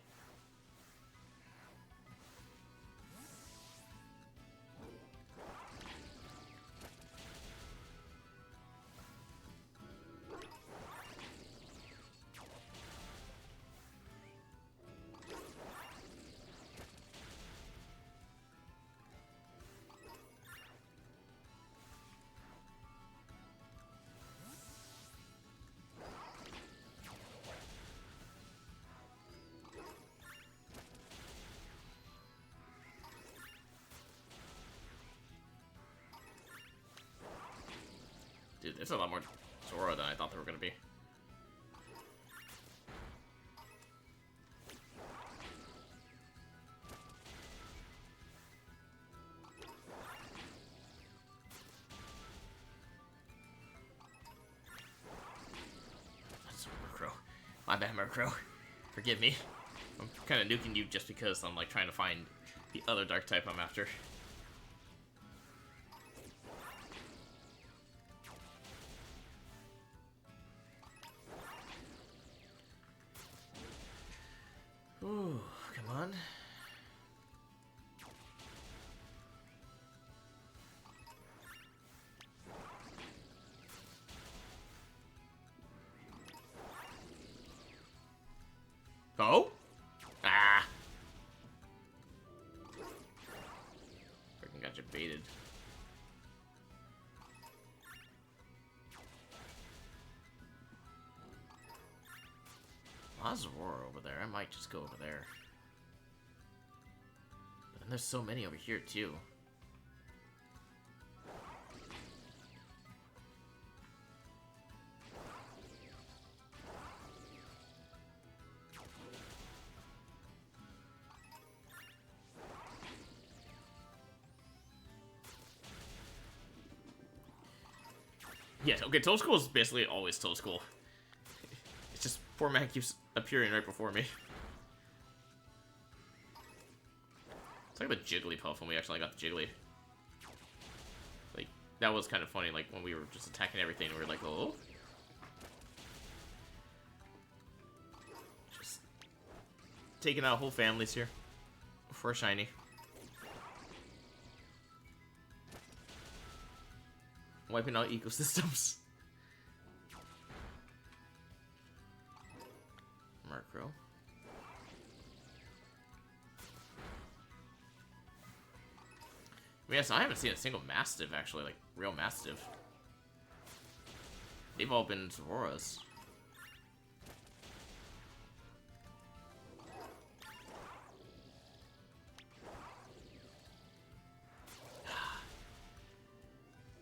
Dude, there's a lot more Zora than I thought there were gonna be. That's Murkrow. My bad, Murkrow. Forgive me. I'm kind of nuking you just because I'm like trying to find the other dark type I'm after. Ooh, come on. Oh? Ah! Freaking got you baited. There's Aurora over there. I might just go over there. But then there's so many over here, too. Yes, okay, Toad School is basically always Toad School. It's just poor man keeps appearing right before me. It's like the Jigglypuff when we actually got the Jiggly. Like, that was kind of funny, like, when we were just attacking everything, we were like, oh. Just taking out whole families here for a shiny. Wiping out ecosystems. Murkrow. Yes, I haven't seen a single Mastiff, actually, like, real Mastiff. They've all been Zororas.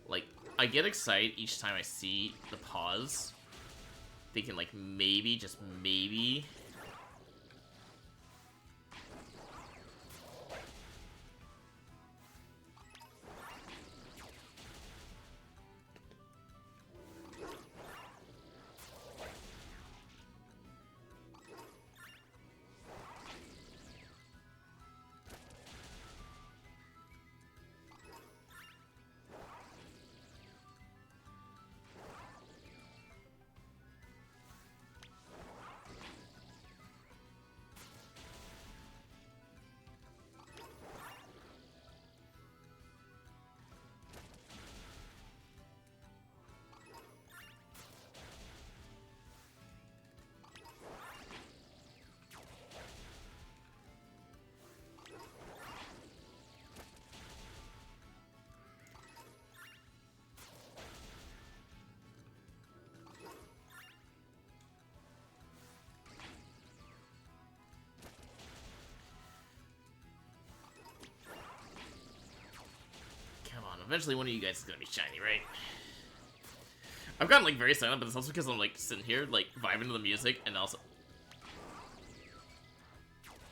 Like, I get excited each time I see the pause, thinking, like, maybe, just maybe... Eventually one of you guys is gonna be shiny, right? I've gotten, like, very silent, but it's also because I'm, like, sitting here, like, vibing to the music, and also...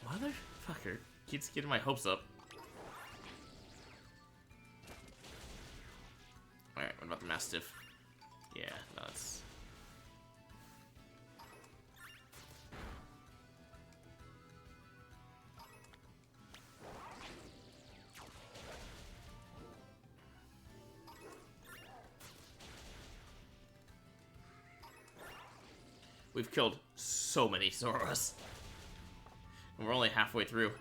What? Motherfucker keeps getting my hopes up. Alright, what about the Mastiff? Yeah, no, it's... We've killed so many Zoras. And we're only halfway through.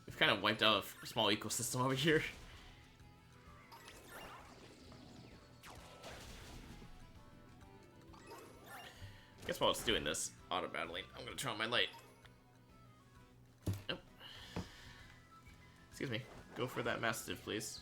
We've kind of wiped out a small ecosystem over here. Guess while it's doing this, auto-battling, I'm gonna turn on my light. Nope. Excuse me. Go for that Mastiff, please.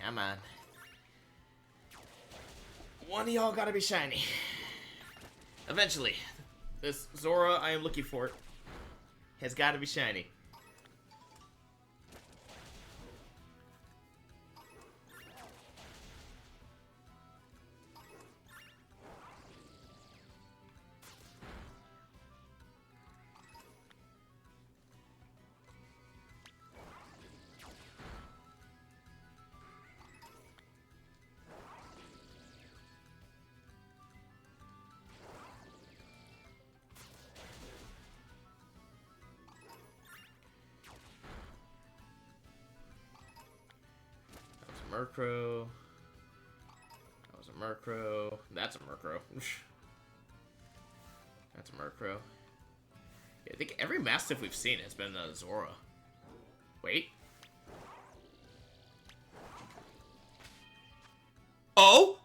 Come on. One of y'all gotta be shiny. Eventually. This Zora I am looking for has gotta be shiny. Murkrow. That was a Murkrow. That's a Murkrow. That's a Murkrow. Yeah, I think every Mastiff we've seen has been Zora. Wait. Oh!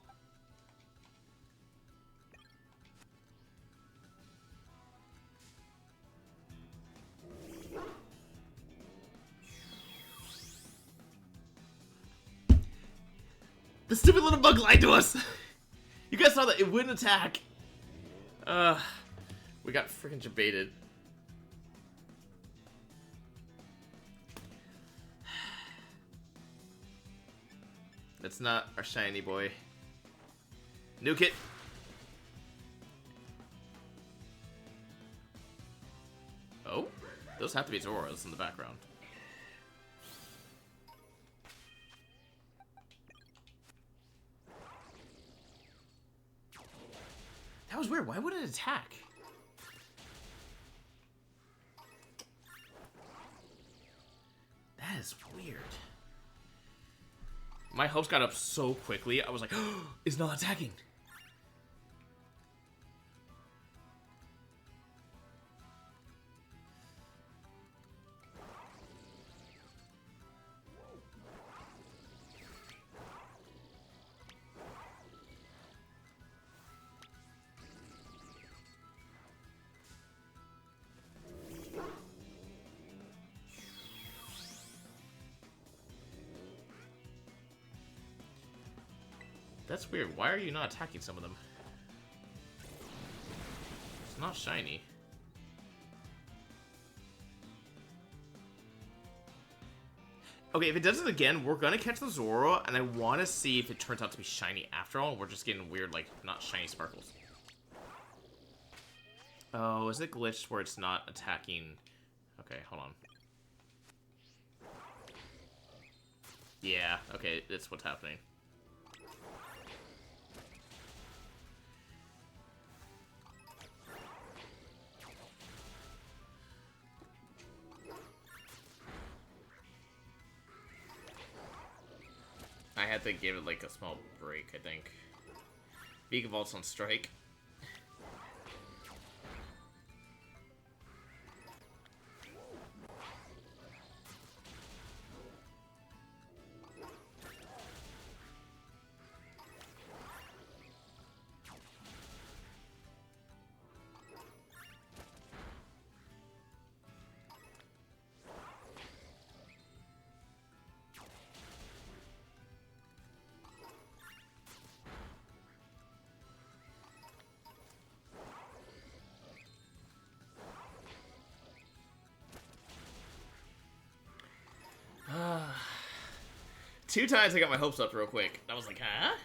The stupid little bug lied to us! You guys saw that it wouldn't attack. We got freaking jebaited. That's not our shiny boy. Nuke it! Oh? Those have to be Zoras in the background. That was weird. Why would it attack? That is weird. My hopes got up so quickly. I was like, oh, it's not attacking. That's weird. Why are you not attacking some of them? It's not shiny. Okay, if it does it again, we're gonna catch the Zoro, and I want to see if it turns out to be shiny after all, and we're just getting weird, like, not shiny sparkles. Oh, is it glitched where it's not attacking? Okay, hold on. Yeah, okay, that's what's happening. I had to give it like a small break, I think. Vigavolt on strike. 2 times I got my hopes up real quick. I was like, huh?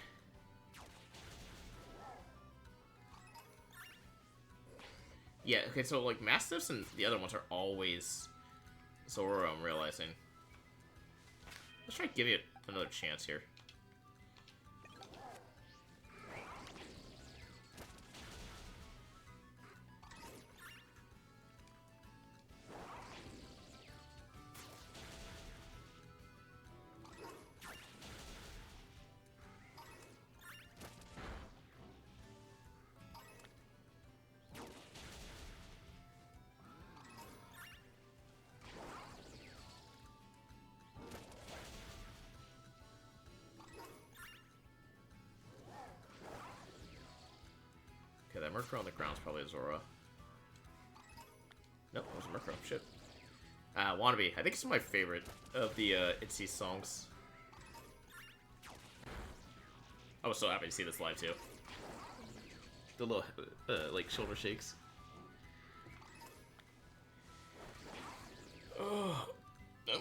Yeah, okay, so like Mastiffs and the other ones are always Zoro, I'm realizing. Let's try to give it another chance here. Okay, that Murkrow on the ground is probably a Zora. Nope, it was a Murkrow. Shit. Wannabe. I think it's my favorite of the ITZY songs. I was so happy to see this live too. The little like shoulder shakes. Oh, no.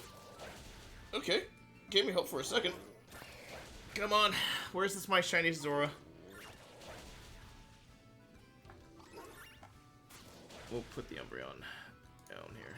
Okay, gave me hope for a second. Come on, where's this my shiny Zora? We'll put the Umbreon down here.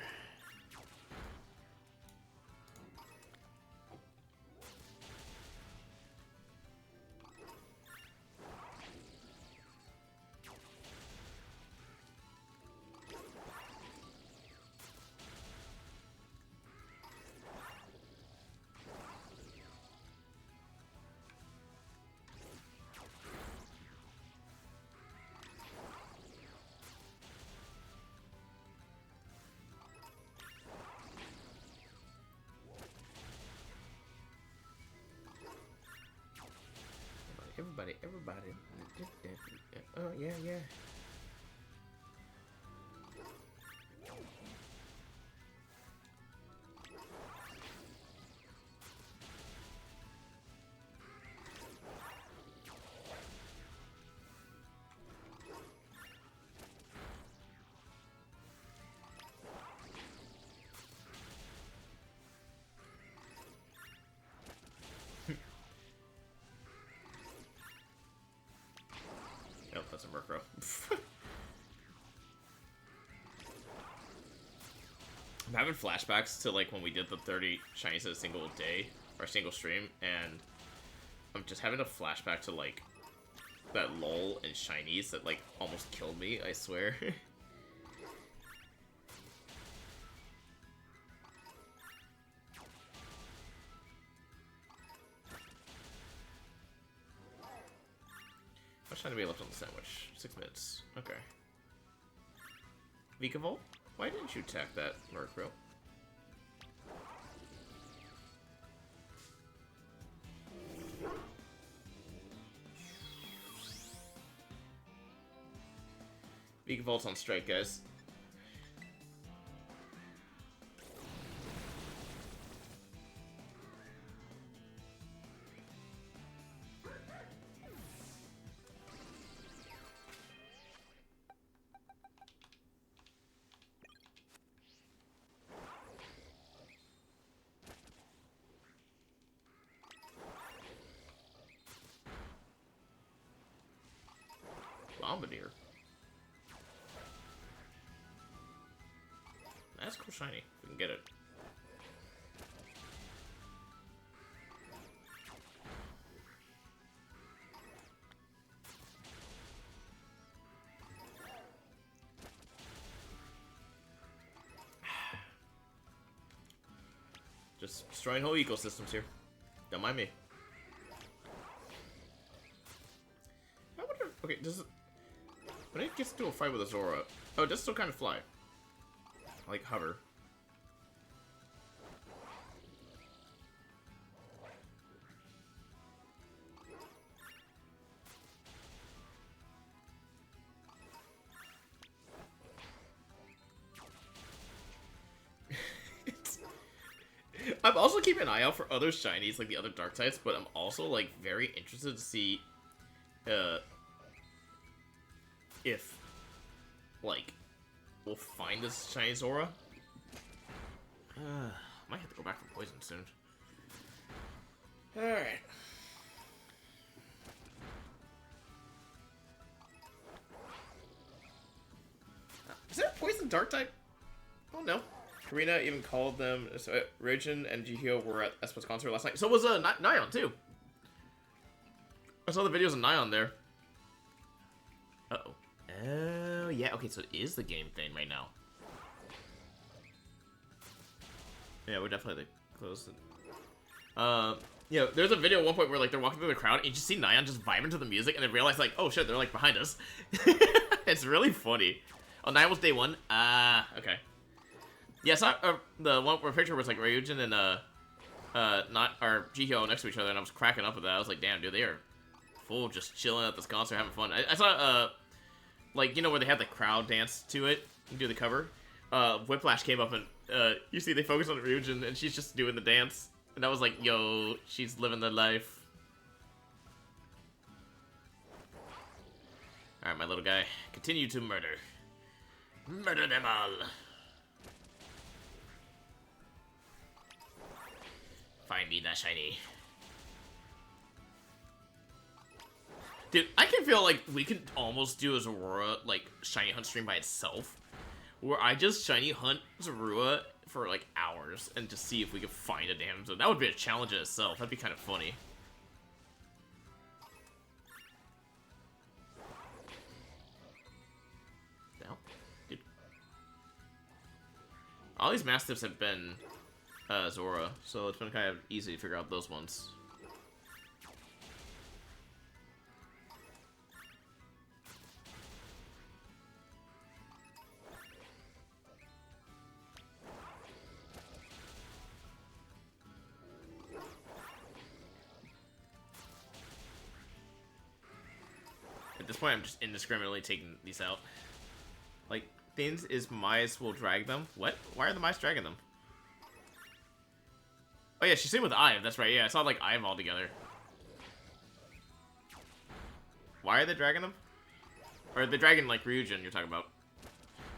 Everybody. Oh, yeah, yeah. Oh, that's a Murkrow. I'm having flashbacks to like when we did the 30 shinies in a single day or a single stream, and I'm just having a flashback to like that lull in shinies that like almost killed me, I swear. How much time do we have left on the sandwich? 6 minutes. Okay. Vikavolt? Why didn't you attack that Murkrow? Vikavolt's on strike, guys. Bombardier. That's cool shiny. We can get it. Just destroying whole ecosystems here. Don't mind me. I wonder. Okay, does it? When it gets to a fight with a Zora, oh, it does still kind of fly. Like hover. I'm also keeping an eye out for other shinies, like the other dark types, but I'm also like very interested to see if like we'll find this shiny Zora. Might have to go back for poison soon. Alright. Is there a poison dark type? Oh no. Karina even called them. So, Ragin and Jihyo were at Espa's concert last night. So was Nyan too. I saw the videos of Nyan there. Uh-oh. Oh, yeah. Okay, so it is the game thing right now. Yeah, we're definitely close. Yeah, there's a video at one point where like they're walking through the crowd and you just see Nyan just vibing to the music and then realize like, oh shit, they're like behind us. It's really funny. Oh, Nyan was day one? Okay. Yeah, so the one where picture was like Ryujin and Jihyo next to each other, and I was cracking up with that. I was like, damn, dude, they are full just chilling at this concert, having fun. I saw like, you know, where they had the crowd dance to it, and do the cover. Whiplash came up and you see they focus on Ryujin and she's just doing the dance, and I was like, yo, she's living the life. All right, my little guy, continue to murder. Murder them all. Find me that shiny. Dude, I can feel like we could almost do a Zorua, like, shiny hunt stream by itself. Where I just shiny hunt Zorua for, like, hours and just see if we could find a damn zone. That would be a challenge in itself. That'd be kind of funny. No. Dude. All these Mastiffs have been Zora, so it's been kind of easy to figure out those ones. At this point, I'm just indiscriminately taking these out. Like, things is mice will drag them. What? Why are the mice dragging them? Oh yeah, she's sitting with Ive, that's right, yeah, I saw like Ive all together. Why are they dragging them? Or they're dragging like Ryujin you're talking about.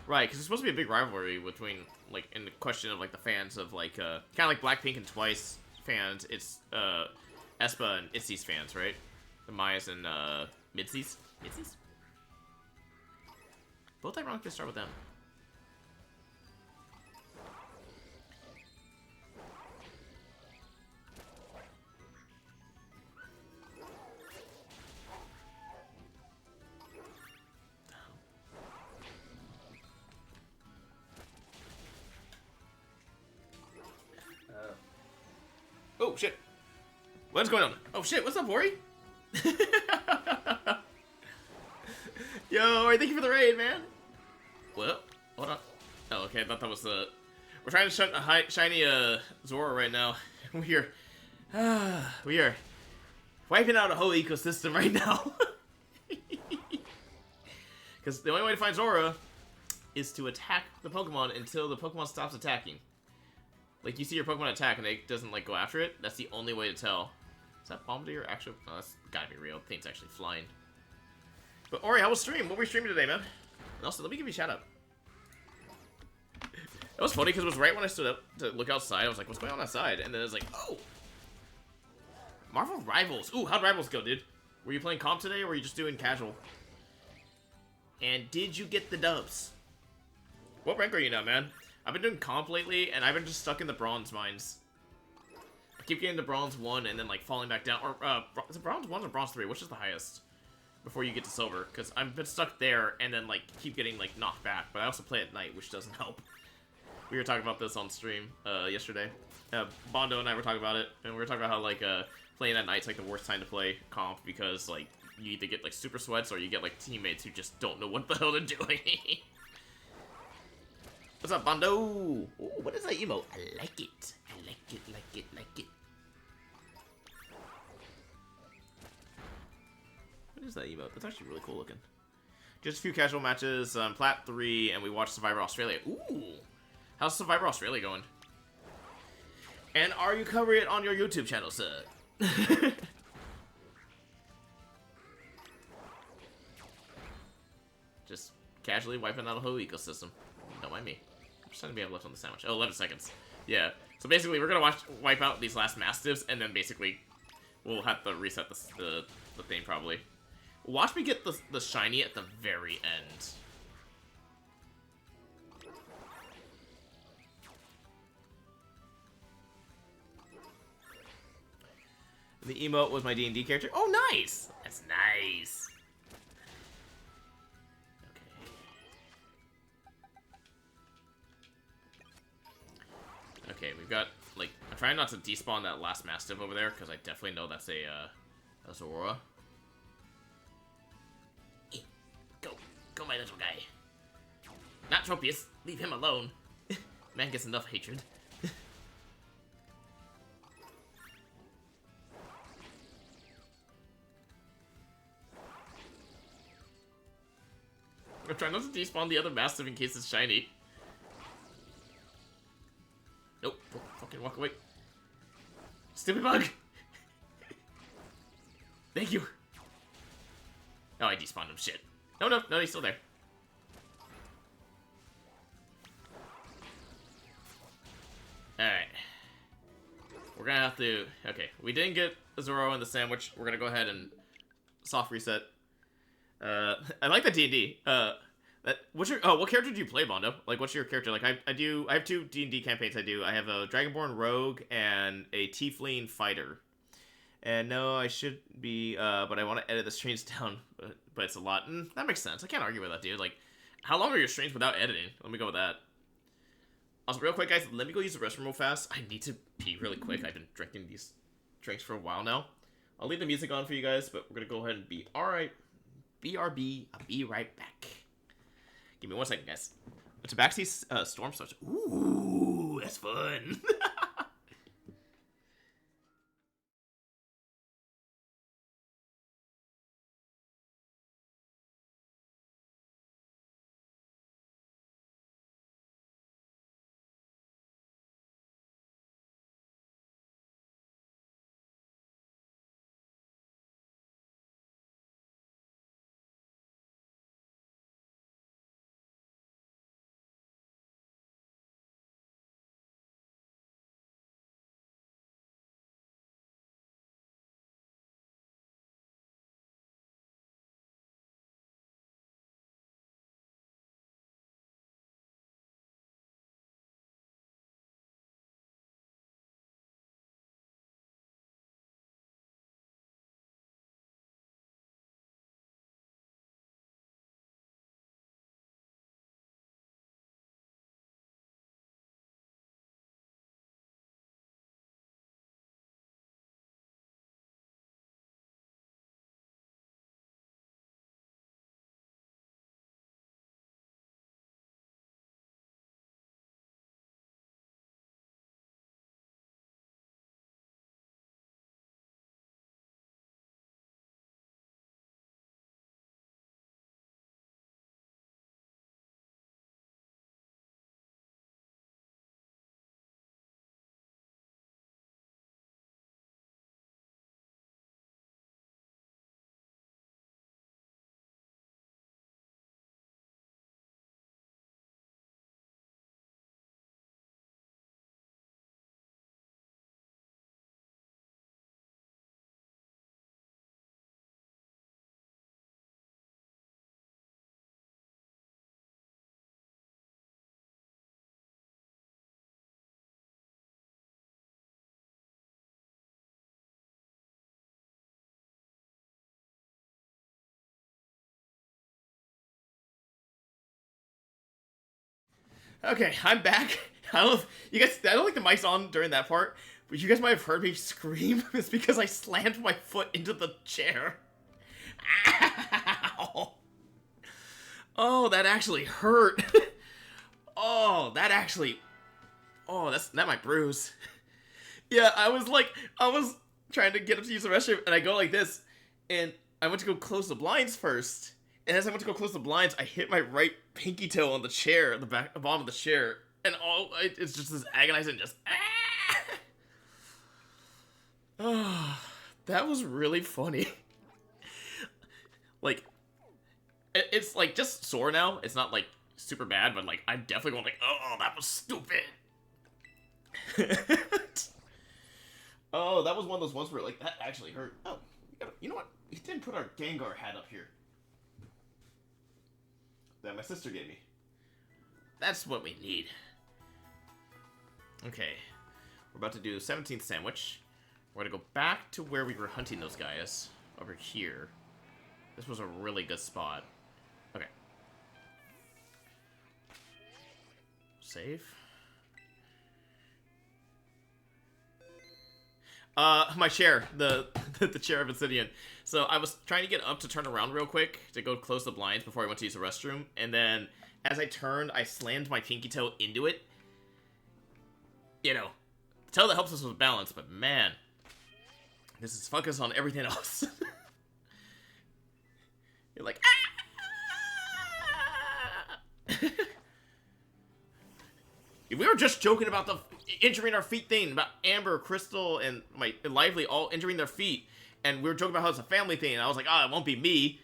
Right, because it's supposed to be a big rivalry between, like, in the question of like the fans of like, kind of like Blackpink and Twice fans, it's Aespa and Itzy's fans, right? The Mayas and Midzy's? Midzy's? Both ironically start with them. Oh, shit. What's going on? Oh, shit. What's up, Ori? Yo, Ori, thank you for the raid, man. Well, hold on. Oh, okay. I thought that was the... We're trying to shunt a shiny Zora right now. We are wiping out a whole ecosystem right now. Because the only way to find Zora is to attack the Pokemon until the Pokemon stops attacking. Like, you see your Pokemon attack and it doesn't, like, go after it. That's the only way to tell. Is that Bombadil or actual? No, that's gotta be real. The thing's actually flying. But, Ori, how was stream? What were you streaming today, man? And also, let me give you a shout out. That was funny because it was right when I stood up to look outside. I was like, what's going on outside? And then it was like, oh! Marvel Rivals. Ooh, how'd Rivals go, dude? Were you playing comp today or were you just doing casual? And did you get the dubs? What rank are you now, man? I've been doing comp lately, and I've been just stuck in the bronze mines. I keep getting to bronze 1 and then, like, falling back down. Or, is it bronze 1 or bronze 3? Which is the highest? Before you get to silver. Because I've been stuck there and then, like, keep getting, like, knocked back. But I also play at night, which doesn't help. We were talking about this on stream yesterday. Bondo and I were talking about it, and we were talking about how, like, playing at night's, like, the worst time to play comp because, like, you either get, like, super sweats or you get, like, teammates who just don't know what the hell they're doing. What's up, Bondo? Ooh, what is that emote? I like it. I like it, like it, like it. What is that emote? That's actually really cool looking. Just a few casual matches, Plat 3, and we watched Survivor Australia. Ooh! How's Survivor Australia going? And are you covering it on your YouTube channel, sir? Just casually wiping out a whole ecosystem. Don't mind me. I'm just trying to be left on the sandwich. Oh, 11 seconds. Yeah. So basically, we're gonna wipe out these last Mastiffs, and then basically We'll have to reset the thing probably. Watch me get the shiny at the very end. The emote was my D&D character. Oh, nice! That's nice. Okay, we've got, like, I'm trying not to despawn that last Mastiff over there, because I definitely know that's a Aurora. Go. Go, my little guy. Not Tropius. Leave him alone. Man gets enough hatred. I'm trying not to despawn the other Mastiff in case it's shiny. Nope. Fucking walk away. Stupid bug! Thank you. Oh, I despawned him. Shit. No, he's still there. Alright. We're gonna have to... Okay, we didn't get a Zoro in the sandwich. We're gonna go ahead and soft reset. I like the D&D. What's your... Oh, what character do you play, Bondo? Like, what's your character? Like, I have two D&D campaigns I do. I have a Dragonborn Rogue and a Tiefling Fighter. And no, I should be, but I want to edit the streams down, but it's a lot. That makes sense. I can't argue with that, dude. Like, how long are your streams without editing? Let me go with that. Also, real quick, guys, let me go use the restroom real fast. I need to pee really quick. I've been drinking these drinks for a while now. I'll leave the music on for you guys, but we're going to go ahead and be alright. BRB, I'll be right back. Give me 1 second, guys. Tabaxi Storm starts. Ooh, that's fun. Okay, I'm back. I don't know if you guys, I don't think the mic's on during that part, but you guys might have heard me scream. It's because I slammed my foot into the chair. Ow! Oh, that actually hurt. Oh, that actually... Oh, that might bruise. Yeah, I was trying to get up to use the restroom, and I go like this, and I went to go close the blinds first. And as I went to go close the blinds, I hit my right pinky toe on the chair, the bottom of the chair, and it's just this agonizing, just oh, that was really funny. Like, it's like just sore now. It's not like super bad, but like I'm definitely going like, oh, that was stupid. Oh, that was one of those ones where like that actually hurt. Oh, you know what? He didn't put our Gengar hat up here. That my sister gave me. That's what we need. Okay, we're about to do 17th sandwich. We're gonna go back to where we were hunting those guys over here. This was a really good spot. Okay. Save. My chair, the chair of Obsidian. So I was trying to get up to turn around real quick to go close the blinds before I went to use the restroom, and then as I turned, I slammed my pinky toe into it. You know, toe that helps us with balance, but man, this is focused on everything else. You're like, ah! We were just joking about the injuring our feet thing, about Amber, Crystal, and Lively all injuring their feet, and we were joking about how it's a family thing, and I was like, oh, it won't be me.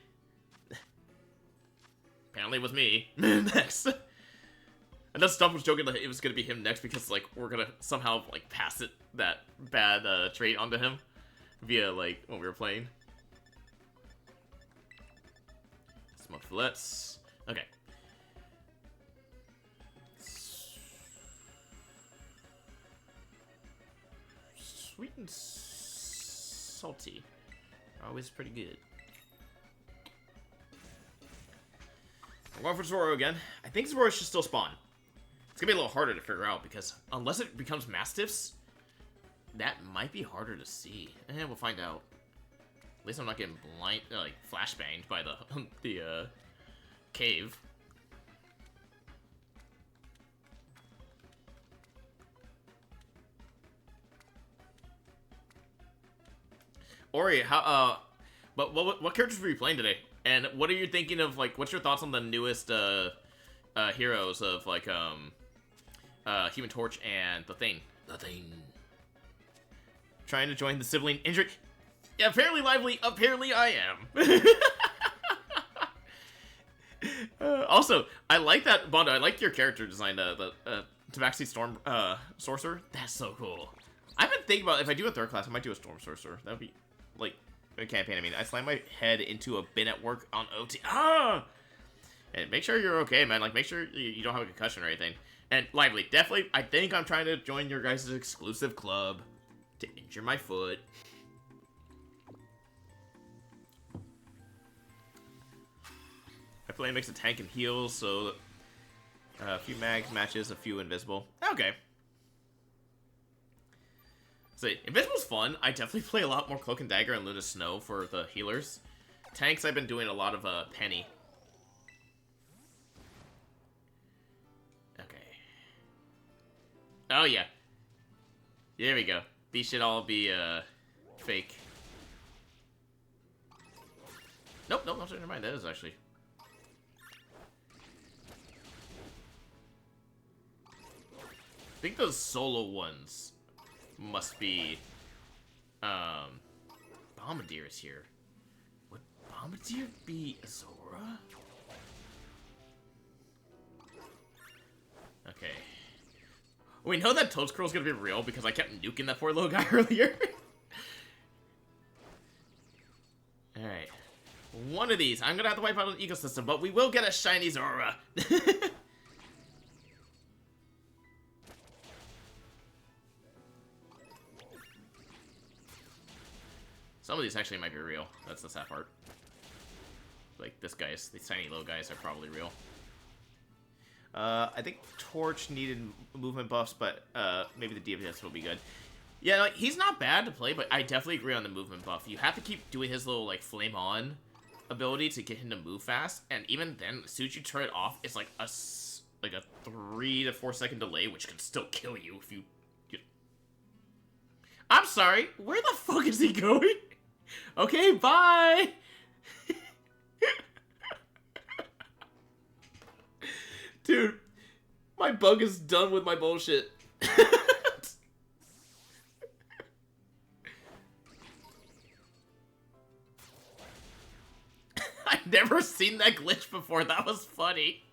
Apparently it was me. Next. And then Stump was joking that it was gonna be him next because, like, we're gonna somehow, like, pass that bad trait onto him via, like, when we were playing. Smoked fillets. Okay. Sweet and salty. Always pretty good. I'm going for Zoro again. I think Zoro should still spawn. It's gonna be a little harder to figure out because unless it becomes Mastiffs, that might be harder to see. And we'll find out. At least I'm not getting blind, like flashbanged by the cave. Ori, how but what characters were you playing today? And what are you thinking of, like, what's your thoughts on the newest heroes of, like, Human Torch and the Thing? The Thing. Trying to join the sibling injury. Yeah, apparently Lively, apparently I am. Also, I like that, Bondo, I like your character design, the Tabaxi Storm Sorcerer. That's so cool. I've been thinking about, if I do a third class, I might do a Storm Sorcerer. That would be, like, a campaign. I mean, I slammed my head into a bin at work on OT. Ah! And make sure you're okay, man. Like, make sure you don't have a concussion or anything. And Lively, definitely, I think I'm trying to join your guys' exclusive club to injure my foot. I play a mix of tank and heals, so a few mags matches, a few invisible. Okay. So, Invisible's fun. I definitely play a lot more Cloak and Dagger and Luna Snow for the healers. Tanks, I've been doing a lot of Penny. Okay. Oh, yeah. There we go. These should all be fake. Nope, never mind. That is actually. I think those solo ones must be Bombardier is here. Would Bombardier be Azora? Okay. We know that Toadscroll's gonna be real because I kept nuking that poor little guy earlier. Alright. One of these. I'm gonna have to wipe out an ecosystem, but we will get a shiny Zora. Some of these actually might be real. That's the sad part. Like, these tiny little guys are probably real. I think Torch needed movement buffs, but maybe the DPS will be good. Yeah, like, he's not bad to play, but I definitely agree on the movement buff. You have to keep doing his little, like, flame on ability to get him to move fast, and even then, as soon as you turn it off, it's like a 3 to 4 second delay, which can still kill you if you... I'm sorry, where the fuck is he going? Okay, bye! Dude, my bug is done with my bullshit. I've never seen that glitch before. That was funny.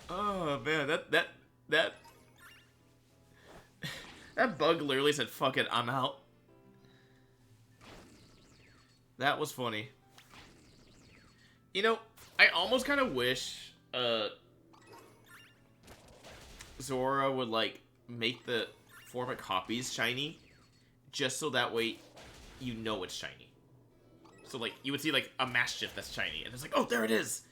Oh man, that That bug literally said, fuck it, I'm out. That was funny. You know, I almost kind of wish, Zora would, like, make the former copies shiny, just so that way you know it's shiny. So, like, you would see, like, a Mastiff that's shiny, and it's like, oh, there it is!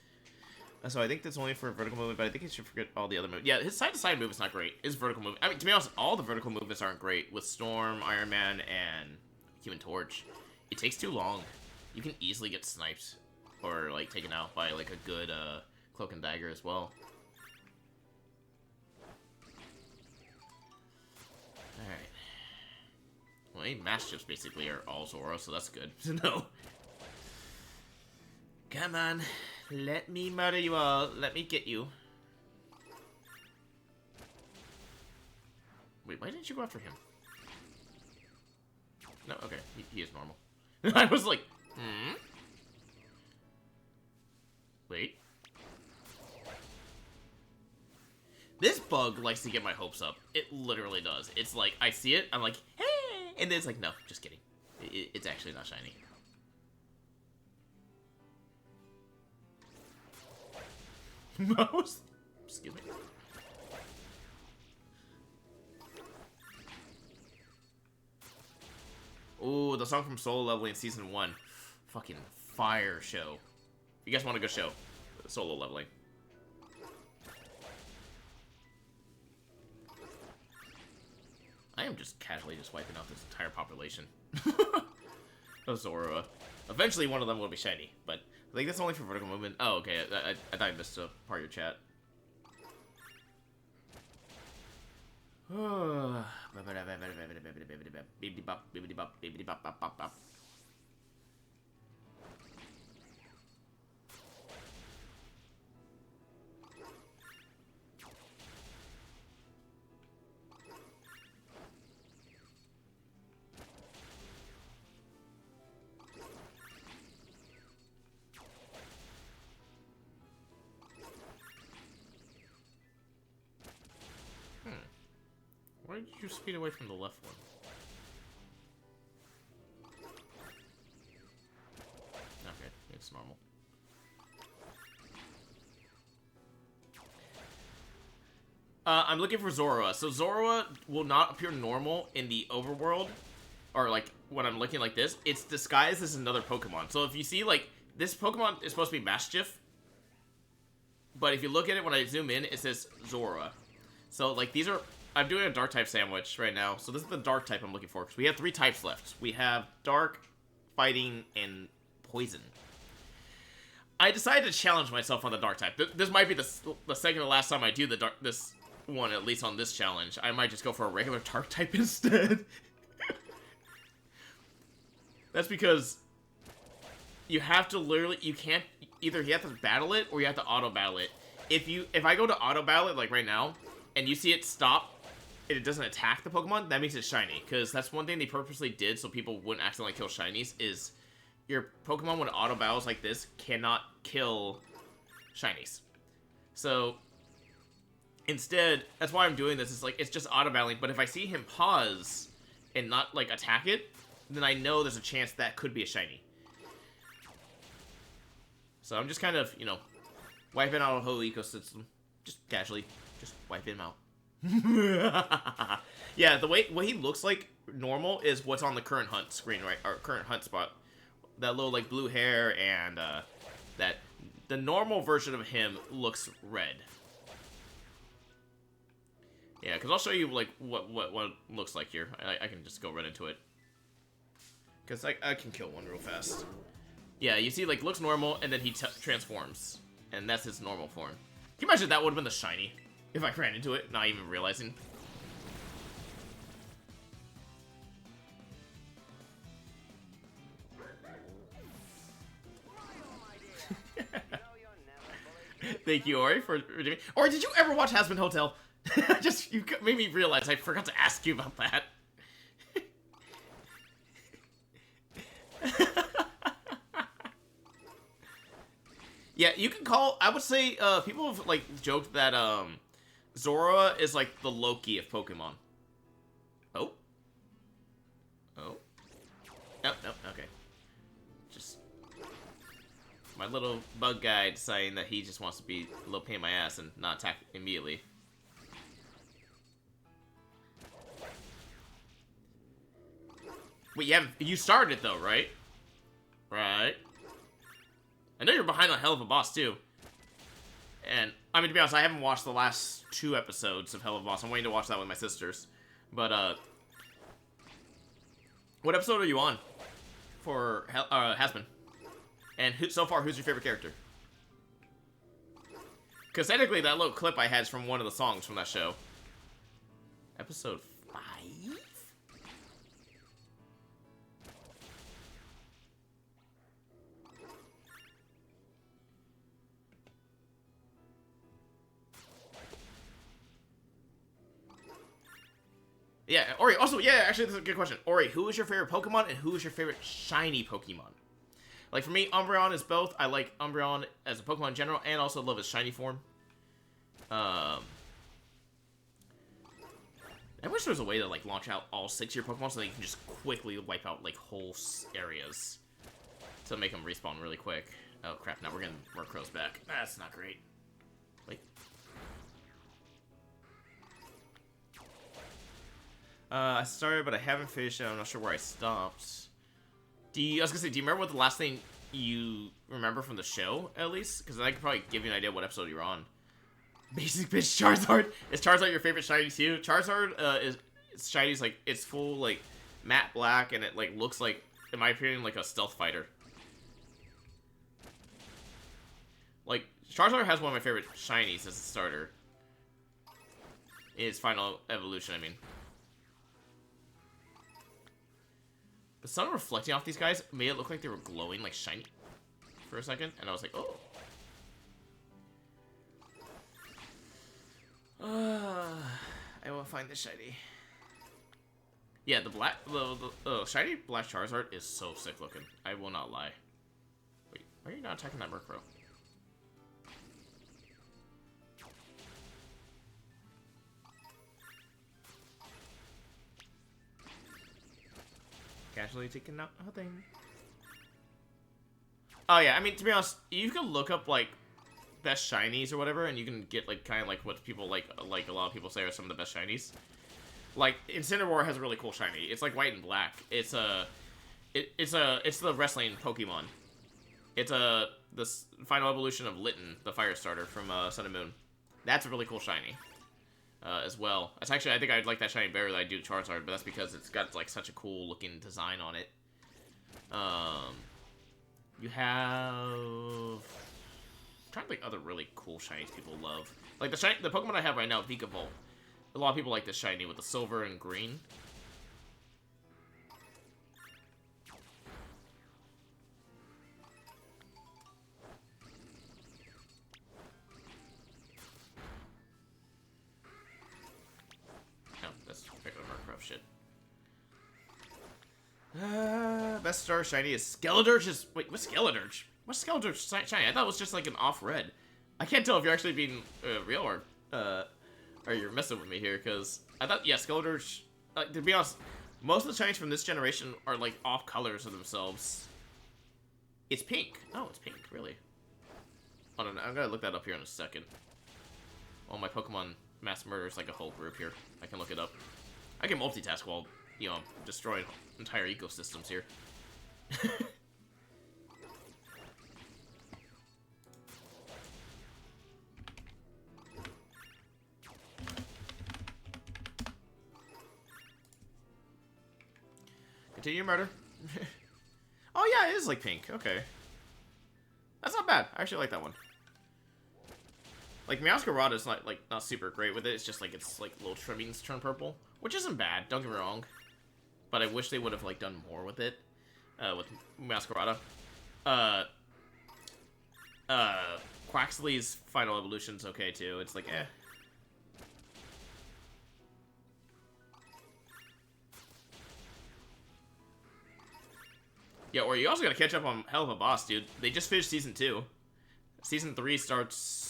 So I think that's only for vertical movement, but I think you should forget all the other moves. Yeah, his side-to-side move is not great. His vertical move, I mean, to be honest, all the vertical movements aren't great with Storm, Iron Man, and Human Torch. It takes too long. You can easily get sniped, or, like, taken out by, like, a good, Cloak and Dagger as well. Alright. Well, any Mastiffs basically are all Zora, so that's good to know. Come on. Let me murder you all. Let me get you. Wait, why didn't you go after him? No, okay. He is normal. I was like, hmm? Wait. This bug likes to get my hopes up. It literally does. It's like, I see it, I'm like, hey! And then it's like, no, just kidding. It's actually not shiny. Mouse? Excuse me. Ooh, the song from Solo Leveling in Season 1. Fucking fire show. If you guys want a good show, Solo Leveling. I am just casually just wiping out this entire population. of Zora. Eventually one of them will be shiny, but I think that's only for vertical movement. Oh, okay. I thought I missed a part of your chat. Why did you speed away from the left one? Okay, it's normal. I'm looking for Zora. So Zora will not appear normal in the overworld, or like when I'm looking like this. It's disguised as another Pokemon. So if you see, like, this Pokemon is supposed to be Mastiff, but if you look at it when I zoom in, it says Zora. So like these are. I'm doing a dark type sandwich right now, so this is the dark type I'm looking for, because we have 3 types left. We have dark, fighting, and poison. I decided to challenge myself on the dark type. This might be the second to last time I do this one, at least on this challenge. I might just go for a regular dark type instead. That's because you have to literally, you can't, either you have to battle it, or you have to auto battle it. If I go to auto battle it, like right now, and you see it stop, and it doesn't attack the Pokemon, that means it's shiny. Because that's one thing they purposely did so people wouldn't accidentally kill shinies, is your Pokemon when auto battles like this cannot kill shinies. So instead, that's why I'm doing this. It's like, it's just auto battling, but if I see him pause and not like attack it, then I know there's a chance that could be a shiny. So I'm just kind of, you know, wiping out a whole ecosystem. Just casually. Just wipe him out. Yeah, the way what he looks like normal is what's on the current hunt screen, right? Or current hunt spot. That little like blue hair and that the normal version of him looks red. Yeah, because I'll show you like what it looks like here. I can just go right into it. Because I can kill one real fast. Yeah, you see, like, looks normal, and then he transforms. And that's his normal form. Can you imagine that would have been the shiny? If I ran into it, not even realizing. Thank you, Ori, for redeeming. Or did you ever watch Hazbin Hotel? You made me realize I forgot to ask you about that. Yeah, you can call. I would say people have like joked that Zora is like the Loki of Pokemon. Oh. Oh. Nope, nope, okay. Just my little bug guy deciding that he just wants to be a little pain in my ass and not attack immediately. Wait, you started it though, right? Right. I know you're behind on Hell of a Boss too. And I mean, to be honest, I haven't watched the last 2 episodes of Hell of a Boss. I'm waiting to watch that with my sisters. But what episode are you on for Hasbin? And so far, who's your favorite character? Because technically, that little clip I had is from one of the songs from that show. Episode 5? Yeah, Ori, also, yeah, actually, this is a good question. Ori, who is your favorite Pokemon, and who is your favorite shiny Pokemon? Like, for me, Umbreon is both. I like Umbreon as a Pokemon in general, and also love his shiny form. I wish there was a way to, like, launch out all 6 of your Pokemon so that you can just quickly wipe out, like, whole areas to make them respawn really quick. Oh, crap, now we're getting Murkrow's back. That's not great. Like... I started, but I haven't finished it. I'm not sure where I stopped. I was gonna say, do you remember what the last thing you remember from the show, at least? Because I could probably give you an idea what episode you're on. Basic bitch Charizard. Is Charizard your favorite shiny too? Charizard, shiny's like, it's full, like, matte black, and it, like, looks like, in my opinion, like a stealth fighter. Like, Charizard has one of my favorite shinies as a starter. Its final evolution, I mean. The sun reflecting off these guys made it look like they were glowing, like, shiny for a second, and I was like, oh. I will find the shiny. Yeah, the shiny black Charizard is so sick looking. I will not lie. Wait, why are you not attacking that Murkrow? Casually taking out nothing. Oh yeah, I mean, to be honest, you can look up, like, best shinies or whatever, and you can get, like, kind of like what people like a lot of people say are some of the best shinies. Like, Incineroar has a really cool shiny. It's like white and black. It's the wrestling Pokemon. It's the final evolution of Litten, the fire starter from Sun and Moon. That's a really cool shiny. As well. It's actually, I think I'd like that shiny better than I do Charizard, but that's because it's got, like, such a cool looking design on it. You have... I'm trying to think other really cool shinies people love. Like, the Pokemon I have right now, Vikavolt. A lot of people like this shiny with the silver and green. No, that's regular Murkrow shit. Best star shiny is Skeledirge. Wait, what's Skeledirge? What's Skeledirge shiny? I thought it was just like an off red. I can't tell if you're actually being real or you're messing with me here, because I thought, yeah, Skeledirge, to be honest, most of the shinies from this generation are like off colors of themselves. It's pink. Oh, it's pink, really. I don't know, I'm gonna look that up here in a second. Oh, my Pokemon Mass Murder is like a whole group here. I can look it up. I can multitask while, you know, destroying entire ecosystems here. Continue murder. Oh yeah, it is like pink. Okay. That's not bad. I actually like that one. Like, Meowscarada is not super great with it. It's just like, it's like little trimmings turn purple, which isn't bad, don't get me wrong. But I wish they would have, like, done more with it. With Meowscarada. Quaxly's final evolution's okay too. It's like, eh. Yeah, or you also gotta catch up on Hell of a Boss, dude. They just finished Season 2. Season 3 starts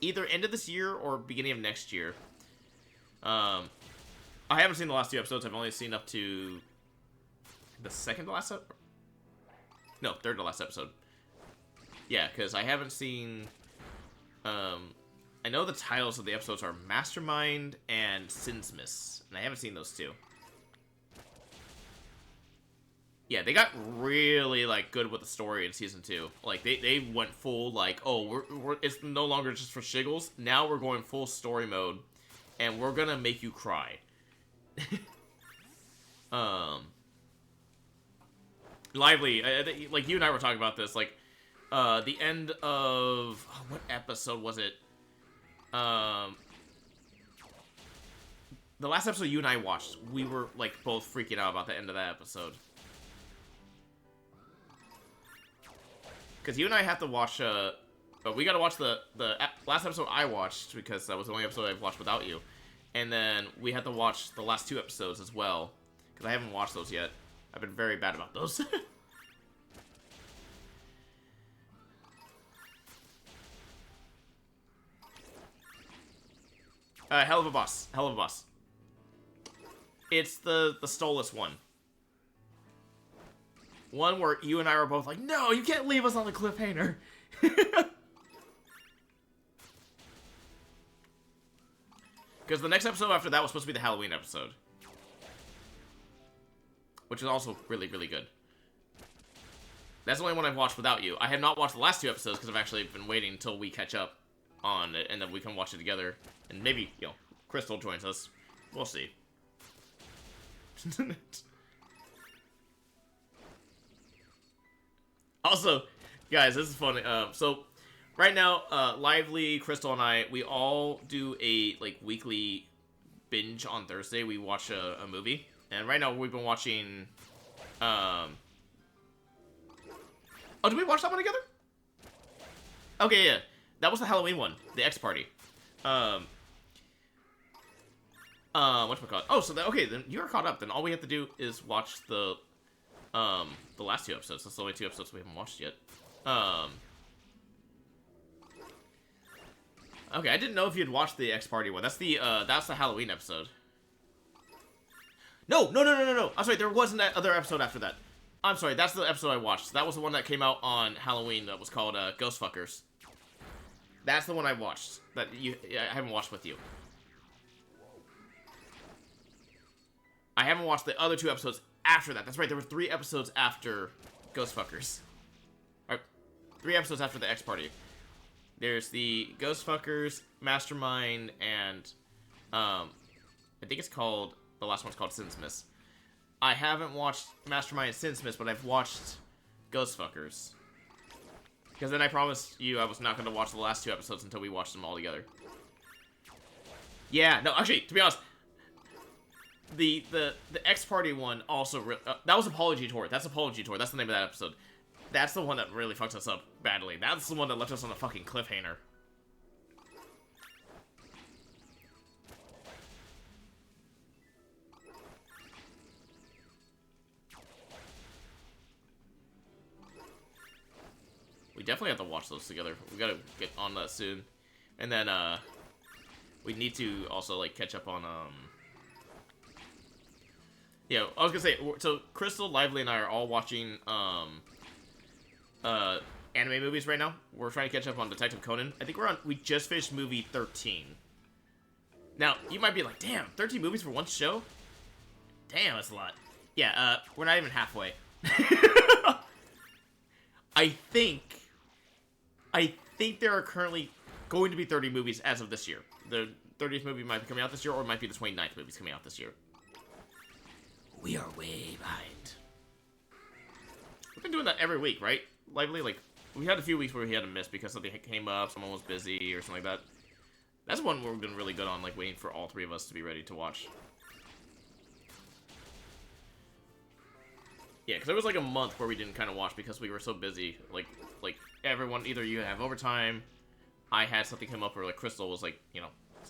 either end of this year or beginning of next year. I haven't seen the last 2 episodes. I've only seen up to the second to last episode. No, third to last episode. Yeah, because I haven't seen. I know the titles of the episodes are Mastermind and Sinsmith, and I haven't seen those 2. Yeah, they got really, like, good with the story in Season 2. Like, they went full, like, oh, it's no longer just for shiggles. Now we're going full story mode, and we're gonna make you cry. Lively, like, you and I were talking about this, like, the end of... Oh, what episode was it? The last episode you and I watched, we were, like, both freaking out about the end of that episode. Because you and I have to watch, but we gotta watch the last episode I watched, because that was the only episode I've watched without you. And then we had to watch the last 2 episodes as well, because I haven't watched those yet. I've been very bad about those. Hell of a boss. Hell of a boss. It's the Stolus one. One where you and I were both like, no, you can't leave us on the cliffhanger. Because the next episode after that was supposed to be the Halloween episode. Which is also really, really good. That's the only one I've watched without you. I have not watched the last 2 episodes because I've actually been waiting until we catch up on it, and then we can watch it together. And maybe, you know, Crystal joins us. We'll see. Also, guys, this is funny. So, right now, Lively, Crystal, and I, we all do a, like, weekly binge on Thursday. We watch a movie. And right now, we've been watching, Oh, did we watch that one together? Okay, yeah. That was the Halloween one. The X Party. Whatchamacallit? Oh, so that, okay, then you're caught up. Then all we have to do is watch the last 2 episodes. That's the only 2 episodes we haven't watched yet. Okay, I didn't know if you'd watched the X Party one. That's the Halloween episode. No. I'm sorry, there wasn't that other episode after that. I'm sorry, that's the episode I watched. That was the one that came out on Halloween that was called, Ghost Fuckers. That's the one I watched. That I haven't watched with you. I haven't watched the other 2 episodes after that. That's right, there were 3 episodes after Ghost Fuckers. Or 3 episodes after the X Party. There's the Ghost Fuckers, Mastermind, and I think it's called, the last one's called Sinsmith. I haven't watched Mastermind and Sinsmith, but I've watched Ghost Fuckers. Because then I promised you I was not going to watch the last 2 episodes until we watched them all together. Yeah, no, actually, to be honest, the X Party one also, that was Apology Tour. That's Apology Tour. That's the name of that episode. That's the one that really fucked us up badly. That's the one that left us on a fucking cliffhanger. We definitely have to watch those together. We gotta get on that soon. And then, we need to also, like, catch up on, yeah, I was gonna say, so Crystal, Lively, and I are all watching, anime movies right now. We're trying to catch up on Detective Conan. I think we just finished movie 13. Now, you might be like, damn, 13 movies for one show? Damn, that's a lot. Yeah, we're not even halfway. I think there are currently going to be 30 movies as of this year. The 30th movie might be coming out this year, or it might be the 29th movies coming out this year. We are way behind. We've been doing that every week, right? Lively, like, we had a few weeks where we had to miss because something came up, someone was busy, or something like that. That's one where we've been really good on, like, waiting for all 3 of us to be ready to watch. Yeah, because there was, like, a month where we didn't kind of watch because we were so busy. Like everyone, either you have overtime, I had something come up, or, like, Crystal was, like, you know,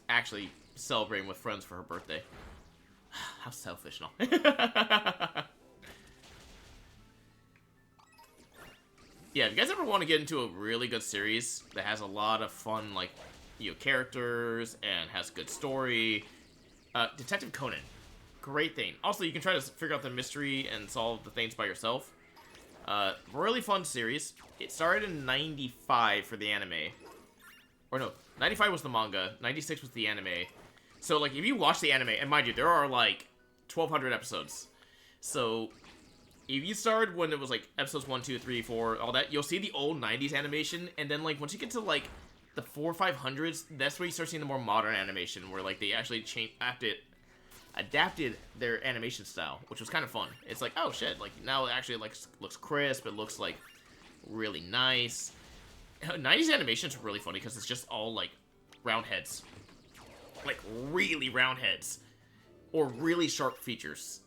actually celebrating with friends for her birthday. How selfish, no? Yeah, if you guys ever want to get into a really good series that has a lot of fun, like, you know, characters and has good story, Detective Conan. Great thing. Also, you can try to figure out the mystery and solve the things by yourself. Really fun series. It started in 95 for the anime. Or no, 95 was the manga, 96 was the anime. So, like, if you watch the anime, and mind you, there are, like, 1,200 episodes. So, if you started when it was, like, episodes 1, 2, 3, 4, all that, you'll see the old 90s animation, and then, like, once you get to, like, the 4 or 500s, that's where you start seeing the more modern animation, where, like, they actually adapted their animation style, which was kind of fun. It's like, oh shit, like now it actually like looks crisp, it looks like really nice. 90s animation is really funny because it's just all like round heads. Like really round heads. Or really sharp features.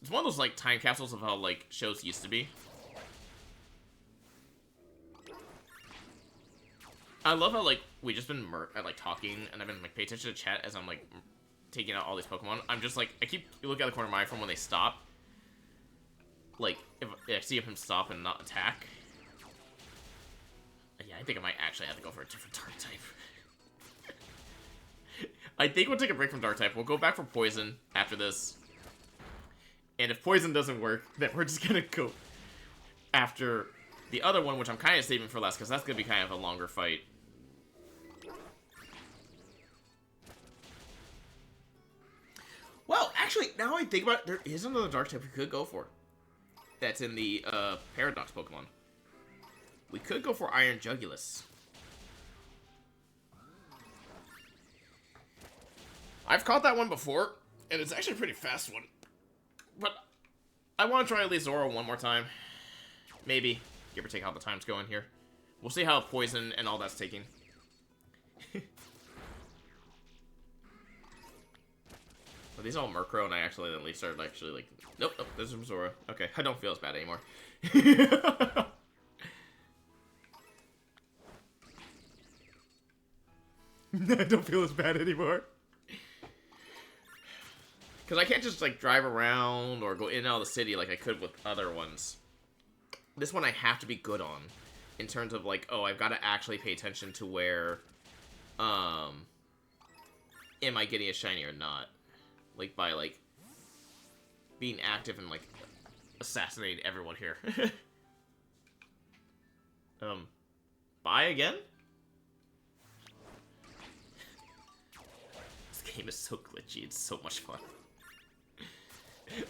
It's one of those like time capsules of how like shows used to be. I love how, like, we just been, like, talking, and I've been, like, paying attention to chat as I'm, like, taking out all these Pokemon. I'm just, like, I keep looking at the corner of my eye from when they stop. Like, if I see him stop and not attack. Yeah, I think I might actually have to go for a different Dark type. I think we'll take a break from Dark type. We'll go back for Poison after this. And if Poison doesn't work, then we're just gonna go after the other one, which I'm kind of saving for last, because that's gonna be kind of a longer fight. Well, actually, now I think about it, there is another Dark type we could go for. That's in the Paradox Pokemon. We could go for Iron Jugulus. I've caught that one before, and it's actually a pretty fast one. But I want to try at least Zoro one more time. Maybe. Give or take how the time's going here. We'll see how Poison and all that's taking. Are these all Murkrow and I accidentally started actually like... Nope, nope, this is Zora. Okay, I don't feel as bad anymore. I don't feel as bad anymore. Because I can't just like drive around or go in and out of the city like I could with other ones. This one I have to be good on. In terms of like, oh, I've got to actually pay attention to where... Am I getting a shiny or not? Like, by, like, being active and, like, assassinating everyone here. Bye again? This game is so glitchy, it's so much fun.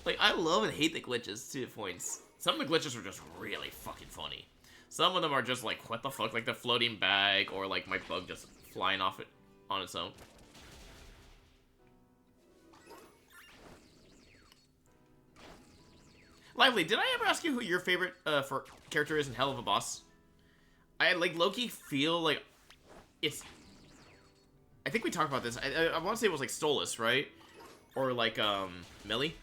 Like, I love and hate the glitches, to points. Some of the glitches are just really fucking funny. Some of them are just like, what the fuck? Like the floating bag, or like my bug just flying off it on its own. Lively, did I ever ask you who your favorite for character is in Hell of a Boss? I like low-key feel like it's... I think we talked about this. I want to say it was like Stolas, right? Or like Millie.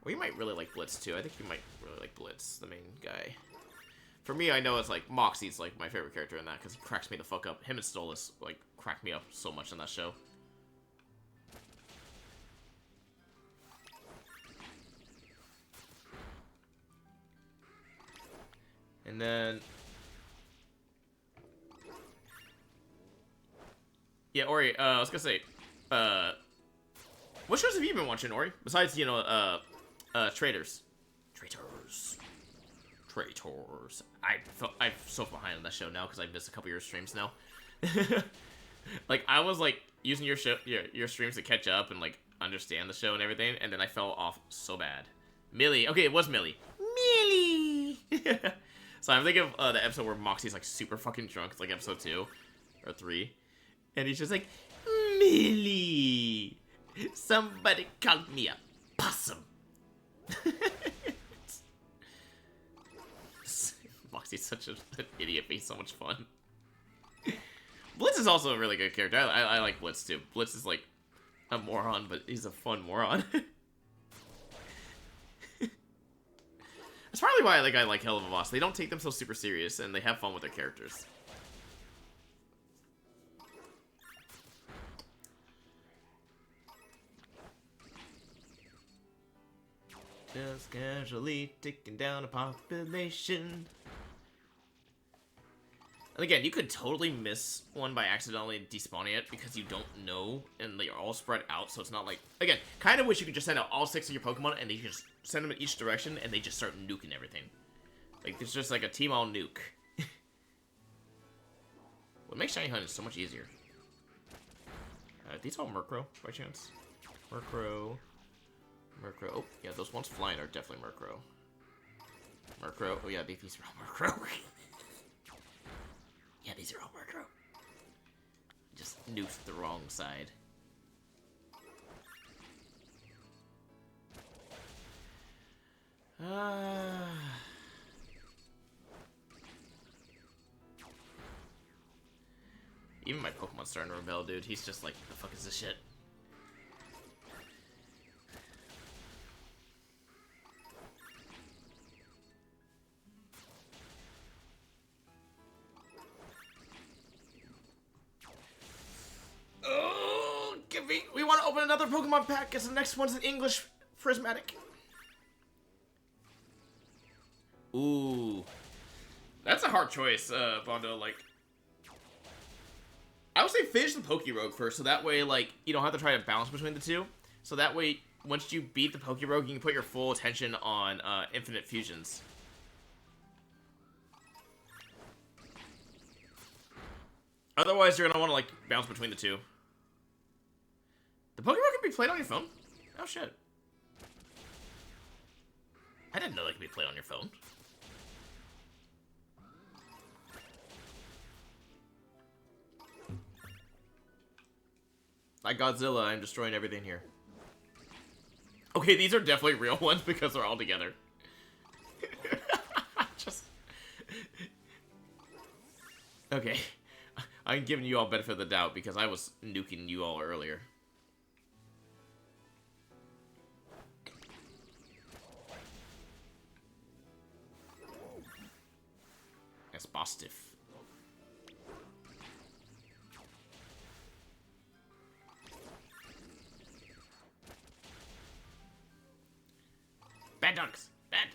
Or you might really like Blitz too. I think you might really like Blitz, the main guy. For me, I know it's like Moxie's like my favorite character in that because he cracks me the fuck up. Him and Stolas like crack me up so much in that show. And then... Yeah, Ori, I was gonna say, what shows have you been watching, Ori? Besides, you know, Traitors. Traitors. I'm so behind on that show now because I missed a couple of your streams now. Like, I was, like, using your streams to catch up and, like, understand the show and everything, and then I fell off so bad. Millie. Okay, it was Millie. Millie! So I'm thinking of the episode where Moxie's, like, super fucking drunk. It's, like, episode 2 or 3. And he's just like, Millie! Somebody called me a possum. Moxie's such an idiot, but he's so much fun. Blitz is also a really good character. I like Blitz too. Blitz is like a moron, but he's a fun moron. That's probably why I like Hell of a Boss. They don't take them so super serious, and they have fun with their characters. Just casually ticking down a population. And again, you could totally miss one by accidentally despawning it because you don't know, and they're all spread out, so it's not like... Again, kind of wish you could just send out all 6 of your Pokemon, and they just send them in each direction, and they just start nuking everything. Like, it's just like a team all nuke. What makes Shiny Hunt so much easier? These all Murkrow, by chance? Murkrow. Murkrow. Oh, yeah, those ones flying are definitely Murkrow. Murkrow. Oh, yeah, these are all Murkrow. Yeah, these are all Murkrow. Just nuked the wrong side. Even my Pokemon's starting to rebel, dude. He's just like, the fuck is this shit? Oh, give me... We want to open another Pokemon pack because the next one's an English Prismatic. Ooh. That's a hard choice, Bondo. Like, I would say finish the Pokerogue first, so that way, like, you don't have to try to balance between the two. So that way, once you beat the Pokerogue, you can put your full attention on Infinite Fusions. Otherwise, you're gonna want to, like, bounce between the two. The Pokerogue can be played on your phone? Oh, shit. I didn't know they could be played on your phone. Like Godzilla, I'm destroying everything here. Okay, these are definitely real ones because they're all together. Just... Okay. I'm giving you all benefit of the doubt because I was nuking you all earlier. That's Bostiff. Bad dogs! Bad!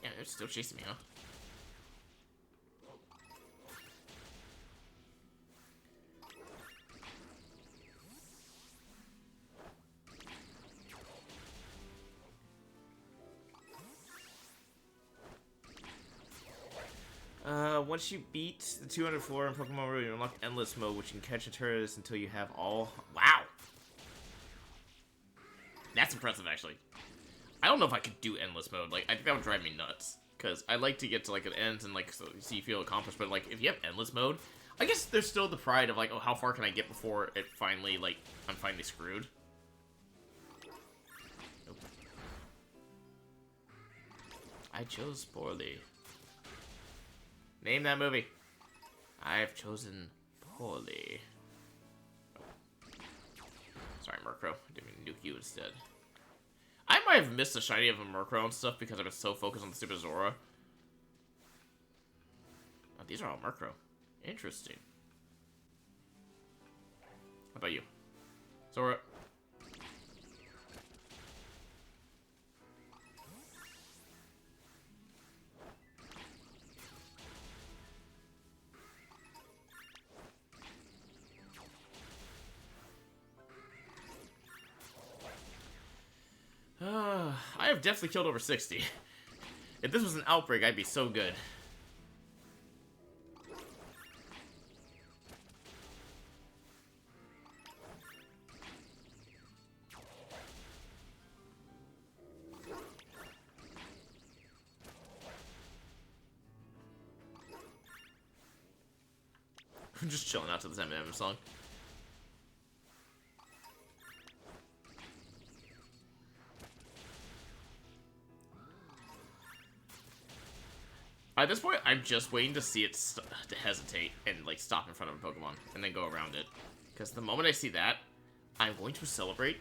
Yeah, they're still chasing me, huh? Once you beat the 200 floor in Pokemon Road, you unlock Endless Mode, which can catch a turret until you have all... Wow! That's impressive, actually. I don't know if I could do Endless Mode. Like, I think that would drive me nuts. Because I like to get to, like, an end and, like, so you feel accomplished. But, like, if you have Endless Mode, I guess there's still the pride of, like, oh, how far can I get before it finally, like, I'm finally screwed? Nope. I chose poorly. Name that movie. I've chosen poorly. Oh. Sorry, Murkrow. I didn't mean to nuke you instead. I might have missed the shiny of a Murkrow and stuff because I've been so focused on the stupid Zora. Oh, these are all Murkrow. Interesting. How about you? Zora. I have definitely killed over 60. If this was an outbreak, I'd be so good. I'm just chilling out to this Eminem song. At this point, I'm just waiting to see it to hesitate and, like, stop in front of a Pokemon and then go around it. Because the moment I see that, I'm going to celebrate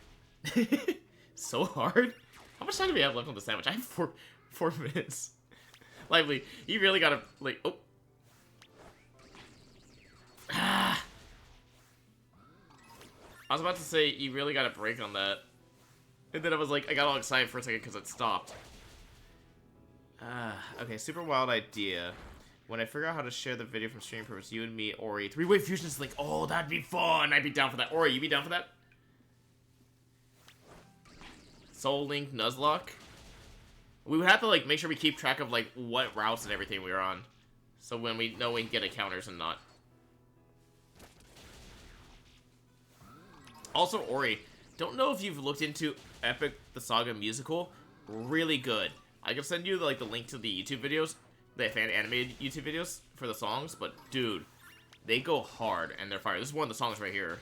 so hard. How much time do we have left on the sandwich? I have four minutes. Lively, you really gotta, like, oh. Ah. I was about to say, you really gotta break on that. And then I was like, I got all excited for a second because it stopped. Okay, super wild idea. When I figure out how to share the video from streaming purpose, you and me, Ori, three-way fusions link. Oh, that'd be fun. I'd be down for that. Ori, you be down for that? Soul Link, Nuzlocke. We would have to like make sure we keep track of like what routes and everything we were on, so when we know we can get encounters and not. Also, Ori, don't know if you've looked into Epic the Saga musical. Really good. I can send you like the link to the YouTube videos, the fan animated YouTube videos for the songs. But dude, they go hard and they're fire. This is one of the songs right here.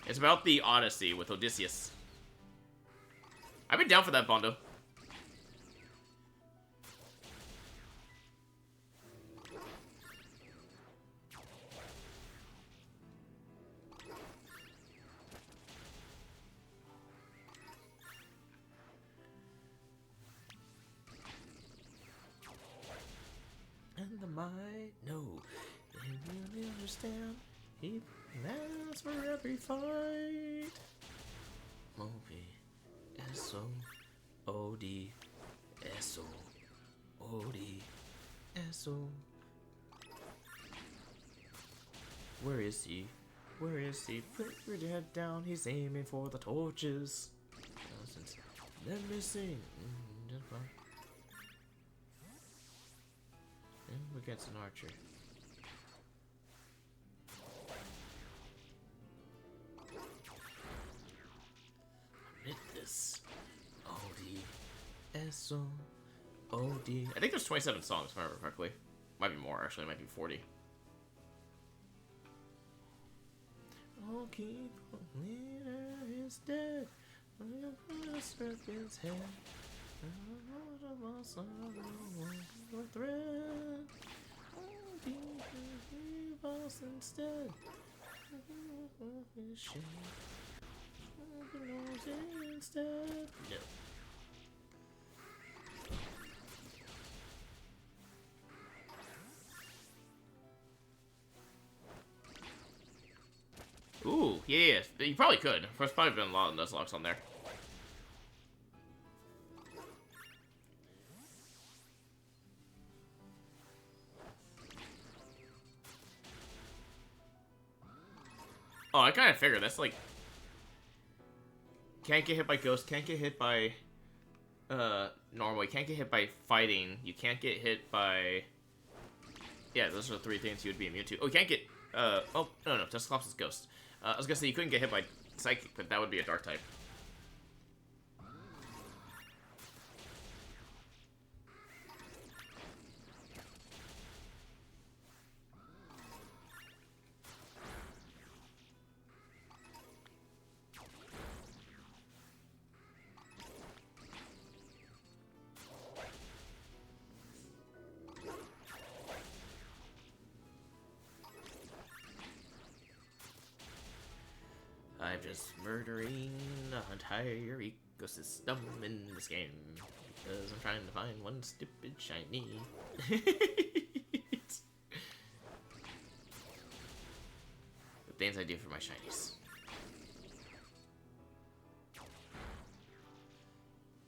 It's about the Odyssey with Odysseus. I've been down for that, Bondo. And the might know, and really understand, he plans for every fight. Movie. S-O-O-D-S-O-O-D-S-O. Where is he? Where is he? Put your head down, he's aiming for the torches. Let me sing. And we get an archer. This O-D-S-O-O-D. I think there's 27 songs, if I remember correctly. Might be more, actually. It might be 40. Oh, keep leader is dead. Serpent's head. Thread. Boss instead. Instead. No. Ooh, yeah. You probably could. There's probably been a lot of Nuzlocks on there. Oh, I kind of figured that's like can't get hit by ghosts, can't get hit by normal, you can't get hit by fighting, you can't get hit by those are the three things you would be immune to. Oh, you can't get oh no, Dusclops is ghost. I was gonna say you couldn't get hit by psychic, but that would be a dark type. I'm just murdering the entire ecosystem in this game because I'm trying to find one stupid shiny. The things I do for my shinies.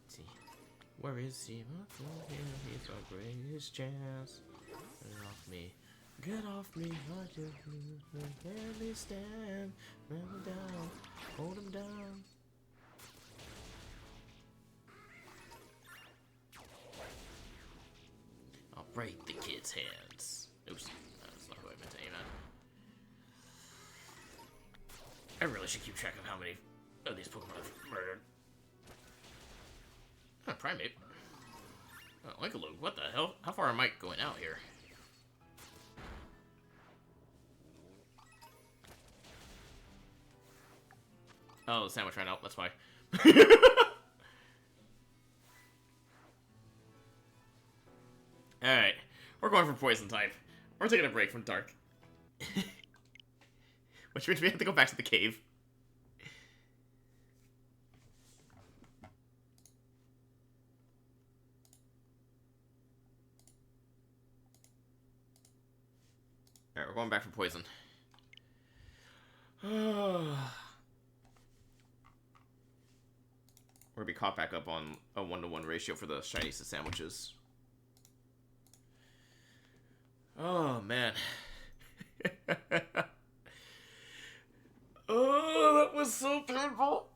Let's see, where is he? He's our greatest chance. Get off me. Get off me, I just barely stand. Run him down, hold him down. I'll break the kid's hands. Oops, that's not who I meant to aim at. I really should keep track of how many of these Pokemon I've murdered. Oh, Primate. Oh, Linkaloo, what the hell? How far am I going out here? Oh, the sandwich ran out, that's why. Alright, we're going for Poison type. We're taking a break from Dark. Which means we have to go back to the cave. Alright, we're going back for Poison. We're We're gonna be caught back up on a 1-to-1 ratio for the shinies to sandwiches. Oh man. Oh, that was so painful.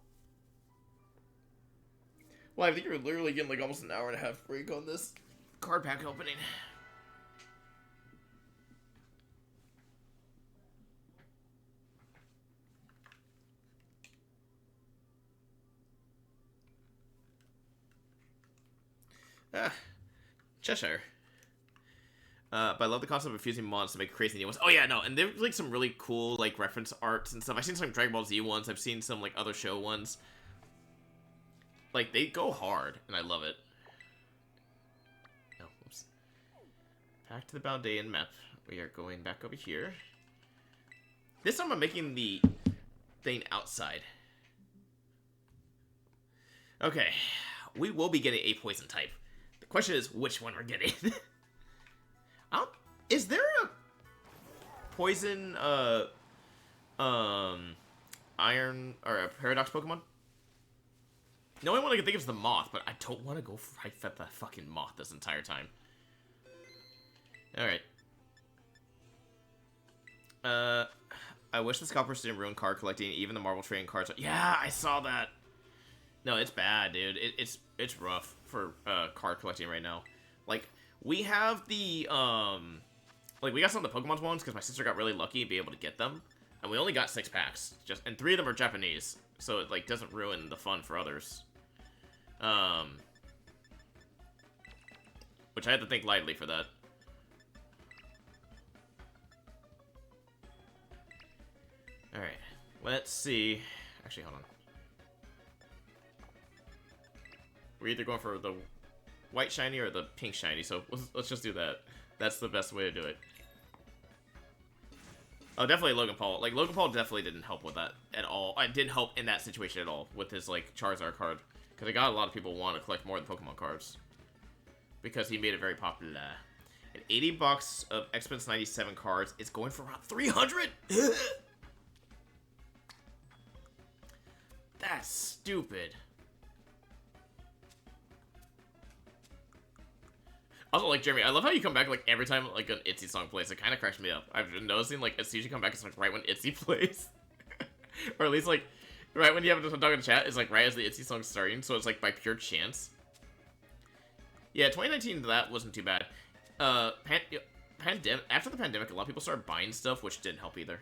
Well, I think you're literally getting like almost an hour and a half break on this card pack opening. Cheshire. But I love the concept of fusing mons to make crazy new ones. Oh yeah, no, and there's like some really cool like reference arts and stuff. I've seen some Dragon Ball Z ones. I've seen some like other show ones. Like they go hard, and I love it. Oh, whoops. Back to the Baldean map. We are going back over here. This time I'm making the thing outside. Okay, we will be getting a poison type. The question is which one we're getting. Is there a poison, iron, or a paradox Pokemon? The only one I can think of is the moth, but I don't want to go fight that fucking moth this entire time. Alright. I wish the scalpers didn't ruin card collecting, even the Marvel trading cards. Yeah, I saw that. No, it's bad, dude. It's rough for, card collecting right now. Like, we have the, like, we got some of the Pokemon ones because my sister got really lucky to be able to get them. And we only got 6 packs. And 3 of them are Japanese. So it, like, doesn't ruin the fun for others. Which I had to think lightly for that. Alright. Let's see. Actually, hold on. We're either going for the white shiny or the pink shiny, so let's just do that. That's the best way to do it. Oh, definitely Logan Paul. Like, Logan Paul definitely didn't help with that at all. It didn't help in that situation at all with his, like, Charizard card. Because I got a lot of people want to collect more of the Pokemon cards. Because he made it very popular. And 80 bucks of Expense 97 cards is going for around 300? That's stupid. Also, like, Jeremy, I love how you come back, like, every time, like, an Itzy song plays. It kind of cracks me up. I've been noticing, like, as soon as you come back, it's, like, right when Itzy plays. Or at least, like, right when you have to talk in chat, it's, like, right as the Itzy song's starting, so it's, like, by pure chance. Yeah, 2019, that wasn't too bad. After the pandemic, a lot of people started buying stuff, which didn't help either.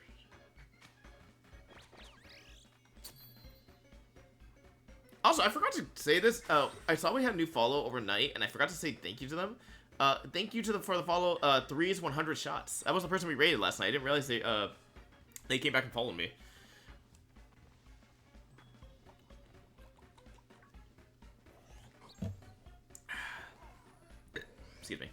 Also, I forgot to say this. I saw we had a new follow overnight, and I forgot to say thank you to them. Thank you to them for the follow. 3's 100 shots. That was the person we rated last night. I didn't realize they came back and followed me. Excuse me.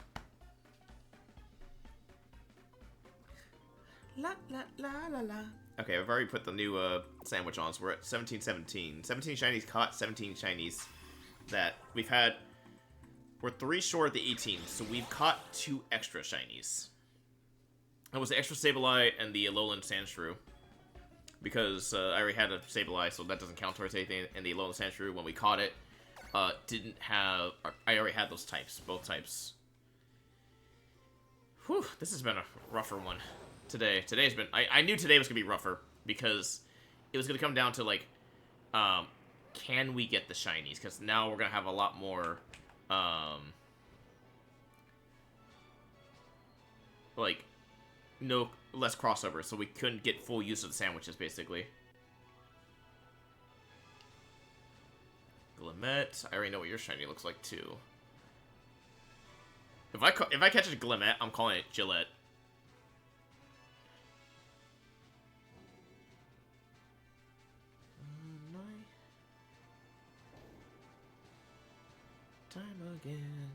La la la la la. Okay, I've already put the new sandwich on, so we're at 17-17. 17 shinies caught, 17 shinies that we've had. We're 3 short of the 18, so we've caught 2 extra shinies. That was the extra Sableye and the Alolan Sandshrew. Because I already had a Sableye, so that doesn't count towards anything. And the Alolan Sandshrew, when we caught it, didn't have... I already had those types, both types. Whew, this has been a rougher one. Today's been... I knew today was going to be rougher, because it was going to come down to, like, can we get the shinies? Because now we're going to have a lot more, like, less crossover, so we couldn't get full use of the sandwiches, basically. Glimmet, I already know what your shiny looks like, too. If I catch a Glimmet, I'm calling it Gillette. Time again.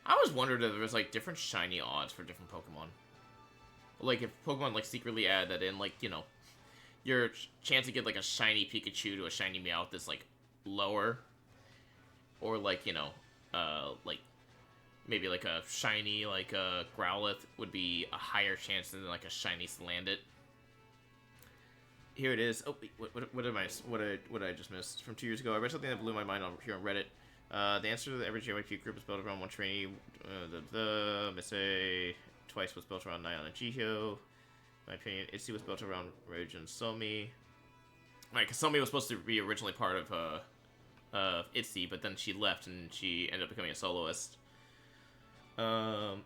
I always wondered if there was, like, different shiny odds for different Pokemon. Like, if Pokemon, like, secretly add that in, like, you know, your chance to get, like, a shiny Pikachu to a shiny Meowth is, like, lower. Or, like, you know, like, maybe, like, a shiny, like, Growlithe would be a higher chance than, like, a shiny Salandit. Here it is. Oh, wait, what did I just miss? From 2 years ago, I read something that blew my mind here on Reddit. The answer to the average JYP group is built around one trainee. Missei twice was built around Nyan and Jihyo. In my opinion, Itzy was built around Rouge and Somi. Right, because Somi was supposed to be originally part of Itzy, but then she left and she ended up becoming a soloist. Talent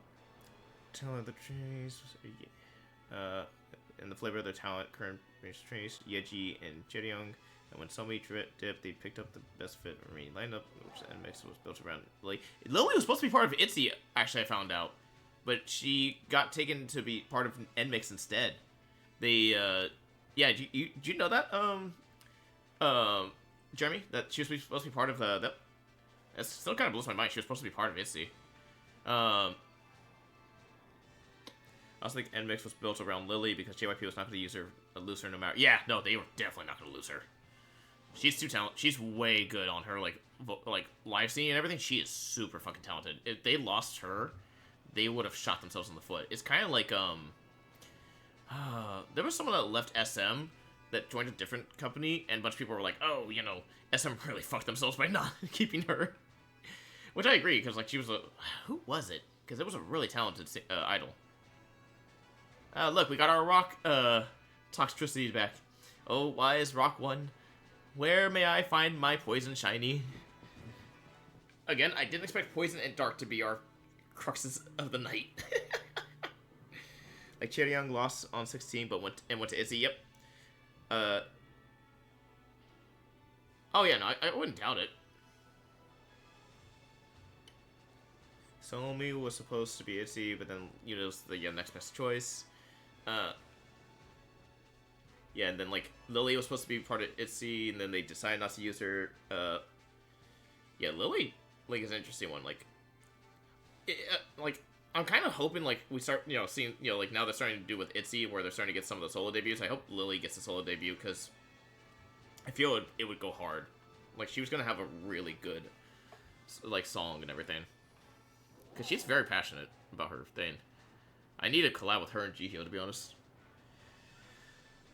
of the trainees. And the flavor of their talent, current trainees, Yeji and Jeryung. And when Somi dipped, they picked up the best fit remaining lineup, which NMIX was built around Lily. Lily was supposed to be part of Itzy, actually, I found out. But she got taken to be part of NMIX instead. They, yeah, did you know that, Jeremy? That she was supposed to be part of, that? That still kind of blows my mind. She was supposed to be part of Itzy. I also think NMIX was built around Lily because JYP was not going to use her, lose her no matter. Yeah, no, they were definitely not going to lose her. She's too talented. She's way good on her like live scene and everything. She is super fucking talented. If they lost her, they would have shot themselves in the foot. It's kind of like there was someone that left SM that joined a different company, and a bunch of people were like, "Oh, you know, SM really fucked themselves by not keeping her." Which I agree, because like she was a who was it? Because it was a really talented idol. Look, we got our rock toxicity back. Oh, why is rock 1? Where may I find my poison shiny? Again, I didn't expect poison and dark to be our cruxes of the night. Like Chaeryeong lost on 16, but went to Izzy. Yep. Oh yeah, no, I wouldn't doubt it. Somi was supposed to be Itzy, but then you know the next best choice. Yeah, and then like Lily was supposed to be part of Itzy, and then they decided not to use her. Yeah, Lily like is an interesting one. Like, like I'm kind of hoping like we start seeing like now they're starting to do with Itzy where they're starting to get some of the solo debuts. I hope Lily gets a solo debut because I feel it would go hard. Like she was gonna have a really good like song and everything because she's very passionate about her thing. I need to collab with her and Jihyo, to be honest.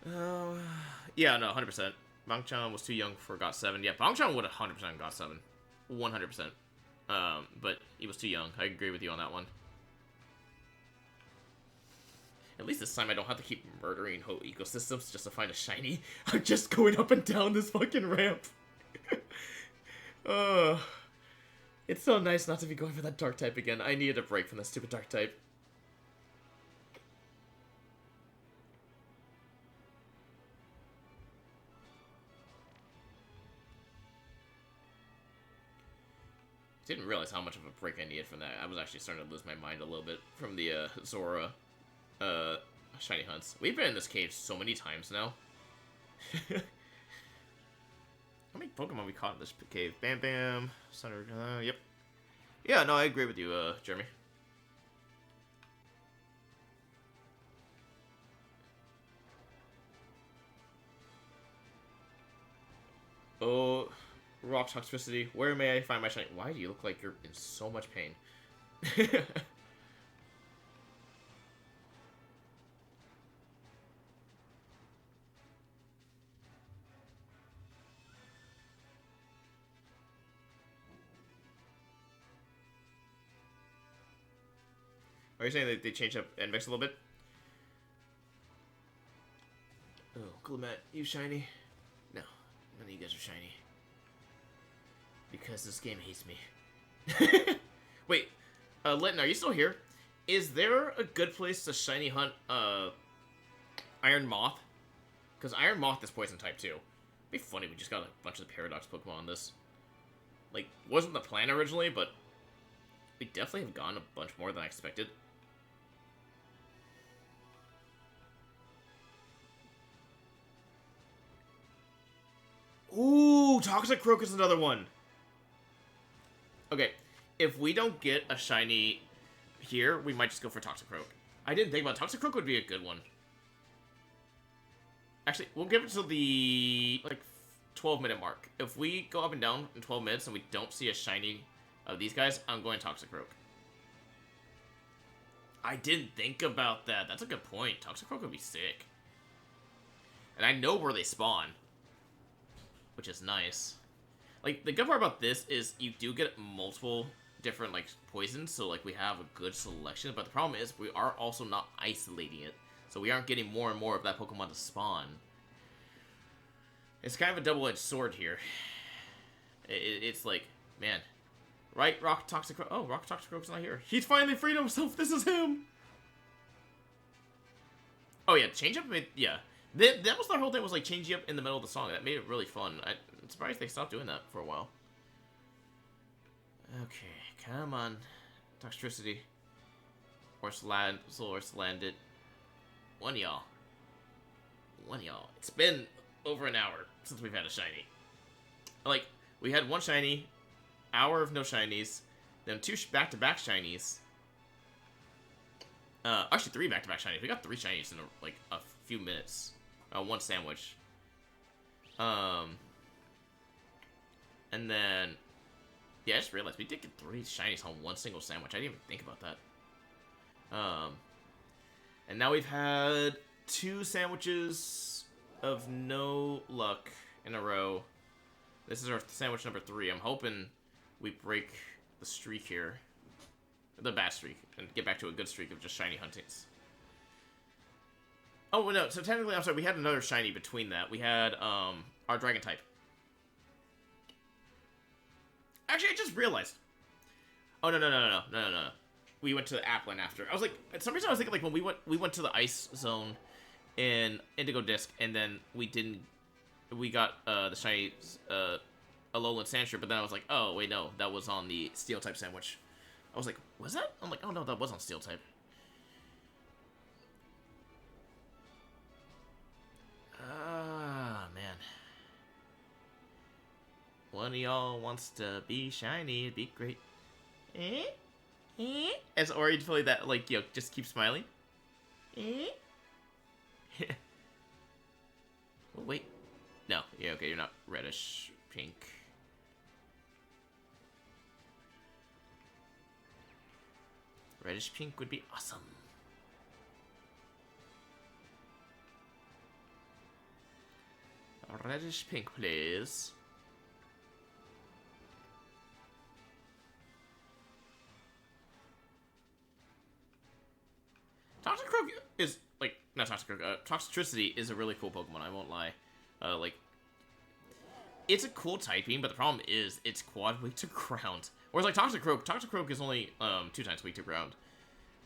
Yeah, no, 100%. Bangchan was too young for GOT7. Yeah, Bangchan would have 100% GOT7. 100%. But he was too young. I agree with you on that one. At least this time I don't have to keep murdering whole ecosystems just to find a shiny. I'm just going up and down this fucking ramp. It's so nice not to be going for that dark type again. I needed a break from that stupid dark type. Didn't realize how much of a break I needed from that. I was actually starting to lose my mind a little bit from the Zora shiny hunts. We've been in this cave so many times now. How many Pokemon we caught in this cave? Bam Bam, Thunder, yep. Yeah, no, I agree with you, Jeremy. Oh, rock toxicity. Where may I find my shiny? Why do you look like you're in so much pain? Are you saying that they changed up NVIX a little bit? Oh, Clement, you shiny? No, none of you guys are shiny. Because this game hates me. Wait, Linton, are you still here? Is there a good place to shiny hunt, Iron Moth? Because Iron Moth is poison type too. It'd be funny if we just got a bunch of Paradox Pokemon on this. Like, wasn't the plan originally, but we definitely have gotten a bunch more than I expected. Ooh, Toxic Croak is another one. Okay, if we don't get a shiny here, we might just go for Toxic Croak. I didn't think about it. Toxic Croak would be a good one. Actually, we'll give it to the, like, 12-minute mark. If we go up and down in 12 minutes and we don't see a shiny of these guys, I'm going Toxic Croak. I didn't think about that. That's a good point. Toxic Croak would be sick. And I know where they spawn. Which is nice. Like, the good part about this is you do get multiple different, like, poisons, so, like, we have a good selection. But the problem is we are also not isolating it. So we aren't getting more and more of that Pokemon to spawn. It's kind of a double-edged sword here. It's like, man. Right, Rock Toxicroak? Oh, Rock Toxicroak's not here. He's finally freed himself! This is him! Oh, yeah, change up made... Yeah. That was the whole thing, was, like, changing up in the middle of the song. That made it really fun. I'm surprised they stopped doing that for a while. Okay, come on. Toxtricity. Or Sland it. One of y'all. It's been over an hour since we've had a shiny. Like, we had one shiny, hour of no shinies, then two back-to-back shinies. Actually, three back-to-back shinies. We got 3 shinies in, like, a few minutes. One sandwich. And then... Yeah, I just realized we did get 3 shinies on one single sandwich. I didn't even think about that. And now we've had 2 sandwiches of no luck in a row. This is our sandwich number 3. I'm hoping we break the streak here. The bad streak. And get back to a good streak of just shiny huntings. Oh, well, no. So technically, I'm sorry. We had another shiny between that. We had our Dragon type. Actually, I just realized. Oh, no. We went to the Applin after. I was like, for some reason I was thinking, like, when we went to the ice zone in Indigo Disc, and then we got the shiny Alolan Sandshrew, but then I was like, oh, wait, no, that was on the Steel type sandwich. I was like, was that? I'm like, oh no, that was on Steel type. Ah, man. One of y'all wants to be shiny, it'd be great. As Ori totally that, like, you know, just keep smiling. Oh, wait. No, yeah, okay, you're not reddish pink. Reddish pink would be awesome. Reddish pink, please. Toxicroak is, like, not Toxicroak, Toxtricity is a really cool Pokemon, I won't lie. Like, it's a cool typing, but the problem is it's quad weak to ground. Whereas, like, Toxicroak is only 2 times weak to ground.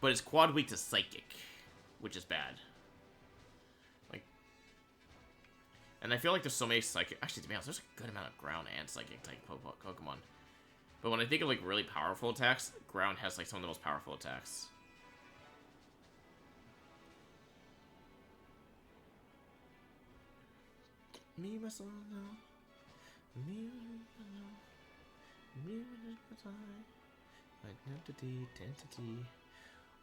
But it's quad weak to psychic, which is bad. Like, and I feel like there's so many psychic... Actually, to be honest, there's a good amount of ground and psychic type Pokemon. But when I think of, like, really powerful attacks, ground has, like, some of the most powerful attacks. Me, myself, no. Me, me, identity.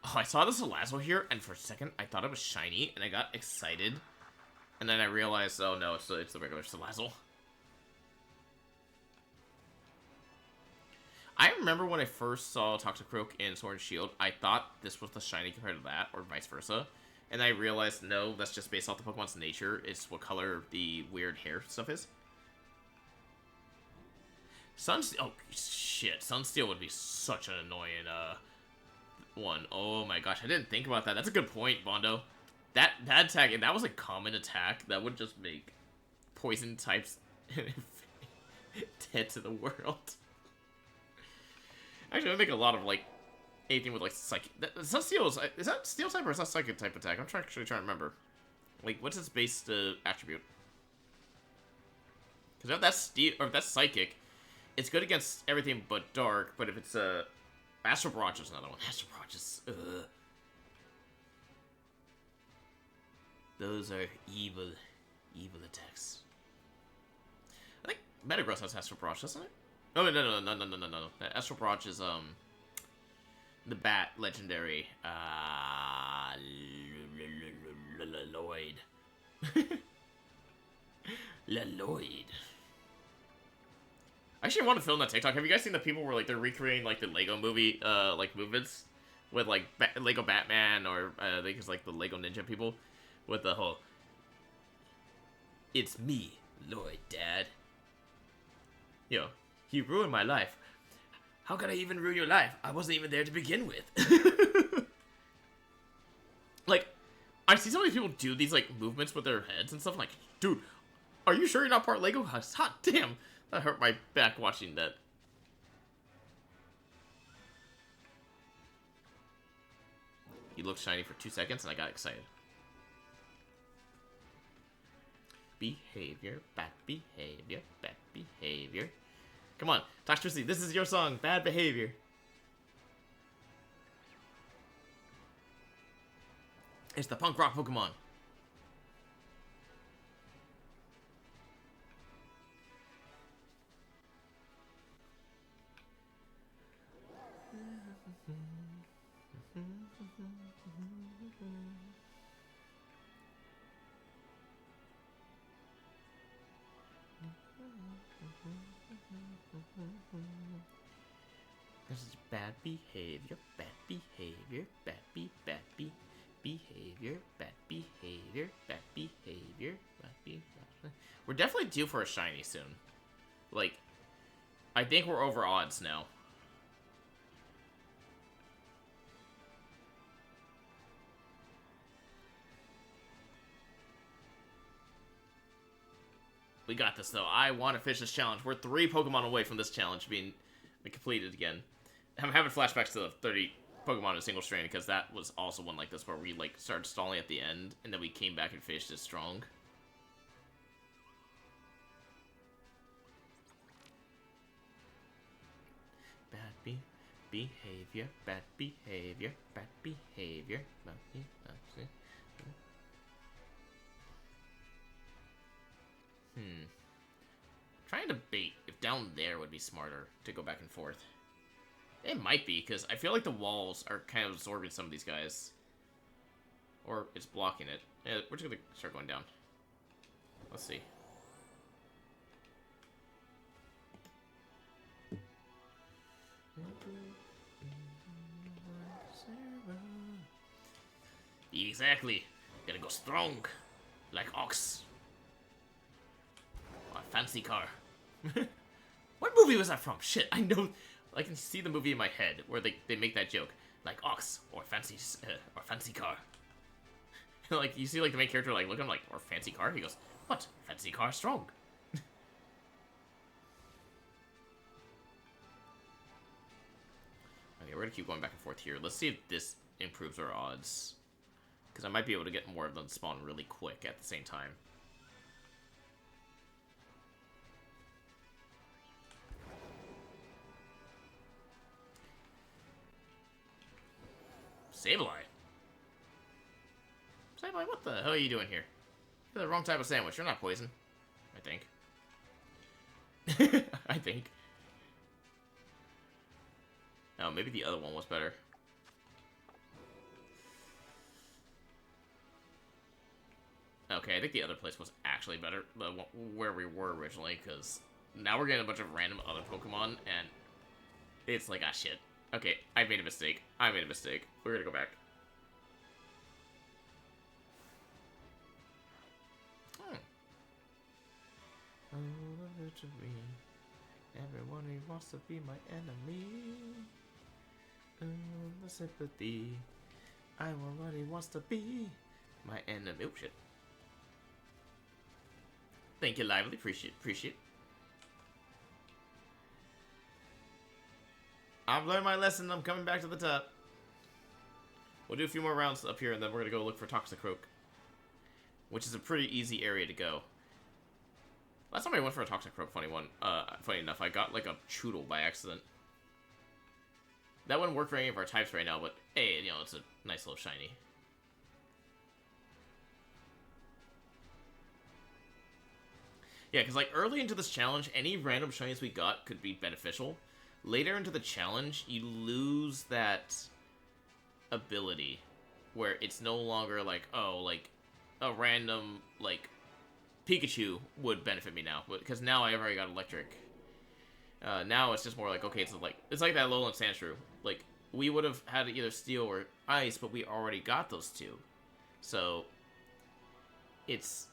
Oh, I saw the Salazzle here, and for a second, I thought it was shiny, and I got excited. And then I realized, oh no, it's the regular Salazzle. I remember when I first saw Toxicroak in Sword and Shield, I thought this was the shiny compared to that, or vice versa. And I realized, no, that's just based off the Pokemon's nature. It's what color the weird hair stuff is. Sunsteel, oh shit, Sunsteel would be such an annoying one. Oh my gosh, I didn't think about that. That's a good point, Bondo. That attack, if that was a common attack, that would just make poison types dead to the world. Actually, it would make a lot of, like, anything with, like, psychic. Sunsteel is that steel type or is that psychic type attack? I'm actually trying to remember. Like, what's its base attribute? Because if that's steel or if that's psychic, it's good against everything but dark. But if it's Astral Barrage is another one. Astral Barrage is those are evil attacks. I think Metagross has Astral Barrage, doesn't it? Oh no. Astral Barrage is the bat legendary Lloyd. Lloyd. I actually want to film that TikTok. Have you guys seen the people where, like, they're recreating, like, the Lego movie like movements with, like, Lego Batman or I think it's like the Lego Ninja people with the whole It's me, Lloyd, Dad. Yo, you ruined my life. How could I even ruin your life? I wasn't even there to begin with. Like, I see so many people do these, like, movements with their heads and stuff. Like, dude, are you sure you're not part Lego? Hot damn. That hurt my back watching that. He looked shiny for 2 seconds and I got excited. Behavior, bad behavior, bad behavior. Come on, Toxtricity, this is your song, Bad Behavior. It's the punk rock Pokemon. This is bad behavior, bad behavior, bad behavior, bad behavior, bad behavior, bad behavior. We're definitely due for a shiny soon. Like, I think we're over odds now. We got this, though. I want to finish this challenge. We're 3 Pokemon away from this challenge being completed again. I'm having flashbacks to the 30 Pokemon in a single strain, because that was also one like this, where we, like, started stalling at the end, and then we came back and finished it strong. Bad behavior, bad behavior, bad behavior, bad behavior. Trying to debate if down there would be smarter to go back and forth. It might be, because I feel like the walls are kind of absorbing some of these guys. Or it's blocking it. Yeah, we're just going to start going down. Let's see. Exactly. Gotta go strong. Like Ox. Oh, fancy car. What movie was that from? Shit, I know. I can see the movie in my head where they make that joke. Like Ox or fancy car. Like, you see, like, the main character, like, look at him, like, or fancy car? He goes, what? Fancy car strong. Okay, we're gonna keep going back and forth here. Let's see if this improves our odds. Because I might be able to get more of them spawn really quick at the same time. Sableye? Sableye, what the hell are you doing here? You're the wrong type of sandwich. You're not poison. I think. I think. Oh, maybe the other one was better. Okay, I think the other place was actually better, where we were originally, because now we're getting a bunch of random other Pokemon, and it's like, ah, shit. Okay, I made a mistake. I made a mistake. We're gonna go back. Everyone wants to be my enemy. The sympathy. Everybody wants to be my enemy. Oh shit. Thank you, Lively. Appreciate. I've learned my lesson. I'm coming back to the top. We'll do a few more rounds up here, and then we're gonna go look for Toxicroak, which is a pretty easy area to go. Last time I went for a Toxicroak, funny enough, I got like a Choodle by accident. That wouldn't work for any of our types right now, but hey, you know, it's a nice little shiny. Yeah, because like early into this challenge, any random shinies we got could be beneficial. Later into the challenge, you lose that ability where it's no longer like, oh, like a random like Pikachu would benefit me now, because now I already got electric. Now it's just more like, okay, it's like that Alolan Sandshrew. Like, we would have had either steel or ice, but we already got those two. So it's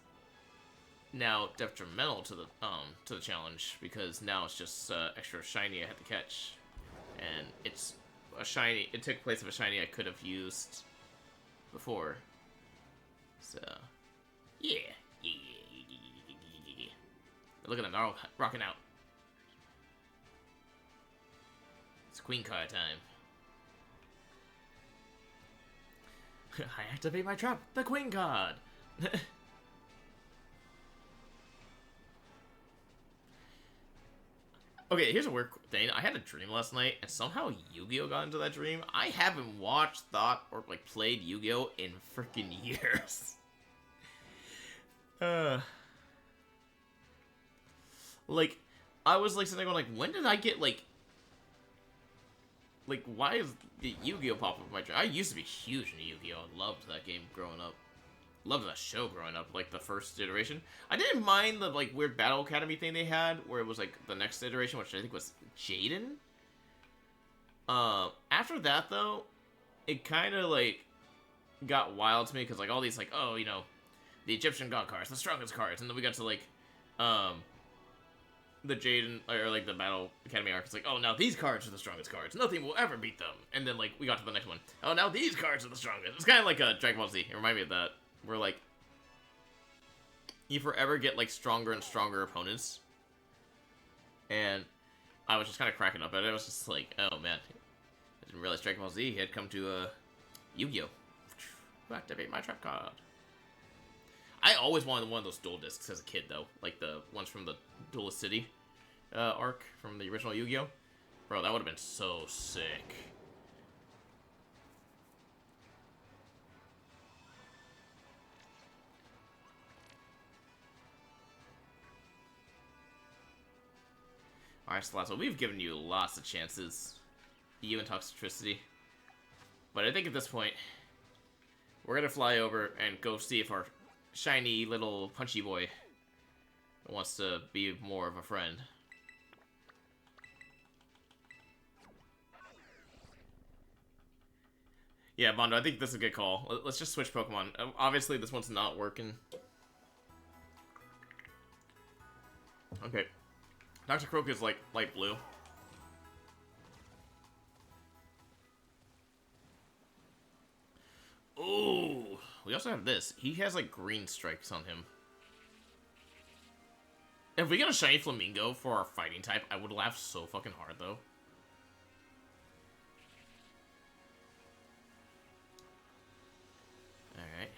now detrimental to the challenge because now it's just extra shiny I had to catch, and it's a shiny. It took place of a shiny I could have used before. So yeah. Look at them, they're all rocking out. It's Queen card time. I activate my trap, the Queen card. Okay, here's a weird thing. I had a dream last night, and somehow Yu-Gi-Oh got into that dream. I haven't watched, thought, or like played Yu-Gi-Oh in freaking years. Like, I was like sitting there going like, when did I get like, why is the Yu-Gi-Oh pop up in my dream? I used to be huge into Yu-Gi-Oh. I loved that game growing up. Loved that show growing up, like the first iteration. I didn't mind the like weird Battle Academy thing they had, where it was like the next iteration, which I think was Jaden. After that though, it kind of like got wild to me because like all these like, oh, you know, the Egyptian god cards, the strongest cards, and then we got to like, the Jaden or like the Battle Academy arc. It's like, oh, now these cards are the strongest cards. Nothing will ever beat them. And then like we got to the next one. Oh, now these cards are the strongest. It's kind of like a Dragon Ball Z. It reminded me of that. Where like you forever get like stronger and stronger opponents. And I was just kind of cracking up at it. I was just like, oh man, I didn't realize Dragon Ball Z had come to Yu-Gi-Oh. Activate my trap card. I always wanted one of those dual discs as a kid, though. Like the ones from the Duelist City arc from the original Yu-Gi-Oh! Bro, that would have been so sick. Alright, Salasso, we've given you lots of chances. You and Toxicity. But I think at this point, we're gonna fly over and go see if our shiny little punchy boy wants to be more of a friend. Yeah, Bondo, I think this is a good call. Let's just switch Pokemon. Obviously, this one's not working. Okay. Dr. Croak is like light blue. Ooh, we also have this. He has like green strikes on him. If we get a shiny Flamingo for our fighting type, I would laugh so fucking hard though. Alright.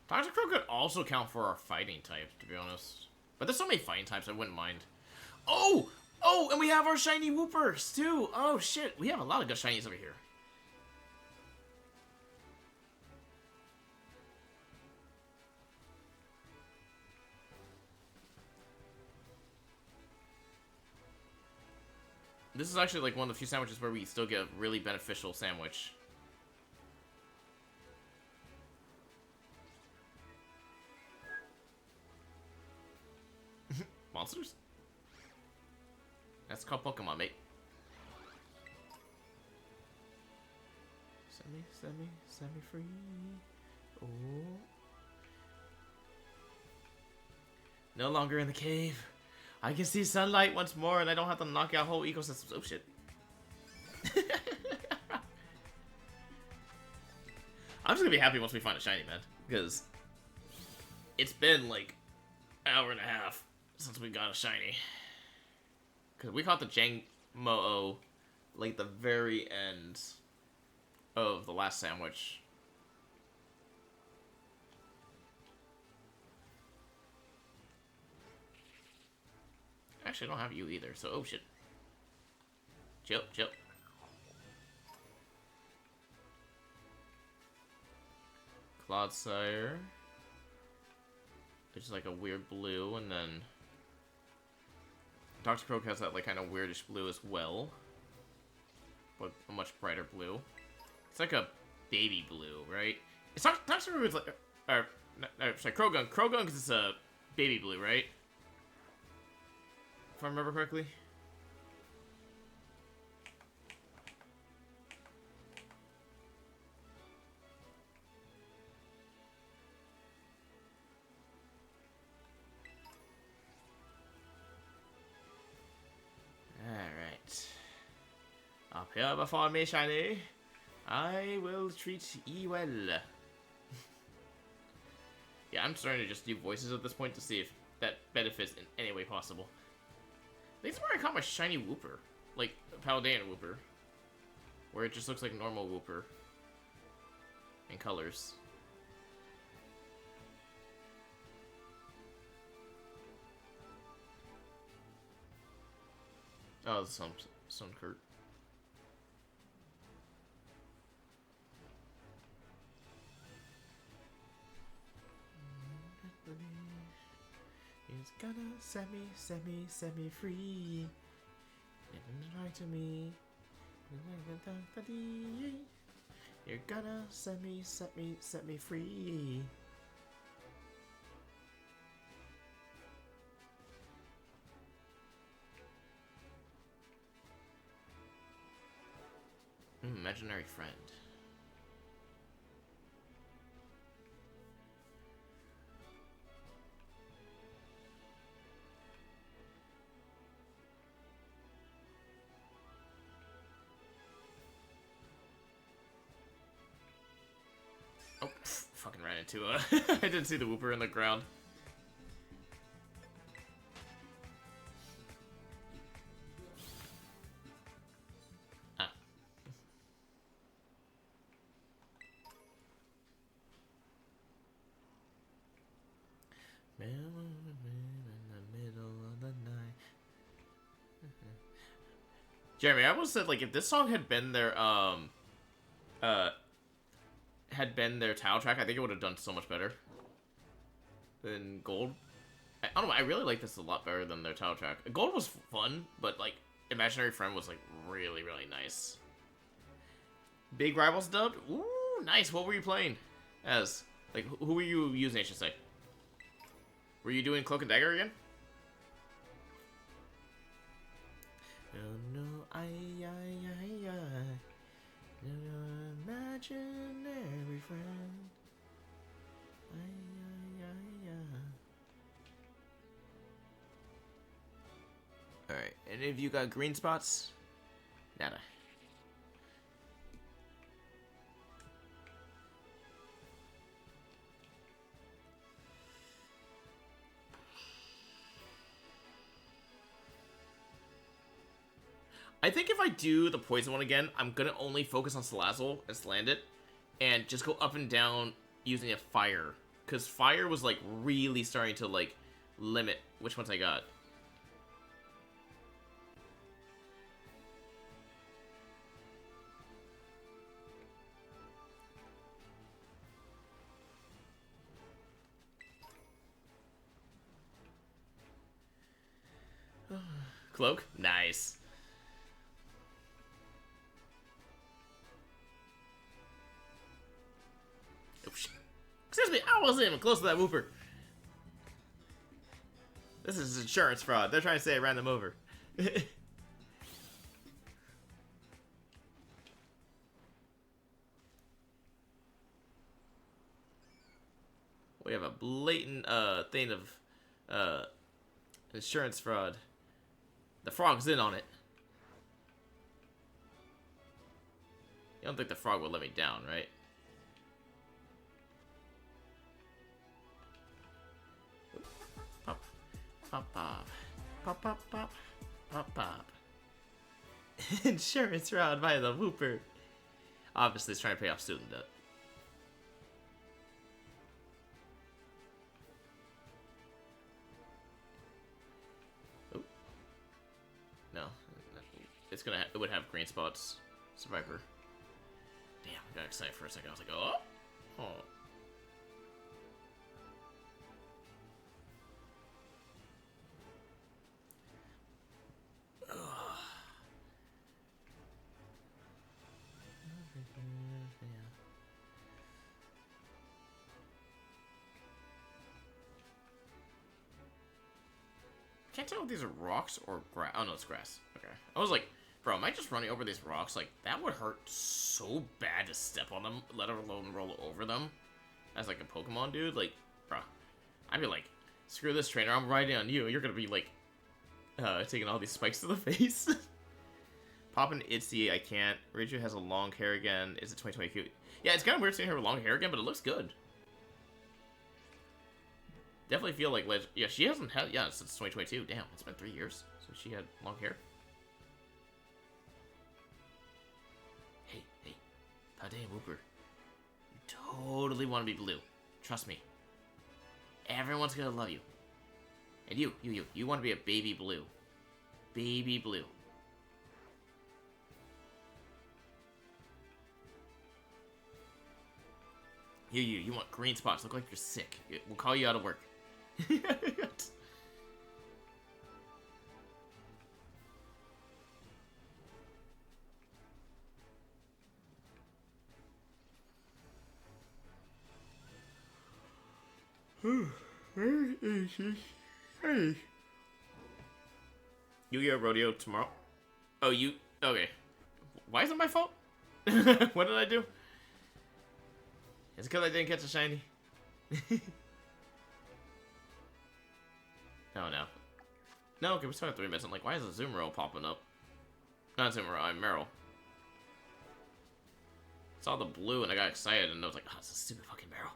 Dr. Croak could also count for our fighting type, to be honest. But there's so many fighting types, I wouldn't mind. Oh! Oh, and we have our shiny Whoopers, too! Oh, shit. We have a lot of good shinies over here. This is actually like one of the few sandwiches where we still get a really beneficial sandwich. Monsters? That's called Pokemon, mate. Set me free. Oh. No longer in the cave. I can see sunlight once more, and I don't have to knock out whole ecosystems. Oh shit. I'm just gonna be happy once we find a shiny, man. Because it's been like an hour and a half since we got a shiny. Because we caught the Jangmo-O like the very end of the last sandwich. Actually, I don't have you either, so oh shit. Chill, chill. Clodsire. Which is like a weird blue, and then Dr. Croak has that like kind of weirdish blue as well. But a much brighter blue. It's like a baby blue, right? It's Dr. Croak is like sorry, Croagunk. Croagunk is a baby blue, right? If I remember correctly. Appear before me, shiny. I will treat ye well. Yeah, I'm starting to just do voices at this point to see if that benefits in any way possible. I think it's where I caught my shiny Wooper. Like, Paladin Wooper. Where it just looks like normal Wooper. In colors. Oh, some Kurt. It's gonna set me free. Lie to me. You're gonna set me free. Imaginary friend. Oh, fucking ran into a... I didn't see the Wooper in the ground. Ah. In the middle of the night. Jeremy, I almost said, like, if this song had been their, title track, I think it would have done so much better than Gold. I don't know, I really like this a lot better than their title track. Gold was fun, but, like, Imaginary Friend was, like, really, really nice. Big Rivals dubbed? Ooh, nice. What were you playing as? Like, who were you using, I should say? Were you doing Cloak and Dagger again? Oh no, imaginary friend. Alright, any of you got green spots? Nada. I think if I do the poison one again, I'm gonna only focus on Salazzle and Slandit, and just go up and down using a fire, because fire was like really starting to like limit which ones I got. Cloak? Nice. Oh, shit. Excuse me, I wasn't even close to that Wooper. This is insurance fraud. They're trying to say I ran them over. We have a blatant thing of insurance fraud. The frog's in on it. You don't think the frog would let me down, right? Pop, pop, pop, pop, pop, pop, pop, pop. Insurance fraud by the Wooper. Obviously, it's trying to pay off student debt. No, it's gonna. It would have green spots. Survivor. Damn, I got excited for a second. I was like, oh, oh. Can't tell if these are rocks or grass. Oh no, it's grass. Okay. I was like, bro, am I just running over these rocks? Like, that would hurt so bad to step on them, let alone roll over them. As like a Pokemon dude, like, bro, I'd be like, screw this trainer, I'm riding on you. You're gonna be like, taking all these spikes to the face. Poppin' Itzy, I can't. Riju has a long hair again. Is it 2022? Yeah, it's kind of weird seeing her with long hair again, but it looks good. Definitely feel like... Yeah, she hasn't had... Yeah, since 2022. Damn, it's been 3 years since she had long hair. Hey, Pade and Whooper. You totally want to be blue. Trust me. Everyone's gonna love you. And you want to be a baby blue. Baby blue. You want green spots. Look like you're sick. We'll call you out of work. Yu-Gi-Oh! Rodeo tomorrow? Oh, you... Okay. Why is it my fault? What did I do? Is it because I didn't catch a shiny? Oh, no. No, okay, we're still at 3 minutes. I'm like, why is the Zoom roll popping up? Not Zoom roll, I'm Meryl. Saw the blue and I got excited and I was like, oh, it's a stupid fucking Meryl.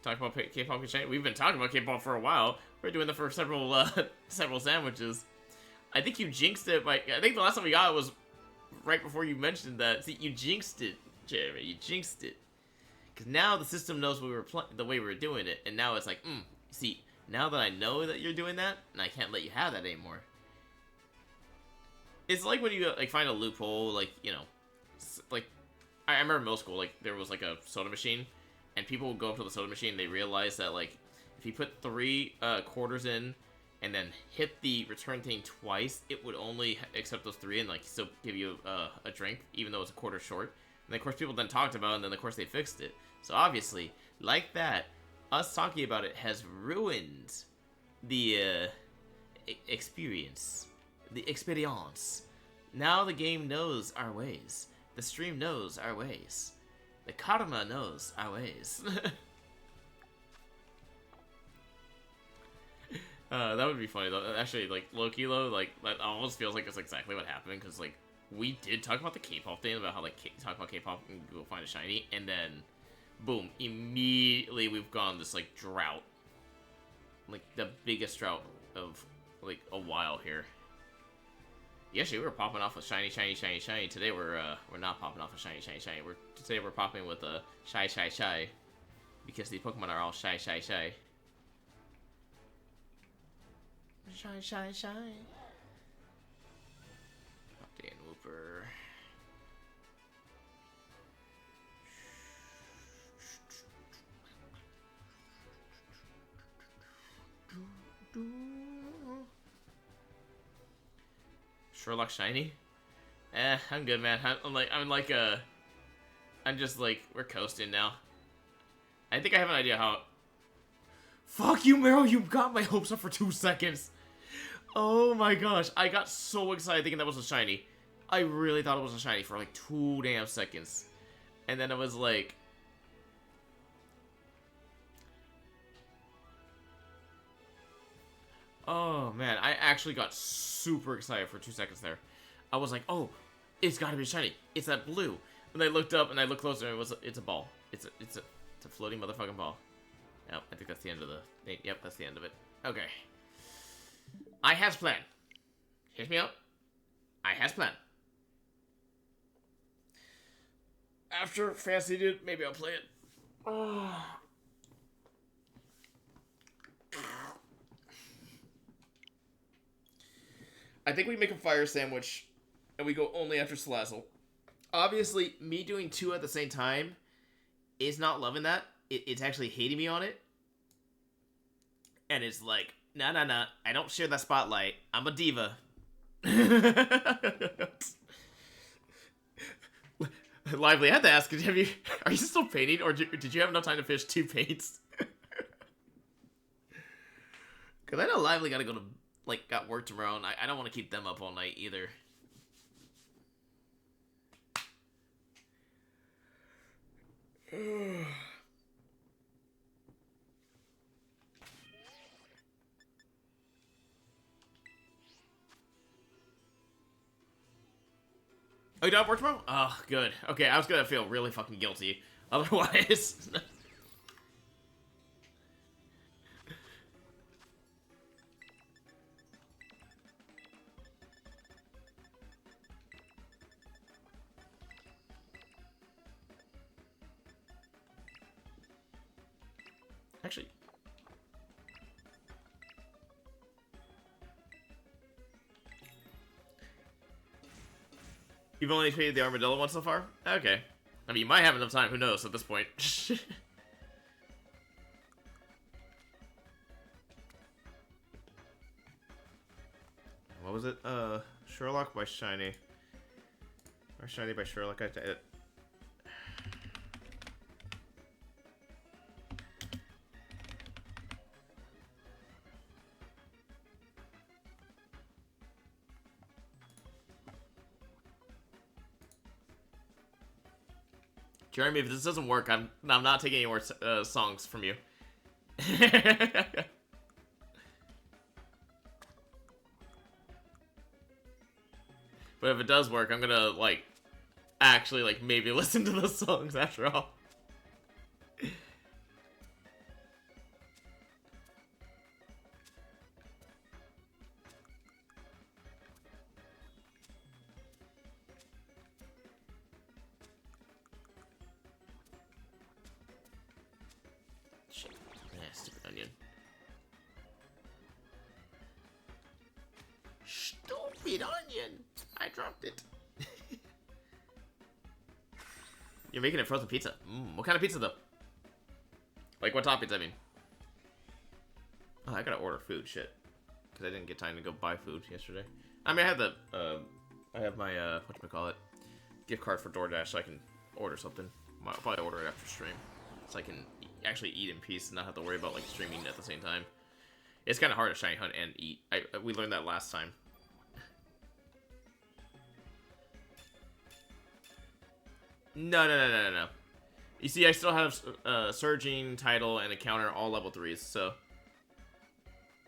Talk about K-pop and Shiny. We've been talking about K-pop for a while. We're doing that for several several sandwiches. I think you jinxed it by... I think the last time we got it was right before you mentioned that. See, you jinxed it, Jeremy. You jinxed it. Because now the system knows we were the way we were doing it. And now it's like, see, now that I know that you're doing that, and I can't let you have that anymore. It's like when you like find a loophole, like, you know, like, I remember middle school, like, there was like a soda machine. And people would go up to the soda machine and they realize that, like, if you put 3 quarters in and then hit the return thing twice, it would only accept those 3 and, like, still give you a drink, even though it's a quarter short. And, of course, people then talked about it, and then, of course, they fixed it. So, obviously, like that, us talking about it has ruined the experience. The experience. Now the game knows our ways. The stream knows our ways. The karma knows our ways. That would be funny though. Actually, like, low-key though, like, that almost feels like it's exactly what happened, because, like, we did talk about the K-pop thing, about how, like, talk about K-pop and go find a shiny, and then, boom, immediately we've gone this, like, drought. Like, the biggest drought of, like, a while here. Yesterday we were popping off with shiny. Today we're not popping off with shiny. Today we're popping with a shy. Because the Pokemon are all shy. Shy. Dan Whooper. Sherlock shiny? I'm good, man. I'm just like, we're coasting now. I think I have an idea how... Fuck you, Meryl, you got my hopes up for 2 seconds. Oh my gosh, I got so excited thinking that was a shiny. I really thought it was a shiny for like 2 damn seconds. And then it was like... Oh man, I actually got super excited for 2 seconds there. I was like, oh, it's gotta be shiny. It's that blue. And I looked up and I looked closer and it's a ball. It's a floating motherfucking ball. Yep, I think that's the end of the... Yep, that's the end of it. Okay. I has plan. Hear me out. I has plan. After Fancy Dude, maybe I'll play it. Oh. I think we make a fire sandwich, and we go only after Salazzle. Obviously, me doing 2 at the same time is not loving that. It's actually hating me on it. And it's like, nah. I don't share that spotlight. I'm a diva. Lively, I had to ask, are you still painting, or did you have enough time to finish 2 paints? Because I know Lively gotta go to, like, got work tomorrow, and I don't want to keep them up all night either. Oh, you don't have work tomorrow? Oh, good. Okay, I was gonna feel really fucking guilty. Otherwise... Actually... You've only painted the armadillo one so far? Okay. I mean, you might have enough time, who knows at this point. What was it? Sherlock by Shiny. Or Shiny by Sherlock. Jeremy, if this doesn't work, I'm not taking any more songs from you. But if it does work, I'm gonna, like, actually, like, maybe listen to the songs after all. Shit. Yeah, stupid onion. Stupid onion! I dropped it. You're making a frozen pizza. What kind of pizza, though? Like, what toppings, I mean? Oh, I gotta order food, shit. Because I didn't get time to go buy food yesterday. I mean, I have the, I have my, whatchamacallit, gift card for DoorDash, so I can order something. I'll probably order it after stream. So I can actually eat in peace and not have to worry about, like, streaming at the same time. It's kind of hard to shiny hunt and eat. We learned that last time. No. You see, I still have Surging, Title, and a counter, all level 3s, so...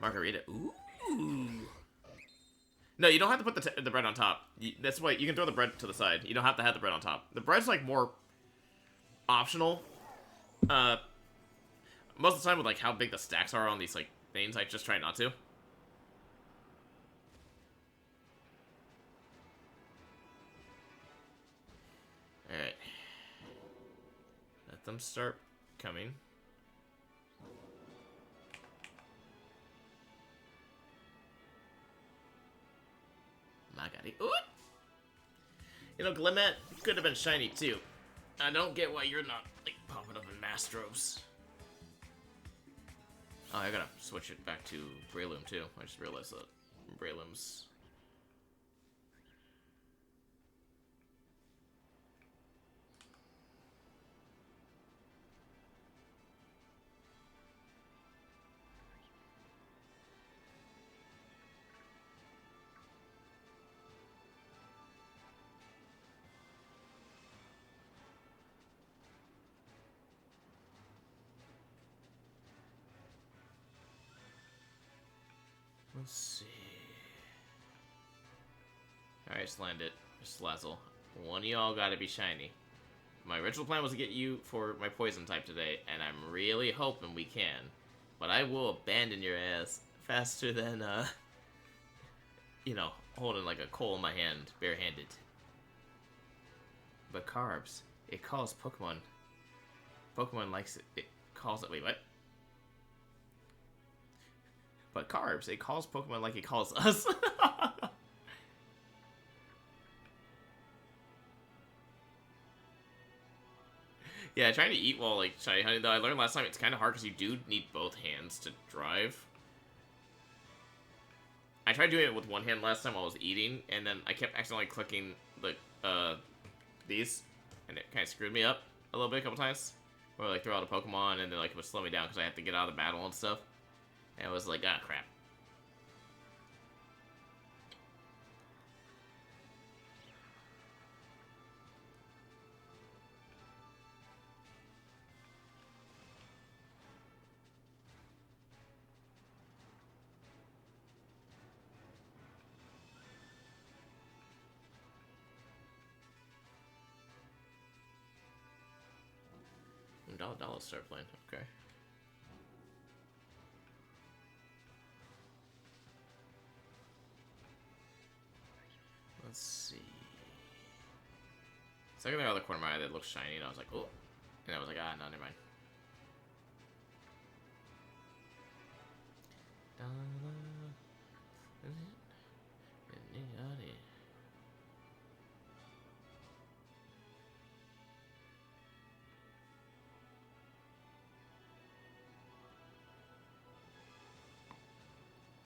Margarita. Ooh. No, you don't have to put the bread on top. That's why you can throw the bread to the side. You don't have to have the bread on top. The bread's, like, more optional. Most of the time with, like, how big the stacks are on these, like, things, I just try not to. Alright. Let them start coming. Magari. Ooh! You know, Glimmet could have been shiny too. I don't get why you're not, like, popping up in Mastros. Oh, I gotta switch it back to Breloom too. I just realized that Breloom's... Let's see. Alright, just land it. Just Slazzle. One of y'all gotta be shiny. My original plan was to get you for my poison type today, and I'm really hoping we can. But I will abandon your ass faster than, you know, holding like a coal in my hand, barehanded. But carbs, it calls Pokemon. Pokemon likes it. It calls it. Wait, what? But carbs, it calls Pokemon like it calls us. Yeah, trying to eat while, like, shiny hunting, though, I learned last time it's kind of hard because you do need both hands to drive. I tried doing it with one hand last time while I was eating, and then I kept accidentally clicking, like, these, and it kind of screwed me up a little bit a couple times. Where like throw out a Pokemon and then like it would slow me down because I had to get out of the battle and stuff. And it was like, ah, crap. Dollar start playing. Okay. Let's see. Second there out of the corner of my eye that looks shiny, and I was like, oh. And I was like, ah, no, never mind.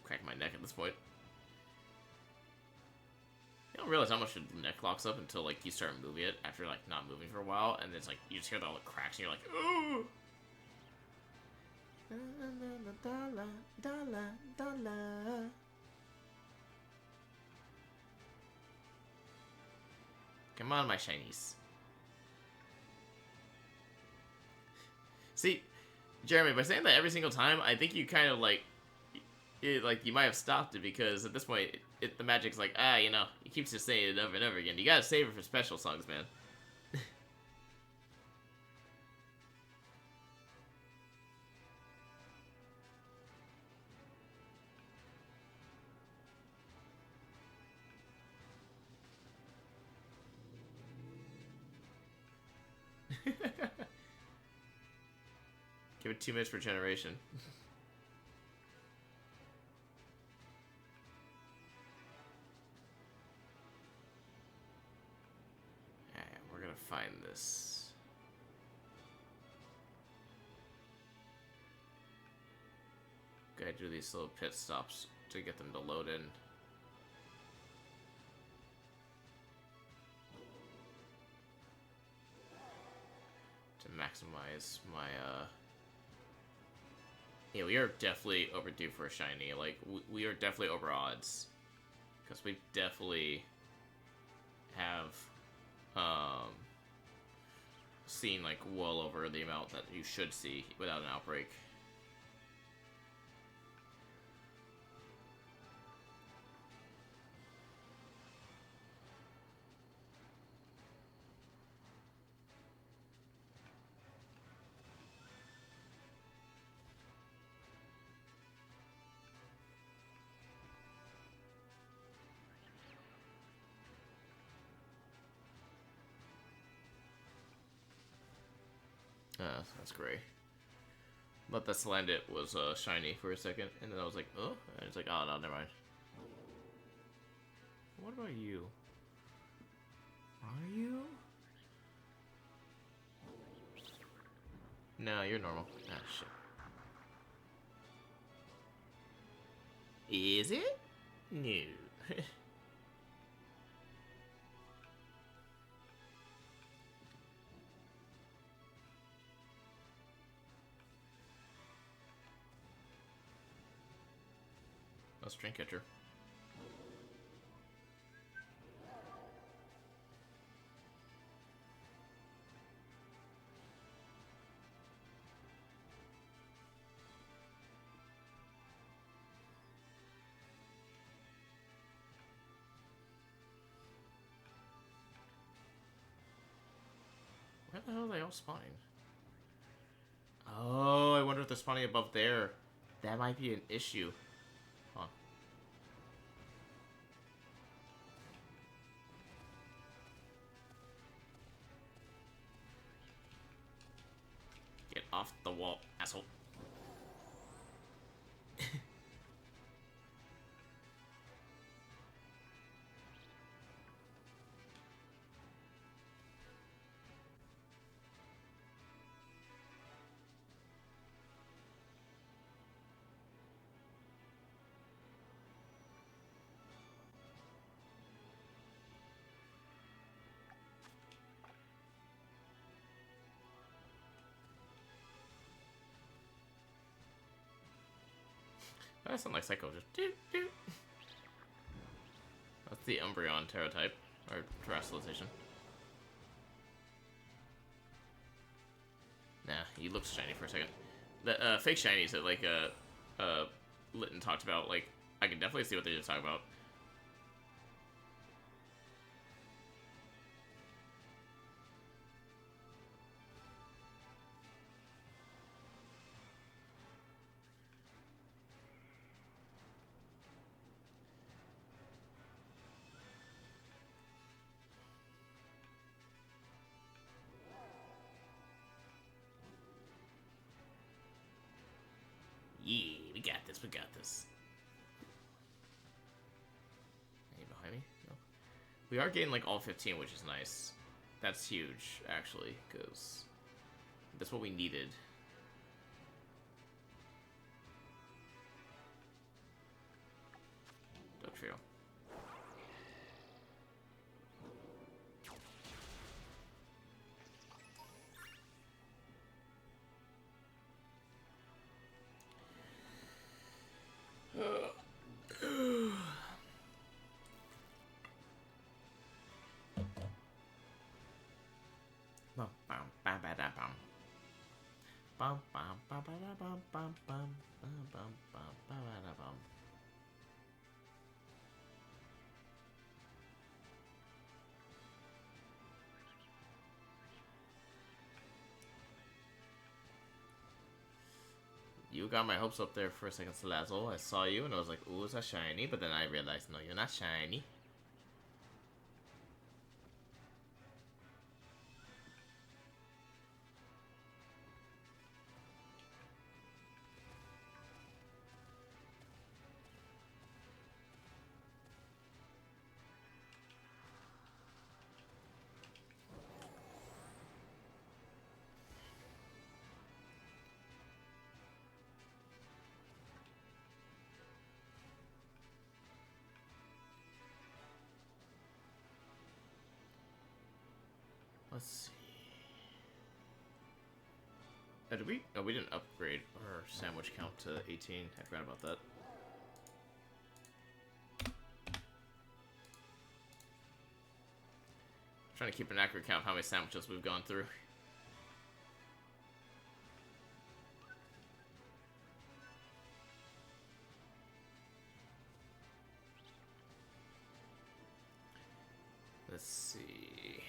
Crack my neck at this point. You don't realize how much your neck locks up until like you start moving it after like not moving for a while, and it's like you just hear all the cracks, and you're like, ooh. Come on, my shinies. See, Jeremy, by saying that every single time, I think you kind of like, you might have stopped it because at this point, the magic's like, ah, you know, it keeps just saying it over and over again. You gotta save it for special songs, man. Give it 2 minutes per generation. Alright, we're gonna find this. Gotta do these little pit stops to get them to load in. To maximize my, Yeah, we are definitely overdue for a shiny. Like, we are definitely over odds. Because we definitely have, seen, like, well over the amount that you should see without an outbreak. That's great. But the Salandit was shiny for a second, and then I was like, oh, and it's like, oh no, never mind. What about you? Are you? No, you're normal. Ah, shit. Is it? No. Let's drink catcher. Where the hell are they all spawning? Oh, I wonder if they're spawning above there. That might be an issue. Huh. Get off the wall, asshole. That sounds like Psycho. Just doot, doot. That's the Umbreon Terra type or Terrestrialization. Nah, he looks shiny for a second. The fake shinies that like Litton talked about, like I can definitely see what they just talked about. Yeah, we got this, we got this. Any behind me? No. We are getting like all 15, which is nice. That's huge, actually, because that's what we needed. Dugtrio. Bum, bum, bam, ba, da, bum. Bum, bum, ba, ba, da, bum, bum, bum, bum, bum, bum, ba, ba, da, bum. You got my hopes up there for a second, Salazzle. I saw you and I was like, ooh, is that shiny? But then I realized, no, you're not shiny. Let's see. Did we? Oh, we didn't upgrade our sandwich count to 18. I forgot about that. Trying to keep an accurate count of how many sandwiches we've gone through. Let's see.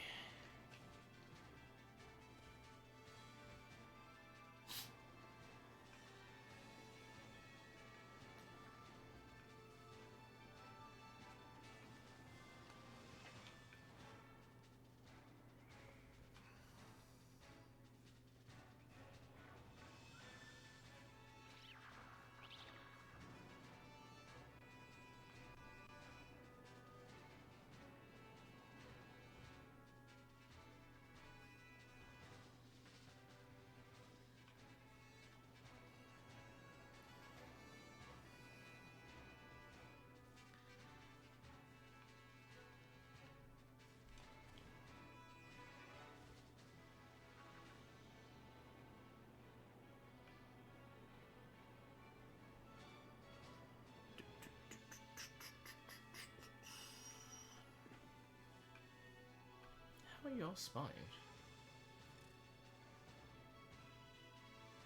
How are y'all spawning?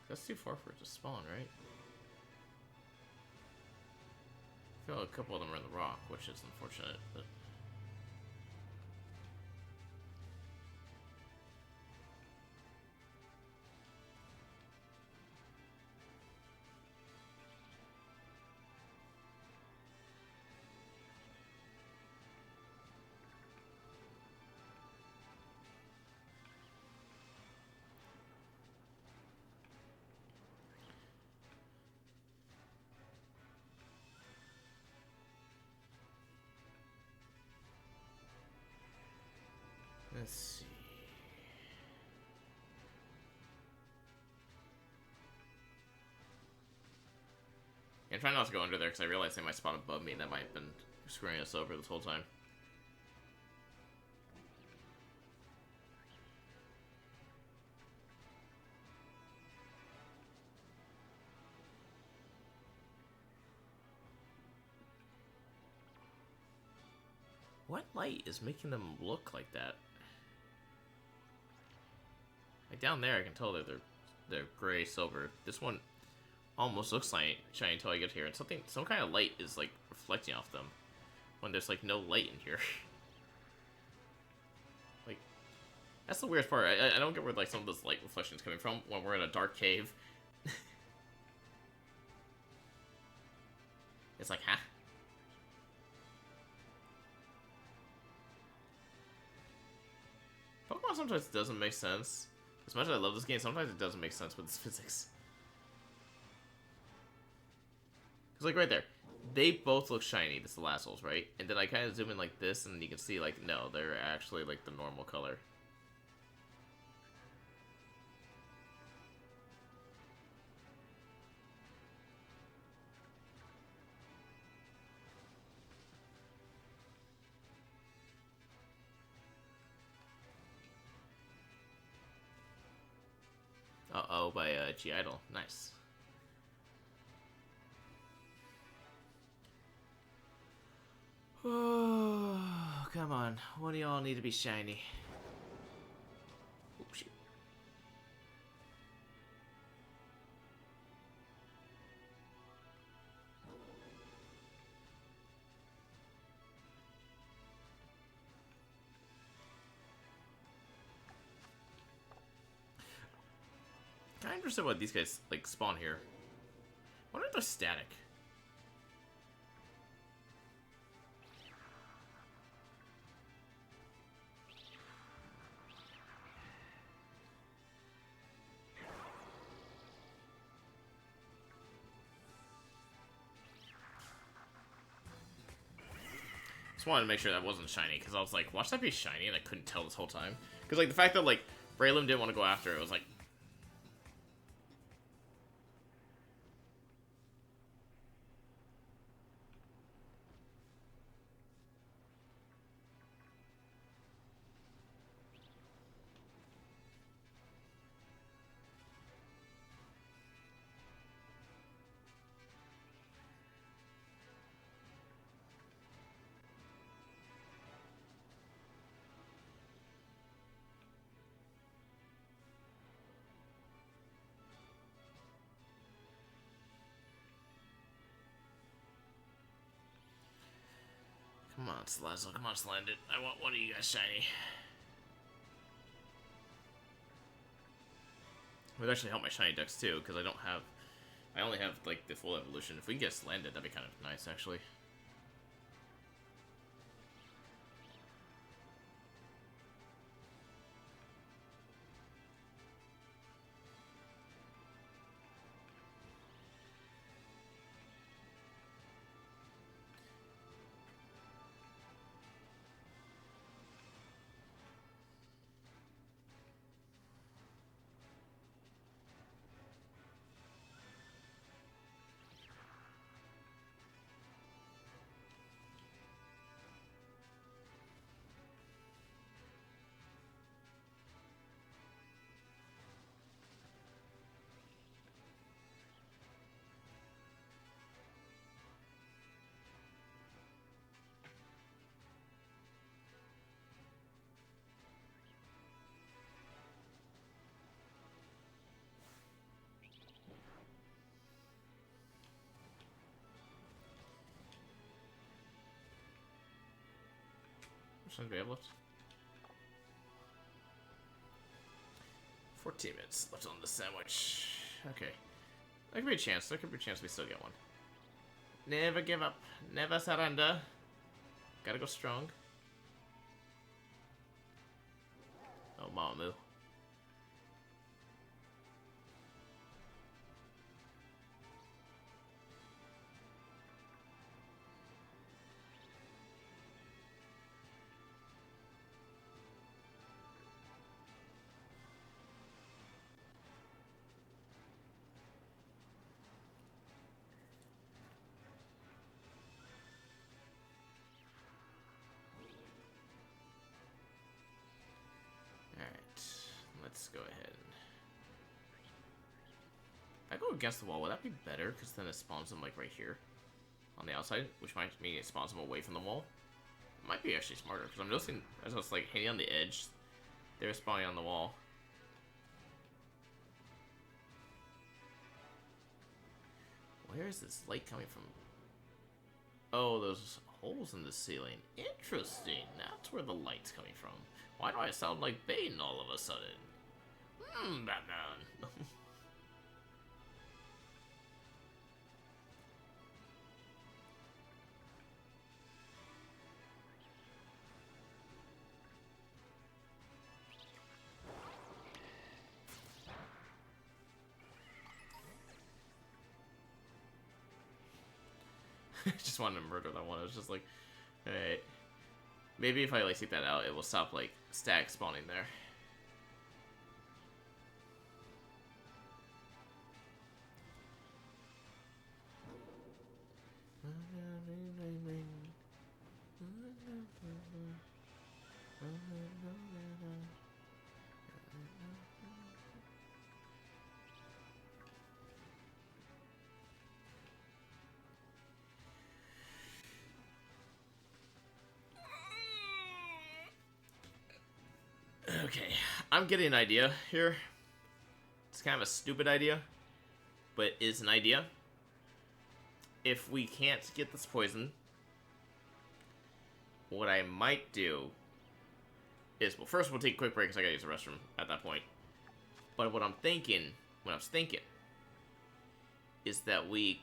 That's too far for it to spawn, right? I feel like a couple of them are in the rock, which is unfortunate, but... Let's see. Yeah, I'm trying not to go under there because I realized they might spawn above me and that might have been screwing us over this whole time. What light is making them look like that? Like down there, I can tell that they're gray silver. This one almost looks like shiny until I get here, and some kind of light is like reflecting off them when there's like no light in here. Like that's the weirdest part. I don't get where like some of this light reflection is coming from when we're in a dark cave. It's like, huh? Pokemon sometimes doesn't make sense. As much as I love this game, sometimes it doesn't make sense with its physics. Because, like, right there, they both look shiny, this Salazzles, right? And then I kind of zoom in like this, and you can see, like, no, they're actually, like, the normal color. Uh-oh, by G-Idol. Nice. Oh, come on. One of y'all need to be shiny. Oh, shoot. I'm interested what these guys, like, spawn here. I wonder if they're static. Just wanted to make sure that wasn't shiny, because I was like, watch that be shiny, and I couldn't tell this whole time. Because, like, the fact that, like, Braylon didn't want to go after it was like... Come on, Salazzle, come on, Slandit. I want one of you guys shiny. It would actually help my shiny decks too, because I don't have... I only have, like, the full evolution. If we can get Slandit, that'd be kind of nice, actually. Should we have left? 14 minutes left on the sandwich. Okay. There could be a chance. There could be a chance we still get one. Never give up. Never surrender. Gotta go strong. Oh, Mamu. Let's go ahead. If I go against the wall, would that be better? Because then it spawns them like right here on the outside, which might mean it spawns them away from the wall. might be actually smarter, because I'm noticing as I was like hitting on the edge, they're spawning on the wall. Where is this light coming from? Oh, those holes in the ceiling. Interesting. That's where the light's coming from. Why do I sound like Bane all of a sudden? Batman. Just wanted to murder that one. I was just like, alright. Maybe if I like take that out, it will stop like stack spawning there. Okay, I'm getting an idea here. It's kind of a stupid idea, but it's an idea. If we can't get this poison, what I might do is, well, first we'll take a quick break because I gotta use the restroom at that point. But what I was thinking, is that we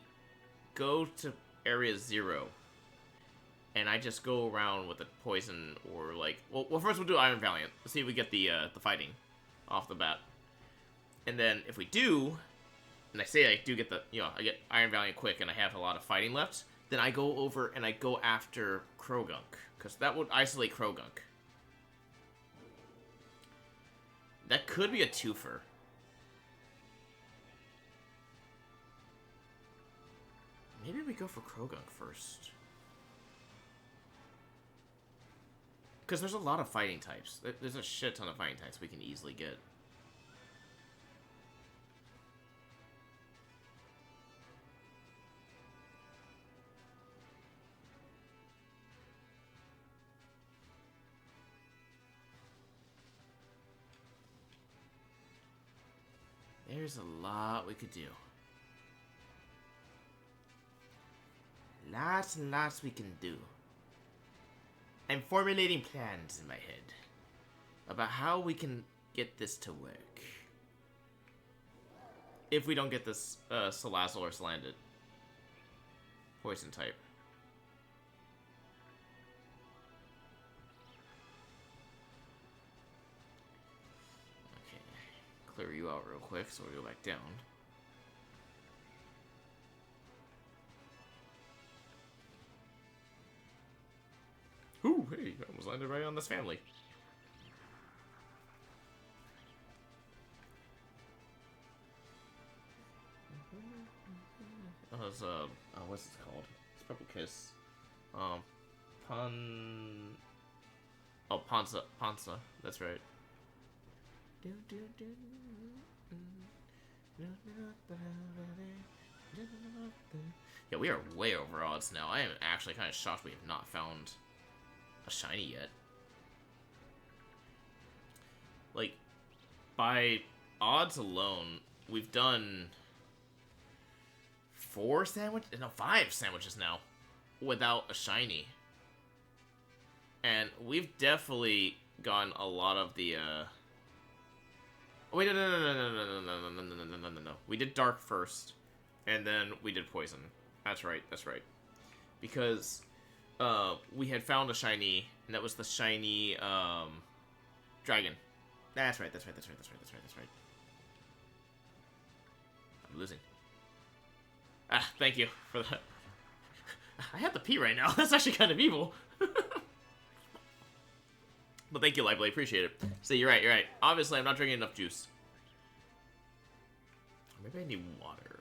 go to Area 0, and I just go around with the poison, or like, well, first we'll do Iron Valiant. Let's see if we get the fighting off the bat. And then if we do, and I say I do get the, I get Iron Valiant quick and I have a lot of fighting left, then I go over and I go after Krogunk, because that would isolate Krogunk. That could be a twofer. Maybe we go for Krogunk first. Because there's a lot of fighting types. There's a shit ton of fighting types we can easily get. There's a lot we could do. Lots and lots we can do. I'm formulating plans in my head about how we can get this to work. If we don't get this Salazzle or Salandit poison type. Okay, clear you out real quick so we go back down. Ooh, hey, I almost landed right on this family. It's what's it called? It's Purple Kiss. Panza, that's right. Yeah, we are way over odds now. I am actually kind of shocked we have not found a shiny yet. Like, by odds alone, we've done 5 sandwiches now without a shiny. And we've definitely gotten a lot of the wait, no. We did dark first, and then we did poison. That's right. Because we had found a shiny, and that was the shiny dragon. That's right. I'm losing. Ah, thank you for that. I have to pee right now. That's actually kind of evil. But thank you, Lively. Appreciate it. So you're right. Obviously, I'm not drinking enough juice. Maybe I need water.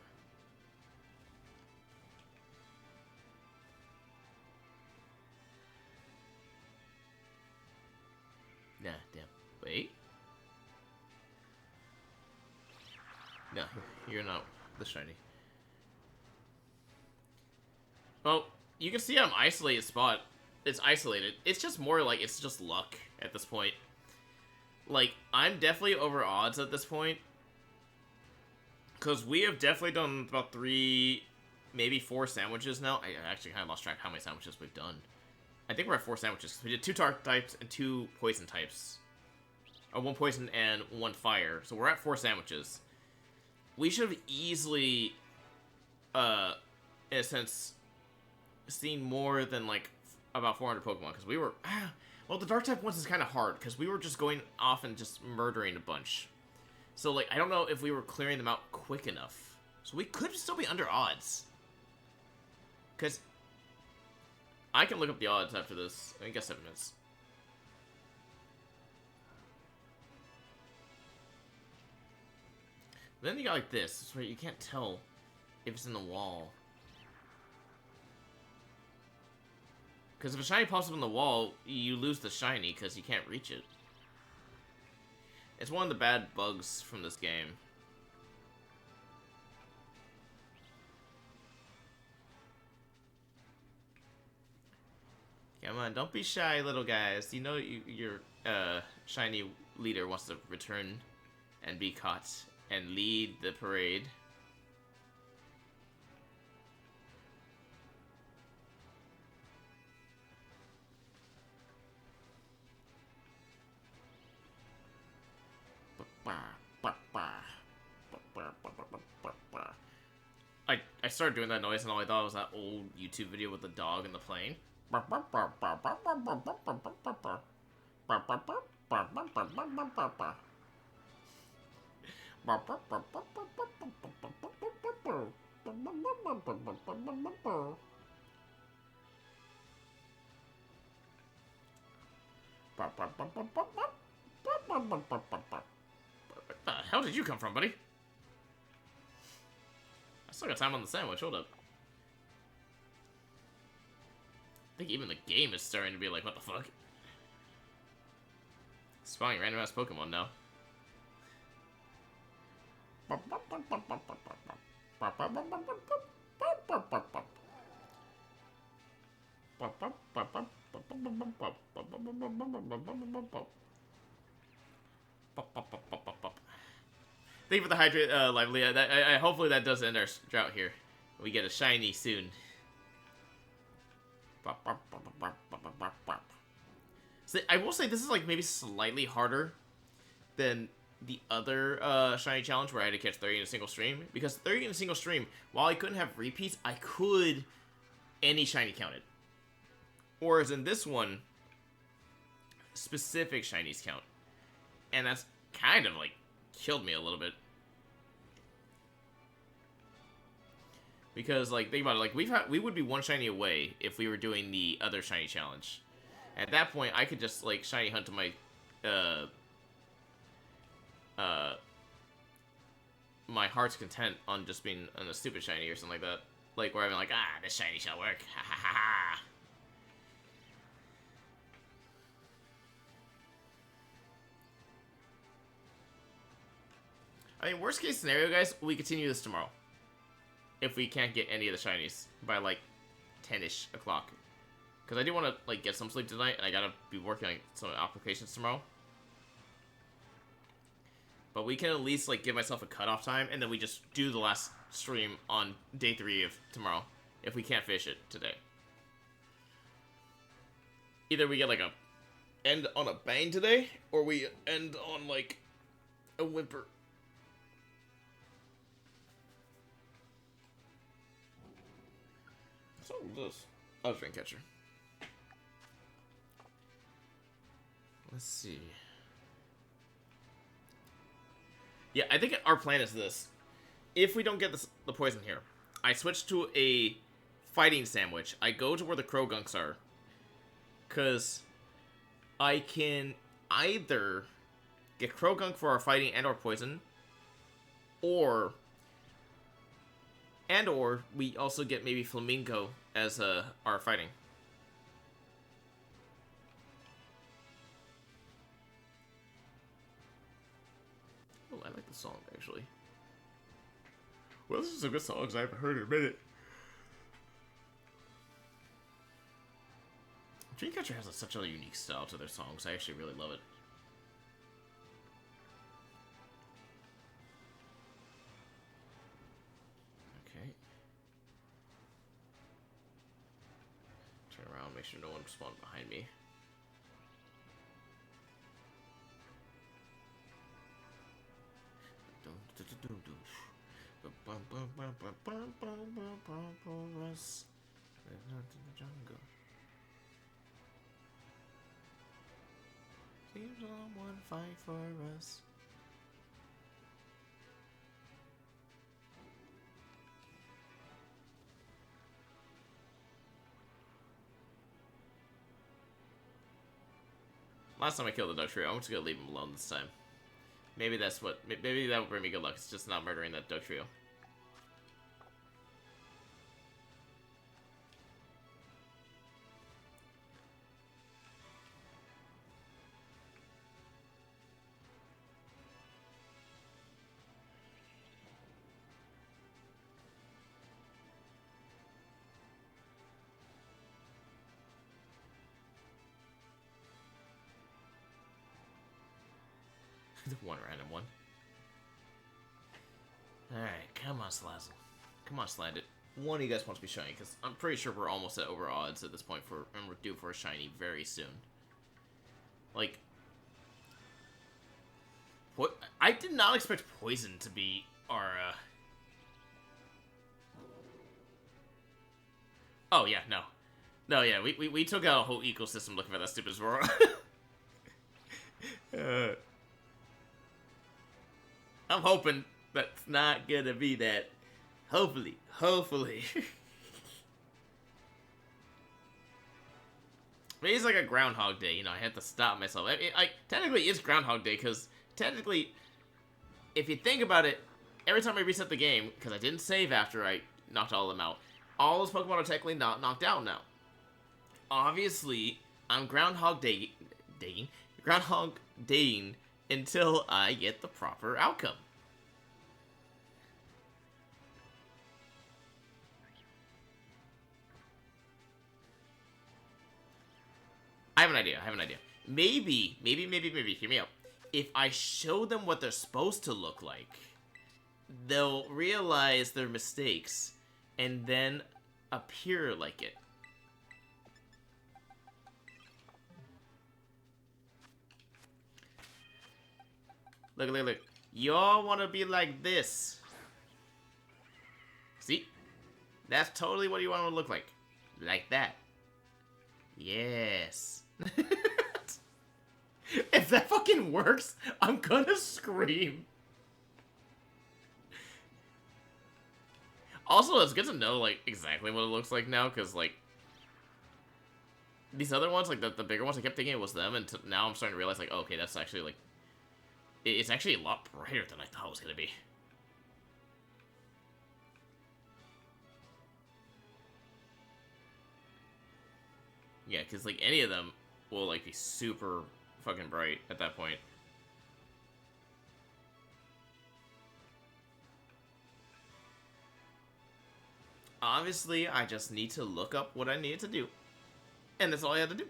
Nah, damn. Wait. No, you're not the shiny. Well, you can see I'm isolated spot. it's isolated. It's just more like it's just luck at this point. Like, I'm definitely over odds at this point. Because we have definitely done about 3, maybe 4 sandwiches now. I actually kind of lost track how many sandwiches we've done. I think we're at 4 sandwiches. We did 2 dark types and 2 poison types. 1 poison and 1 fire. So we're at 4 sandwiches. We should have easily, in a sense, seen more than, like, about 400 Pokemon. Because we were... well, the dark type ones is kind of hard. Because we were just going off and just murdering a bunch. So, like, I don't know if we were clearing them out quick enough. So we could still be under odds. Because I can look up the odds after this. I guess 7 minutes. Then you got like this. It's where you can't tell if it's in the wall. Because if a shiny pops up in the wall, you lose the shiny because you can't reach it. It's one of the bad bugs from this game. Come on, don't be shy, little guys. You know your shiny leader wants to return and be caught and lead the parade. I started doing that noise and all I thought was that old YouTube video with the dog and the plane. Where the hell did you come from, buddy? I still got time on the sandwich, hold up. I think even the game is starting to be like, what the fuck? Spawning random ass Pokemon now. Thank you for the hydrate, Lively. I hopefully that does end our drought here. We get a shiny soon. So I will say this is like maybe slightly harder than the other shiny challenge where I had to catch 30 in a single stream. Because 30 in a single stream, while I couldn't have repeats, I could any shiny counted. Whereas in this one, specific shinies count. And that's kind of like killed me a little bit. Because like think about it, like we would be 1 shiny away if we were doing the other shiny challenge. At that point I could just like shiny hunt to my my heart's content on just being on a stupid shiny or something like that. Like where I'm like, this shiny shall work. Ha ha ha ha. I mean, worst case scenario, guys, we continue this tomorrow. If we can't get any of the shinies by, like, 10-ish o'clock. Because I do want to, like, get some sleep tonight, and I gotta be working on some applications tomorrow. But we can at least, like, give myself a cutoff time, and then we just do the last stream on day 3 of tomorrow. If we can't finish it today. Either we get, like, a end on a bang today, or we end on, like, a whimper. So this. Oh, Dream Catcher. Let's see. Yeah, I think our plan is this. If we don't get the poison here, I switch to a fighting sandwich. I go to where the Crogunks are. Because I can either get Krogunk for our fighting and our poison, or we also get maybe Flamingo as our fighting. Oh, I like the song, actually. Well, this is a good song I haven't heard in a minute. Dreamcatcher has such a unique style to their songs. I actually really love it. Okay. Turn around, make sure no one spawned behind me. Seems someone fight for us. Last time I killed the Duck Trio, I'm just gonna leave him alone this time. Maybe that's what. Maybe that will bring me good luck. It's just not murdering that Duck Trio. One random one. Alright, come on, Slazzle. Come on, Slandit. One of you guys wants to be shiny, because I'm pretty sure we're almost at over odds at this point, and we're due for a shiny very soon. Like, what? I did not expect Poison to be our, Oh, yeah, no. No, yeah, we took out a whole ecosystem looking for that stupid Zora. I'm hoping that's not gonna be that. Hopefully. Maybe it's like a Groundhog Day, you know, I had to stop myself. Technically it's Groundhog Day, because technically, if you think about it, every time I reset the game, because I didn't save after I knocked all of them out, all those Pokemon are technically not knocked out now. Obviously, I'm Groundhog Daying until I get the proper outcome. I have an idea. Maybe, hear me out. If I show them what they're supposed to look like, they'll realize their mistakes and then appear like it. Look. Y'all want to be like this. See? That's totally what you want to look like. Like that. Yes. If that fucking works, I'm gonna scream. Also, it's good to know, like, exactly what it looks like now, because, like, these other ones, like, the bigger ones, I kept thinking it was them, and now I'm starting to realize, like, oh, okay, that's actually, like, it's actually a lot brighter than I thought it was gonna be. Yeah, because, like, any of them will, like, be super fucking bright at that point. Obviously, I just need to look up what I needed to do. And that's all I had to do.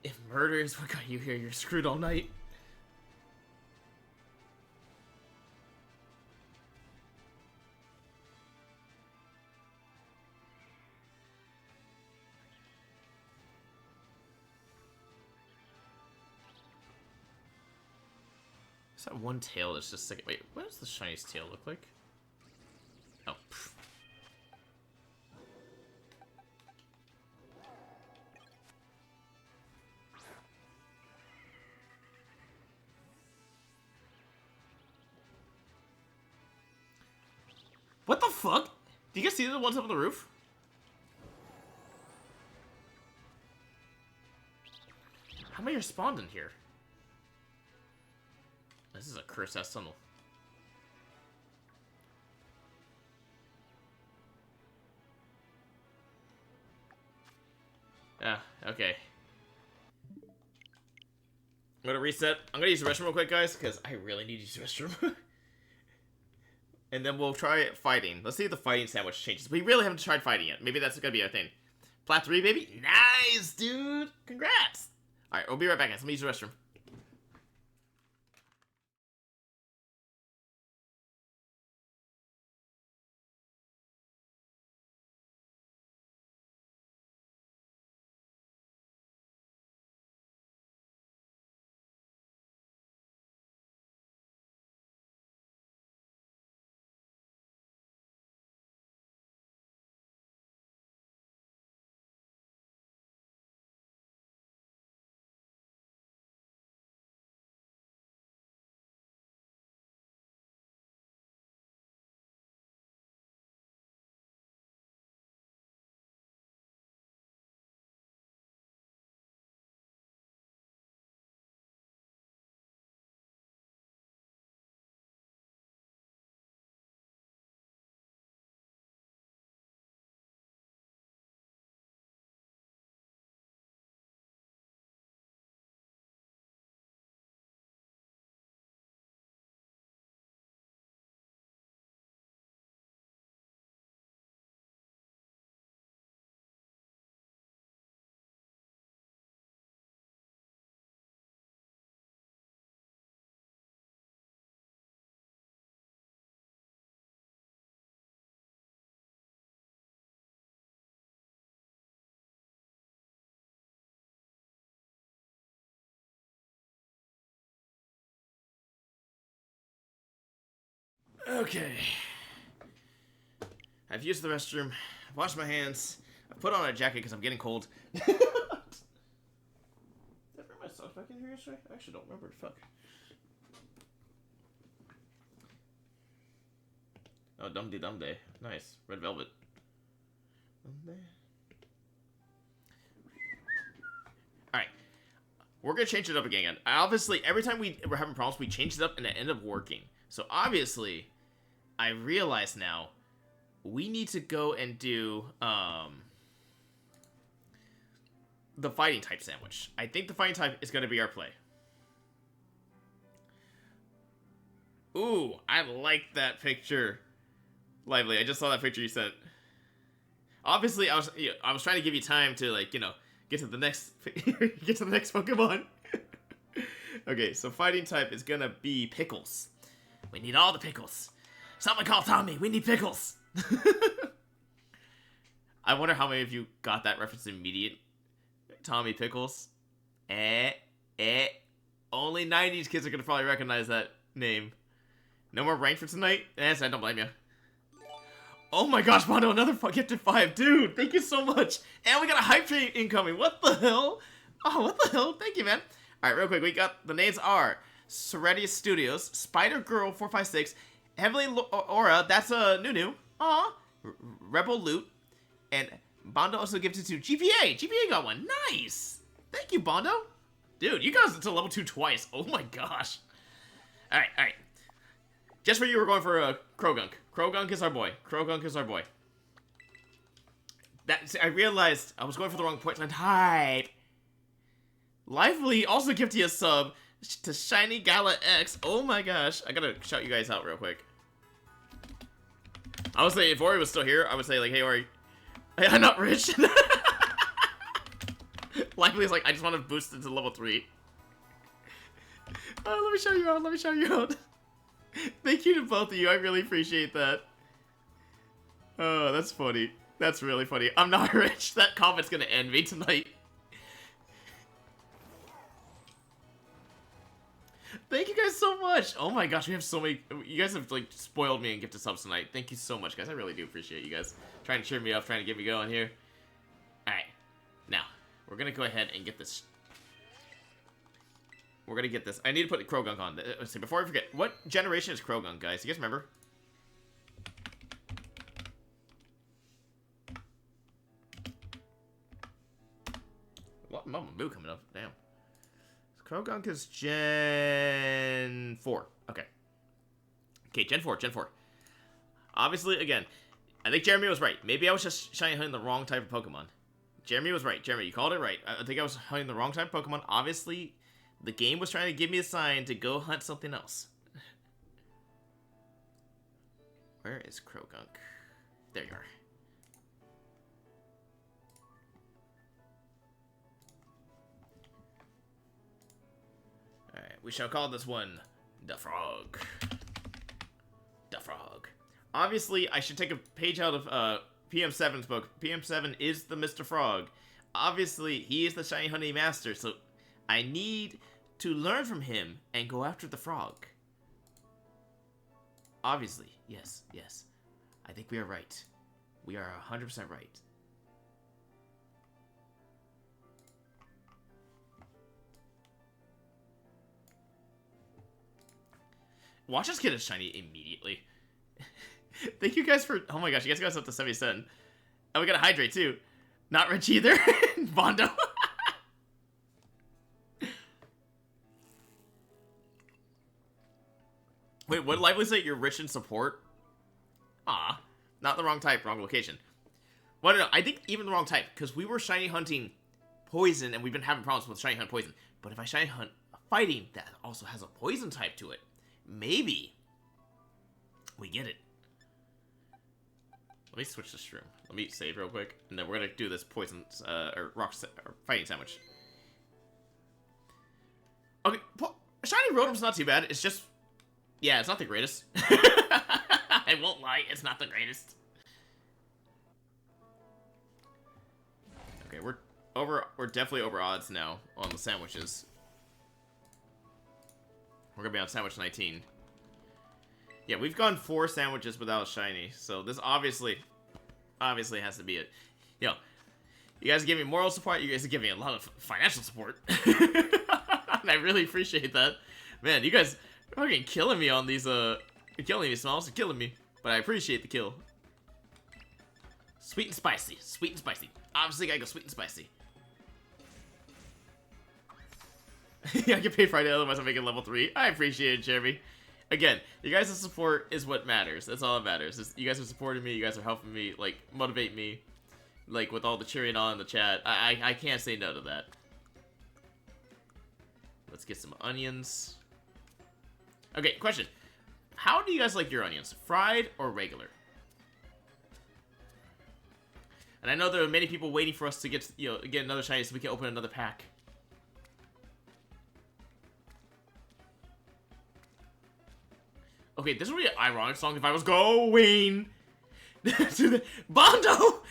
If murder is what got you here, you're screwed all night. Is that one tail that's just like... Wait, what does the shiniest tail look like? Oh, pfft. What the fuck? Do you guys see the ones up on the roof? How many are spawned in here? This is a cursed ass tunnel. Yeah, okay. I'm gonna reset. I'm gonna use the restroom real quick, guys, because I really need to use the restroom. And then we'll try fighting. Let's see if the fighting sandwich changes. We really haven't tried fighting yet. Maybe that's gonna be our thing. Flat 3, baby. Nice, dude. Congrats. All right, we'll be right back, guys. Let me use the restroom. Okay. I've used the restroom. I've washed my hands. I've put on a jacket because I'm getting cold. Did I bring my socks back in here yesterday? I actually don't remember. Fuck. Oh, Dum Dum Day. Nice. Red velvet. Alright. We're gonna change it up again. Obviously, every time we're having problems, we change it up and it ends up working. So obviously, I realize now we need to go and do the fighting type sandwich. I think the fighting type is going to be our play. Ooh, I like that picture. Lively, I just saw that picture you sent. Obviously, I was trying to give you time to, like, you know, get to the next Pokemon. Okay, so fighting type is gonna be pickles. We need all the pickles. Someone call Tommy. We need pickles. I wonder how many of you got that reference immediate. Tommy Pickles. Only 90s kids are gonna probably recognize that name. No more rank for tonight? I don't blame you. Oh my gosh, Mondo, another gifted 5. Dude, thank you so much. And we got a hype train incoming. What the hell? Oh, what the hell? Thank you, man. Alright, real quick, we got the names are Serenius Studios, Spider Girl 456, Heavenly Aura, that's a Nunu. Aw. Rebel Loot. And Bondo also gifted to GPA. GPA got one. Nice. Thank you, Bondo. Dude, you got to level 2 twice. Oh my gosh. Alright, alright. Just for you, we're going for a Krogunk. Krogunk is our boy. Krogunk is our boy. I realized I was going for the wrong point in type. Lively also gifted you a sub to Shiny Gala X. Oh my gosh. I gotta shout you guys out real quick. I would say if Ori was still here, I would say like, hey Ori, hey, I'm not rich. Lively is like, I just want to boost it to level 3. Oh, let me show you out. Let me show you out. Thank you to both of you. I really appreciate that. Oh, that's funny. That's really funny. I'm not rich. That comment's gonna end me tonight. Thank you guys so much. Oh my gosh, we have so many. You guys have like spoiled me and gifted subs tonight. Thank you so much, guys. I really do appreciate you guys trying to cheer me up, trying to get me going here. All right, now we're gonna go ahead and get this. We're gonna get this. I need to put the Krogunk on. Let's see, before I forget, what generation is Krogunk, guys? You guys remember? What Mama Moo coming up? Damn. Krogunk is Gen 4. Okay. Okay, Gen 4, Gen 4. Obviously, again, I think Jeremy was right. Maybe I was just hunting the wrong type of Pokemon. Jeremy was right. Jeremy, you called it right. I think I was hunting the wrong type of Pokemon. Obviously, the game was trying to give me a sign to go hunt something else. Where is Krogunk? There you are. We shall call this one the Frog. The Frog. Obviously, I should take a page out of PM7's book. PM7 is the Mr. Frog. Obviously, he is the shiny honey master, so I need to learn from him and go after the frog. Obviously, yes, yes. I think we are right. We are 100% right. Watch us get a shiny immediately. Thank you guys for... Oh my gosh, you guys got us up to 77. And we got a hydrate too. Not rich either. Bondo. Wait, what did Lively say? You're rich in support? Ah, not the wrong type, wrong location. Well, no, I think even the wrong type, because we were shiny hunting poison, and we've been having problems with shiny hunt poison. But if I shiny hunt fighting, that also has a poison type to it. Maybe we get it. Let me switch this room. Let me save real quick, and then we're gonna do this poison or fighting sandwich. Okay, shiny Rotom's not too bad. It's just, yeah, it's not the greatest. I won't lie, it's not the greatest. Okay, we're definitely over odds now on the sandwiches. We're gonna be on sandwich 19. Yeah, we've gone 4 sandwiches without a shiny, so this obviously has to be it. Yo, you guys give me moral support, you guys are giving me a lot of financial support. And I really appreciate that. Man, you guys are fucking killing me on these, you're killing me, Smalls, you're killing me. But I appreciate the kill. Sweet and spicy, sweet and spicy. Obviously, gotta go sweet and spicy. Yeah, I get paid Friday, otherwise I'm making level 3. I appreciate it, Jeremy. Again, you guys' support is what matters. That's all that matters. You guys are supporting me, you guys are helping me, like, motivate me. Like, with all the cheering on in the chat. I can't say no to that. Let's get some onions. Okay, question. How do you guys like your onions? Fried or regular? And I know there are many people waiting for us to get, get another shiny so we can open another pack. Okay, this would be an ironic song if I was going to the Bondo.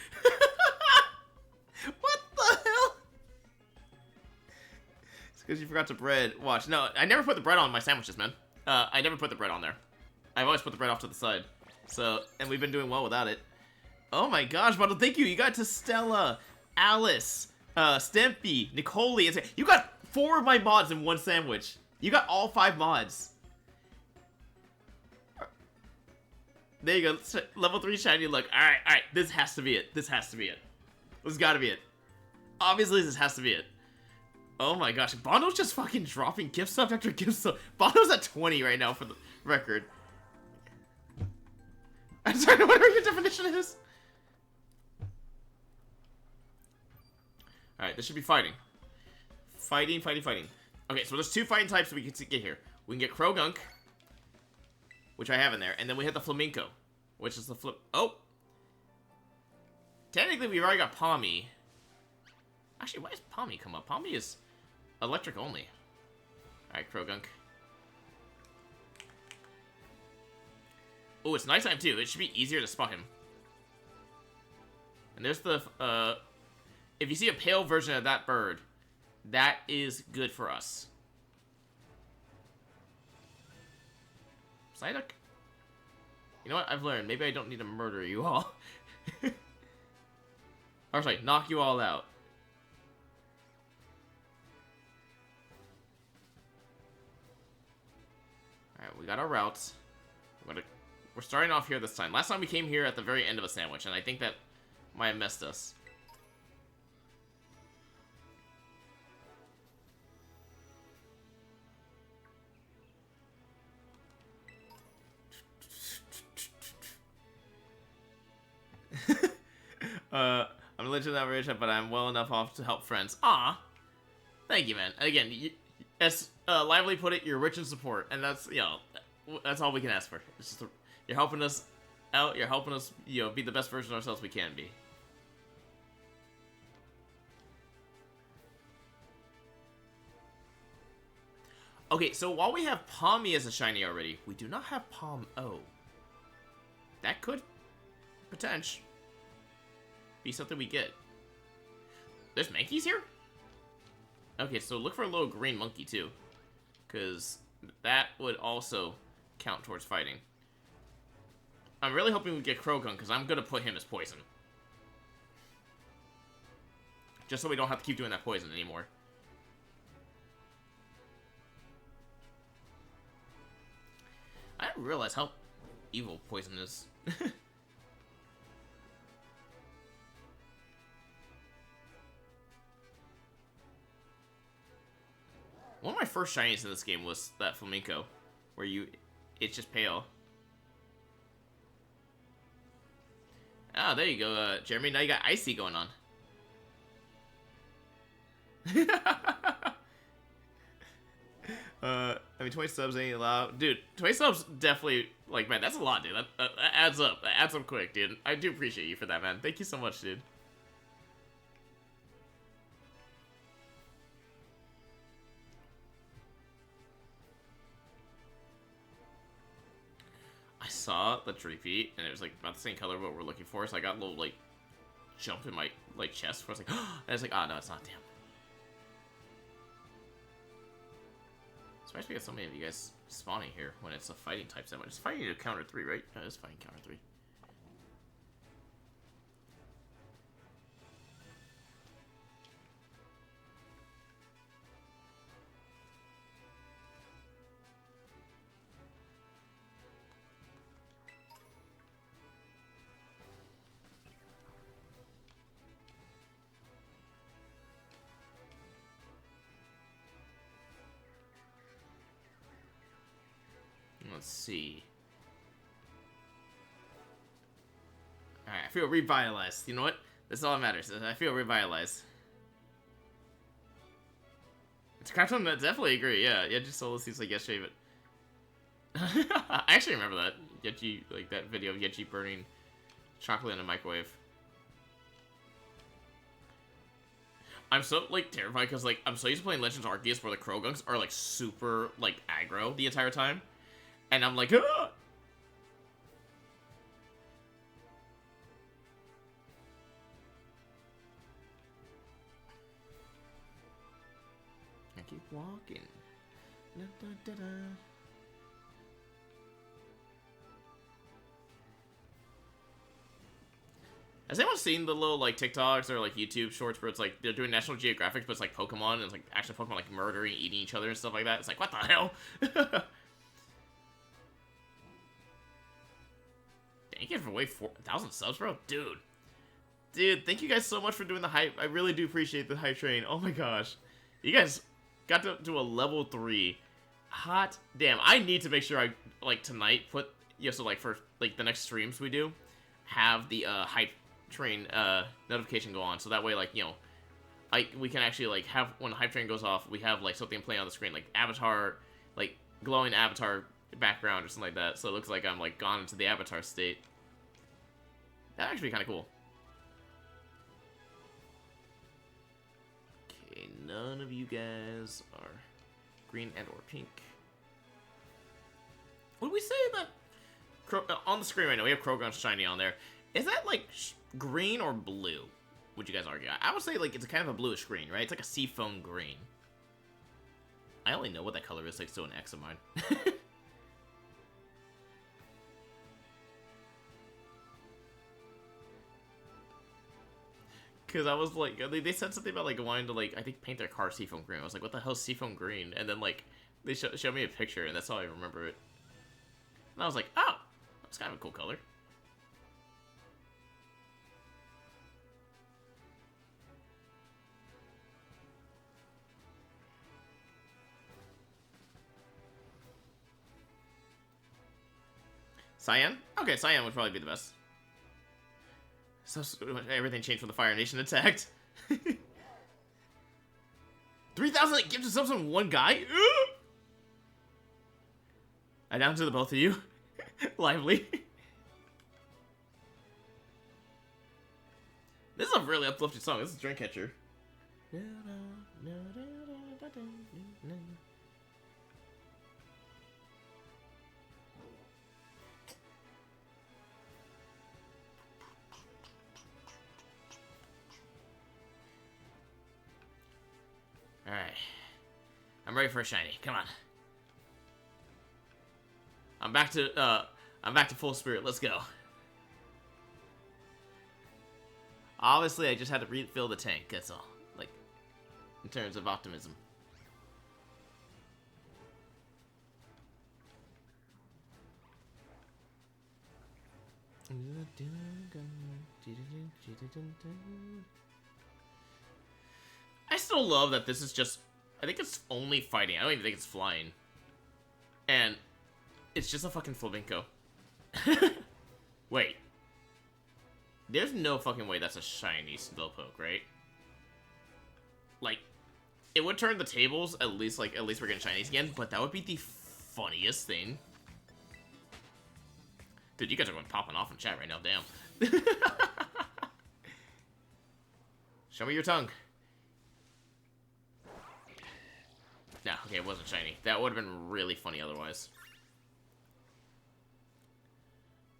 What the hell? It's because you forgot to bread. Watch. No, I never put the bread on my sandwiches, man. I never put the bread on there. I've always put the bread off to the side. So, and we've been doing well without it. Oh my gosh, Bondo, thank you. You got to Stella, Alice, Stempy, Nicole. You got 4 of my mods in one sandwich. You got all 5 mods. There you go. Level 3 shiny look. Alright. This has to be it. This has to be it. This gotta be it. Obviously, this has to be it. Oh my gosh. Bondo's just fucking dropping gift stuff after gift stuff. Bondo's at 20 right now for the record. I'm sorry, whatever your definition is. Alright, this should be fighting. Fighting. Okay, so there's 2 fighting types we can get here. We can get Krogunk, which I have in there, and then we hit the Flamenco, which is the flip. Oh! Technically, we've already got Palmy. Actually, why does Palmy come up? Palmy is electric only. Alright, Krogunk. Oh, it's nighttime too. It should be easier to spot him. And there's the, if you see a pale version of that bird, that is good for us. Psyduck? You know what? I've learned. Maybe I don't need to murder you all. Or sorry, knock you all out. Alright, we got our routes. We're starting off here this time. Last time we came here at the very end of a sandwich, and I think that might have messed us. I'm legit not rich, but I'm well enough off to help friends. Ah, thank you, man. And again, as Lively put it, you're rich in support, and that's that's all we can ask for. It's just you're helping us out. You're helping us, be the best version of ourselves we can be. Okay, so while we have Palmy as a shiny already, we do not have Palm O. That could, potentially, be something we get. There's Mankeys here? Okay, so look for a little green monkey, too. Because that would also count towards fighting. I'm really hoping we get Croagunk, because I'm going to put him as poison. Just so we don't have to keep doing that poison anymore. I didn't realize how evil poison is. One of my first shinies in this game was that Flamenco, where it's just pale. Ah, there you go, Jeremy. Now you got Icy going on. I mean, 20 subs ain't allowed. Dude, 20 subs definitely, like, man, that's a lot, dude. That adds up. That adds up quick, dude. I do appreciate you for that, man. Thank you so much, dude. I saw the repeat, and it was, like, about the same color of what we're looking for, so I got a little, like, jump in my, like, chest, where I was like, and I was like, oh, no, it's not, damn. Especially get so many of you guys spawning here when it's a fighting type set. It's fighting to counter 3, right? No, it's fighting counter 3. Let's see. Alright, I feel revitalized. You know what? That's all that matters. I feel revitalized. It's Crafton, I definitely agree. Yeah, Yeji Solo seems like yesterday, but I actually remember that. Yeji, like that video of Yeji burning chocolate in a microwave. I'm so, like, terrified because, like, I'm so used to playing Legends Arceus where the Croagunks are, like, super, like, aggro the entire time. And I'm like, ah! I keep walking. Da, da, da, da. Has anyone seen the little, like, TikToks or, like, YouTube shorts where it's, like, they're doing National Geographic, but it's, like, Pokemon, and it's, like, actual Pokemon, like, murdering, eating each other and stuff like that? It's like, what the hell? Thank you for way 4,000 subs, bro. Dude, thank you guys so much for doing the hype. I really do appreciate the hype train. Oh my gosh. You guys got to do a level 3. Hot damn. I need to make sure I, like, tonight put, so, like, for, like, the next streams we do, have the, hype train, notification go on. So that way, like, we can actually, like, have, when the hype train goes off, we have, like, something playing on the screen, like, avatar, like, glowing avatar background or something like that, so it looks like I'm, like, gone into the avatar state. That'd actually be kind of cool. Okay, none of you guys are green and or pink. Would we say that on the screen right now we have Croagunk shiny on there? Is that, like, green or blue? Would you guys argue? I would say, like, it's kind of a bluish green, right? It's like a seafoam green. I only know what that color is, like, still an X of mine. Because I was like, they said something about, like, wanting to, like, I think paint their car seafoam green. I was like, what the hell is seafoam green? And then, like, they showed me a picture, and that's how I remember it. And I was like, oh, that's kind of a cool color. Cyan? Okay, Cyan would probably be the best. So everything changed when the Fire Nation attacked. 3,000 gifted subs on one guy? I down to the both of you. Lively. This is a really uplifting song. This is Dreamcatcher. Alright. I'm ready for a shiny. Come on. I'm back to full spirit. Let's go. Obviously, I just had to refill the tank. That's all. Like, in terms of optimism. I still love that this is just... I think it's only fighting. I don't even think it's flying. And it's just a fucking flamenco. Wait. There's no fucking way that's a shiny Slowpoke, right? Like, it would turn the tables, at least we're getting shinies again, but that would be the funniest thing. Dude, you guys are going popping off in chat right now, damn. Show me your tongue. Nah, okay, it wasn't shiny. That would have been really funny otherwise.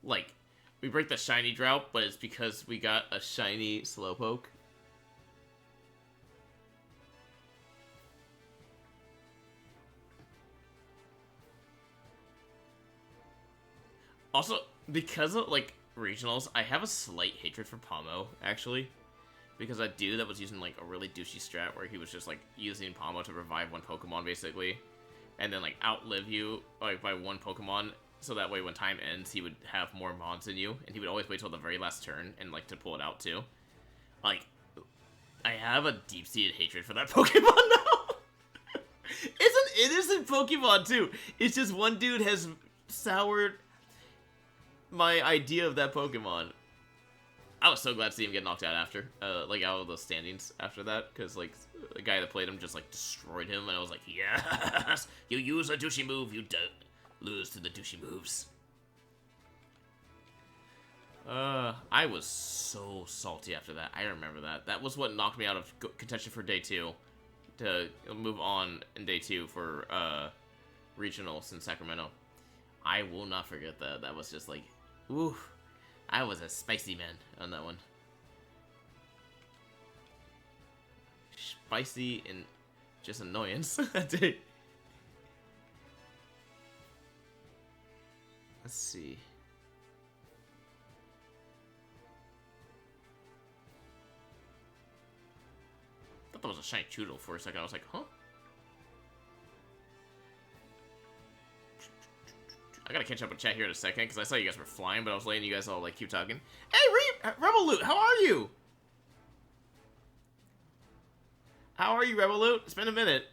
Like, we break the shiny drought, but it's because we got a shiny Slowpoke. Also, because of, like, regionals, I have a slight hatred for Pomo, actually. Because that dude that was using, like, a really douchey strat where he was just, like, using Pomo to revive one Pokemon, basically. And then, like, outlive you, like, by one Pokemon. So that way, when time ends, he would have more Mons than you. And he would always wait till the very last turn and, like, to pull it out, too. Like, I have a deep-seated hatred for that Pokemon now. It's an innocent Pokemon, too. It's just one dude has soured my idea of that Pokemon. I was so glad to see him get knocked out after, like, out of the standings after that, because, like, the guy that played him just, like, destroyed him, and I was like, yes! You use a douchey move, you lose to the douchey moves. I was so salty after that. I remember that. That was what knocked me out of contention for day 2, to move on in day 2 for, regionals in Sacramento. I will not forget that. That was just like, ooh, I was a spicy man on that one. Spicy and just annoyance that day. Let's see. I thought that was a shiny Choodle for a second. I was like, huh? I gotta catch up with chat here in a second, because I saw you guys were flying, but I was letting you guys all, like, keep talking. Hey, Revolut, how are you? How are you, Revolut? It's been a minute.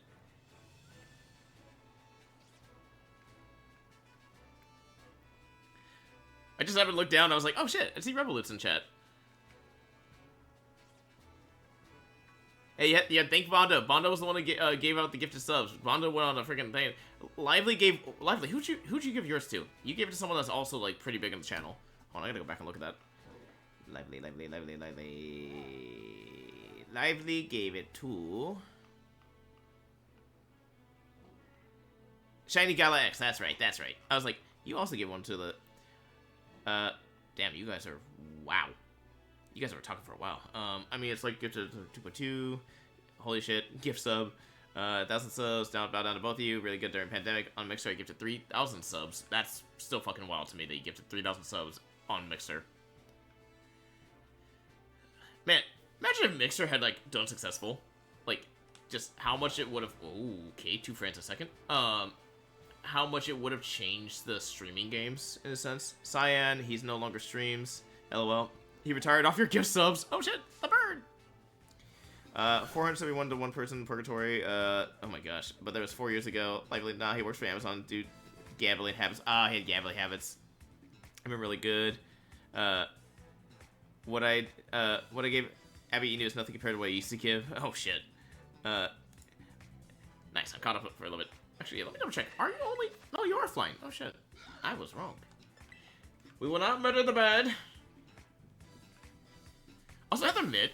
I just happened to look down, and I was like, oh shit, I see Revolut's in chat. Hey, yeah, thank Bondo. Bondo was the one that gave out the gifted subs. Bondo went on a freaking thing. Lively, who'd you give yours to? You gave it to someone that's also, like, pretty big on the channel. Hold on, I gotta go back and look at that. Lively. Lively gave it to... Shiny Gala X, that's right. I was like, you also gave one to the... damn, you guys are... Wow. You guys were talking for a while. I mean, it's like gifted 2.2. Holy shit, gift sub. 1,000 subs, bow down to both of you. Really good during pandemic. On Mixer, I gifted 3,000 subs. That's still fucking wild to me that you gifted 3,000 subs on Mixer. Man, imagine if Mixer had, like, done successful. Like, just how much it would have... Ooh, okay, 2 frames a second. How much it would have changed the streaming games, in a sense. Cyan, he's no longer streams. LOL. He retired off your gift subs. Oh shit, the bird! 471 to one person in Purgatory. Oh my gosh. But that was 4 years ago. Likely, nah, he works for Amazon. Dude, gambling habits. Ah, he had gambling habits. I've been really good. What I gave Abby Inu is nothing compared to what I used to give. Oh shit. Nice, I'm caught up for a little bit. Actually, let me double check. Are you only... No, you are flying. Oh shit. I was wrong. We will not murder the bird. Also, I have to admit,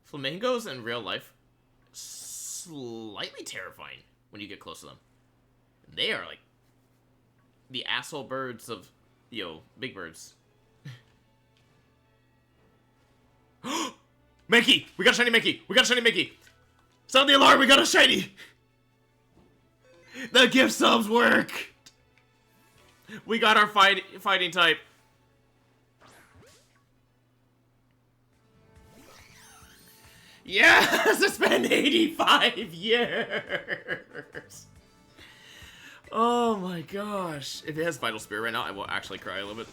flamingos in real life, slightly terrifying when you get close to them. They are like the asshole birds of, big birds. Mankey! We got a shiny Mankey! We got a shiny Mankey! Sound the alarm! We got a shiny! The gift subs work! We got our fighting type. Yes! It's been 85 years! Oh my gosh. If it has Vital Spear right now, I will actually cry a little bit.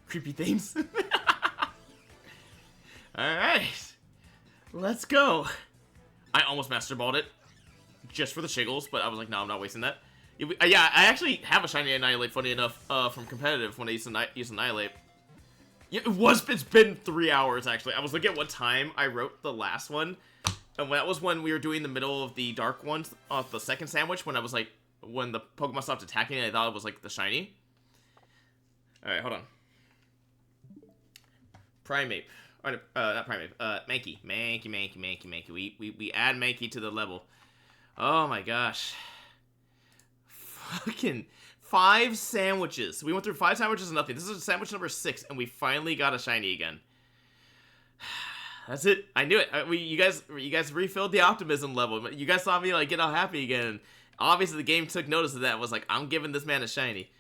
Creepy things. Alright. Let's go. I almost Master Balled it. Just for the shiggles, but I was like, no, I'm not wasting that. Yeah, I actually have a shiny Annihilate, funny enough, from competitive when I used Annihilate. Yeah, it's been 3 hours, actually. I was looking at what time I wrote the last one. And that was when we were doing the middle of the dark ones off the second sandwich, when I was like, when the Pokemon stopped attacking, I thought it was like the shiny. Alright, hold on. Primeape. Or, not Primeape. Mankey. Mankey. We add Mankey to the level. Oh my gosh. Fucking 5 sandwiches. We went through 5 sandwiches and nothing. This is sandwich number 6, and we finally got a shiny again. That's it. I knew it. You guys refilled the optimism level. You guys saw me like get all happy again. Obviously, the game took notice of that. And was like, I'm giving this man a shiny.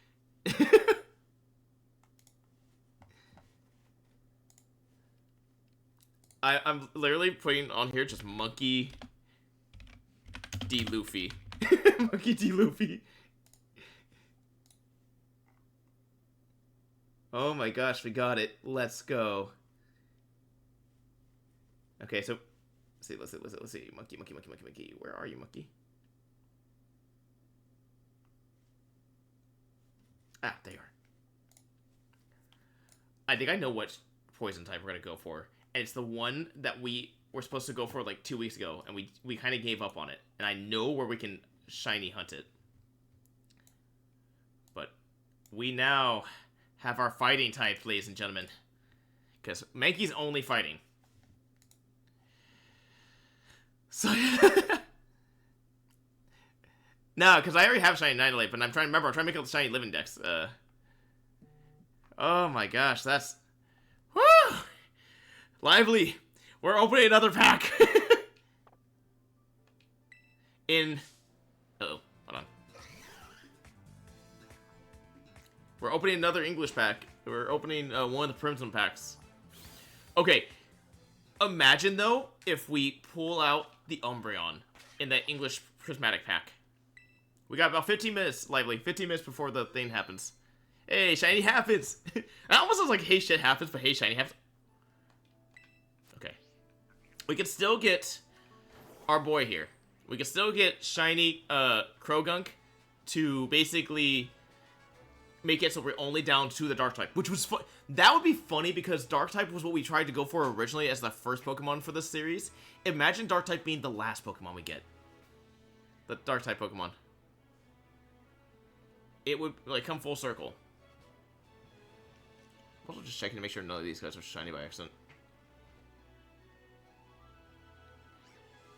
I'm literally putting on here just Monkey D. Luffy. Monkey D. Luffy. Oh my gosh, we got it. Let's go. Okay, so let's see. Monkey. Where are you, Monkey? Ah, there you are. I think I know what poison type we're gonna go for. And it's the one that we were supposed to go for like 2 weeks ago, and we kind of gave up on it. And I know where we can shiny hunt it. But we now have our fighting type, ladies and gentlemen. Because Mankey's only fighting. So no, because I already have shiny Annihilate, but I'm trying to make up the shiny Living Dex. Oh my gosh, that's woo! Lively. We're opening another pack. Uh-oh, hold on. We're opening another English pack. We're opening one of the Crimson packs. Okay. Imagine, though, if we pull out the Umbreon in that English Prismatic pack. We got about 15 minutes, Lively. 15 minutes before the thing happens. Hey, shiny happens! That almost sounds like hey shit happens, but hey shiny happens. Okay. We can still get our boy here. We can still get shiny Krogunk to basically make it so we're only down to the Dark type, which was fun. That would be funny because Dark type was what we tried to go for originally as the first Pokemon for this series. Imagine Dark type being the last Pokemon we get. The Dark type Pokemon. It would like come full circle. Also just checking to make sure none of these guys are shiny by accident.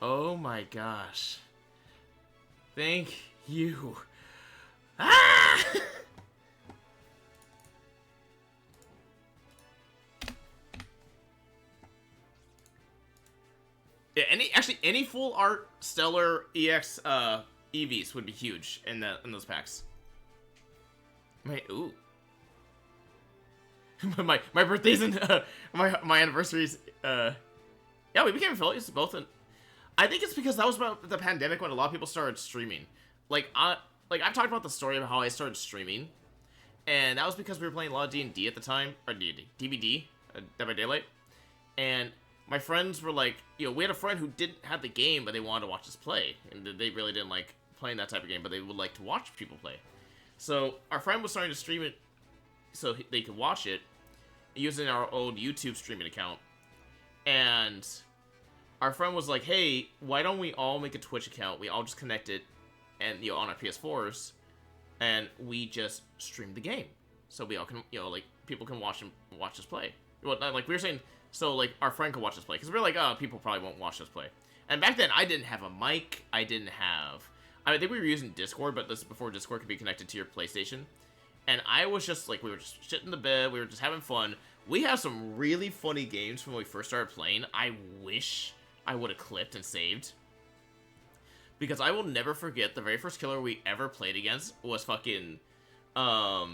Oh my gosh. Thank you. Ah! Yeah, any full art stellar EX EVs would be huge in those packs. Ooh. my birthday's in my anniversary's yeah, we became affiliates both in. I think it's because that was about the pandemic when a lot of people started streaming. I've talked about the story of how I started streaming, and that was because we were playing a lot of D&D at the time, or D&D, DBD, Dead by Daylight, and my friends were like, we had a friend who didn't have the game, but they wanted to watch us play, and they really didn't like playing that type of game, but they would like to watch people play. So our friend was starting to stream it so they could watch it using our old YouTube streaming account, and our friend was like, hey, why don't we all make a Twitch account? We all just connect it, and on our PS4s, and we just stream the game, so we all can, people can watch us play. Well, like we were saying, so like our friend could watch us play, because we're like, oh, people probably won't watch us play, And back then, I didn't have a mic. I didn't have... I think we were using Discord, but this is before Discord could be connected to your PlayStation. And I was just, like, we were just shitting in the bed. We were just having fun. We have some really funny games from when we first started playing. I wish I would have clipped and saved. Because I will never forget the very first killer we ever played against was fucking... I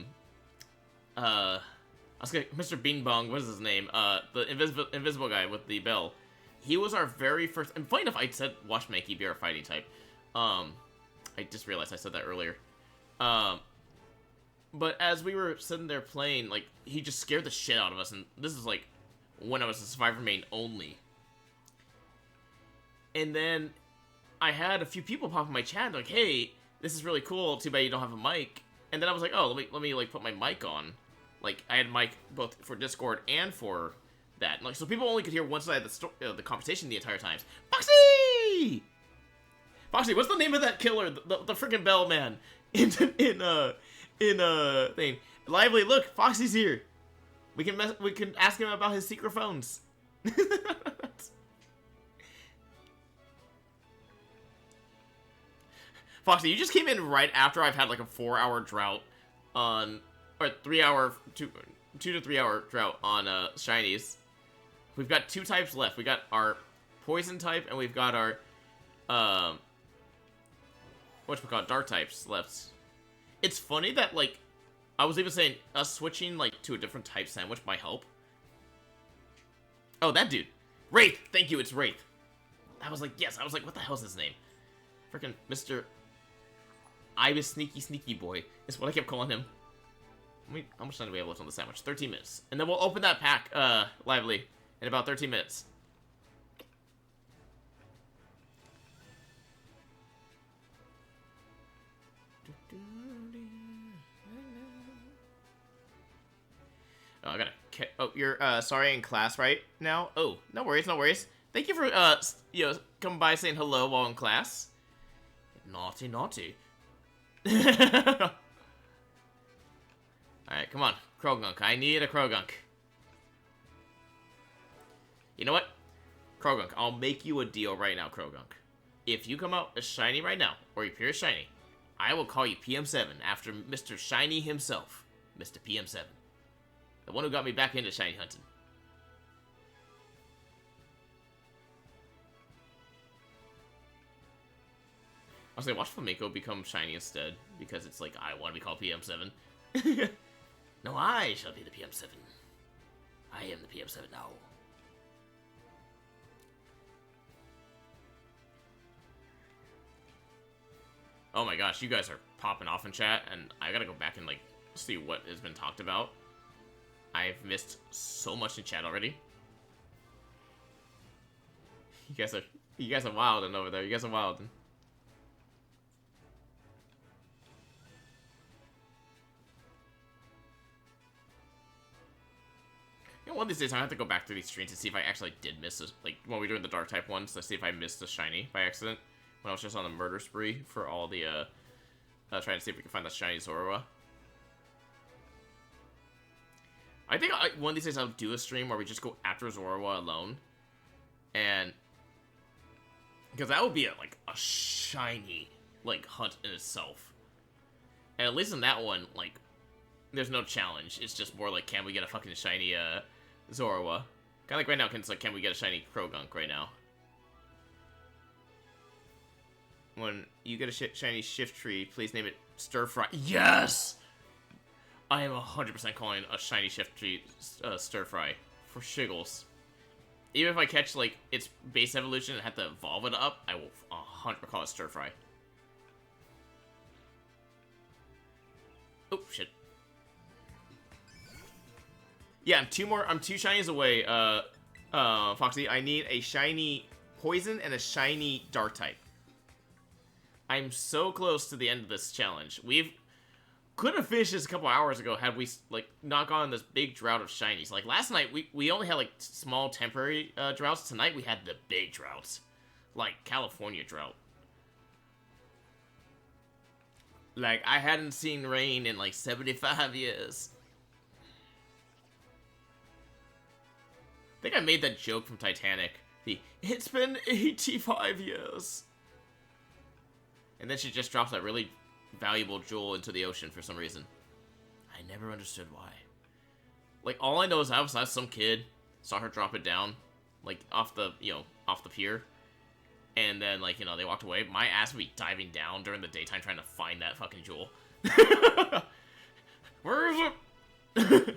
was gonna, Mr. Bing Bong, what is his name? The invisible guy with the bell. He was our very first, and funny enough, I said watch Mankey be our fighting type. I just realized I said that earlier. But as we were sitting there playing, like, he just scared the shit out of us, and this is like when I was a survivor main only. And then I had a few people pop in my chat like, hey, this is really cool, too bad you don't have a mic. And then I was like, oh, let me like put my mic on. Like, I had a mic both for Discord and for that. Like, so people only could hear one side of the conversation the entire time. Foxy! Foxy, what's the name of that killer? The freaking bell man in thing. Lively, look, Foxy's here. We can ask him about his secret phones. Foxy, you just came in right after I've had like a 4-hour drought on, or 2 to 3 hour drought on shinies. We've got 2 types left. We got our poison type and we've got our whatchamacallit, dark types left. It's funny that, like, I was even saying us switching like to a different type sandwich might help. Oh, that dude, Wraith. Thank you, it's Wraith. I was like, yes. I was like, what the hell's his name? Freaking Mr. Ibis Sneaky Boy is what I kept calling him. How much time do we have left on the sandwich? 13 minutes. And then we'll open that pack, Lively, in about 13 minutes. Oh, I gotta... Oh, you're, sorry, in class right now? Oh, no worries, no worries. Thank you for, you know, coming by saying hello while in class. Naughty, naughty. Alright, come on. Krogunk. I need a Krogunk. You know what? Krogunk, I'll make you a deal right now, Krogunk. If you come out as shiny right now, or you appear shiny, I will call you PM7 after Mr. Shiny himself. Mr. PM7. The one who got me back into shiny hunting. I was gonna watch Flamenco become shiny instead, because it's like, I want to be called PM7. No, I shall be the PM7. I am the PM7 now. Oh my gosh, you guys are popping off in chat, and I gotta go back and, like, see what has been talked about. I've missed so much in chat already. You guys are wilding over there. You guys are wilding. You know, one of these days I have to go back to these streams and see if I actually did miss this, like, when we were doing the dark type ones, to see if I missed the shiny by accident. When I was just on a murder spree for all the, trying to see if we can find the shiny Zorua. I think one of these days I'll do a stream where we just go after Zorua alone. And... because that would be, like, a shiny, like, hunt in itself. And at least in that one, like, there's no challenge. It's just more like, can we get a fucking shiny, Zorua? Kinda like right now, it's like, can we get a shiny Krogunk right now? When you get a shiny Shift Tree, please name it Stir Fry. Yes! I am 100% calling a shiny Shift Tree Stir Fry. For shiggles. Even if I catch, like, its base evolution and have to evolve it up, I will 100% call it Stir Fry. Oh, shit. Yeah, I'm two shinies away, Foxy. I need a shiny Poison and a shiny Dark type. I'm so close to the end of this challenge. Could have finished this a couple hours ago had we, like, not gone on this big drought of shinies. Like, last night, we only had, like, small temporary droughts. Tonight, we had the big droughts. Like, California drought. Like, I hadn't seen rain in, like, 75 years. I think I made that joke from Titanic. It's been 85 years. And then she just drops that really valuable jewel into the ocean for some reason. I never understood why. Like, all I know is I was some kid, saw her drop it down, like, off the pier. And then, like, they walked away. My ass would be diving down during the daytime trying to find that fucking jewel. Where is it?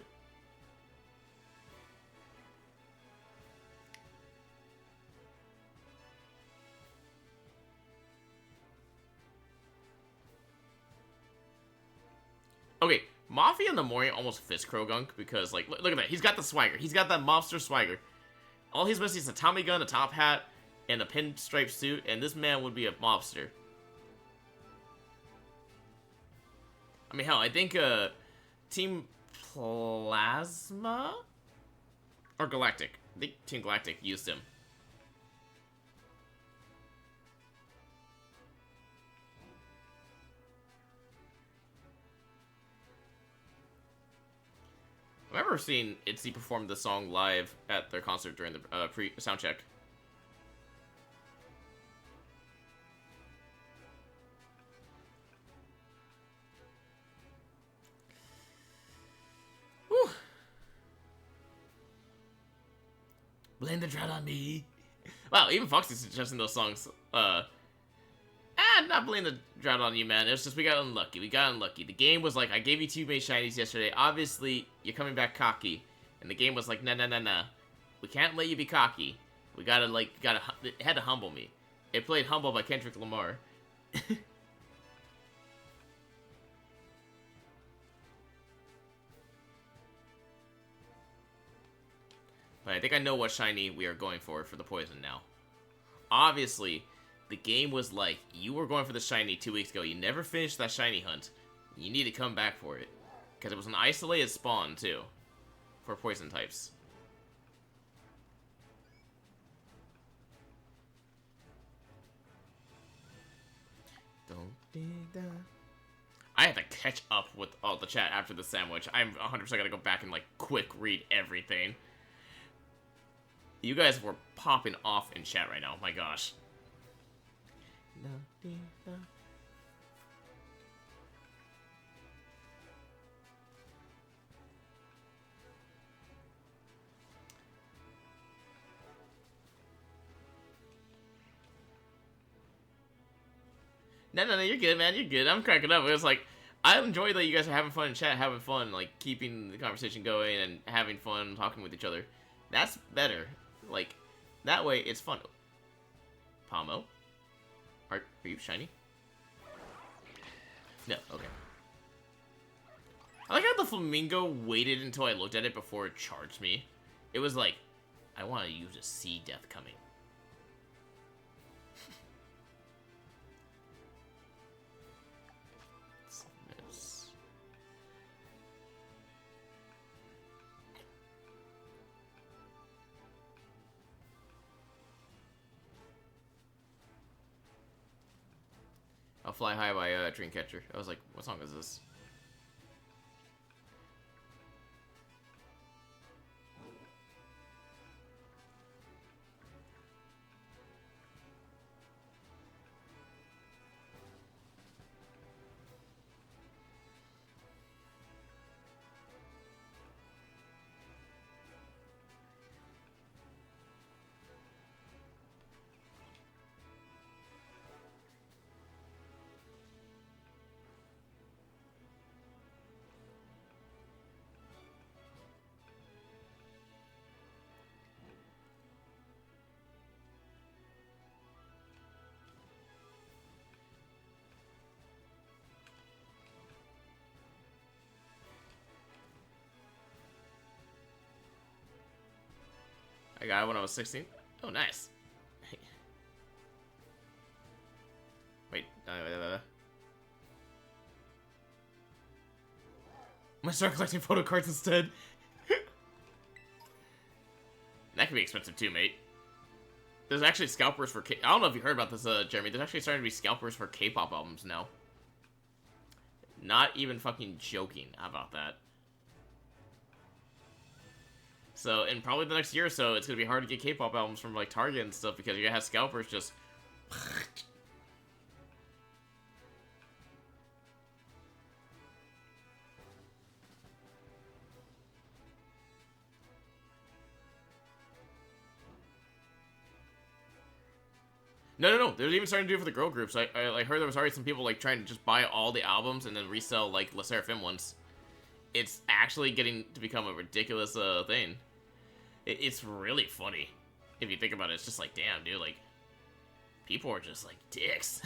Okay, Mafia Namori almost fits Krogunk because, like, look at that. He's got the swagger. He's got that mobster swagger. All he's missing is a Tommy gun, a top hat, and a pinstripe suit, and this man would be a mobster. I mean, hell, I think, Team Plasma? Or Galactic. I think Team Galactic used him. I remember seeing ITZY perform the song live at their concert during the pre-sound check. Whew. Blame the drought on me. Wow, even Foxy's suggesting those songs. Not blame the drought on you, man. It's just we got unlucky. The game was like, I gave you 2 made shinies yesterday. Obviously, you're coming back cocky. And the game was like, nah. We can't let you be cocky. We gotta, like, it had to humble me. It played Humble by Kendrick Lamar. But I think I know what shiny we are going for the poison now. Obviously, the game was like, you were going for the shiny 2 weeks ago. You never finished that shiny hunt. You need to come back for it. Because it was an isolated spawn, too. For poison types. I have to catch up with all the chat after the sandwich. I'm 100% gonna go back and, like, quick read everything. You guys were popping off in chat right now. My gosh. No, you're good, man. You're good. I'm cracking up. It was like, I enjoy that you guys are having fun in chat, having fun, like, keeping the conversation going and having fun talking with each other. That's better. Like, that way it's fun. Palmo? Are you shiny? No, okay. I like how the flamingo waited until I looked at it before it charged me. It was like, I want you to see death coming. I'll Fly High by Dreamcatcher. I was like, what song is this? I got it when I was 16. Oh, nice. Wait. I'm gonna start collecting photo cards instead. That could be expensive too, mate. There's actually scalpers for I don't know if you heard about this, Jeremy. There's actually starting to be scalpers for K-pop albums now. Not even fucking joking. How about that? So, in probably the next year or so, it's gonna be hard to get K-pop albums from like Target and stuff because you're gonna have scalpers just. No. They're even starting to do it for the girl groups. I heard there was already some people like trying to just buy all the albums and then resell like Le Sserafim ones. It's actually getting to become a ridiculous thing. It's really funny if you think about it. It's just like, damn, dude, like people are just like dicks.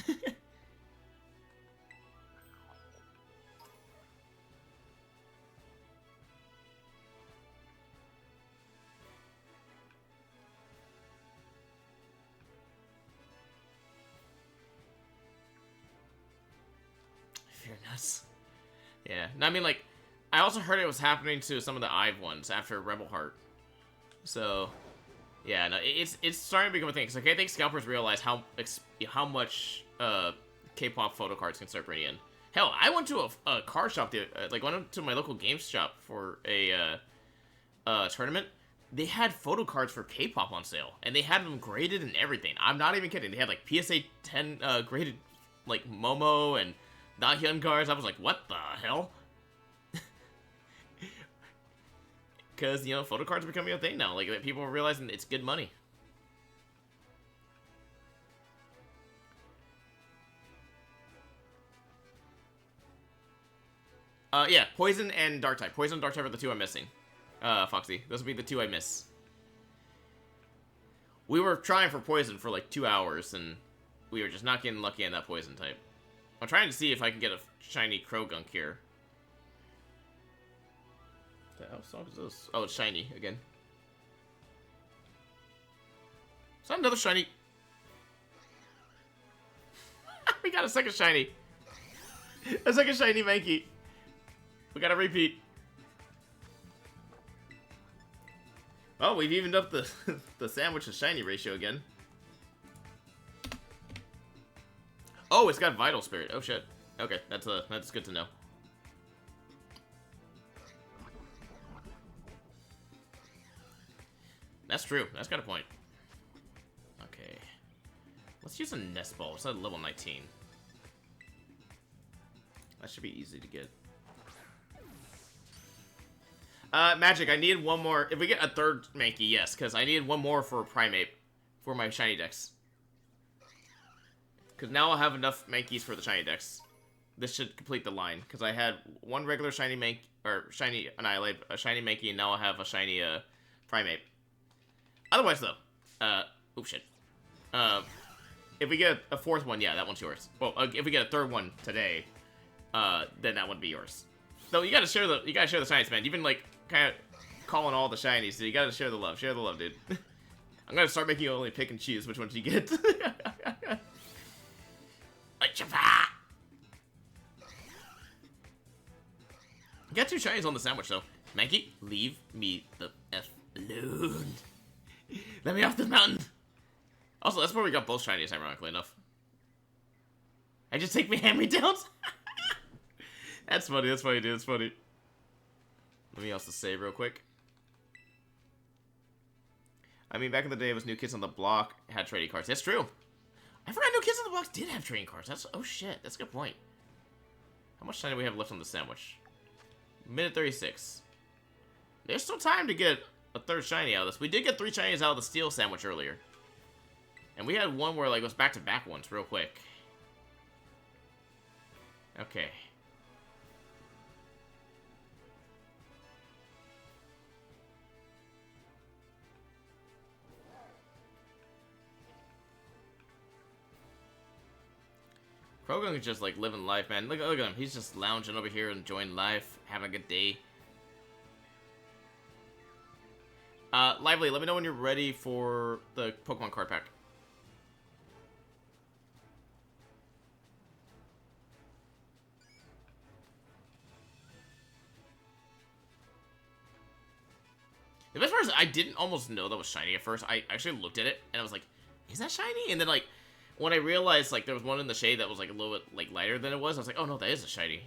Fair nuts. Yeah, no, I mean, like, I also heard it was happening to some of the IVE ones after Rebel Heart. So, yeah, no, it's starting to become a thing. Cause, like, I think scalpers realize how much K-pop photo cards can start bringing in. Hell, I went to a card shop, went to my local games shop for a tournament. They had photo cards for K-pop on sale, and they had them graded and everything. I'm not even kidding. They had like PSA 10 graded, like Momo and Nahyun cards. I was like, what the hell? Because, you know, photo cards are becoming a thing now. Like, people are realizing it's good money. Yeah, Poison and Dark Type. Poison and Dark Type are the two I'm missing. Foxy. Those would be the two I miss. We were trying for Poison for like 2 hours, and we were just not getting lucky on that Poison type. I'm trying to see if I can get a shiny Krogunk here. What the hell song is this? Oh, it's shiny again. Is that another shiny? We got a second shiny. A second shiny Mankey. We got a repeat. Oh, we've evened up the the sandwich to shiny ratio again. Oh, it's got Vital Spirit. Oh shit. Okay, that's good to know. That's true. That's got a point. Okay. Let's use a Nest Ball. It's at level 19. That should be easy to get. Magic, I needed one more. If we get a third Mankey, yes, because I needed one more for a Primeape for my shiny decks. Because now I'll have enough Mankeys for the shiny decks. This should complete the line. Because I had one regular shiny Mankey, or shiny Annihilate, a shiny Mankey, and now I'll have a shiny Primeape. Otherwise, though, oops, shit. If we get a fourth one, yeah, that one's yours. Well, if we get a third one today, then that would be yours. So you gotta share the shinies, man. You've been like kind of calling all the shinies, so you gotta share the love. Share the love, dude. I'm gonna start making you only pick and choose which ones you get. You got two shinies on the sandwich, though. Mankey, leave me the F alone. Let me off this mountain. Also, that's where we got both shinies, ironically enough. I just take me hand-me-downs. That's funny, dude, that's funny. Let me also save real quick. I mean, back in the day, it was New Kids on the Block had trading cards. That's true. I forgot New Kids on the Block did have trading cards. Oh shit, that's a good point. How much time do we have left on the sandwich? Minute 36. There's still time to get a third shiny out of this. We did get 3 shinies out of the steel sandwich earlier. And we had one where like it was back-to-back ones real quick. Okay. Krogunk is just like living life, man. Look at him. He's just lounging over here, enjoying life, having a good day. Lively, let me know when you're ready for the Pokemon card pack. The best part is I didn't almost know that was shiny at first. I actually looked at it and I was like, is that shiny? And then like when I realized like there was one in the shade that was like a little bit like lighter than it was, I was like, oh no, that is a shiny.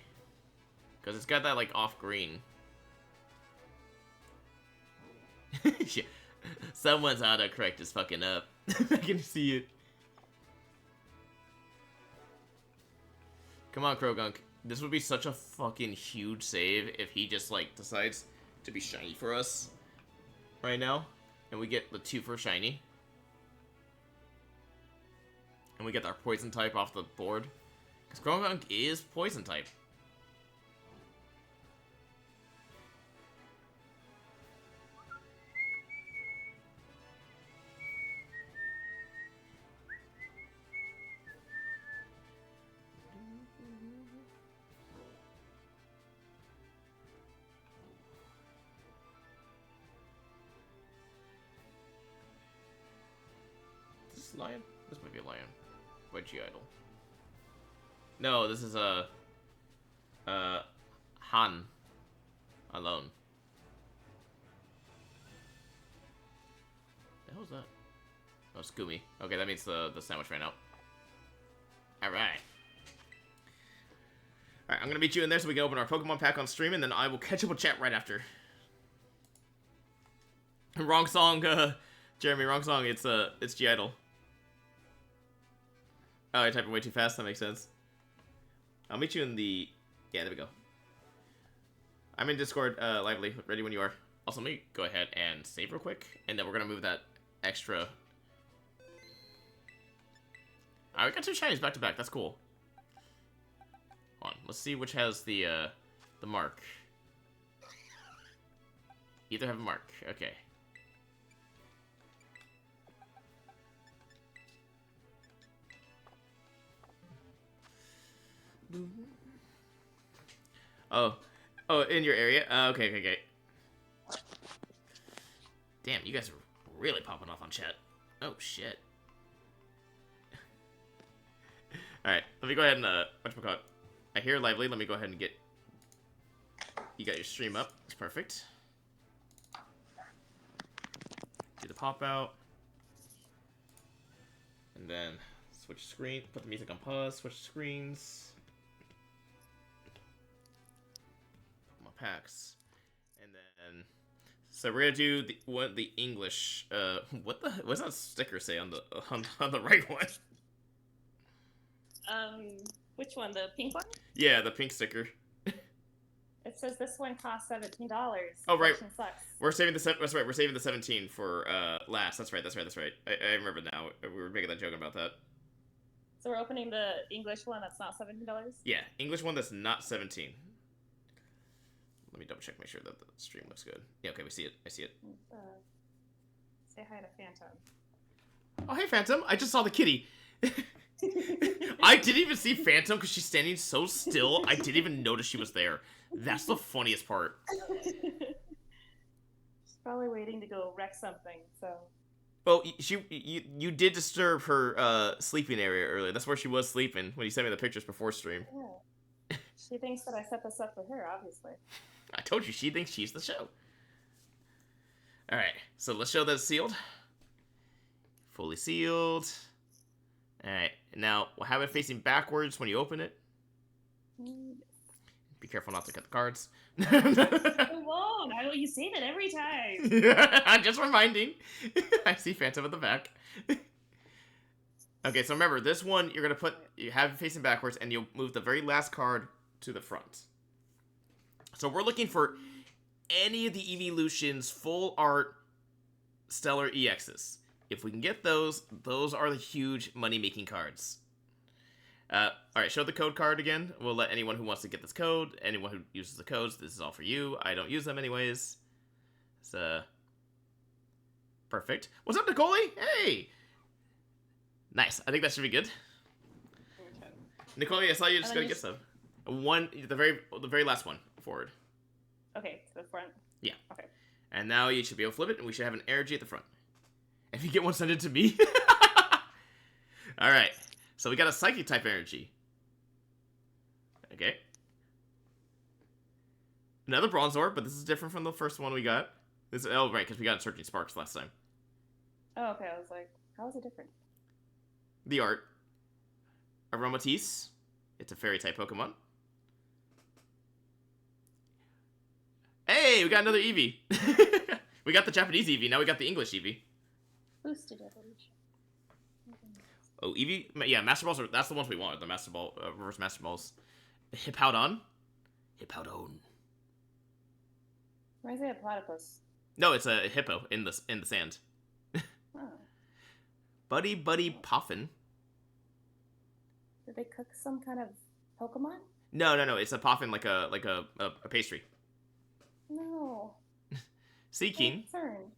Because it's got that like off green. Yeah. Someone's autocorrect is fucking up. I can see it. Come on, Krogunk. This would be such a fucking huge save if he just, like, decides to be shiny for us right now. And we get the 2 for shiny. And we get our poison type off the board. Because Krogunk is poison type. Is this lion? This might be a lion. Wedgie idol. No, this is a Han alone. The hell's that? Oh, Scoomy. Okay, that means the sandwich ran out. Alright. Alright, I'm gonna meet you in there so we can open our Pokemon pack on stream, and then I will catch up with chat right after. Wrong song, Jeremy, wrong song. It's G-Idol. Oh, I typed it way too fast. That makes sense. I'll meet you in the... Yeah, there we go. I'm in Discord, Lively. Ready when you are. Also, let me go ahead and save real quick, and then we're gonna move that extra... Alright, we got 2 shinies back to back. That's cool. Hold on. Let's see which has the mark. Either have a mark. Okay. Oh, in your area? Okay. Damn, you guys are really popping off on chat. Oh, shit. Alright, let me go ahead and, whatchamacallit. I hear Lively, let me go ahead and get... You got your stream up. It's perfect. Do the pop out. And then switch screen, put the music on pause, switch screens. My packs. And then so we're gonna do the English what's that sticker say on the right one? Which one? The pink one? Yeah, the pink sticker. It says this one costs $17. Oh, right. Sucks. We're saving that's right. We're saving the 17 for last. That's right. I remember now. We were making that joke about that. So we're opening the English one that's not $17? Yeah, English one that's not 17. Let me double check, make sure that the stream looks good. Yeah, okay, we see it. I see it. Say hi to Phantom. Oh, hey, Phantom. I just saw the kitty. I didn't even see Phantom because she's standing so still. I didn't even notice she was there. That's the funniest part. She's probably waiting to go wreck something, so... Well, you did disturb her sleeping area earlier. That's where she was sleeping when you sent me the pictures before stream. Yeah. She thinks that I set this up for her, obviously. I told you, she thinks she's the show. Alright, so let's show that it's sealed. Fully sealed. Alright, now we'll have it facing backwards when you open it. Be careful not to cut the cards. I won't. You say that every time. I'm just reminding. I see Phantom at the back. Okay, so remember, this one, you have it facing backwards, and you'll move the very last card to the front. So we're looking for any of the Evolution's full art Stellar EXs. If we can get those are the huge money-making cards. Alright, show the code card again. We'll let anyone who wants to get this code, anyone who uses the codes, this is all for you. I don't use them anyways. It's, perfect. What's up, Nicole? Hey! Nice. I think that should be good. Okay. Nicole, I saw you just gotta get some. The very last one forward. Okay, to the front. Yeah. Okay. And now you should be able to flip it, and we should have an energy at the front. If you get one, send it to me. Alright. So we got a Psychic type energy. Okay. Another Bronzor, but this is different from the first one we got. Oh, right, because we got Searching Sparks last time. Oh, okay. I was like, how is it different? The art. Aromatisse. It's a fairy type Pokemon. Hey, we got another Eevee. We got the Japanese Eevee, now we got the English Eevee. Boosted evolution. Oh, Eevee? Yeah, Master Balls, that's the ones we want, the Master Ball, Reverse Master Balls. Hippowdon? Hippowdon. Why is it a platypus? No, it's a hippo in the sand. Oh. Buddy Poffin. Did they cook some kind of Pokemon? No, it's a Poffin like a pastry. No. Seeking. Concerned.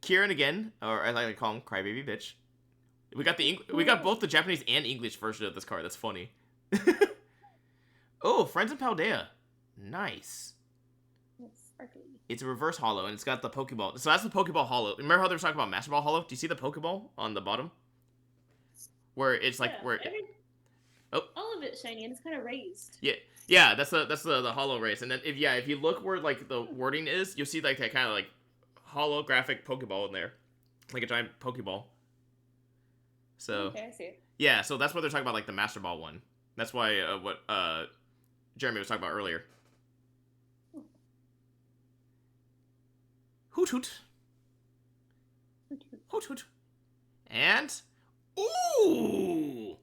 Kieran again, or I like to call him Crybaby Bitch. We got both the Japanese and English version of this card. That's funny. Oh, Friends of Paldea. Nice. It's sparkly. It's a reverse hollow, and it's got the Pokeball. So that's the Pokeball hollow. Remember how they were talking about Master Ball hollow? Do you see the Pokeball on the bottom? Where it's like All of it's shiny and it's kind of raised. Yeah, that's the hollow race. And then if you look where like the wording is, you'll see like that kind of like holographic Pokeball in there, like a giant Pokeball. So Okay, I see. yeah, so that's what they're talking about, like the Master Ball one. That's why what Jeremy was talking about earlier. Hoot hoot. Hoot hoot. And ooh,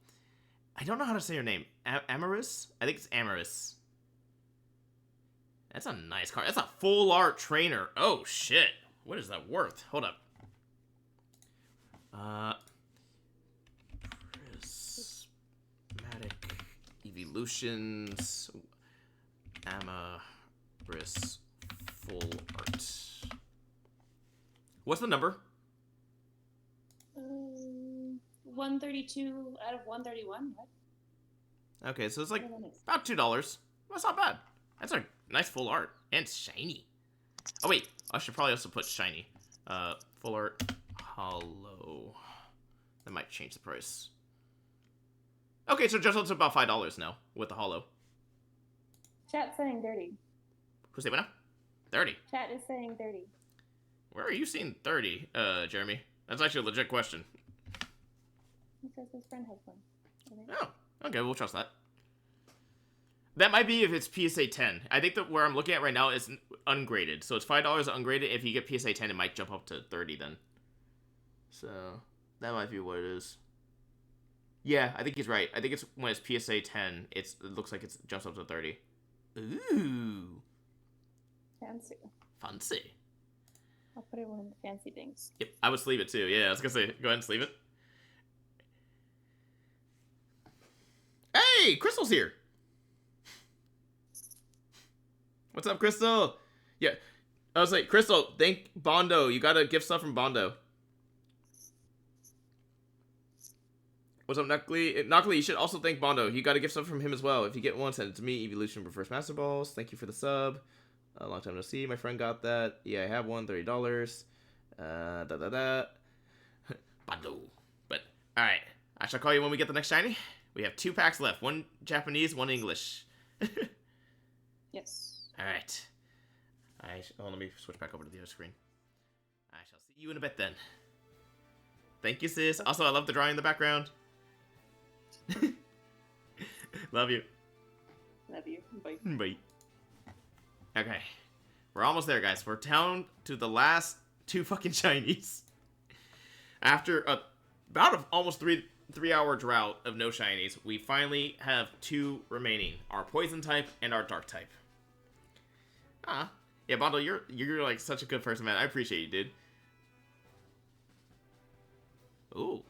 I don't know how to say your name. Amaris? I think it's Amaris. That's a nice card. That's a full art trainer. Oh shit. What is that worth? Hold up. Prismatic Evolutions. Amaris full art. What's the number? 132 out of 131. What? Okay, so it's like What is it? about $2. That's not bad. That's a nice full art. And shiny. Oh wait, I should probably also put shiny. Full art hollow. That might change the price. Okay, so just up to about $5 now with the hollow. Chat's saying 30. Who's saying what now? 30. Chat is saying 30. Where are you seeing 30, Jeremy? That's actually a legit question. He says his friend has one. Okay. Oh, okay, we'll trust that. That might be if it's PSA 10. I think that where I'm looking at right now is ungraded. So it's $5 ungraded. If you get PSA 10, it might jump up to 30 then. So that might be what it is. Yeah, I think he's right. I think it's when it's PSA 10, it looks like it jumps up to 30. Ooh. Fancy. Fancy. I'll put it in one of the fancy things. Yep, I would sleeve it too. Yeah, I was gonna say, go ahead and sleeve it. Hey, Crystal's here. What's up, Crystal? Yeah, I was like, Crystal, thank Bondo. You got a gift stuff from Bondo. What's up, Knuckly? Knuckly, you should also thank Bondo. You got a gift stuff from him as well. If you get one, send it to me. Evolution Reverse Master Balls. Thank you for the sub. A long time no see. My friend got that. Yeah, I have one. $30. Bondo. But, alright. I shall call you when we get the next shiny. We have 2 packs left. 1 Japanese, 1 English. Yes. Alright. Let me switch back over to the other screen. I shall see you in a bit then. Thank you, sis. Also, I love the drawing in the background. Love you. Love you. Bye. Bye. Okay. We're almost there, guys. We're down to the last 2 fucking shinies. After about almost 3-hour drought of no shinies, we finally have 2 remaining. Our poison type and our dark type. Yeah, Bondo, you're like such a good person, man. I appreciate you, dude. Ooh.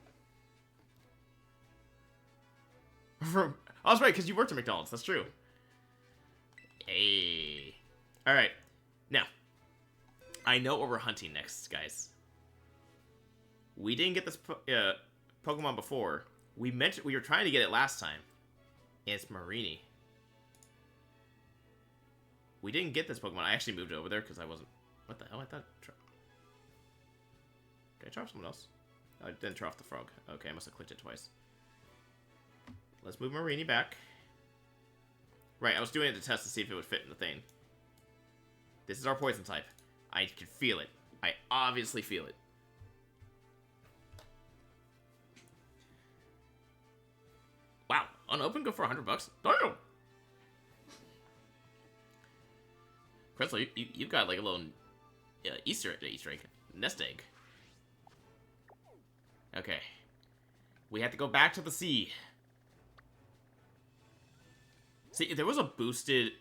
Oh, that's right, because you worked at McDonald's. That's true. Hey. Alright. Now, I know what we're hunting next, guys. We didn't get this Pokemon before. We were trying to get it last time. And it's Marini. We didn't get this Pokemon. I actually moved it over there because I wasn't... What the hell? I thought... Did I try off someone else? I didn't try off the frog. Okay, I must have clicked it twice. Let's move Marini back. Right, I was doing it to test to see if it would fit in the thing. This is our poison type. I can feel it. I obviously feel it. Wow, unopened, go for $100? Damn! Crystal, you've got like a little Easter egg. Nest egg. Okay. We have to go back to the sea. See, if there was a boosted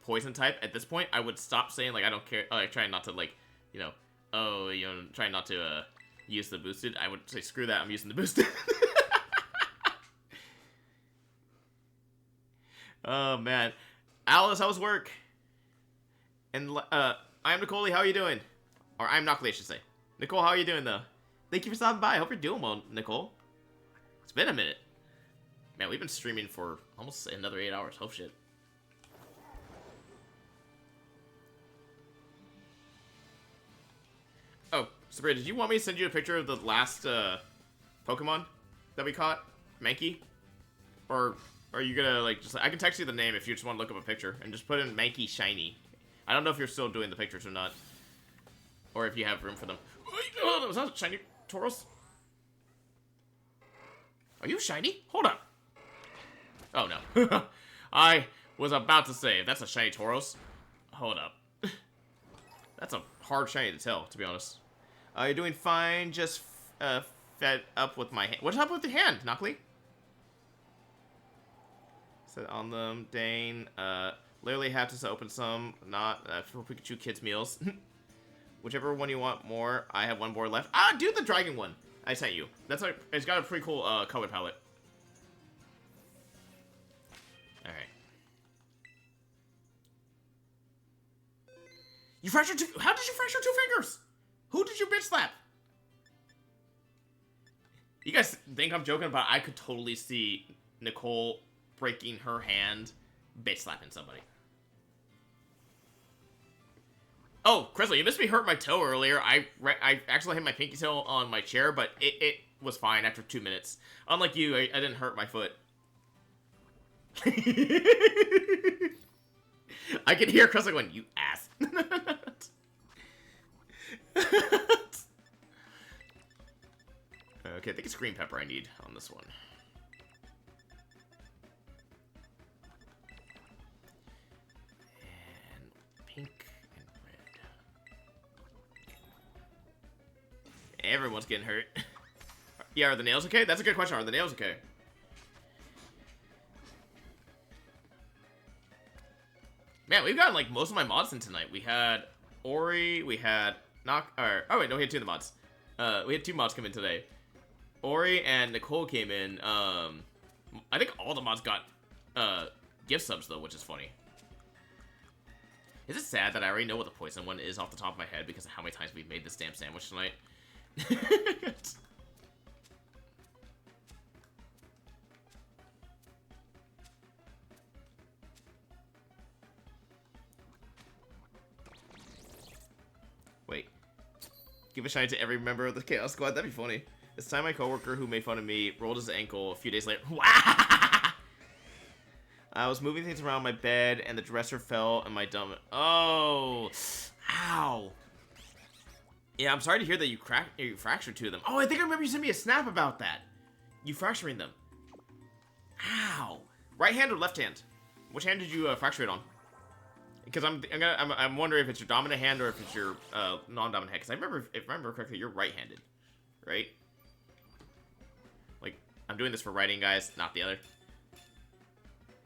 poison type at this point, I would stop saying, like, I don't care. Like, trying not to, like, you know, trying not to use the boosted. I would say, screw that, I'm using the boosted. Oh, man. Alice, how's work? And, I'm Nicole, how are you doing? Or I'm Knockley, I should say. Nicole, how are you doing, though? Thank you for stopping by. I hope you're doing well, Nicole. It's been a minute. Man, we've been streaming for almost another 8 hours. Oh, shit. Oh, Sabrina, did you want me to send you a picture of the last, Pokemon that we caught? Mankey? Or are you gonna, like, just... I can text you the name if you just want to look up a picture. And just put in Mankey Shiny. I don't know if you're still doing the pictures or not. Or if you have room for them. Oh, was that a shiny Tauros? Are you shiny? Hold up. Oh, no. I was about to say, if that's a shiny Tauros, hold up. That's a hard shiny to tell, to be honest. You're doing fine, just fed up with my hand. What's up with the hand, Knockley? Set on them, Dane. Literally have to open some, not for Pikachu Kids meals. Whichever one you want more, I have one more left. Ah, do the dragon one I sent you. That's like, it's got a pretty cool color palette. Alright. You fractured how did you fracture 2 fingers? Who did you bitch slap? You guys think I'm joking, but I could totally see Nicole breaking her hand, bitch slapping somebody. Oh, Crystal, you missed me hurt my toe earlier. I actually hit my pinky toe on my chair, but it was fine after 2 minutes. Unlike you, I didn't hurt my foot. I can hear Crystal going, you ass. Okay, I think it's green pepper I need on this one. And pink and red. Everyone's getting hurt. Yeah, are the nails okay? That's a good question. Are the nails okay? Man, we've gotten, like, most of my mods in tonight. We had Ori, we had oh wait, no, we had 2 of the mods. We had 2 mods come in today. Ori and Nicole came in. I think all the mods got, gift subs, though, which is funny. Is it sad that I already know what the poison one is off the top of my head because of how many times we've made this damn sandwich tonight? Wait. Give a shine to every member of the Chaos Squad. That'd be funny. This time my coworker who made fun of me rolled his ankle a few days later. I was moving things around my bed and the dresser fell and my dumb... Oh. Ow. Yeah, I'm sorry to hear that you fractured 2 of them. Oh, I think I remember you sent me a snap about that. You fracturing them. Ow. Right hand or left hand? Which hand did you fracture it on? Because I'm wondering if it's your dominant hand or if it's your non-dominant hand. Because if I remember correctly, you're right-handed, right? Like, I'm doing this for writing, guys, not the other.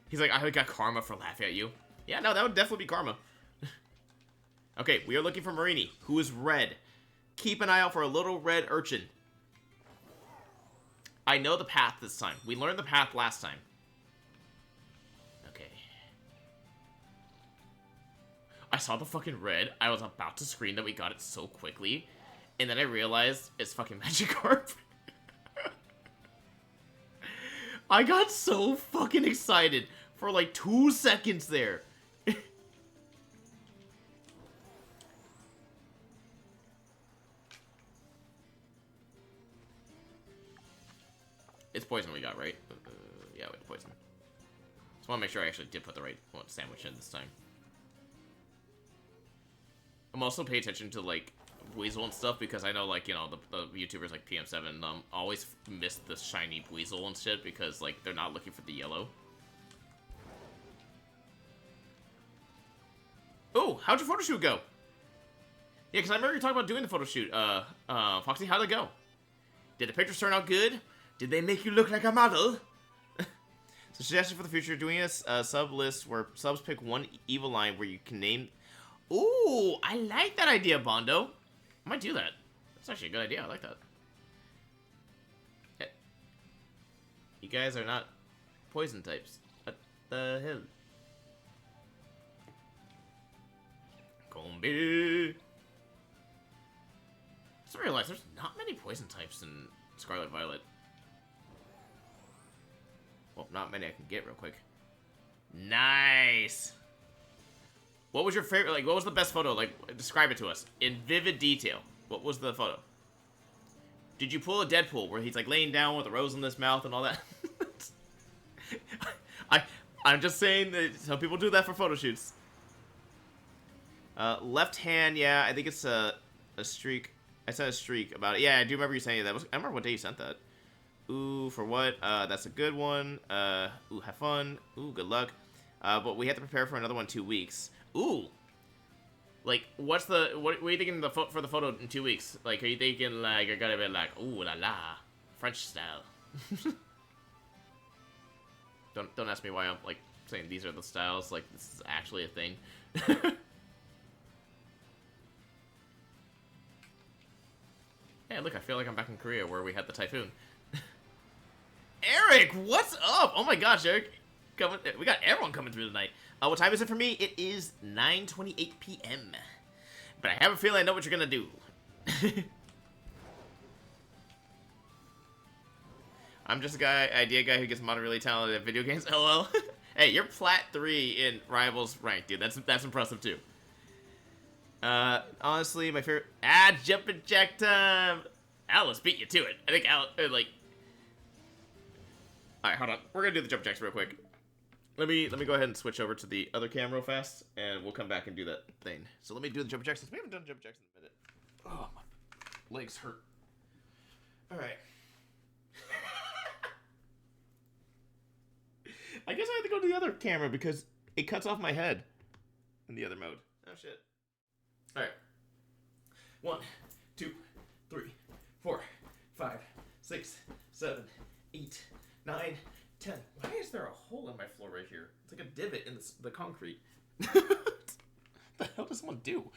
He's like, I got karma for laughing at you. Yeah, no, that would definitely be karma. Okay, we are looking for Marini, who is red. Keep an eye out for a little red urchin. I know the path this time. We learned the path last time. Okay. I saw the fucking red. I was about to scream that we got it so quickly. And then I realized it's fucking Magikarp. I got so fucking excited for like 2 seconds there. It's poison we got, right? Yeah, we got poison. Just want to make sure I actually did put the right sandwich in this time. I'm also paying attention to, like, Weasel and stuff because I know, like, you know, the YouTubers like PM7 always miss the shiny Weasel and shit because, like, they're not looking for the yellow. Oh, how'd your photo shoot go? Yeah, because I remember you talking about doing the photo shoot. Foxy, how'd it go? Did the pictures turn out good? Did they make you look like a model? So suggestion for the future, doing a sub list where subs pick one evil line where you can name... Ooh, I like that idea, Bondo. I might do that. That's actually a good idea. I like that. You guys are not poison types. What the hell? Combi. I just realized there's not many poison types in Scarlet Violet. Well, not many I can get real quick. Nice. What was your favorite? Like, what was the best photo? Like, describe it to us in vivid detail. What was the photo? Did you pull a Deadpool where he's like laying down with a rose in his mouth and all that? I'm just saying that some people do that for photo shoots. Left hand, yeah, I think it's a streak. I sent a streak about it. Yeah, I do remember you saying that. I remember what day you sent that. Ooh, for what? That's a good one. Ooh, have fun. Ooh, good luck. But we have to prepare for another one in 2 weeks. Ooh. Like, what are you thinking for the photo in 2 weeks? Like, are you thinking, like, you're gonna be like, ooh la la, French style? Don't ask me why I'm, like, saying these are the styles. Like, this is actually a thing. Hey, look, I feel like I'm back in Korea where we had the typhoon. Eric, what's up? Oh my gosh, Eric. We got everyone coming through tonight. What time is it for me? It is 9:28 p.m. But I have a feeling I know what you're gonna do. I'm just a idea guy who gets moderately talented at video games. LOL. Hey, you're plat 3 in Rivals rank, dude. That's impressive too. Honestly, my favorite... jumping jack time! Alice beat you to it. I think Alice, like... Alright, hold on. We're gonna do the jump jacks real quick. Let me go ahead and switch over to the other camera real fast, and we'll come back and do that thing. So let me do the jump jacks, since we haven't done jump jacks in a minute. Oh, my legs hurt. Alright. I guess I have to go to the other camera, because it cuts off my head in the other mode. Oh, shit. Alright. 1, 2, 3, 4, 5, 6, 7, 8, 9, 10. Why is there a hole in my floor right here? It's like a divot in the concrete. What the hell does someone do?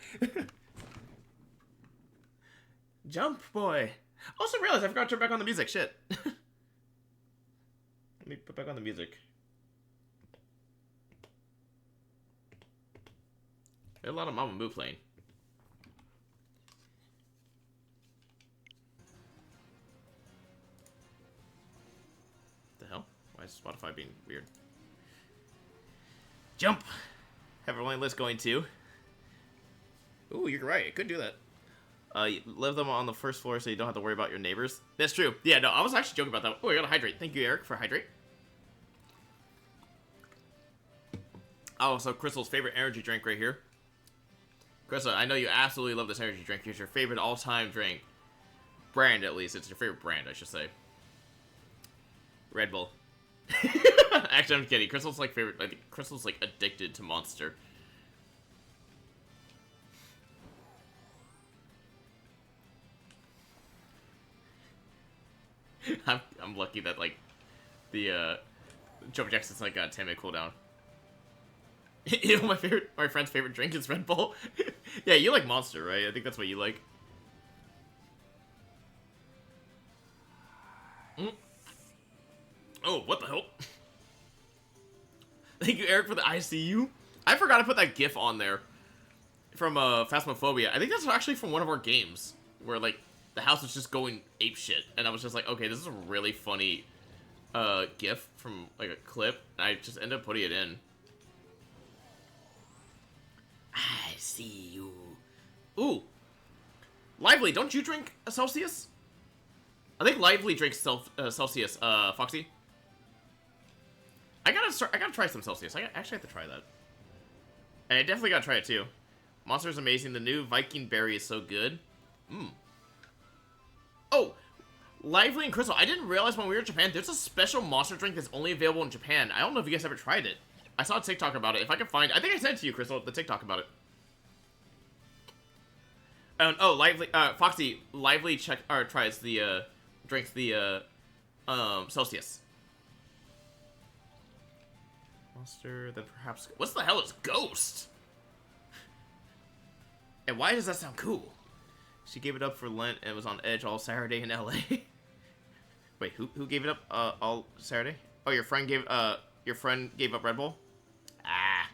Jump, boy. Also realized I forgot to turn back on the music. Shit. Let me put back on the music. There's a lot of Mama Moo playing. The hell? Why is Spotify being weird? Jump! Have a rolling list going too. Ooh, you're right. I could do that. You live them on the first floor so you don't have to worry about your neighbors. That's true. Yeah, no, I was actually joking about that. Oh, I gotta hydrate. Thank you, Eric, for hydrate. Oh, so Crystal's favorite energy drink right here. Crystal, I know you absolutely love this energy drink. It's your favorite all-time drink. Brand, at least. It's your favorite brand, I should say. Red Bull. Actually, I'm kidding. Crystal's like favorite. I think Crystal's like addicted to Monster. I'm lucky that like the Jump Jacks is like a 10-minute cooldown. You know, my friend's favorite drink is Red Bull. Yeah, you like Monster, right? I think that's what you like. Mm. Oh, what the hell? Thank you, Eric, for the ICU. I forgot to put that GIF on there from Phasmophobia. I think that's actually from one of our games where like the house was just going apeshit, and I was just like, okay, this is a really funny GIF from like a clip. And I just ended up putting it in. I see you. Ooh. Lively, don't you drink a Celsius? I think Lively drinks Celsius, Foxy. I gotta try some Celsius. I actually have to try that. And I definitely gotta try it too. Monster's amazing. The new Viking berry is so good. Mmm. Oh, Lively and Crystal. I didn't realize when we were in Japan, there's a special monster drink that's only available in Japan. I don't know if you guys ever tried it. I saw a TikTok about it. If I can find... I think I sent it to you, Crystal, the TikTok about it. Oh, Lively, Foxy, Lively tries the, drinks the, Celsius. Monster, then perhaps... What the hell is Ghost? And why does that sound cool? She gave it up for Lent and was on edge all Saturday in LA. Wait, who gave it up, all Saturday? Oh, your friend gave up Red Bull? Ah.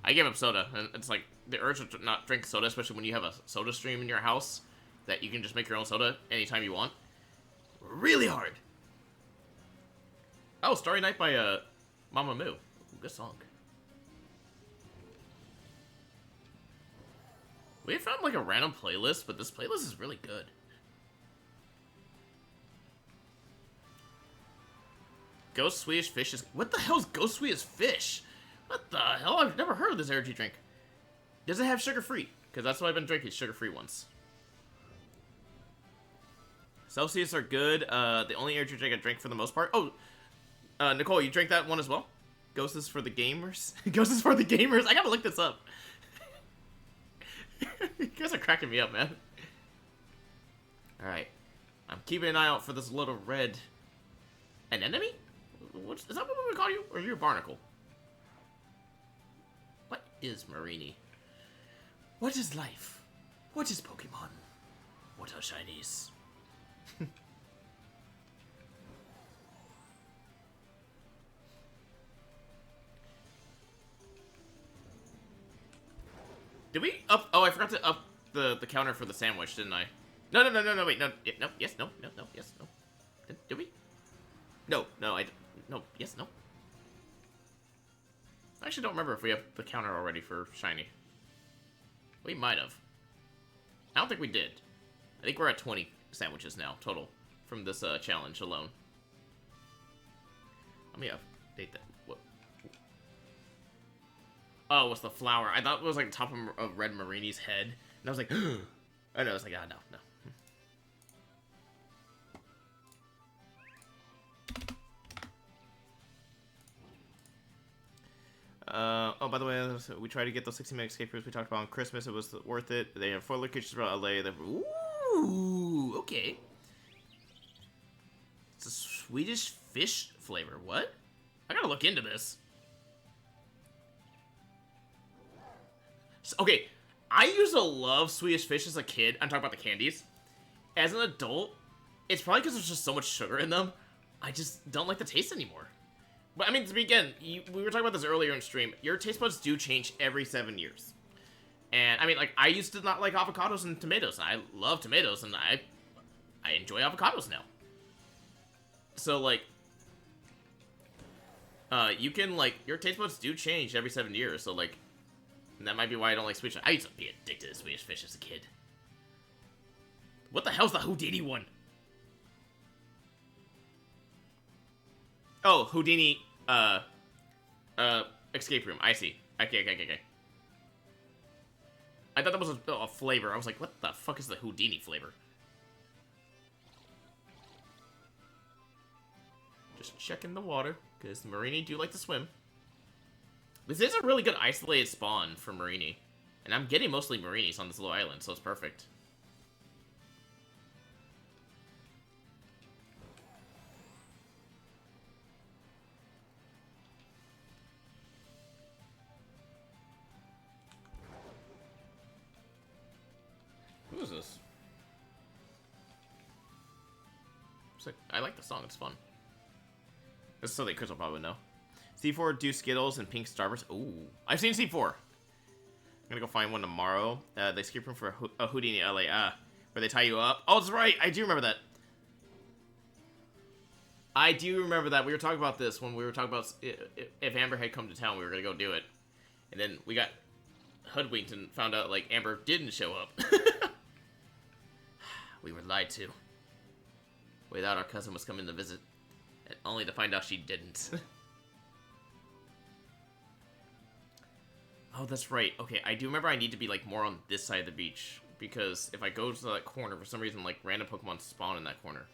I gave up soda, and it's like, the urge to not drink soda, especially when you have a soda stream in your house, that you can just make your own soda anytime you want. Really hard. Oh, Starry Night by, Mama Moo. Good song. We found, like, a random playlist, but this playlist is really good. Ghost Swedish Fish is... What the hell is Ghost Swedish Fish? What the hell? I've never heard of this energy drink. Does it have sugar-free? Because that's what I've been drinking, sugar-free ones. Celsius are good. The only energy drink I drink for the most part... Oh, Nicole, you drink that one as well? Ghost is for the gamers? Ghost is for the gamers? I gotta look this up. You guys are cracking me up, man. Alright. I'm keeping an eye out for this little red... An enemy? Is that what we call you? Or are you a barnacle? What is Marini? What is life? What is Pokemon? What are shinies? Did we up? Oh, I forgot to up the counter for the sandwich, didn't I? No, wait, no, no, yes, no, yes, no. Did we? No, yes, no. I actually don't remember if we have the counter already for shiny. We might have. I don't think we did. I think we're at 20 sandwiches now, total, from this challenge alone. Let me update that. What? Oh, what's the flower? I thought it was like the top of Red Marini's head. And I was like, I know, I was like, ah, no. Oh, by the way, we tried to get those 60-minute escape rooms we talked about on Christmas. It was worth it. They have 4 locations around LA. Ooh, okay. It's a Swedish fish flavor. What? I gotta look into this. Okay, I used to love Swedish fish as a kid. I'm talking about the candies. As an adult, it's probably because there's just so much sugar in them. I just don't like the taste anymore. But I mean, again, we were talking about this earlier in stream. Your taste buds do change every 7 years. And I mean, like, I used to not like avocados and tomatoes. And I love tomatoes, and I enjoy avocados now. So, like, you can, like, your taste buds do change every 7 years. So, like, and that might be why I don't like Swedish. I used to be addicted to Swedish fish as a kid. What the hell's the Houdini one? Oh, Houdini, escape room. I see. Okay. I thought that was a flavor. I was like, what the fuck is the Houdini flavor? Just checking the water, because Marini do like to swim. This is a really good isolated spawn for Marini. And I'm getting mostly Marinis on this little island, so it's perfect. Who is this? I like the song, it's fun. This is something Chris will probably know. C4 do Skittles and pink Starburst. Ooh, I've seen C4. I'm gonna go find one tomorrow. The escape room for a Houdini LA, where they tie you up. Oh, that's right, I do remember that. I do remember that. We were talking about this when we were talking about if Amber had come to town, we were gonna go do it. And then we got hoodwinked and found out, like, Amber didn't show up. We were lied to. We thought our cousin was coming to visit, and only to find out she didn't. Oh, that's right. Okay, I do remember I need to be, like, more on this side of the beach, because if I go to that corner, for some reason, like, random Pokemon spawn in that corner.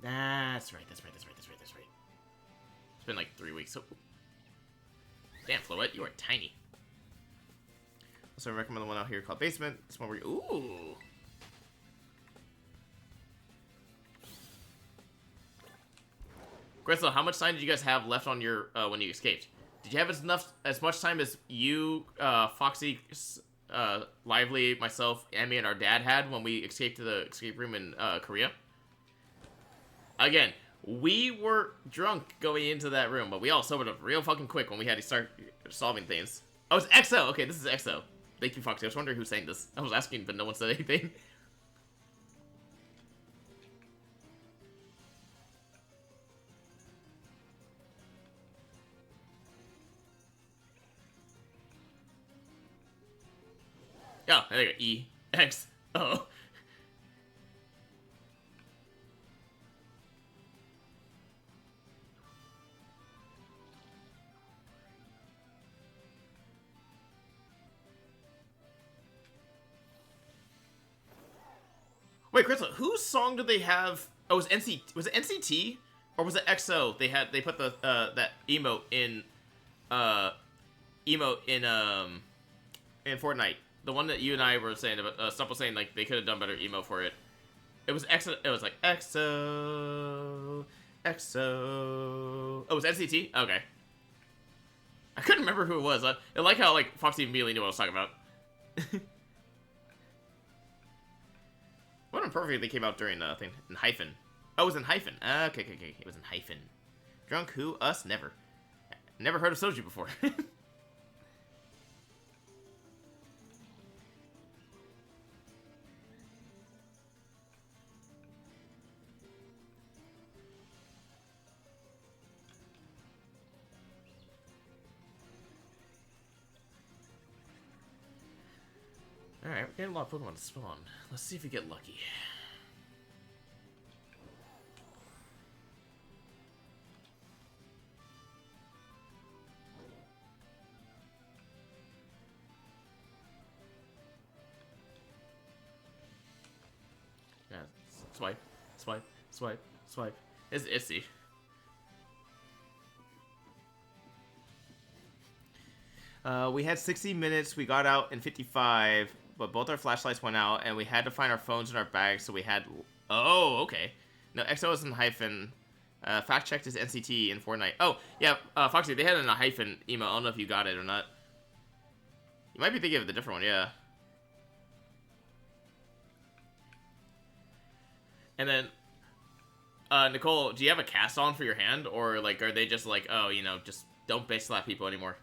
That's right. It's been, like, 3 weeks, so... Damn, Floette, you are tiny. So I recommend the one out here called Basement. This one where you... Ooh. Crystal, how much time did you guys have left on your when you escaped? Did you have as much time as you, Foxy, Lively, myself, Emmy, and our dad had when we escaped to the escape room in Korea? Again, we were drunk going into that room, but we all sobered up real fucking quick when we had to start solving things. Oh, it's XO. Okay, this is XO. Thank you, Foxy. I was wondering who's saying this. I was asking, but no one said anything. Oh, there you go. E. X. O. Wait, Crystal, whose song did they have? Oh, was it NCT? Or was it EXO? They put the that emote in in Fortnite. The one that you and I were saying about stuff was saying like they could have done better emo for it. It was EXO. It was like EXO. Oh, it was NCT. Okay. I couldn't remember who it was. I like how like Foxy immediately knew what I was talking about. What Perfect they came out during thing in hyphen. Oh, it was in hyphen. Okay. It was in hyphen. Drunk who? Us? Never. Never heard of Soju before. Alright, we're getting a lot of Pokemon to spawn. Let's see if we get lucky. Yeah, swipe, swipe, swipe, swipe. It's Itsy. We had 60 minutes, we got out in 55, but both our flashlights went out, and we had to find our phones in our bags, so we had... Oh, okay. No, XO is in hyphen. Fact checked is NCT in Fortnite. Oh, yeah, Foxy, they had it in a hyphen email. I don't know if you got it or not. You might be thinking of the different one, yeah. And then, Nicole, do you have a cast on for your hand? Or, like, are they just like, oh, you know, just don't bitch slap people anymore?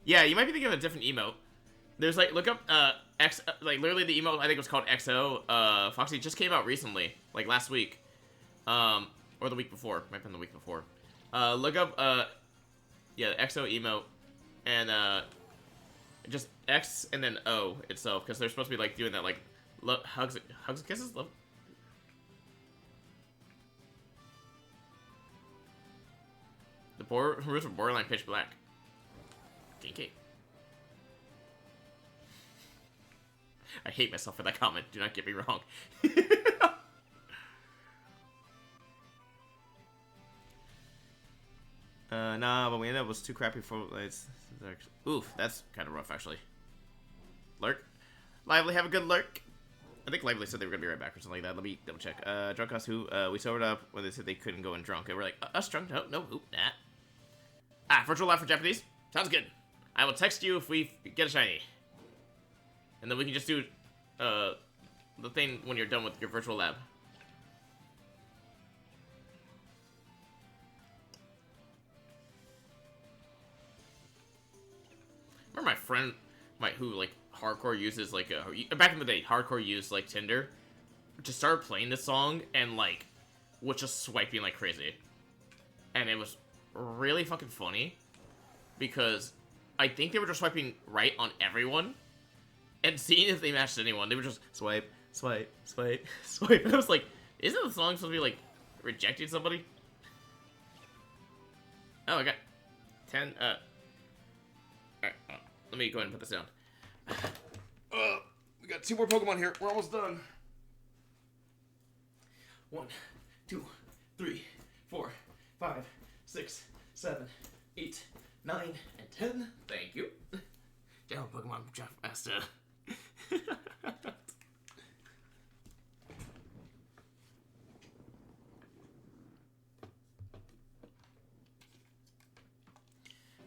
Yeah, you might be thinking of a different emote. There's like, look up like literally the emote I think was called XO. Foxy just came out recently, like last week, or the week before. Might have been the week before. Look up yeah, the XO emote, and just X and then O itself, because they're supposed to be like doing that like hugs and kisses. Love. The roots are borderline pitch black. Kinky. I hate myself for that comment. Do not get me wrong. Nah, but we ended up was too crappy for it's oof, that's kind of rough actually. Lurk. Lively, have a good lurk. I think Lively said they were gonna be right back or something like that. Let me double check. Drunk us who we sobered up when they said they couldn't go in drunk. And we're like, us drunk? No, oop, nah. Ah, virtual lab for Japanese? Sounds good. I will text you if we get a shiny. And then we can just do the thing when you're done with your virtual lab. Remember my friend who like hardcore uses like back in the day, hardcore used like Tinder to start playing this song and like was just swiping like crazy. And it was really fucking funny because I think they were just swiping right on everyone and seeing if they matched anyone. They were just swipe, swipe, swipe, swipe. And I was like, isn't the song supposed to be like rejecting somebody? Oh, I got 10. Alright, let me go ahead and put this down. We got 2 more Pokemon here. We're almost done. 1, 2, 3, 4, 5, 6, 7, 8, 9, and 10. Thank you. General Pokemon Draft Master.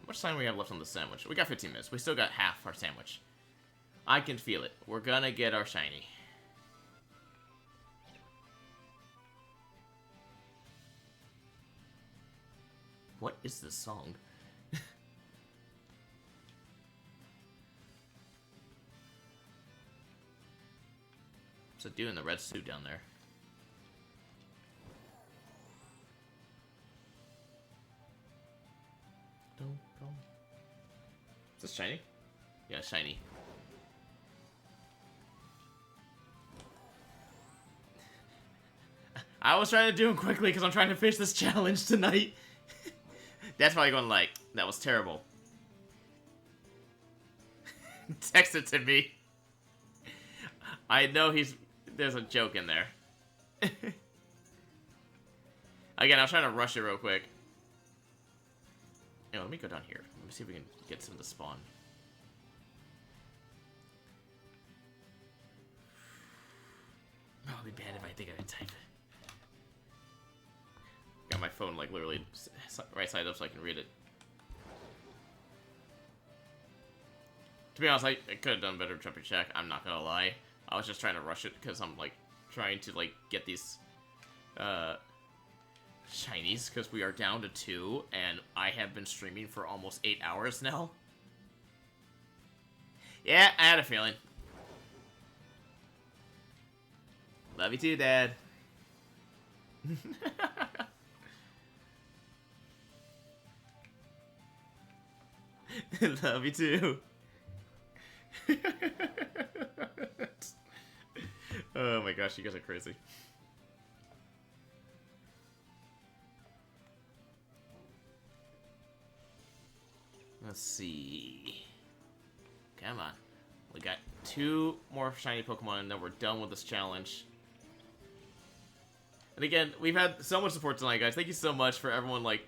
How much time do we have left on the sandwich? We got 15 minutes. We still got half our sandwich. I can feel it. We're gonna get our shiny. What is this song? What's it doing in the red suit down there? Is this shiny? Yeah, shiny. I was trying to do them quickly because I'm trying to finish this challenge tonight. That's probably going like, that was terrible. Text it to me. I know there's a joke in there. Again, I was trying to rush it real quick. Yeah, let me go down here. Let me see if we can get some to spawn. Oh, it'll be bad if I think I can type it. Got my phone like literally right side up so I can read it. To be honest, I could have done better jumping check. I'm not gonna lie. I was just trying to rush it because I'm like trying to like get these shinies because we are down to 2 and I have been streaming for almost 8 hours now. Yeah, I had a feeling. Love you too, Dad. Love you too. Oh my gosh, you guys are crazy. Let's see. Come on. We got 2 more shiny Pokemon and then we're done with this challenge. And again, we've had so much support tonight, guys. Thank you so much for everyone, like,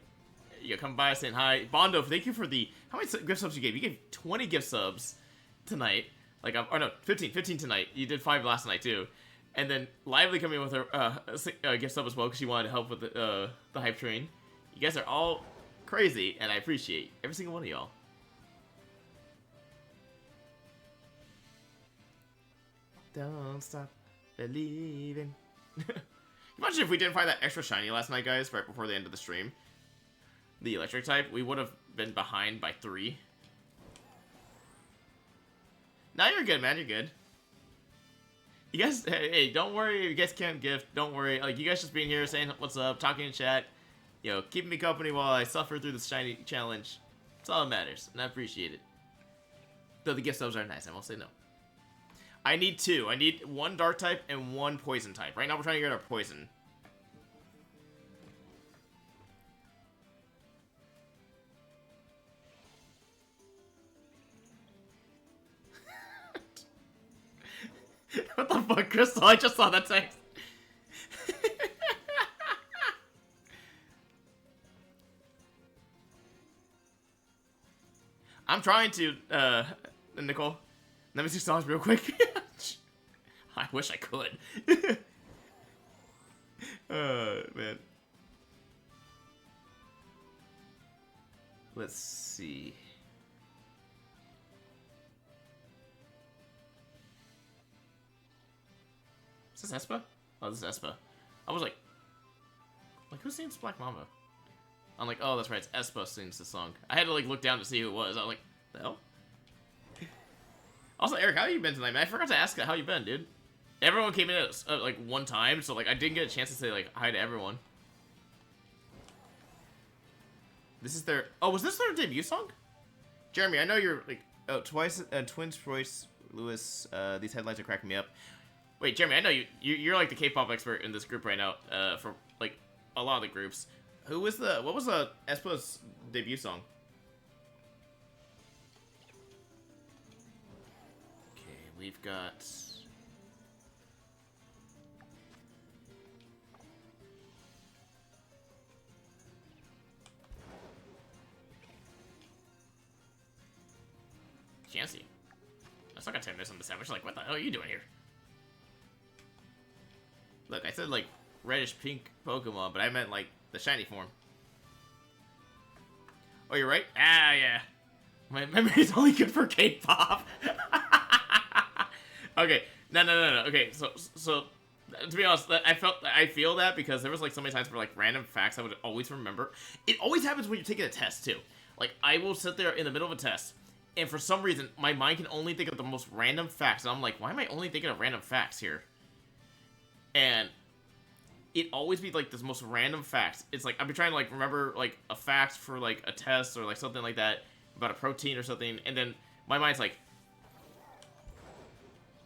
come by saying hi. Bondo, thank you for the... How many gift subs you gave? You gave 20 gift subs tonight. Like, or no, 15 tonight. You did 5 last night, too. And then Lively coming in with her gift sub as well because she wanted to help with the hype train. You guys are all crazy, and I appreciate every single one of y'all. Don't stop believing. Imagine if we didn't find that extra shiny last night, guys, right before the end of the stream. The electric type, we would have been behind by 3. Now you're good, man. You're good. You guys, hey, don't worry. You guys can't gift. Don't worry. Like, you guys just being here, saying what's up, talking in chat, you know, keeping me company while I suffer through this shiny challenge. That's all that matters, and I appreciate it. Though the gift subs are nice, I won't say no. I need 2. I need 1 dark type and 1 poison type. Right now we're trying to get our poison. What the fuck, Crystal? I just saw that text. I'm trying to, Nicole. Let me see songs real quick. I wish I could. Man. Let's see. Is this Espa? Oh, this is Espa. I was like, who sings Black Mamba? I'm like, oh, that's right, it's Espa sings the song. I had to like look down to see who it was. I was like, the hell? Also, Eric, how you been tonight, man? I forgot to ask how you been, dude. Everyone came in at like one time, so like I didn't get a chance to say like hi to everyone. This is their... Oh, was this their debut song? Jeremy, I know you're like... Oh, Twins, Royce, Lewis, these headlines are cracking me up. Wait, Jeremy, I know you're like the K-pop expert in this group right now, for like a lot of the groups. What was the Espa's debut song? Okay, we've got... still got 10 minutes on the sandwich. Like, what the hell are you doing here? Look, I said, like, reddish pink Pokemon, but I meant, like, the shiny form. Oh, you're right? Ah, yeah. My memory is only good for K-pop. Okay. No. Okay, so to be honest, I feel that because there was like so many times where like random facts I would always remember. It always happens when you're taking a test too. Like I will sit there in the middle of a test, and for some reason my mind can only think of the most random facts, and I'm like, why am I only thinking of random facts here? And it always be like this most random facts. It's like I've been trying to like remember like a fact for like a test or like something like that about a protein or something, and then my mind's like,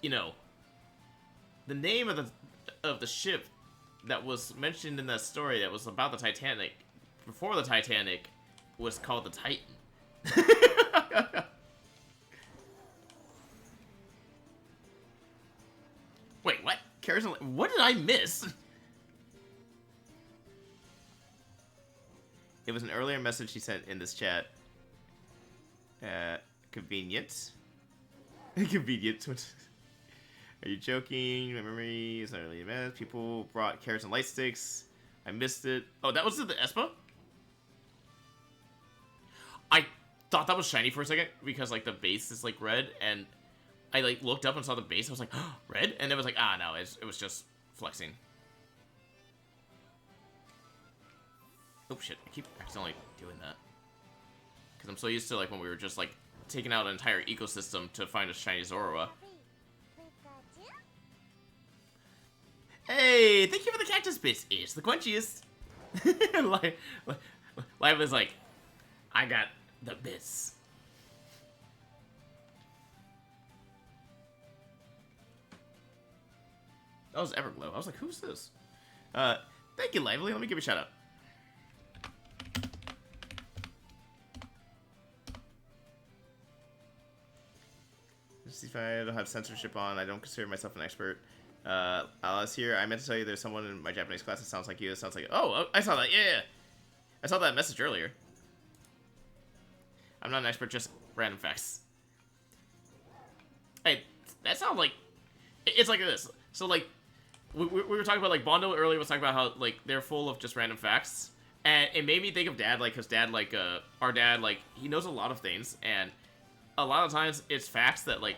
you know, the name of the ship that was mentioned in that story that was about the Titanic before the Titanic was called the Titan. Wait, what? What did I miss? It was an earlier message he sent in this chat. Convenient. Convenient. Are you joking? My memory is not really a mess. People brought carrots and light sticks. I missed it. Oh, that was the Espa? I thought that was shiny for a second because like the base is like red, and I like looked up and saw the base. I was like, oh, red? And it was like, ah, no, it was just flexing. Oh shit, I keep accidentally doing that. Because I'm so used to like when we were just like taking out an entire ecosystem to find a shiny Zorua. Hey, thank you for the cactus bits. It's the quenchiest. Live is like, I got the bits. That was Everglow. I was like, who's this? Thank you, Lively. Let me give you a shout out. If I don't have censorship on, I don't consider myself an expert. Alice here. I meant to tell you there's someone in my Japanese class that sounds like you. It sounds like... Oh, I saw that. Yeah. I saw that message earlier. I'm not an expert, just random facts. Hey, that sounds like... It's like this. So, like, we were talking about, like, Bondo earlier was talking about how, like, they're full of just random facts. And it made me think of Dad, like, because Dad, like, our dad, like, he knows a lot of things. And a lot of times it's facts that, like,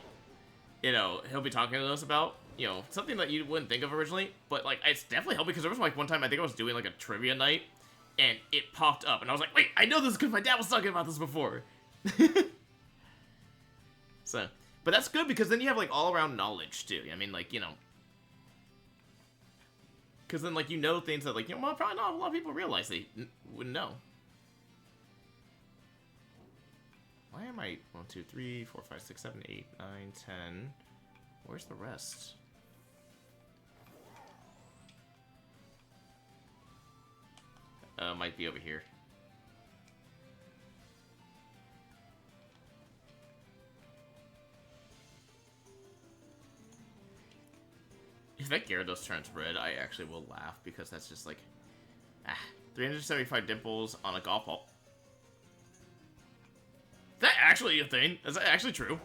you know, he'll be talking to us about. You know, something that you wouldn't think of originally, but, like, it's definitely helped because there was, like, one time I think I was doing, like, a trivia night, and it popped up, and I was like, wait, I know this because my dad was talking about this before. So, but that's good because then you have, like, all-around knowledge, too. I mean, like, you know, because then, like, you know things that, like, you know, well, probably not a lot of people realize they wouldn't know. Why am I 1, 2, 3, 4, 5, 6, 7, 8, 9, 10? Where's the rest? Might be over here. If that Gyarados turns red, I actually will laugh because that's just like, 375 dimples on a golf ball. Is that actually a thing? Is that actually true?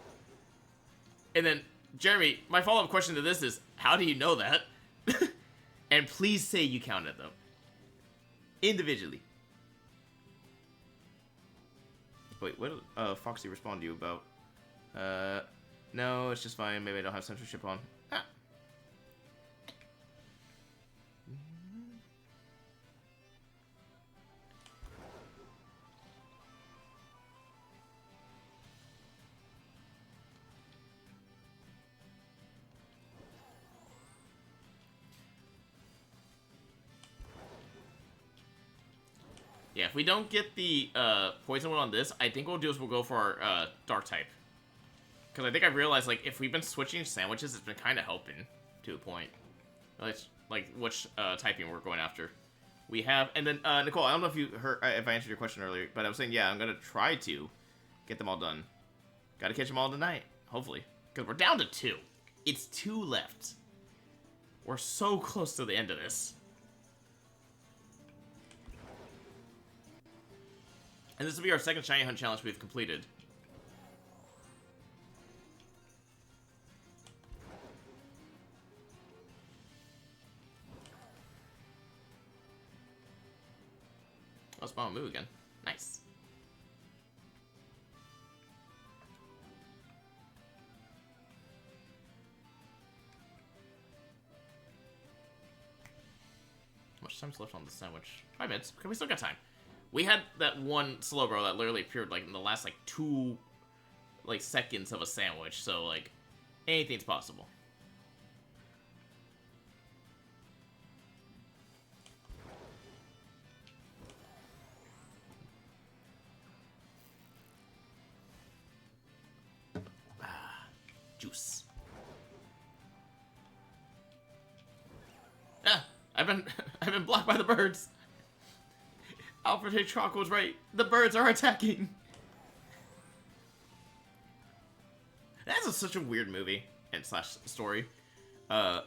And then, Jeremy, my follow-up question to this is, how do you know that? And please say you counted them. Individually. Wait, what did Foxy respond to you about? No, it's just fine. Maybe I don't have censorship on. Ah. Yeah, if we don't get the poison one on this, I think what we'll do is we'll go for our dark type. Because I think I realized, like, if we've been switching sandwiches, it's been kind of helping to a point. Like which typing we're going after. We have, and then, Nicole, I don't know if you heard, if I answered your question earlier, but I was saying, yeah, I'm going to try to get them all done. Got to catch them all tonight, hopefully. Because we're down to 2. It's 2 left. We're so close to the end of this. And this will be our second shiny hunt challenge we've completed. spawn move again. Nice. How much time's left on the sandwich? 5 minutes. Okay, we still got time. We had that one slow bro that literally appeared like in the last like 2 like seconds of a sandwich, so like anything's possible. Juice. Ah, I've been blocked by the birds. Alfred Hitchcock was right. The birds are attacking. That's such a weird movie and slash story. Dad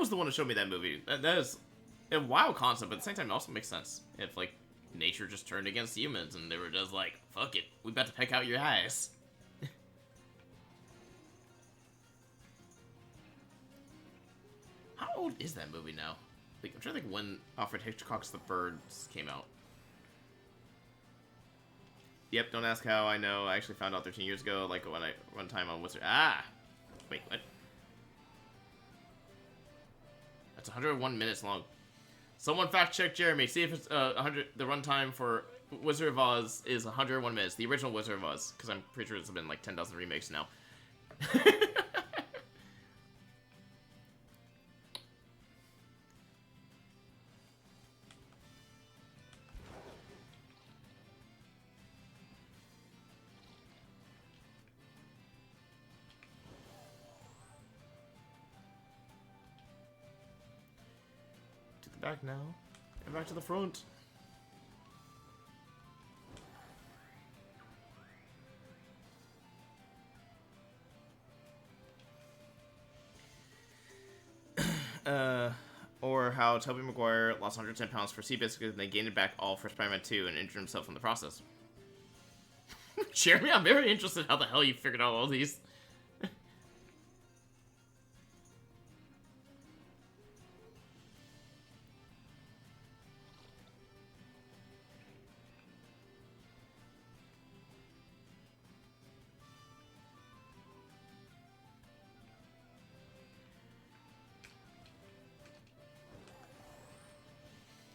was the one who showed me that movie. That is a wild concept, but at the same time, it also makes sense. If like nature just turned against humans and they were just like, "Fuck it, we about to peck out your eyes." How old is that movie now? Like, I'm trying to think when Alfred Hitchcock's The Birds came out. Yep, don't ask how I know. I actually found out 13 years ago, like when one time on Wizard. Ah! Wait, what? That's 101 minutes long. Someone fact check Jeremy. See if it's 100. The runtime for Wizard of Oz is 101 minutes. The original Wizard of Oz, because I'm pretty sure it's been like 10,000 remakes now. Back now. Get back to the front. Or how Tobey Maguire lost 110 pounds for Seabiscuit and they gained it back all for Spider-Man 2 and injured himself in the process. Jeremy, I'm very interested how the hell you figured out all these.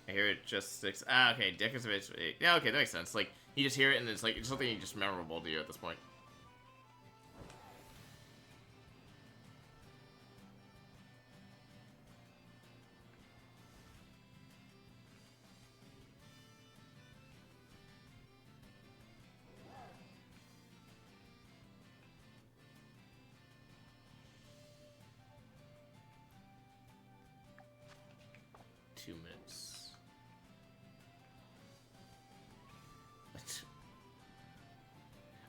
I hear it just sticks. Ah, okay. Decorative. Yeah, okay, that makes sense. Like, you just hear it and it's like, it's something just memorable to you at this point.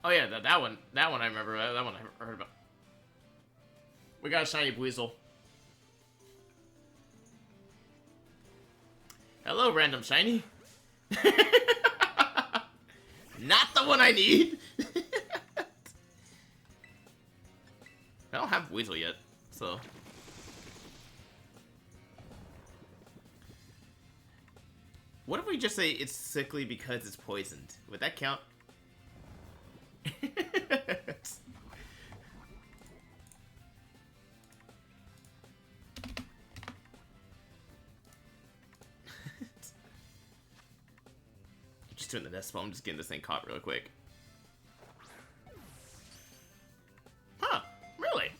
Oh yeah, that one I remember. That one I heard about. We got a shiny Weasel. Hello, random shiny. Not the one I need. I don't have Weasel yet, so. What if we just say it's sickly because it's poisoned? Would that count? Just doing the nest spell. I'm just getting this thing caught real quick. Huh? Really?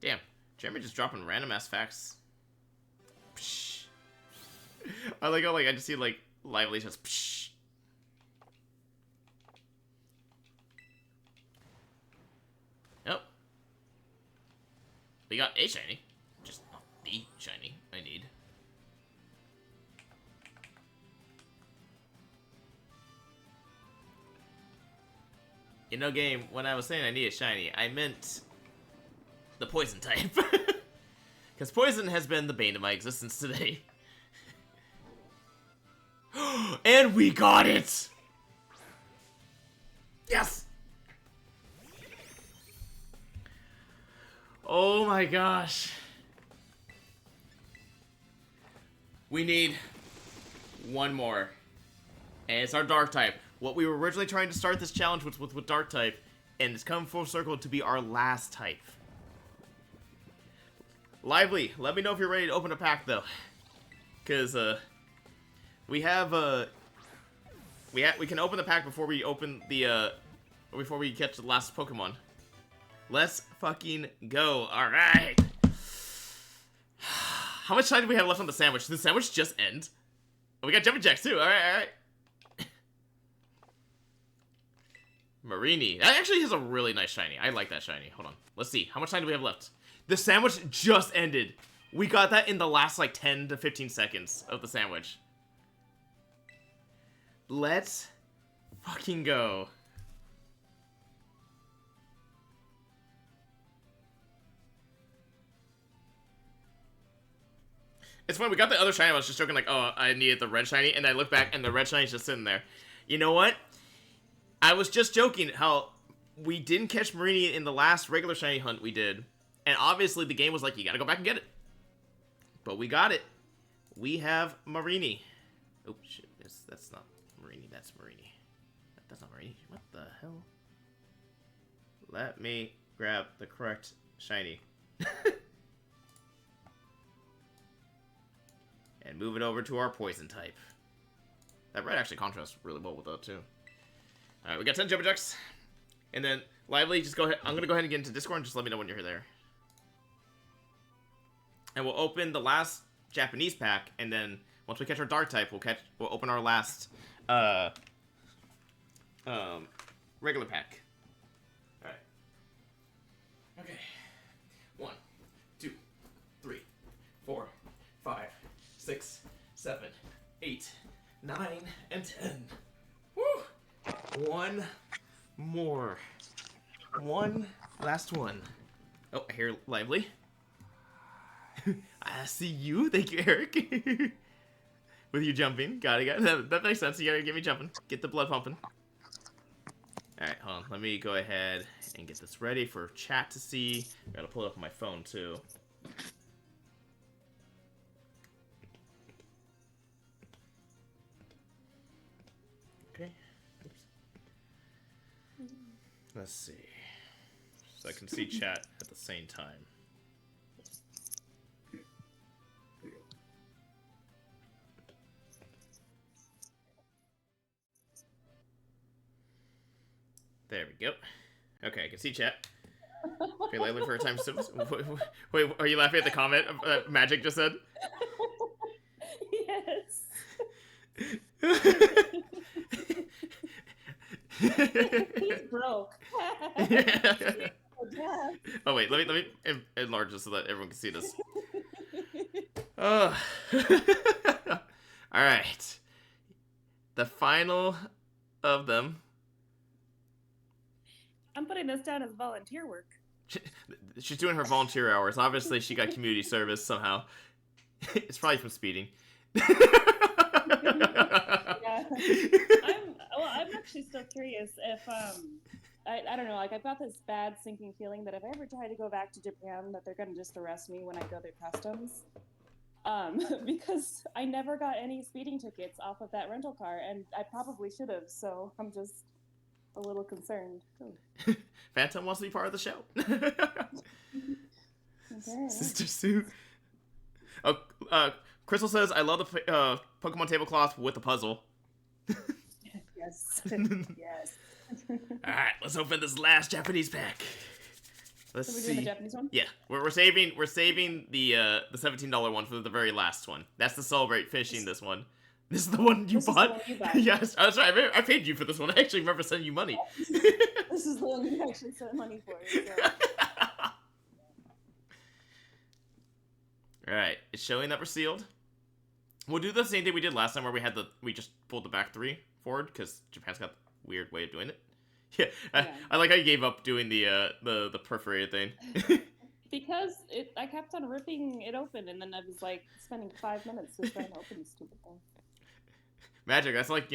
Damn. Jeremy just dropping random ass facts. Psh. I like how I just see like Lively just psh. Yep. We got a shiny. Just not the shiny I need. You know, game, when I was saying I need a shiny, I meant the poison type. Because poison has been the bane of my existence today. And we got it! Yes! Oh my gosh. We need one more. And it's our Dark type. What we were originally trying to start this challenge with Dark type, and it's come full circle to be our last type. Lively, let me know if you're ready to open a pack, though. Because, we can open the pack before we open the, before we catch the last Pokemon. Let's fucking go. Alright. How much time do we have left on the sandwich? Did the sandwich just end? Oh, we got jumping jacks, too. Alright. Marini. That actually has a really nice shiny. I like that shiny. Hold on. Let's see. How much time do we have left? The sandwich just ended. We got that in the last, like, 10 to 15 seconds of the sandwich. Let's fucking go. It's funny, we got the other shiny. I was just joking, like, oh, I needed the red shiny, and I look back, and the red shiny's just sitting there. You know what? I was just joking how we didn't catch Marini in the last regular shiny hunt we did. And obviously the game was like, you gotta go back and get it. But we got it. We have Marini. Oh, shit. That's not Marini. That's Marini. That's not Marini. What the hell? Let me grab the correct shiny. And move it over to our poison type. That red actually contrasts really well with that, too. Alright, we got 10 Jumbo Jacks. And then, Lively, just go ahead. I'm going to go ahead and get into Discord and just let me know when you're there. And we'll open the last Japanese pack, and then once we catch our Dark type, we'll open our last regular pack. Alright. Okay. 1, 2, 3, 4, 5, 6, 7, 8, 9, and 10. Woo! One more. One last one. Oh, I hear Lively. I see you. Thank you, Eric. With you jumping. Got it. That makes sense. You gotta get me jumping. Get the blood pumping. Alright, hold on. Let me go ahead and get this ready for chat to see. Gotta pull it up on my phone, too. Okay. Oops. Let's see. So I can see chat at the same time. There we go. Okay, I can see chat. Okay, Lively for a time. Wait, are you laughing at the comment that Magic just said? Yes. He's broke. Oh wait, let me enlarge this so that everyone can see this. All right. The final of them. I'm putting this down as volunteer work. She's doing her volunteer hours. Obviously, she got community service somehow. It's probably from speeding. Yeah. I'm actually still curious if I don't know, like I've got this bad sinking feeling that if I ever try to go back to Japan that they're gonna just arrest me when I go through customs. Because I never got any speeding tickets off of that rental car, and I probably should have, so I'm just a little concerned. Phantom wants to be part of the show. Okay. Sister Sue. Oh, Crystal says, I love the Pokemon tablecloth with the puzzle. Yes. Yes. Alright, let's open this last Japanese pack. Let's So we're see. doing the Japanese one? Yeah, we're saving the $17 one for the very last one. That's to celebrate finishing this one. This is the one you bought? This is the one you bought. Yes, that's right. I paid you for this one. I actually remember sending you money. This is the one you actually sent money for. So. Alright, it's showing that we're sealed. We'll do the same thing we did last time where we just pulled the back 3 forward, because Japan's got a weird way of doing it. Yeah, I like how you gave up doing the perforated thing. Because I kept on ripping it open, and then I was like spending 5 minutes just trying to open this stupid thing. Magic, that's like,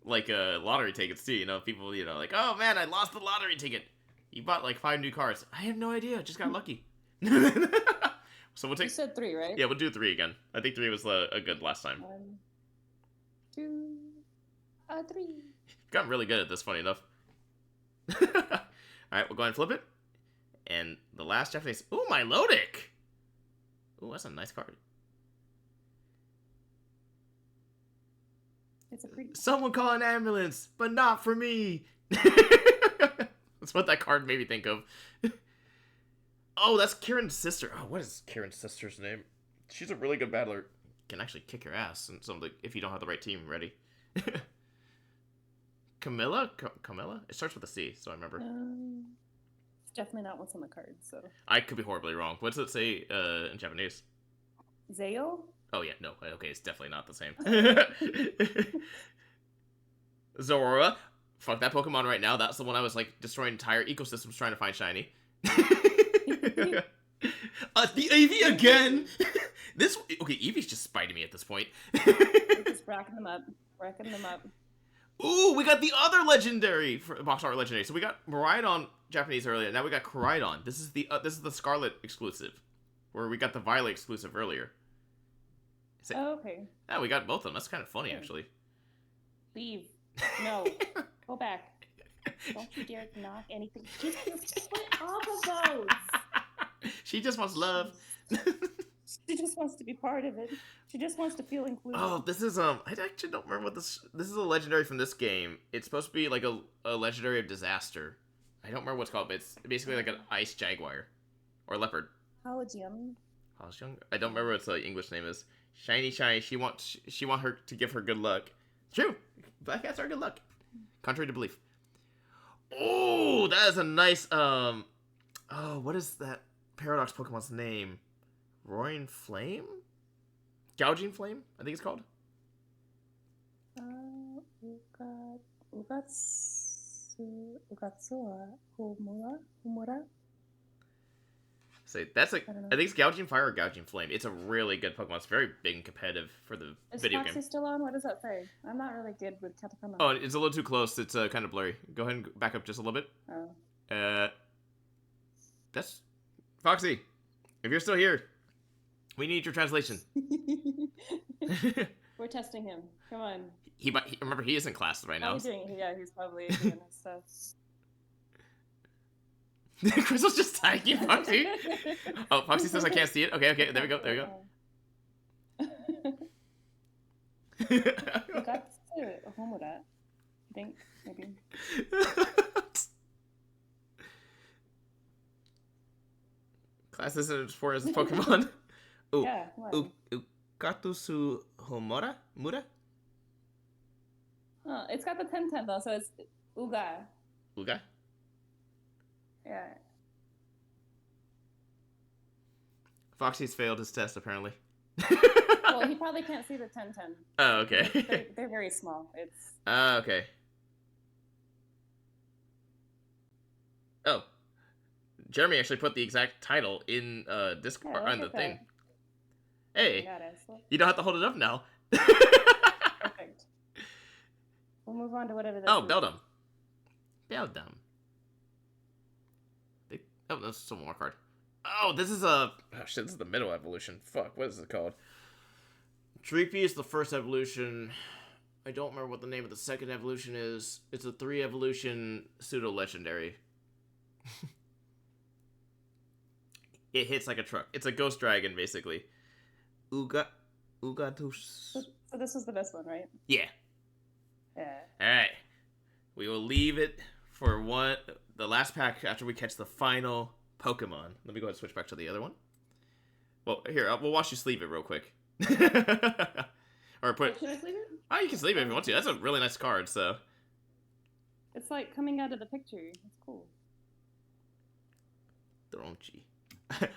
lottery tickets too, people, like, oh man, I lost the lottery ticket. You bought like 5 new cars. I have no idea, just got lucky. So we'll You take. said 3, right? Yeah, we'll do 3 again. I think 3 was a good last time. 1, 2, 3. Gotten really good at this, funny enough. Alright, we'll go ahead and flip it. And the last Japanese. Ooh, my Lodic! Ooh, that's a nice card. It's a pretty. Someone call an ambulance, but not for me! That's what that card made me think of. Oh, that's Kieran's sister. Oh, what is Kieran's sister's name? She's a really good battler. Can actually kick your ass and something if you don't have the right team ready. Camilla? Camilla? It starts with a C, so I remember. It's definitely not what's on the card, so. I could be horribly wrong. What does it say in Japanese? Zayo? Oh, yeah, no. Okay, it's definitely not the same. Zorora. Fuck that Pokemon right now. That's the one I was, like, destroying entire ecosystems trying to find shiny. The Eevee again! This... Okay, Eevee's just spiting me at this point. Just racking them up. Racking them up. Ooh, we got the other legendary box art legendary. So we got Miraidon Japanese earlier. Now we got Koraidon. This is the Scarlet exclusive, where we got the Violet exclusive earlier. Oh, okay. Yeah, we got both of them. That's kind of funny, actually. Leave. No. Go back. Don't you dare knock anything. Just put off of those. She just wants love. She just wants to be part of it. She just wants to feel included. Oh, this is I actually don't remember what this is a legendary from this game. It's supposed to be like a legendary of disaster. I don't remember what's called, but it's basically like an ice jaguar or leopard. Halogium. I don't remember what the English name is. Shiny. She want her to give her good luck. True. Black cats are good luck. Contrary to belief. Oh, that is a nice oh, what is that Paradox Pokemon's name? Roaring Flame? Gouging Flame, I think it's called. Ugatsua Humura. Say that's like I think it's Gouging Fire or Gouging Flame. It's a really good Pokemon. It's very big and competitive for the video game. Is Foxy still on? What does that say? I'm not really good with katakana. Oh, it's a little too close. It's kind of blurry. Go ahead and back up just a little bit. Oh. That's Foxy. If you're still here, we need your translation. We're testing him. Come on. Remember he is in class right now. He's probably doing his stuff. Crystal's just tagging Foxy. Oh, Foxy says I can't see it. Okay, there we go. Homura, I think, maybe. Class isn't for his Pokemon. Ooh, Yeah, Ukatusu Homura? Mura? Oh, it's got the 10-10 though, so it's Uga. Uga? Yeah. Foxy's failed his test, apparently. Well, he probably can't see the 10-10. Oh, okay. They're very small. It's. Okay. Oh. Jeremy actually put the exact title in Discord on the thing. Hey, you don't have to hold it up now. Perfect. We'll move on to whatever this Oh, is. Beldum. Oh, that's one more card. Oh, this is a... Oh, shit, this is the middle evolution. Fuck, what is it called? Dreepy is the first evolution. I don't remember what the name of the second evolution is. It's a 3-evolution pseudo-legendary. It hits like a truck. It's a ghost dragon, basically. Ugatus. So this was the best one, right? Yeah. Yeah. Alright. We will leave it for the last pack after we catch the final Pokemon. Let me go ahead and switch back to the other one. Well, here, we'll watch you sleeve it real quick. Or put... Should I sleeve it? Oh, you can sleeve it if you want to. That's a really nice card, so... It's like coming out of the picture. It's cool. Doronchi.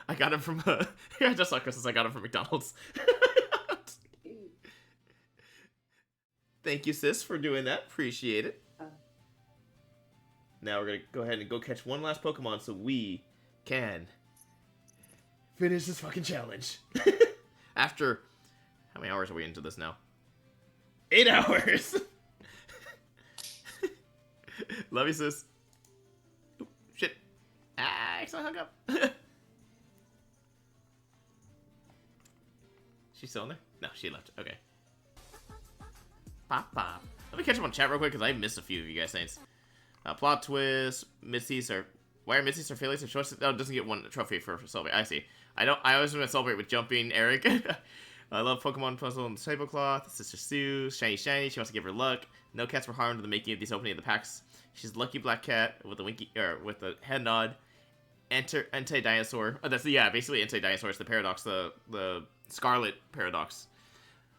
I got him from... I just saw Christmas. I got him from McDonald's. Thank you, sis, for doing that. Appreciate it. Now we're going to go ahead and go catch one last Pokemon so we can finish this fucking challenge. After... How many hours are we into this now? 8 hours! Love you, sis. Ooh, shit. Ah, I accidentally hung up. She's still in there? No, she left. Okay. Pop, pop. Let me catch up on chat real quick, because I missed a few of you guys saying. Plot twist. Misty's are... Why are Misty's or failures or choices? Oh, it doesn't get one trophy for celebrate. I see. I always want to celebrate with jumping, Eric. I love Pokemon Puzzle and Tablecloth. Sister Sue. Shiny Shiny. She wants to give her luck. No cats were harmed in the making of these opening of the packs. She's Lucky Black Cat with a winky... with a head nod. Anti-Dinosaur. Oh, that's... Yeah, basically Anti-Dinosaur. It's the Paradox. The Scarlet Paradox.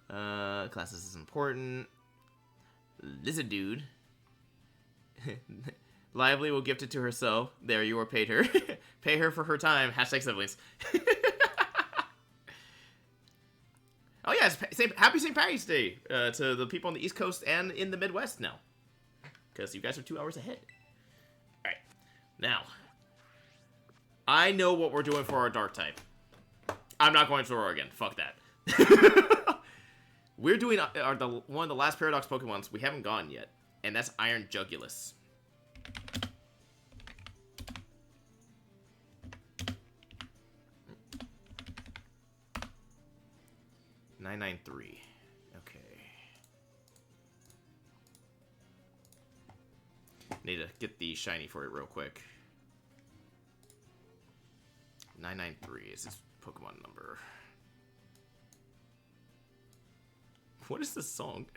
Classes is important. Lizard Dude. Lively will gift it to herself. There, you are paid her. Pay her for her time. Hashtag siblings. Oh yeah, happy St. Patty's Day to the people on the East Coast and in the Midwest now. Because you guys are 2 hours ahead. Alright. Now. I know what we're doing for our Dark type. I'm not going to Aurora again. Fuck that. We're doing one of the last Paradox Pokemons we haven't gone yet. And that's Iron Jugulus. $9.93. Okay. Need to get the shiny for it real quick. 993 is his Pokemon number. What is this song?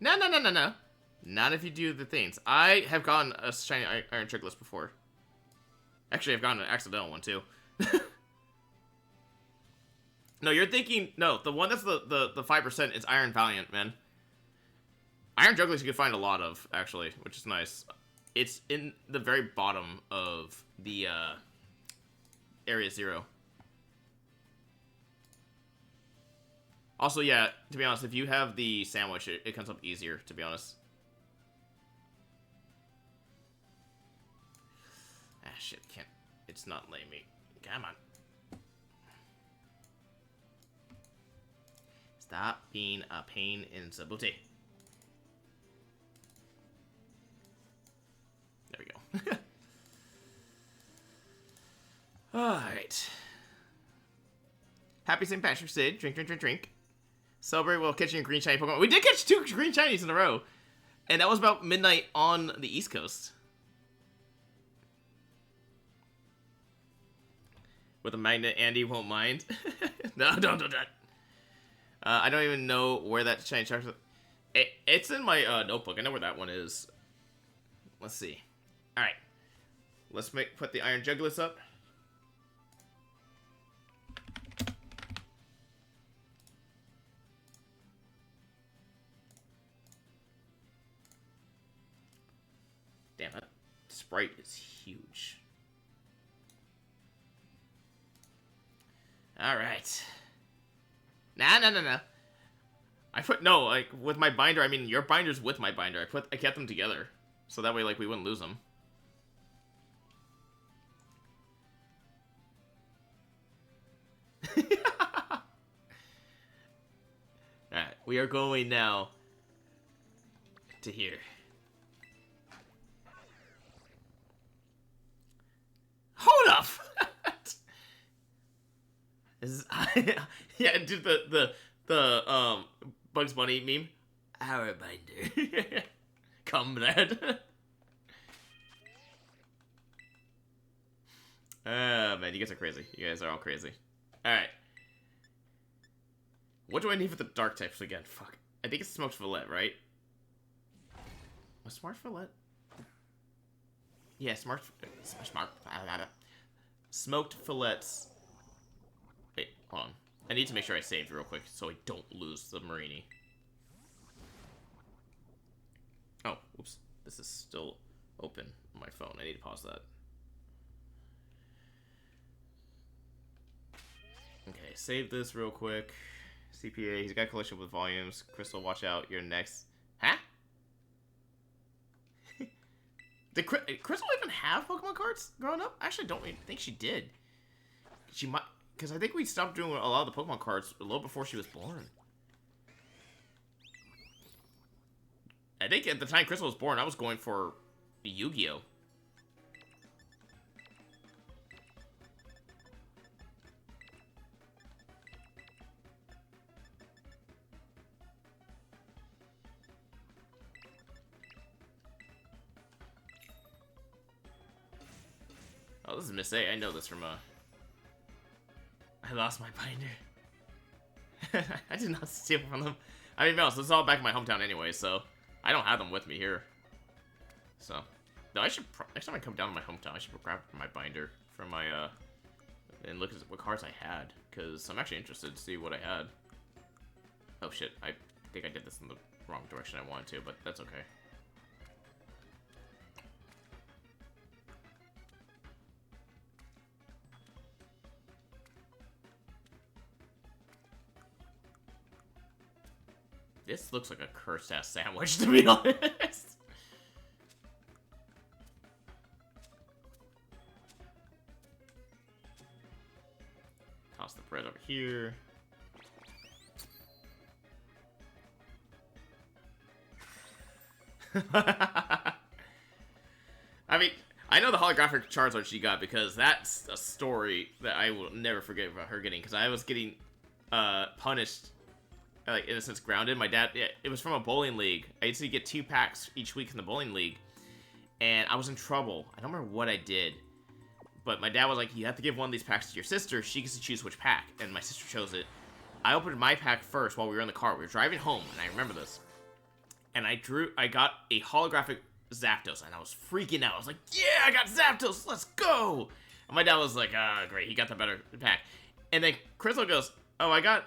No. Not if you do the things. I have gotten a shiny Iron Jugulus before. Actually, I've gotten an accidental one, too. No, you're thinking... No, the one that's the 5% is Iron Valiant, man. Iron Jugulus you can find a lot of, actually, which is nice. It's in the very bottom of the Area 0. Also, yeah, to be honest, if you have the sandwich, it comes up easier, to be honest. Ah, shit, can't. It's not letting me. Come on. Stop being a pain in the booty. There we go. Alright. Happy St. Patrick's Day. Drink, drink, drink, drink. Celebrate while catching a green shiny Pokemon. We did catch 2 green shinies in a row. And that was about midnight on the East Coast. With a magnet Andy won't mind. No, don't do that. I don't even know where that shiny chocolate... It's in my notebook. I know where that one is. Let's see. Alright. Let's put the Iron Jugulus up. Damn, that sprite is huge. Alright. Nah. I put, no, like, with my binder, I mean, your binder's with my binder. I kept them together. So that way, like, we wouldn't lose them. Alright, we are going now to here. Hold up! This is, yeah, dude, the Bugs Bunny meme. Our binder. Comrade. Man, you guys are crazy. You guys are all crazy. Alright. What do I need for the dark types again? Fuck. I think it's smoked fillet, right? A smart fillet? Yeah, smart. Smoked fillets. Wait, hold on. I need to make sure I saved real quick so I don't lose the Marini. Oh, oops. This is still open on my phone. I need to pause that. Okay, save this real quick. CPA, he's got a collection with volumes. Crystal, watch out. You're next. Huh? Did Crystal even have Pokemon cards growing up? I actually don't even think she did. She might, because I think we stopped doing a lot of the Pokemon cards a little before she was born. I think at the time Crystal was born, I was going for Yu-Gi-Oh! Oh, this is Miss A. I know this from, I lost my binder. I did not steal from them. I mean, no, so it's all back in my hometown anyway, so I don't have them with me here. So, no, I should, next time I come down to my hometown, I should grab my binder from my, and look at what cards I had, because I'm actually interested to see what I had. Oh shit, I think I did this in the wrong direction I wanted to, but that's okay. This looks like a cursed-ass sandwich, to be honest. Toss the bread over here. I mean, I know the holographic Charizard she got because that's a story that I will never forget about her getting, because I was getting punished, like, in a sense, grounded. My dad, yeah, it was from a bowling league. I used to get 2 packs each week in the bowling league, and I was in trouble. I don't remember what I did, but my dad was like, you have to give one of these packs to your sister. She gets to choose which pack, and my sister chose it. I opened my pack first while we were in the car. We were driving home, and I remember this. And I got a holographic Zapdos, and I was freaking out. I was like, yeah, I got Zapdos, let's go! And my dad was like, ah, great, he got the better pack. And then Crystal goes, oh, I got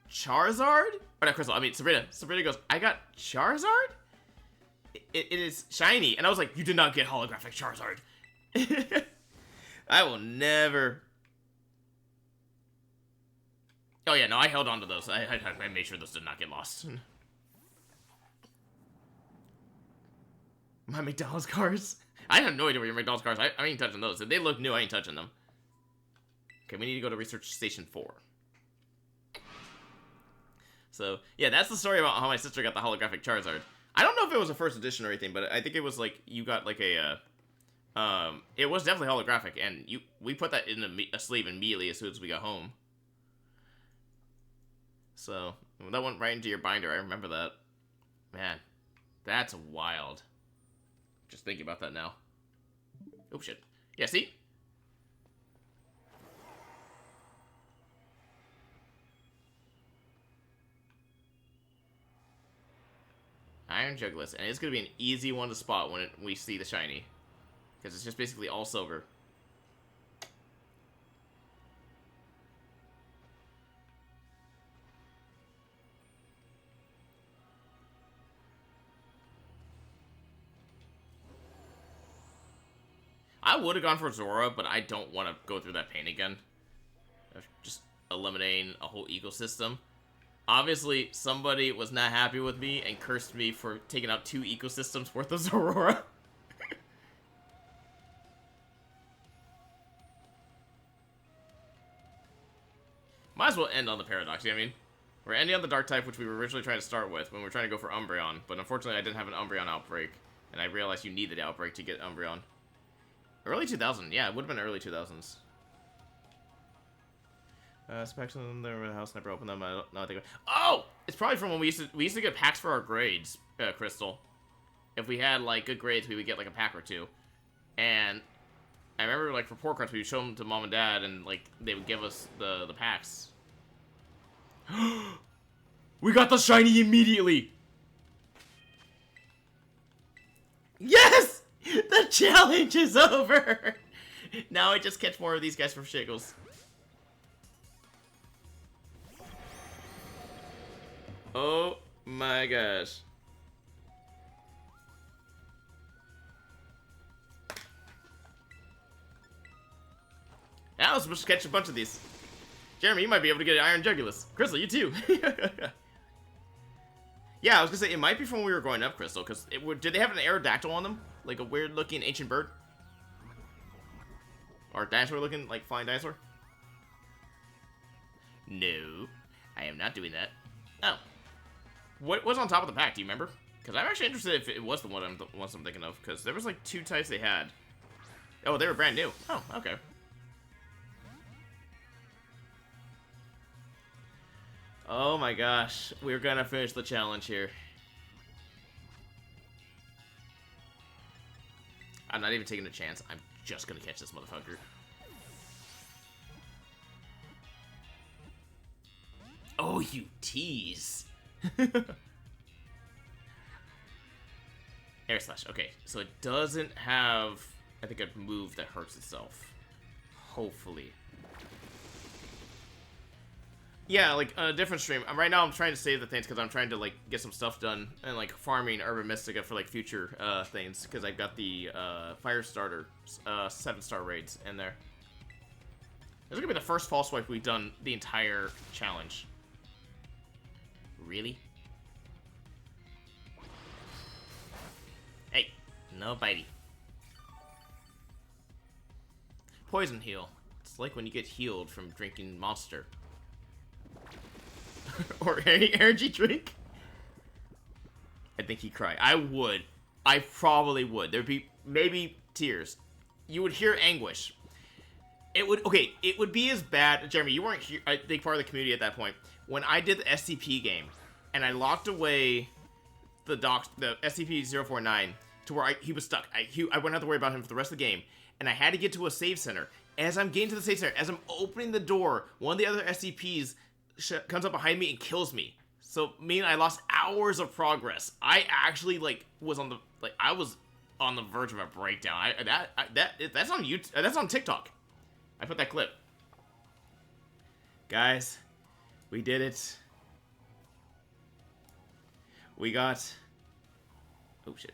Charizard? Or not Crystal, I mean Sabrina. Sabrina goes, I got Charizard? It is shiny. And I was like, you did not get holographic Charizard. I will never... Oh yeah, no, I held on to those. I made sure those did not get lost. My McDonald's cars? I have no idea where your McDonald's cars. I ain't touching those. If they look new, I ain't touching them. Okay, we need to go to Research Station 4. So, yeah, that's the story about how my sister got the holographic Charizard. I don't know if it was a first edition or anything, but I think it was like, you got like a, it was definitely holographic, and we put that in a sleeve immediately as soon as we got home. So, that went right into your binder, I remember that. Man, that's wild. Just thinking about that now. Oh, shit. Yeah, see? Iron Jugulis. And it's going to be an easy one to spot when we see the shiny. Because it's just basically all silver. I would have gone for Zora, but I don't want to go through that pain again. Of just eliminating a whole ecosystem. Obviously, somebody was not happy with me and cursed me for taking out 2 ecosystems worth of Zorora. Might as well end on the Paradox, you know what I mean? We're ending on the Dark type, which we were originally trying to start with when we were trying to go for Umbreon. But unfortunately, I didn't have an Umbreon outbreak. And I realized you need the outbreak to get Umbreon. Early 2000s, yeah, it would have been early 2000s. Specs in the house, never opened them. I don't know. I think. Oh, it's probably from when we used to get packs for our grades, Crystal. If we had like good grades, we would get like a pack or 2. And I remember like for report cards, we would show them to mom and dad, and like they would give us the packs. We got the shiny immediately. Yes! The challenge is over! Now I just catch more of these guys from Shiggles. Oh my gosh. Now I was supposed to catch a bunch of these. Jeremy, you might be able to get an Iron Jugulis. Crystal, you too. Yeah, I was gonna say, it might be from when we were growing up, Crystal, because did they have an Aerodactyl on them? Like a weird-looking ancient bird? Or dinosaur-looking, like, flying dinosaur? No, I am not doing that. Oh. What was on top of the pack, do you remember? Because I'm actually interested if it was the one I'm thinking of, because there was, like, 2 types they had. Oh, they were brand new. Oh, okay. Oh my gosh, we're gonna finish the challenge here. I'm not even taking a chance. I'm just gonna catch this motherfucker. Oh, you tease. Air Slash. Okay, so it doesn't have, I think, a move that hurts itself. Hopefully. Yeah, like, a different stream. Right now I'm trying to save the things because I'm trying to, like, get some stuff done. And, like, farming Urban Mystica for, like, future things. Because I got the Fire Starter 7-star raids in there. This is going to be the first false swipe we've done the entire challenge. Really? Hey, no bitey. Poison heal. It's like when you get healed from drinking Monster. Or any energy drink. I think he'd cry. I would. I probably would. There'd be maybe tears. You would hear anguish. It would, okay, it would be as bad. Jeremy, you weren't here, I think, part of the community at that point. When I did the SCP game, and I locked away the SCP-049 to where he was stuck. I wouldn't have to worry about him for the rest of the game. And I had to get to a save center. As I'm getting to the save center, as I'm opening the door, one of the other SCPs comes up behind me and kills me. So, I lost hours of progress. I actually, like, was on the, like, I was on the verge of a breakdown. That's on YouTube. That's on TikTok. I put that clip. Guys, we did it. We got... Oh, shit.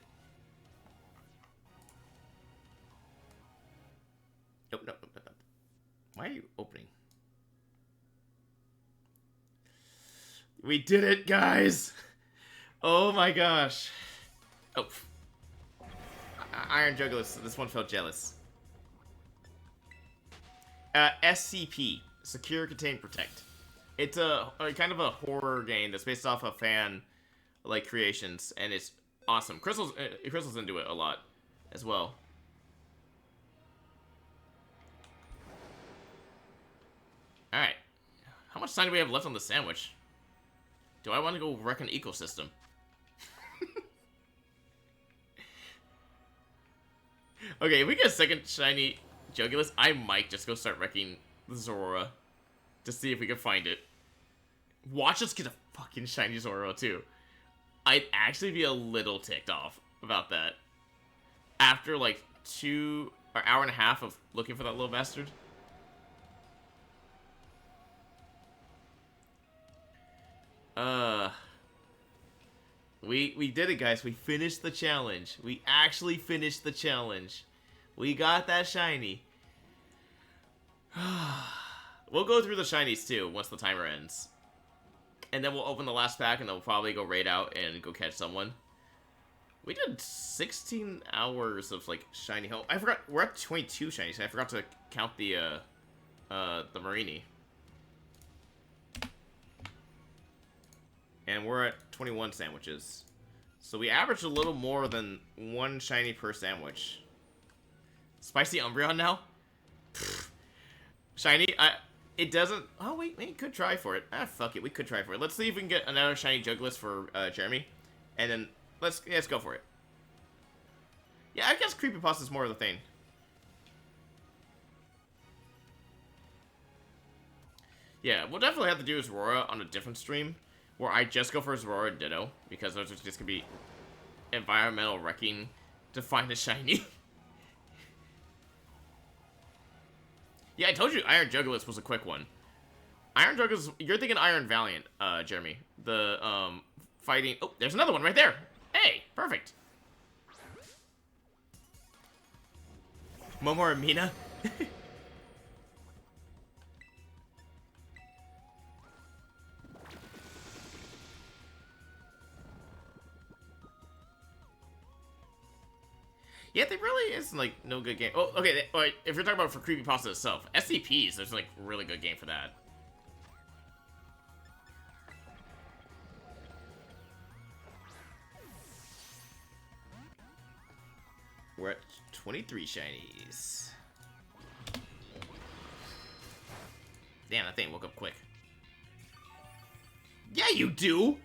Nope, nope, nope, nope. Why are you opening? We did it, guys! Oh my gosh. Oh. Iron Jugglers. This one felt jealous. SCP. Secure, Contain, Protect. It's a kind of a horror game that's based off of fan, like, creations, and it's awesome. Crystal's into it a lot as well. Alright. How much time do we have left on the sandwich? Do I want to go wreck an ecosystem? Okay, if we get a second shiny Jugulus, I might just go start wrecking the Zorora to see if we can find it. Watch us get a fucking shiny Zorora, too. I'd actually be a little ticked off about that. After, like, hour and a half of looking for that little bastard. We did it, guys. We finished the challenge. We actually finished the challenge. We got that shiny. We'll go through the shinies, too, once the timer ends. And then we'll open the last pack, and then we'll probably go raid out and go catch someone. We did 16 hours of, like, shiny help. I forgot, we're at 22 shinies, and I forgot to count the Marini. And we're at 21 sandwiches. So we averaged a little more than one shiny per sandwich. Spicy Umbreon now? Pfft. Shiny? It doesn't... Oh, wait, we could try for it. Ah, fuck it, we could try for it. Let's see if we can get another shiny Jugulus for Jeremy. And then, let's go for it. Yeah, I guess Creepypasta is more of the thing. Yeah, we'll definitely have to do Zorora on a different stream. Where I just go for Zorora and Ditto. Because those are just gonna be environmental wrecking to find a shiny. Yeah, I told you Iron Jugulus was a quick one. Iron Jugulus, you're thinking Iron Valiant, Jeremy. The, fighting... Oh, there's another one right there. Hey, perfect. Momo and Mina. Yeah, there really is, like, no good game. Oh, okay, if you're talking about for Creepypasta itself, SCPs, there's, like, really good game for that. We're at 23 shinies. Damn, that thing woke up quick. Yeah, you do!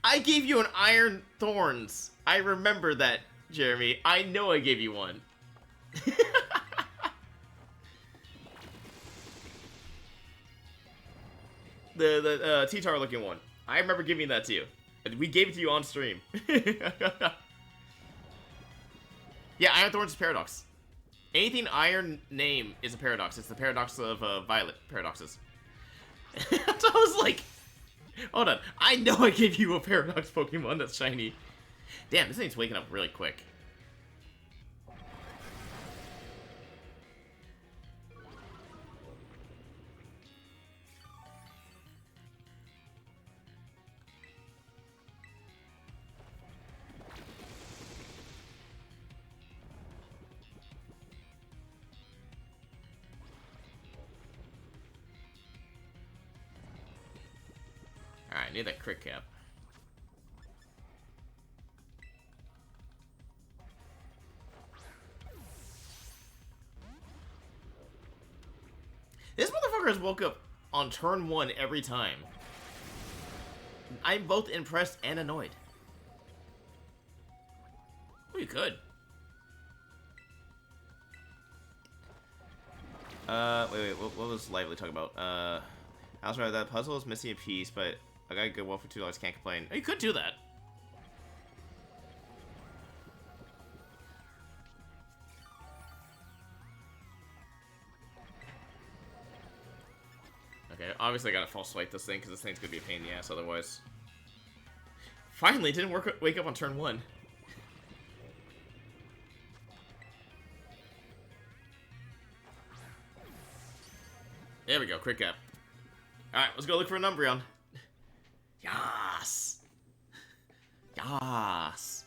I gave you an Iron Thorns. I remember that, Jeremy. I know I gave you one. The T-Tar looking one. I remember giving that to you. We gave it to you on stream. Yeah, Iron Thorns is paradox. Anything iron name is a paradox. It's the paradox of violet paradoxes. So I was like, hold on. I know I gave you a paradox Pokemon that's shiny. Damn, this thing's waking up really quick. Alright, need that crit cap. This motherfucker has woke up on turn 1 every time. I'm both impressed and annoyed. Oh, you could. Wait, what was Lively talking about? I was right, that puzzle is missing a piece, but I got a good one for $2, can't complain. Oh, you could do that. Okay, obviously I gotta false swipe this thing, because this thing's gonna be a pain in the ass otherwise. Finally, it didn't wake up on turn 1. There we go, crit cap. Alright, let's go look for an Umbreon. Yas! Yas!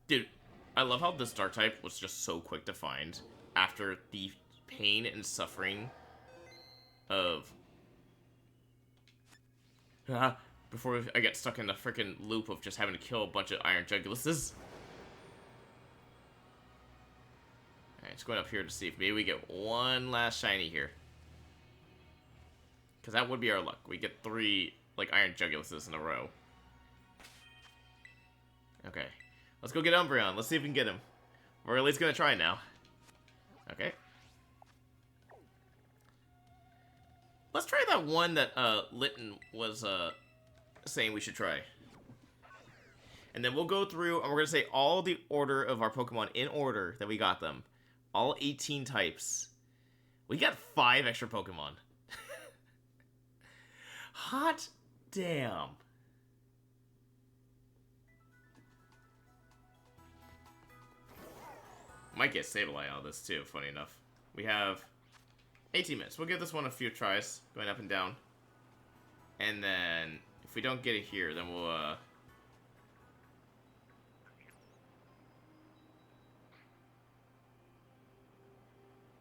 Dude, I love how this Dark type was just so quick to find after the pain and suffering of... before I get stuck in the freaking loop of just having to kill a bunch of Iron Juguluses. Alright, just going up here to see if maybe we get one last shiny here. Because that would be our luck. We get 3, like, Iron Juguluses in a row. Okay. Let's go get Umbreon. Let's see if we can get him. We're at least gonna try now. Okay. Let's try that one that, Litton was, saying we should try. And then we'll go through, and we're gonna say all the order of our Pokemon in order that we got them. All 18 types. We got 5 extra Pokemon. Hot damn. Might get Sableye out of this too, funny enough. We have 18 minutes. We'll give this one a few tries, going up and down. And then, if we don't get it here, then we'll, if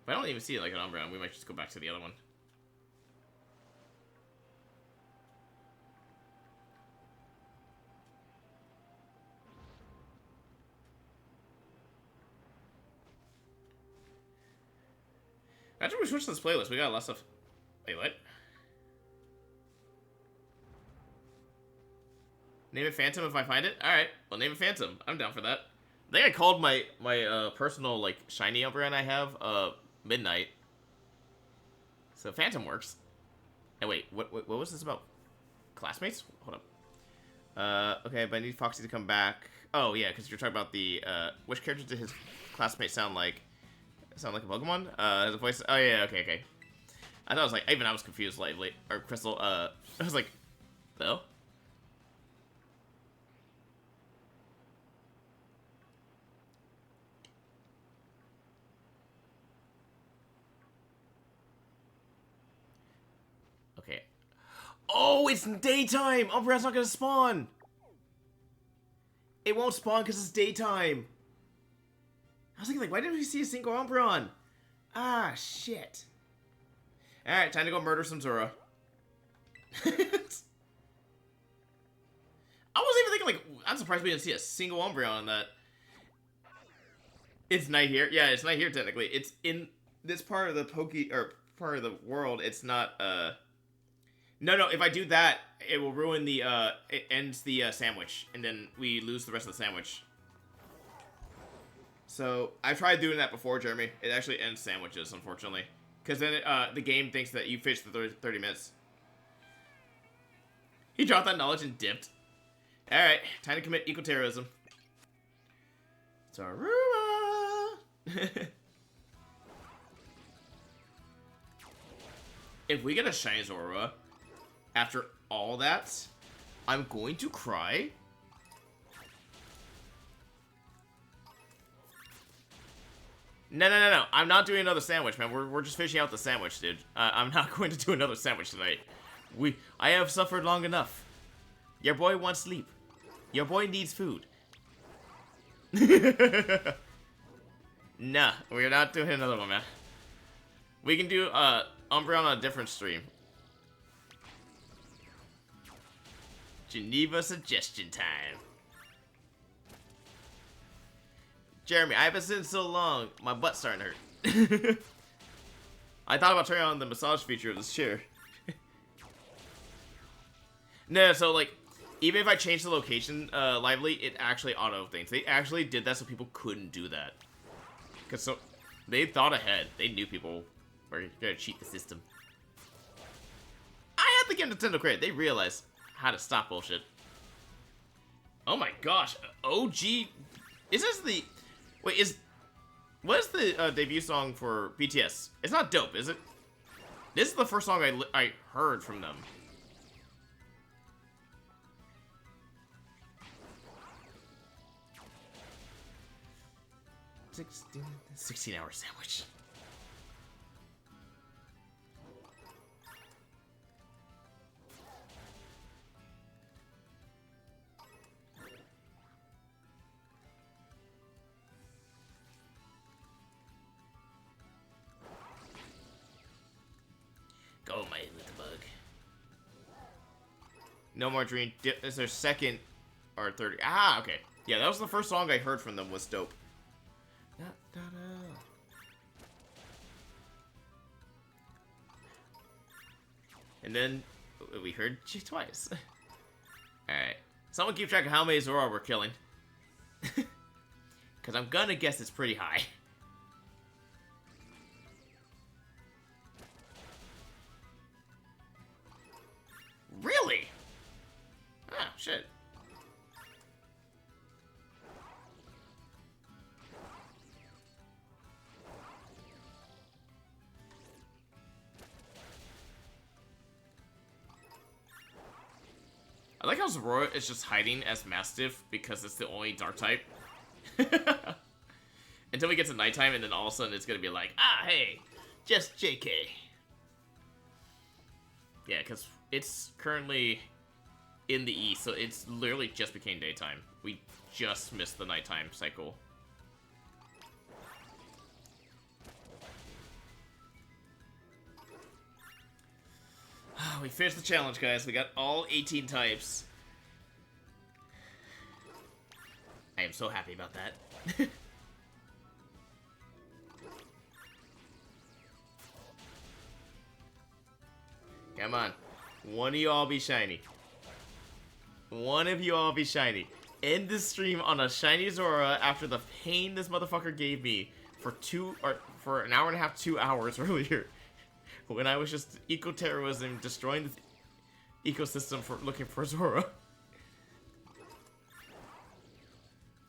I don't even see it like an Umbreon, we might just go back to the other one. After we switch to this playlist, we got lots of... Wait, what? Name it Phantom if I find it? Alright, well, name it Phantom. I'm down for that. I think I called my personal, like, shiny Umbreon I have, Midnight. So Phantom works. And wait, what was this about? Classmates? Hold up. Okay, but I need Foxy to come back. Oh, yeah, because you're talking about the, which character did his classmate sound like? Sound like a Pokemon? Has a voice? Oh, yeah, okay. I thought I was like, even I was confused, like, or Crystal, I was like, Bill? Okay. Oh, it's daytime! Umbreon's not gonna spawn! It won't spawn because it's daytime! I was thinking, like, why didn't we see a single Umbreon? Ah, shit. Alright, time to go murder some Zora. I wasn't even thinking, like, I'm surprised we didn't see a single Umbreon on that. It's night here. Yeah, it's night here, technically. It's in this part of the part of the world. It's not, No, if I do that, it will ruin the, it ends the, sandwich. And then we lose the rest of the sandwich. So I tried doing that before, Jeremy. It actually ends sandwiches, unfortunately, because then the game thinks that you finished the 30 minutes. He dropped that knowledge and dipped. All right, time to commit eco-terrorism. Taruma. If we get a shiny Zorua after all that, I'm going to cry. No. I'm not doing another sandwich, man. We're just fishing out the sandwich, dude. I'm not going to do another sandwich tonight. I have suffered long enough. Your boy wants sleep. Your boy needs food. Nah, we're not doing another one, man. We can do Umbreon on a different stream. Geneva suggestion time. Jeremy, I haven't seen so long. My butt's starting to hurt. I thought about turning on the massage feature of this chair. No, so like, even if I change the location lively, it actually auto things. They actually did that so people couldn't do that. Cause so they thought ahead. They knew people were gonna cheat the system. I have to give Nintendo credit. They realized how to stop bullshit. Oh my gosh, OG. Is this the? Wait, what is the debut song for BTS? It's not Dope, is it? This is the first song I heard from them. 16-hour sandwich. Go, my little bug. No more dream. Is their second or third? Ah, okay. Yeah, that was the first song I heard from them. Was Dope. Da, da, da. And then we heard you twice. Alright. Someone keep track of how many Zora we're killing. Because I'm gonna guess it's pretty high. Really? Ah, shit. I like how Zorora is just hiding as Mastiff because it's the only dark type. Until we get to nighttime and then all of a sudden it's gonna be like, ah, hey, just JK. Yeah, because it's currently in the east, so it's literally just became daytime. We just missed the nighttime cycle. We finished the challenge, guys. We got all 18 types. I am so happy about that. Come on. One of you all be shiny. One of you all be shiny. End this stream on a shiny Zora after the pain this motherfucker gave me for an hour and a half, 2 hours earlier. When I was just eco-terrorism, destroying the ecosystem for looking for Zora.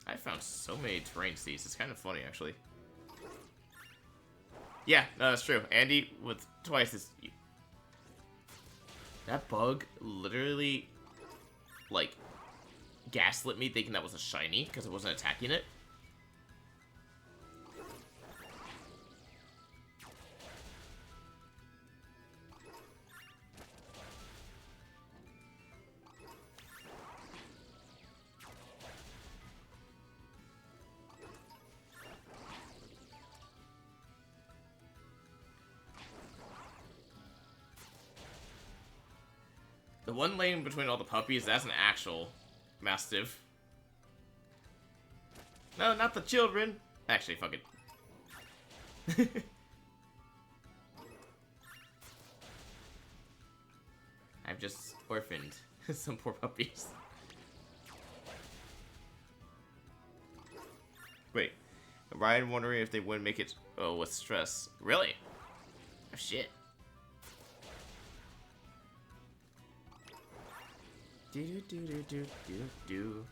I found so many terrain seeds. It's kind of funny, actually. Yeah, no, that's true. Andy with twice his... That bug literally, like, gaslit me thinking that was a shiny because it wasn't attacking it. The one lane between all the puppies, that's an actual Mastiff. No, not the children. Actually, fuck it. I've just orphaned some poor puppies. Wait, Ryan wondering if they would make it with stress. Really? Oh, shit. Do.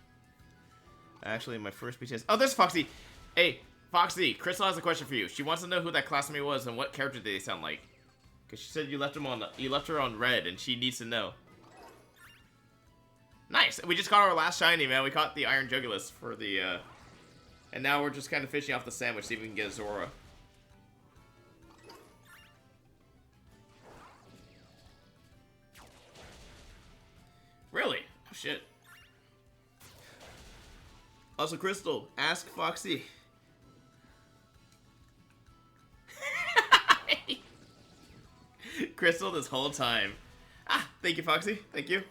Actually, my first BTS. Oh, there's Foxy. Hey, Foxy. Crystal has a question for you. She wants to know who that classmate was and what character they sound like. Cause she said you left her on red, and she needs to know. Nice. We just caught our last shiny, man. We caught the Iron Jugulus for the. And now we're just kind of fishing off the sandwich, see if we can get a Zora. Really? Oh shit. Also, Crystal, ask Foxy. Crystal this whole time. Ah, thank you, Foxy. Thank you.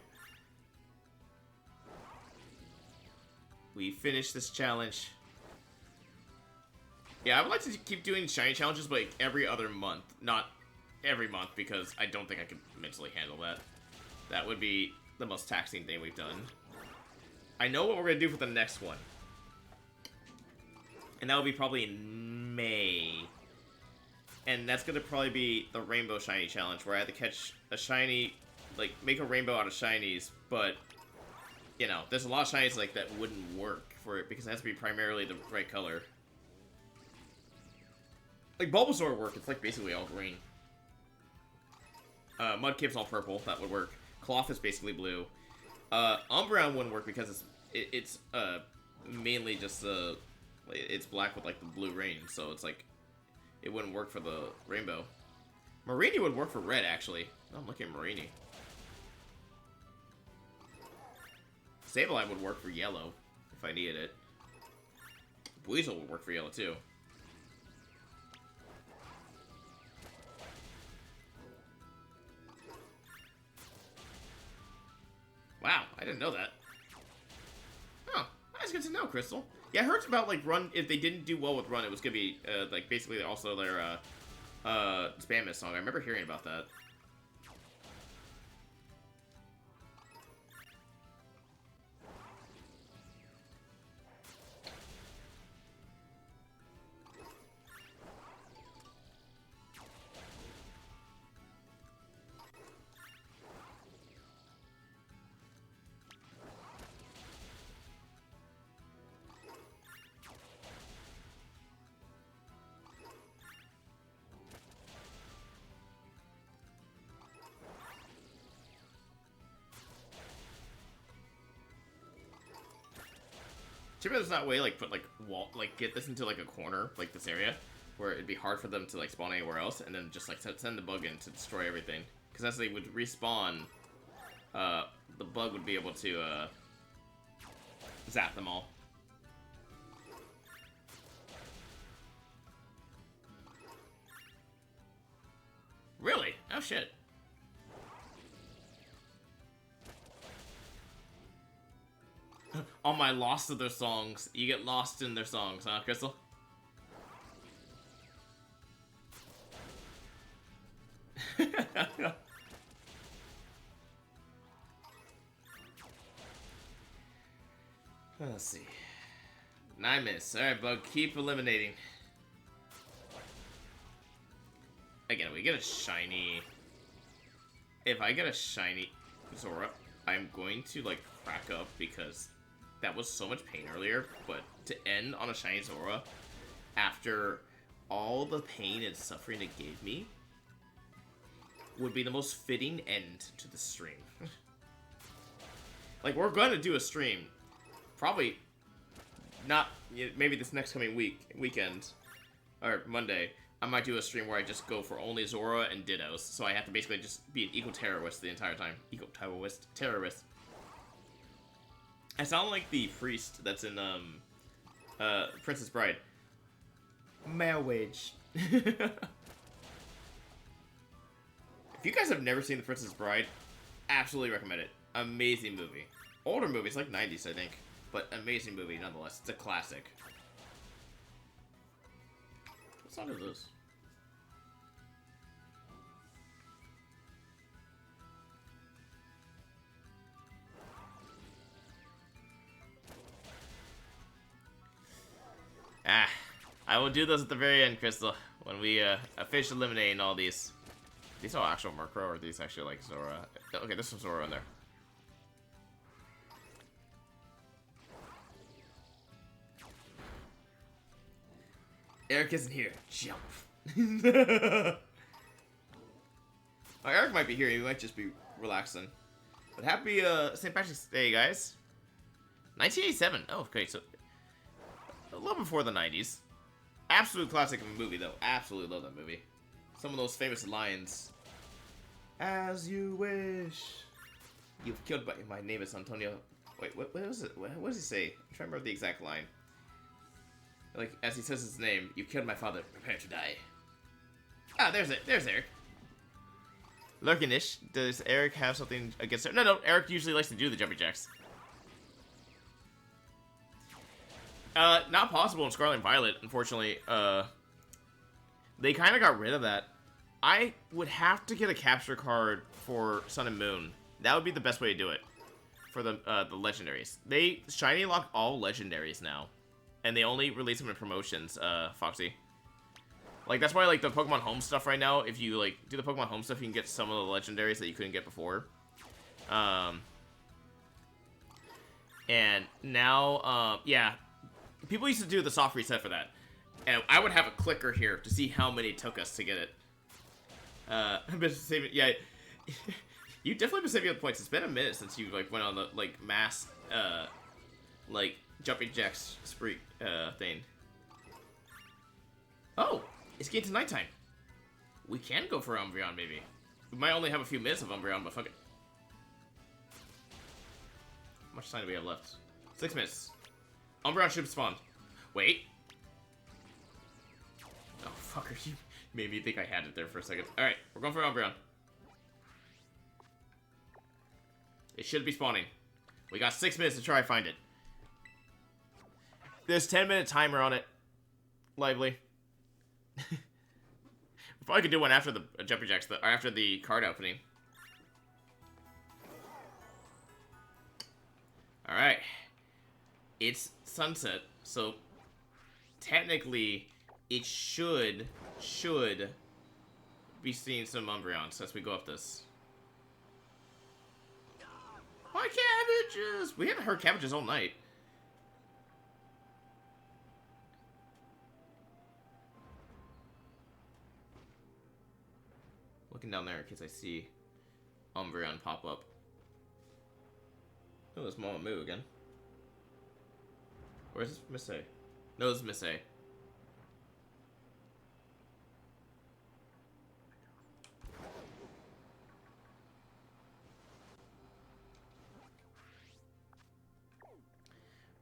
We finished this challenge. Yeah, I would like to keep doing shiny challenges, but like every other month. Not every month, because I don't think I could mentally handle that. That would be the most taxing thing we've done. I know what we're going to do for the next one. And that will be probably in May. And that's going to probably be the Rainbow Shiny Challenge, where I have to catch a shiny, like, make a rainbow out of shinies, but, you know, there's a lot of shinies, like, that wouldn't work for it, because it has to be primarily the right color. Like, Bulbasaur would work, it's, like, basically all green. Mudkip's all purple, that would work. Cloth is basically blue. Umbreon wouldn't work because it's mainly just, it's black with, like, the blue rain, so it's, like, it wouldn't work for the rainbow. Marini would work for red, actually. Oh, I'm looking at Marini. Sableye would work for yellow, if I needed it. Weasel would work for yellow, too. Wow, I didn't know that. Oh, that's good to know, Crystal. Yeah, I heard about, like, Run, if they didn't do well with Run, it was gonna be, like, basically also their, Spam Mist song. I remember hearing about that. Too bad there's not a way, like, put, like, wall, like, get this into, like, a corner, like, this area, where it'd be hard for them to, like, spawn anywhere else, and then just, like, send the bug in to destroy everything. Because as they would respawn, the bug would be able to, zap them all. Really? Oh, shit. On my lost to their songs. You get lost in their songs, huh, Crystal? Let's see. 9 minutes. Alright, bug. Keep eliminating. Again, we get a shiny. If I get a shiny Zora, I'm going to, like, crack up because that was so much pain earlier, but to end on a shiny Zora after all the pain and suffering it gave me would be the most fitting end to the stream. Like, we're gonna do a stream. Probably not, maybe this next coming weekend, or Monday, I might do a stream where I just go for only Zora and Dittos, so I have to basically just be an eco-terrorist the entire time. Eco-terrorist. I sound like the priest that's in, Princess Bride. Marriage. If you guys have never seen The Princess Bride, absolutely recommend it. Amazing movie. Older movie, it's like 90s, I think. But amazing movie, nonetheless. It's a classic. What song is this? Ah. I will do those at the very end, Crystal, when we finish eliminating all these. These are actual Murkrow, or are these actually like Zora? Okay, there's some Zora in there. Eric isn't here. Jump. Oh, Eric might be here. He might just be relaxing. But happy St. Patrick's Day, guys. 1987. Oh, okay, so a little before the 90s. Absolute classic of a movie, though. Absolutely love that movie. Some of those famous lines. As you wish. You've killed my name is Antonio. Wait, what was it? What does he say? I'm trying to remember the exact line. Like, as he says his name, you killed my father. Prepare to die. Ah, there's it. There's Eric. Lurkinish. Does Eric have something against her? No, Eric usually likes to do the jumping jacks. Not possible in Scarlet and Violet, unfortunately. They kind of got rid of that. I would have to get a capture card for Sun and Moon. That would be the best way to do it. For the legendaries. They shiny lock all legendaries now. And they only release them in promotions, Foxy. Like, that's why, like, the Pokemon Home stuff right now, if you, like, do the Pokemon Home stuff, you can get some of the legendaries that you couldn't get before. And now, yeah. People used to do the soft reset for that. And I would have a clicker here to see how many it took us to get it. I've been saving, yeah. You definitely been saving up points. It's been a minute since you, like, went on the, like, mass, like, jumping jacks spree, thing. Oh! It's getting to nighttime. We can go for Umbreon, maybe. We might only have a few minutes of Umbreon, but fuck it. How much time do we have left? 6 minutes. Umbreon should spawn. Wait. Oh, fucker, you made me think I had it there for a second. Alright, we're going for Umbreon. It should be spawning. We got 6 minutes to try and find it. There's 10-minute timer on it. Lively. We probably could do one after the jumping jacks, or after the card opening. Alright. It's sunset, so technically it should be seeing some Umbreons as we go up this. My cabbages! We haven't heard cabbages all night. Looking down there in case I see Umbreon pop up. Oh, there's Mama Moo again. Where's this Miss A? No, this is Miss A.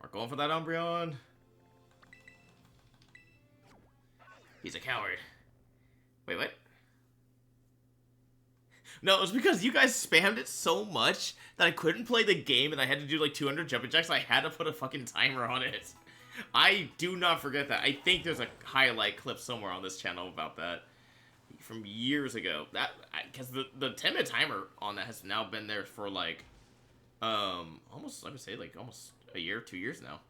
We're going for that Umbreon. He's a coward. Wait, what? No, it was because you guys spammed it so much that I couldn't play the game and I had to do like 200 jumping jacks. I had to put a fucking timer on it. I do not forget that. I think there's a highlight clip somewhere on this channel about that from years ago. That because the 10-minute timer on that has now been there for like almost, I would say, like almost a year, 2 years now.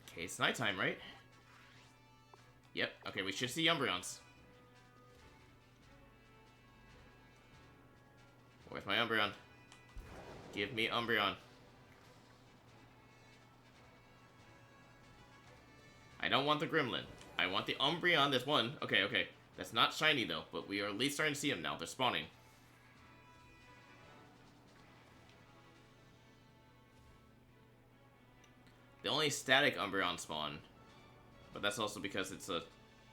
Okay, it's nighttime, right? Yep. Okay, we should see Umbreons. Where's my Umbreon? Give me Umbreon. I don't want the Gremlin. I want the Umbreon. There's one. Okay, okay. That's not shiny, though, but we are at least starting to see them now. They're spawning. The only static Umbreon spawn, but that's also because it's a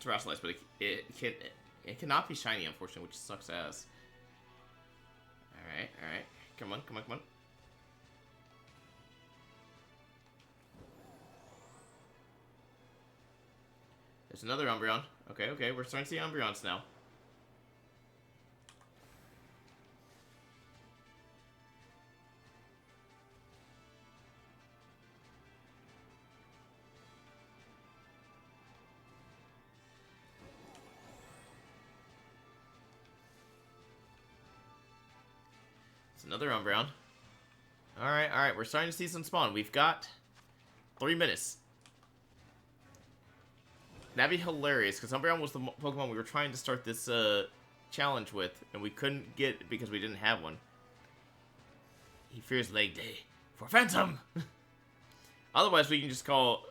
Terrasilize, but it cannot be shiny, unfortunately, which sucks ass. Alright, alright. Come on, come on, come on. There's another Umbreon. Okay, okay, we're starting to see Umbreons now. Another Umbreon. Alright, alright, we're starting to see some spawn. We've got 3 minutes. That'd be hilarious, because Umbreon was the Pokemon we were trying to start this challenge with, and we couldn't get it because we didn't have one. He fears leg day for Phantom! Otherwise, we can just call...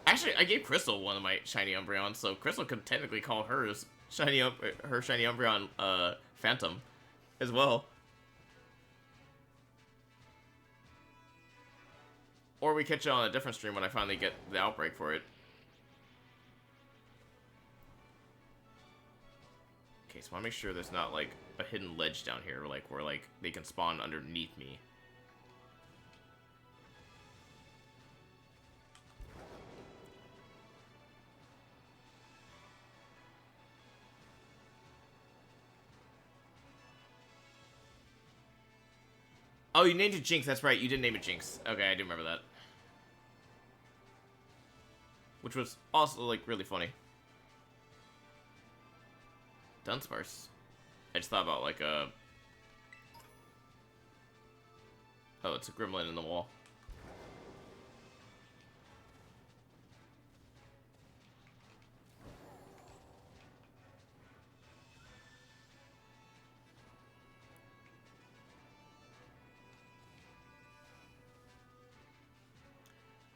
Actually, I gave Crystal one of my shiny Umbreon, so Crystal could technically call hers her shiny Umbreon Phantom as well. Or we catch it on a different stream when I finally get the outbreak for it. Okay, so I want to make sure there's not, like, a hidden ledge down here, like, where, like, they can spawn underneath me. Oh, you named it Jinx, that's right, you did name it Jinx. Okay, I do remember that. Which was also, like, really funny. Dunsparce. I just thought about, like, a... Oh, it's a gremlin in the wall.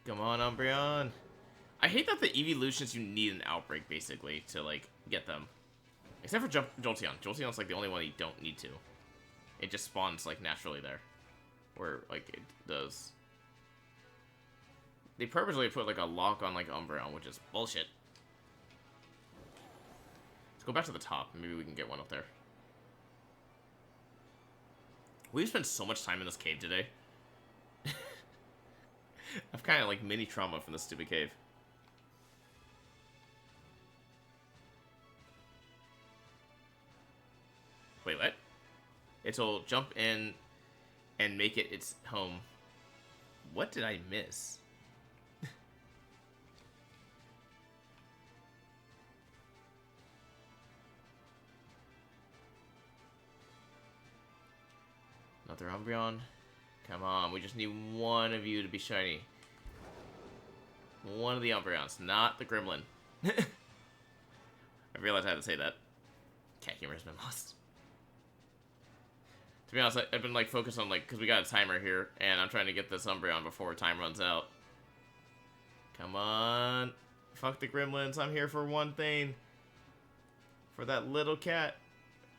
Come on, Umbreon. I hate that the evolutions you need an outbreak, basically, to, like, get them. Except for Jolteon. Jolteon's, like, the only one you don't need to. It just spawns, like, naturally there. Or, like, it does. They purposely put, like, a lock on, like, Umbreon, which is bullshit. Let's go back to the top. Maybe we can get one up there. We've spent so much time in this cave today. I've kind of, like, mini trauma from this stupid cave. Wait, what? It'll jump in and make it its home. What did I miss? Another Umbreon. Come on, we just need one of you to be shiny. One of the Umbreons, not the Gremlin. I realized I had to say that. Cat humor has been lost. To be honest, I've been, like, focused on, like, because we got a timer here, and I'm trying to get this Umbreon before time runs out. Come on. Fuck the Gremlins, I'm here for one thing. For that little cat.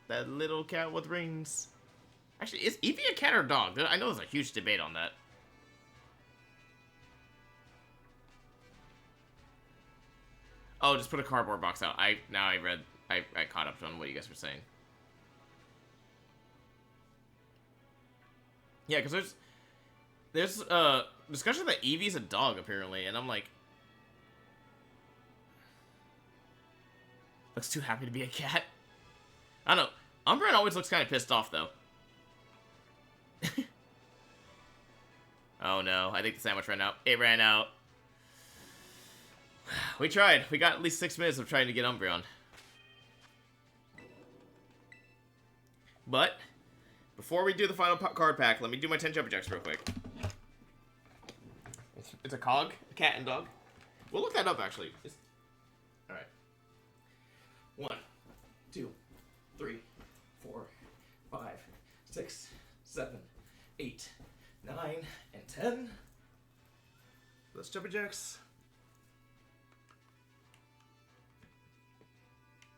That little cat with rings. Actually, is Eevee a cat or a dog? I know there's a huge debate on that. Oh, just put a cardboard box out. I caught up on what you guys were saying. Yeah, because there's discussion that Eevee's a dog, apparently, and I'm like... Looks too happy to be a cat. I don't know. Umbreon always looks kind of pissed off, though. Oh no, I think the sandwich ran out. It ran out. We tried. We got at least 6 minutes of trying to get Umbreon. But, before we do the final card pack, let me do my 10 jumping jacks real quick. It's a cog, a cat and dog. We'll look that up, actually. Alright. 1, 2, 3, 4, 5, 6, 7, 8, 9, and 10. Let's jumping jacks.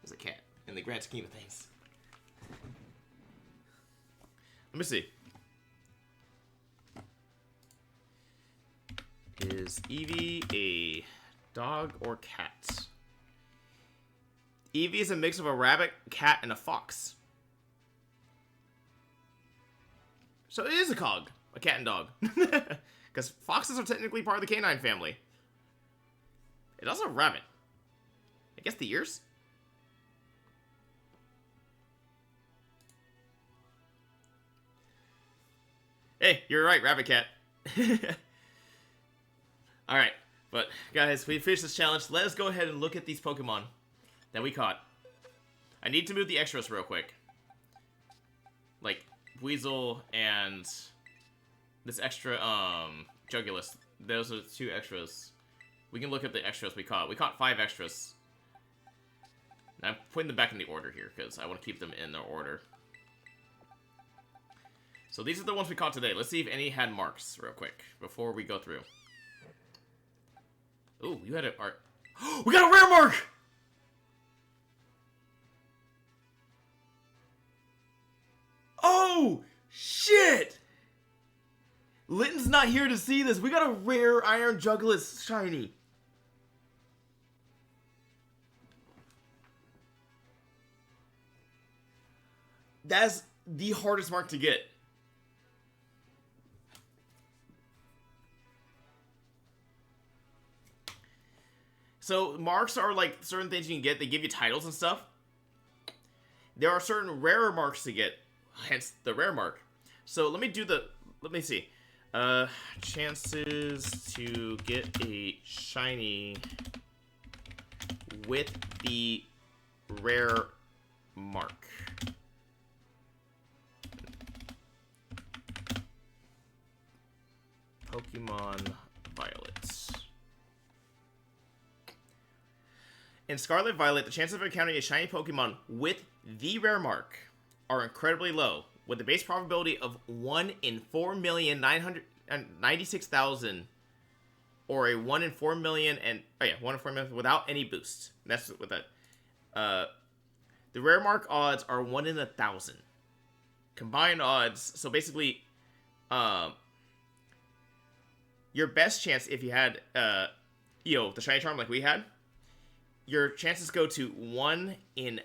There's a cat in the grand scheme of things. Let me see. Is Eevee a dog or cat? Eevee is a mix of a rabbit, cat, and a fox. So it is a cog, a cat and dog. Because foxes are technically part of the canine family. It also a rabbit. I guess the ears? Hey, you're right, rabbit cat. Alright, but guys, we finished this challenge. Let us go ahead and look at these Pokemon that we caught. I need to move the extras real quick. Like, Weasel and this extra, Jugulus. Those are the 2 extras. We can look at the extras we caught. We caught 5 extras. And I'm putting them back in the order here, because I want to keep them in their order. So these are the ones we caught today. Let's see if any had marks real quick, before we go through. Ooh, you had a... We got a rare mark! Oh, shit! Litton's not here to see this. We got a rare Iron Jugulis shiny. That's the hardest mark to get. So, marks are like certain things you can get. They give you titles and stuff. There are certain rarer marks to get, hence the rare mark. So, let me see. Chances to get a shiny with the rare mark. Pokemon Violet. In Scarlet Violet, the chances of encountering a shiny Pokemon with the rare mark are incredibly low, with a base probability of 1 in 4,996,000, or a 1 in 4 million, and 1 in 4 million without any boost. That's what that. The rare mark odds are 1 in 1,000. Combined odds, so basically, your best chance if you had, the shiny charm like we had, your chances go to 1 in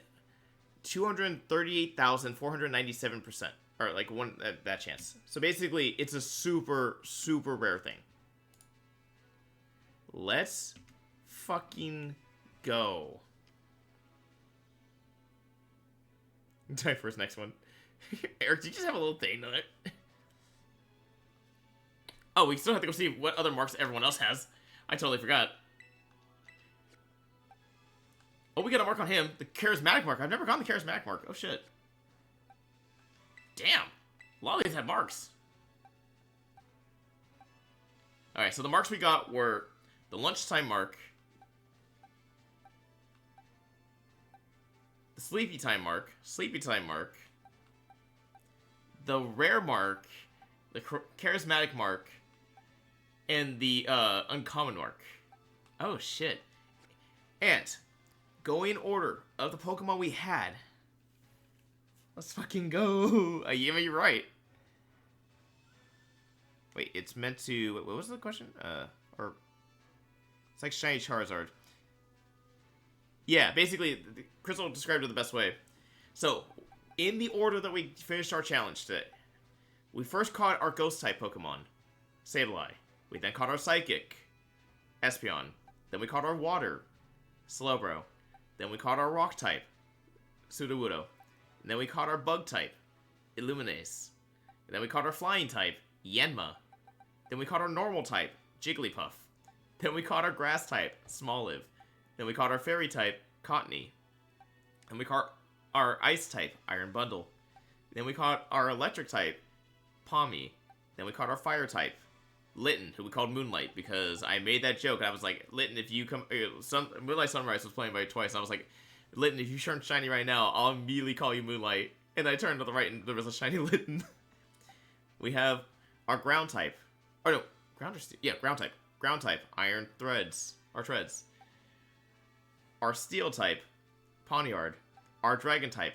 238,497%. Or like one that chance. So basically, it's a super, super rare thing. Let's fucking go. Time for his next one. Eric, did you just have a little thing on it? Oh, we still have to go see what other marks everyone else has. I totally forgot. Oh, we got a mark on him. The charismatic mark. I've never gotten the charismatic mark. Oh, shit. Damn. A lot of these had marks. Alright, so the marks we got were the lunchtime mark, the sleepy time mark, the rare mark, the charismatic mark, and the uncommon mark. Oh, shit. And going in order of the Pokemon we had. Let's fucking go. Yeah, you're right. Wait, it's meant to... What was the question? Or... It's like Shiny Charizard. Yeah, basically, Crystal described it the best way. So, in the order that we finished our challenge today, we first caught our Ghost-type Pokemon, Sableye. We then caught our Psychic, Espeon. Then we caught our Water, Slowbro. Then we caught our Rock-type, Sudowoodo. And then we caught our Bug-type, Illuminace. And then we caught our Flying-type, Yanma. Then we caught our Normal-type, Jigglypuff. Then we caught our Grass-type, Smoliv. Then we caught our Fairy-type, Cottony. Then we caught our Ice-type, Iron Bundle. Then we caught our Electric-type, Palmy. Then we caught our Fire-type, Litten, who we called Moonlight, because I made that joke, and I was like, Litten, if you come... Moonlight Sunrise was playing by twice, and I was like, Litten, if you turn shiny right now, I'll immediately call you Moonlight. And I turned to the right, and there was a shiny Litten. We have our Ground-type. Oh, no. Ground or Steel? Yeah, Ground-type. Ground-type, Iron Threads. Or Treads. Our Steel-type, Pawniard. Our Dragon-type,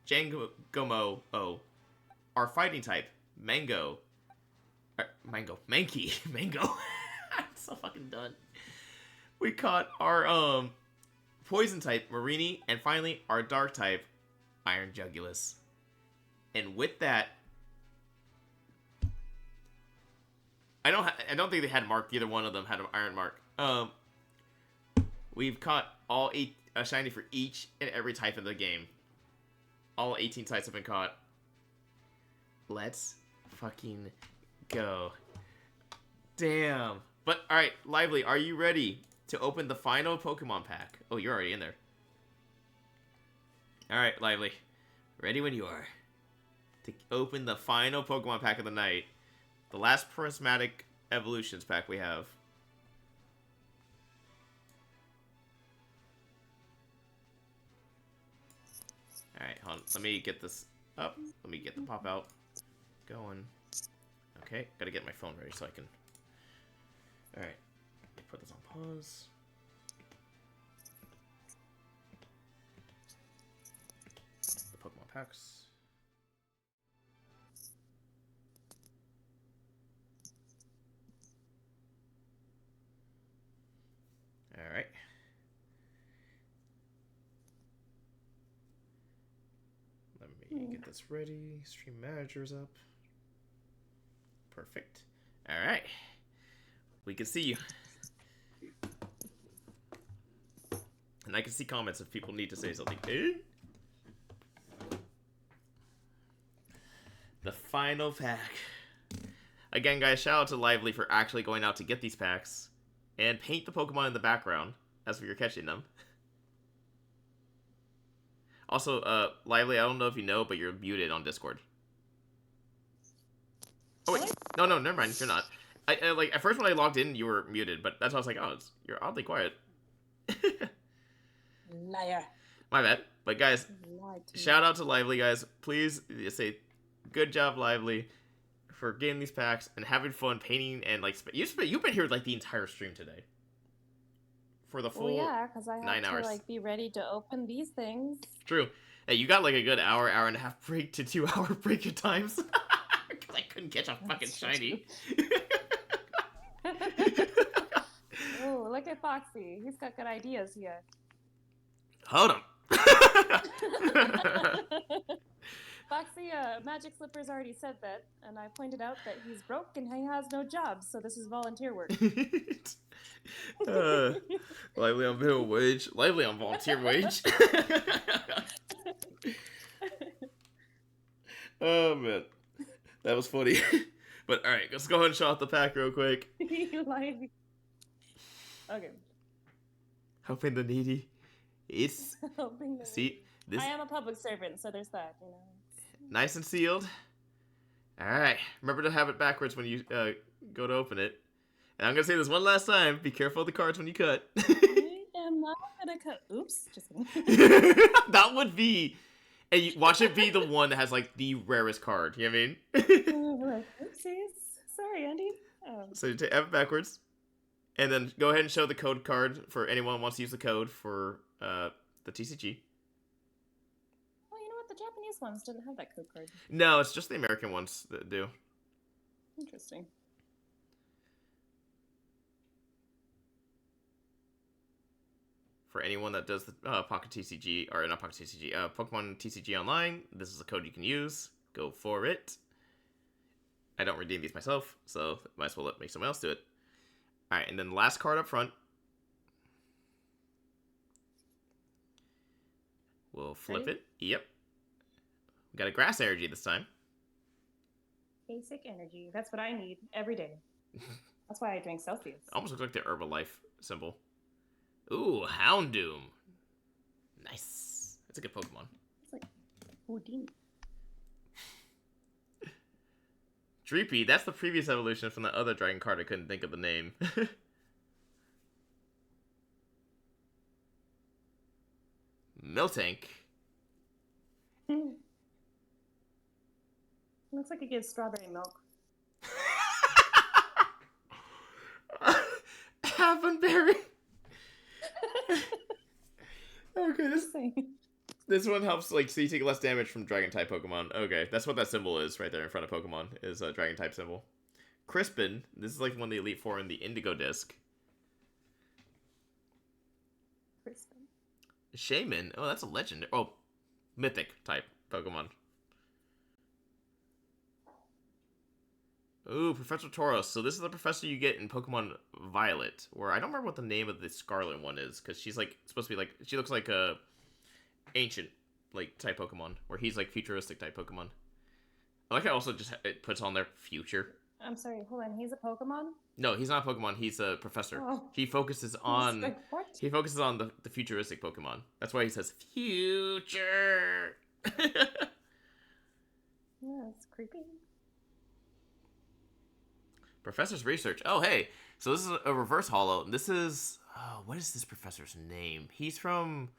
Jangomo-O. Our Fighting-type, Mango. Mankey. Mango. I'm so fucking done. We caught our, Poison-type, Marini. And finally, our Dark-type, Iron Jugulis. And with that, I don't think they had mark. Either one of them had an iron mark. We've caught all 8 shiny for each and every type of the game. All 18 types have been caught. Let's fucking go. Damn. But all right, Lively, are you ready to open the final Pokemon pack? Oh, you're already in there. All right, Lively, ready when you are to open the final Pokemon pack of the night. The last Prismatic Evolutions pack we have. Alright, hold on. Let me get this up. Let me get the pop out going. Okay, gotta get my phone ready so I can... Alright, put this on pause. The Pokemon packs. Alright. Let me get this ready. Stream manager's up. Perfect. Alright. We can see you. And I can see comments if people need to say something. The final pack. Again, guys, shout out to Lively for actually going out to get these packs. And paint the Pokemon in the background as you're catching them. Also, Lively, I don't know if you know, but you're muted on Discord. Oh, wait. No, never mind. You're not. I like, at first when I logged in, you were muted, but that's why I was like, oh, you're oddly quiet. Liar. My bad. But guys, Lied to shout out to Lively, guys. Please say good job, Lively, for getting these packs and having fun painting and like you've been here like the entire stream today for the full Well, yeah, because I have 9 to hours. like be ready to open these things. True. Hey, you got like a good hour and a half break to 2 hour break at times. Because I couldn't catch a fucking shiny. Oh, look at Foxy. He's got good ideas here. Hold on. Foxy, Magic Slippers already said that, and I pointed out that he's broke and he has no job, so this is volunteer work. Lively on minimum wage. Lively on volunteer wage. Oh, man. That was funny. But, alright, let's go ahead and show off the pack real quick. Okay. Helping the needy. It's... Helping the See? This... I am a public servant, so there's that, you know. Nice and sealed. Alright. Remember to have it backwards when you go to open it. And I'm going to say this one last time. Be careful of the cards when you cut. I am not gonna cut. Oops. Just kidding. That would be... And you watch it be the one that has, like, the rarest card. You know what I mean? Oopsies. Sorry, Andy. So you have it backwards. And then go ahead and show the code card for anyone who wants to use the code for the TCG. Well, you know what? The Japanese ones didn't have that code card. No, it's just the American ones that do. Interesting. For anyone that does the Pocket TCG, or not Pocket TCG, Pokemon TCG Online, this is a code you can use. Go for it. I don't redeem these myself, so might as well make someone else do it. Alright, and then the last card up front. We'll flip it. Yep. We got a grass energy this time. Basic energy. That's what I need every day. That's why I drink Celsius. Almost looks like the Herbalife symbol. Ooh, Houndoom. Nice. That's a good Pokemon. It's like Houdini. Dreepy, that's the previous evolution from the other dragon card. I couldn't think of the name. Miltank. Looks like it gives strawberry milk. Havenberry. Okay, this one helps, like, so you take less damage from dragon type Pokemon. Okay, that's what that symbol is right there in front of Pokemon, is a dragon type symbol. Crispin, this is like one of the Elite Four in the Indigo disc. Crispin. Shaman, oh, that's a legend. Oh, mythic type Pokemon. Ooh, Professor Tauros. So this is the professor you get in Pokemon Violet, where I don't remember what the name of the Scarlet one is, because she's like supposed to be like, she looks like a ancient like type Pokemon, where he's like futuristic type Pokemon. I like how also just it puts on their future. I'm sorry, hold on. He's a Pokemon? No, he's not a Pokemon. He's a professor. Oh. He focuses on Like, what? he focuses on the futuristic Pokemon. That's why he says future. Yeah, it's creepy. Professor's research. Oh, hey. So this is a reverse holo. This is... Oh, what is this professor's name? He's from...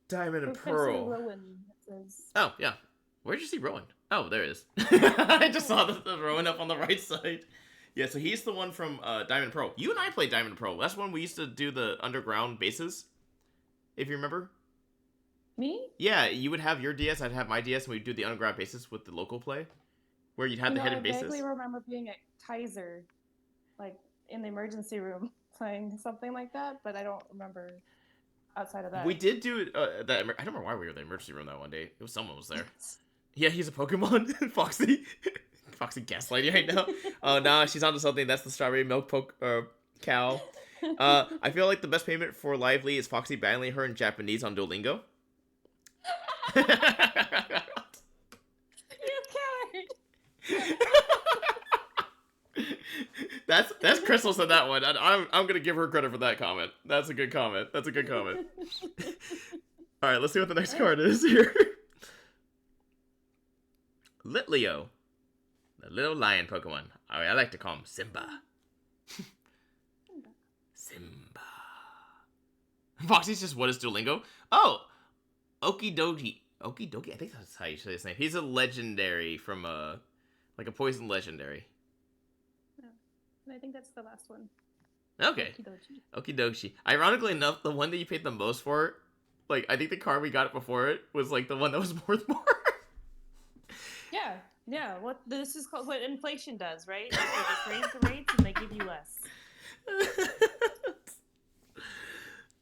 Diamond and We're facing Pearl. Rowan, it says. Oh, yeah. Where'd you see Rowan? Oh, there it is. I just saw the Rowan up on the right side. Yeah, so he's the one from Diamond and Pearl. You and I played Diamond and Pearl. That's when we used to do the underground bases, if you remember. Me? Yeah, you would have your DS, I'd have my DS, and we'd do the underground bases with the local play, where you'd have the hidden I bases. vaguely remember being at Kaiser, like in the emergency room, playing something like that, but I don't remember outside of that. We did do that. I don't remember why we were in the emergency room that one day. It was someone was there. Yeah, he's a Pokemon, Foxy. Foxy gaslighting right now. Oh, nah, she's onto something. That's the strawberry milk cow. I feel like the best payment for Lively is Foxy battling her in Japanese on Duolingo. You coward! That's Crystal said that one. I'm gonna give her credit for that comment. That's a good comment. All right, let's see what the next card is here. Litleo, the little lion Pokemon. I like to call him Simba. Simba. Foxy's just what is Duolingo? Oh, Okidogi. Okidogi. I think that's how you say his name. He's a legendary from like a poison legendary. I think that's the last one. Okay. Okidogi. Ironically enough, the one that you paid the most for, like I think the card we got before it was like the one that was worth more. Yeah. What this is called, what inflation does, right? They just raise the rates and they give you less.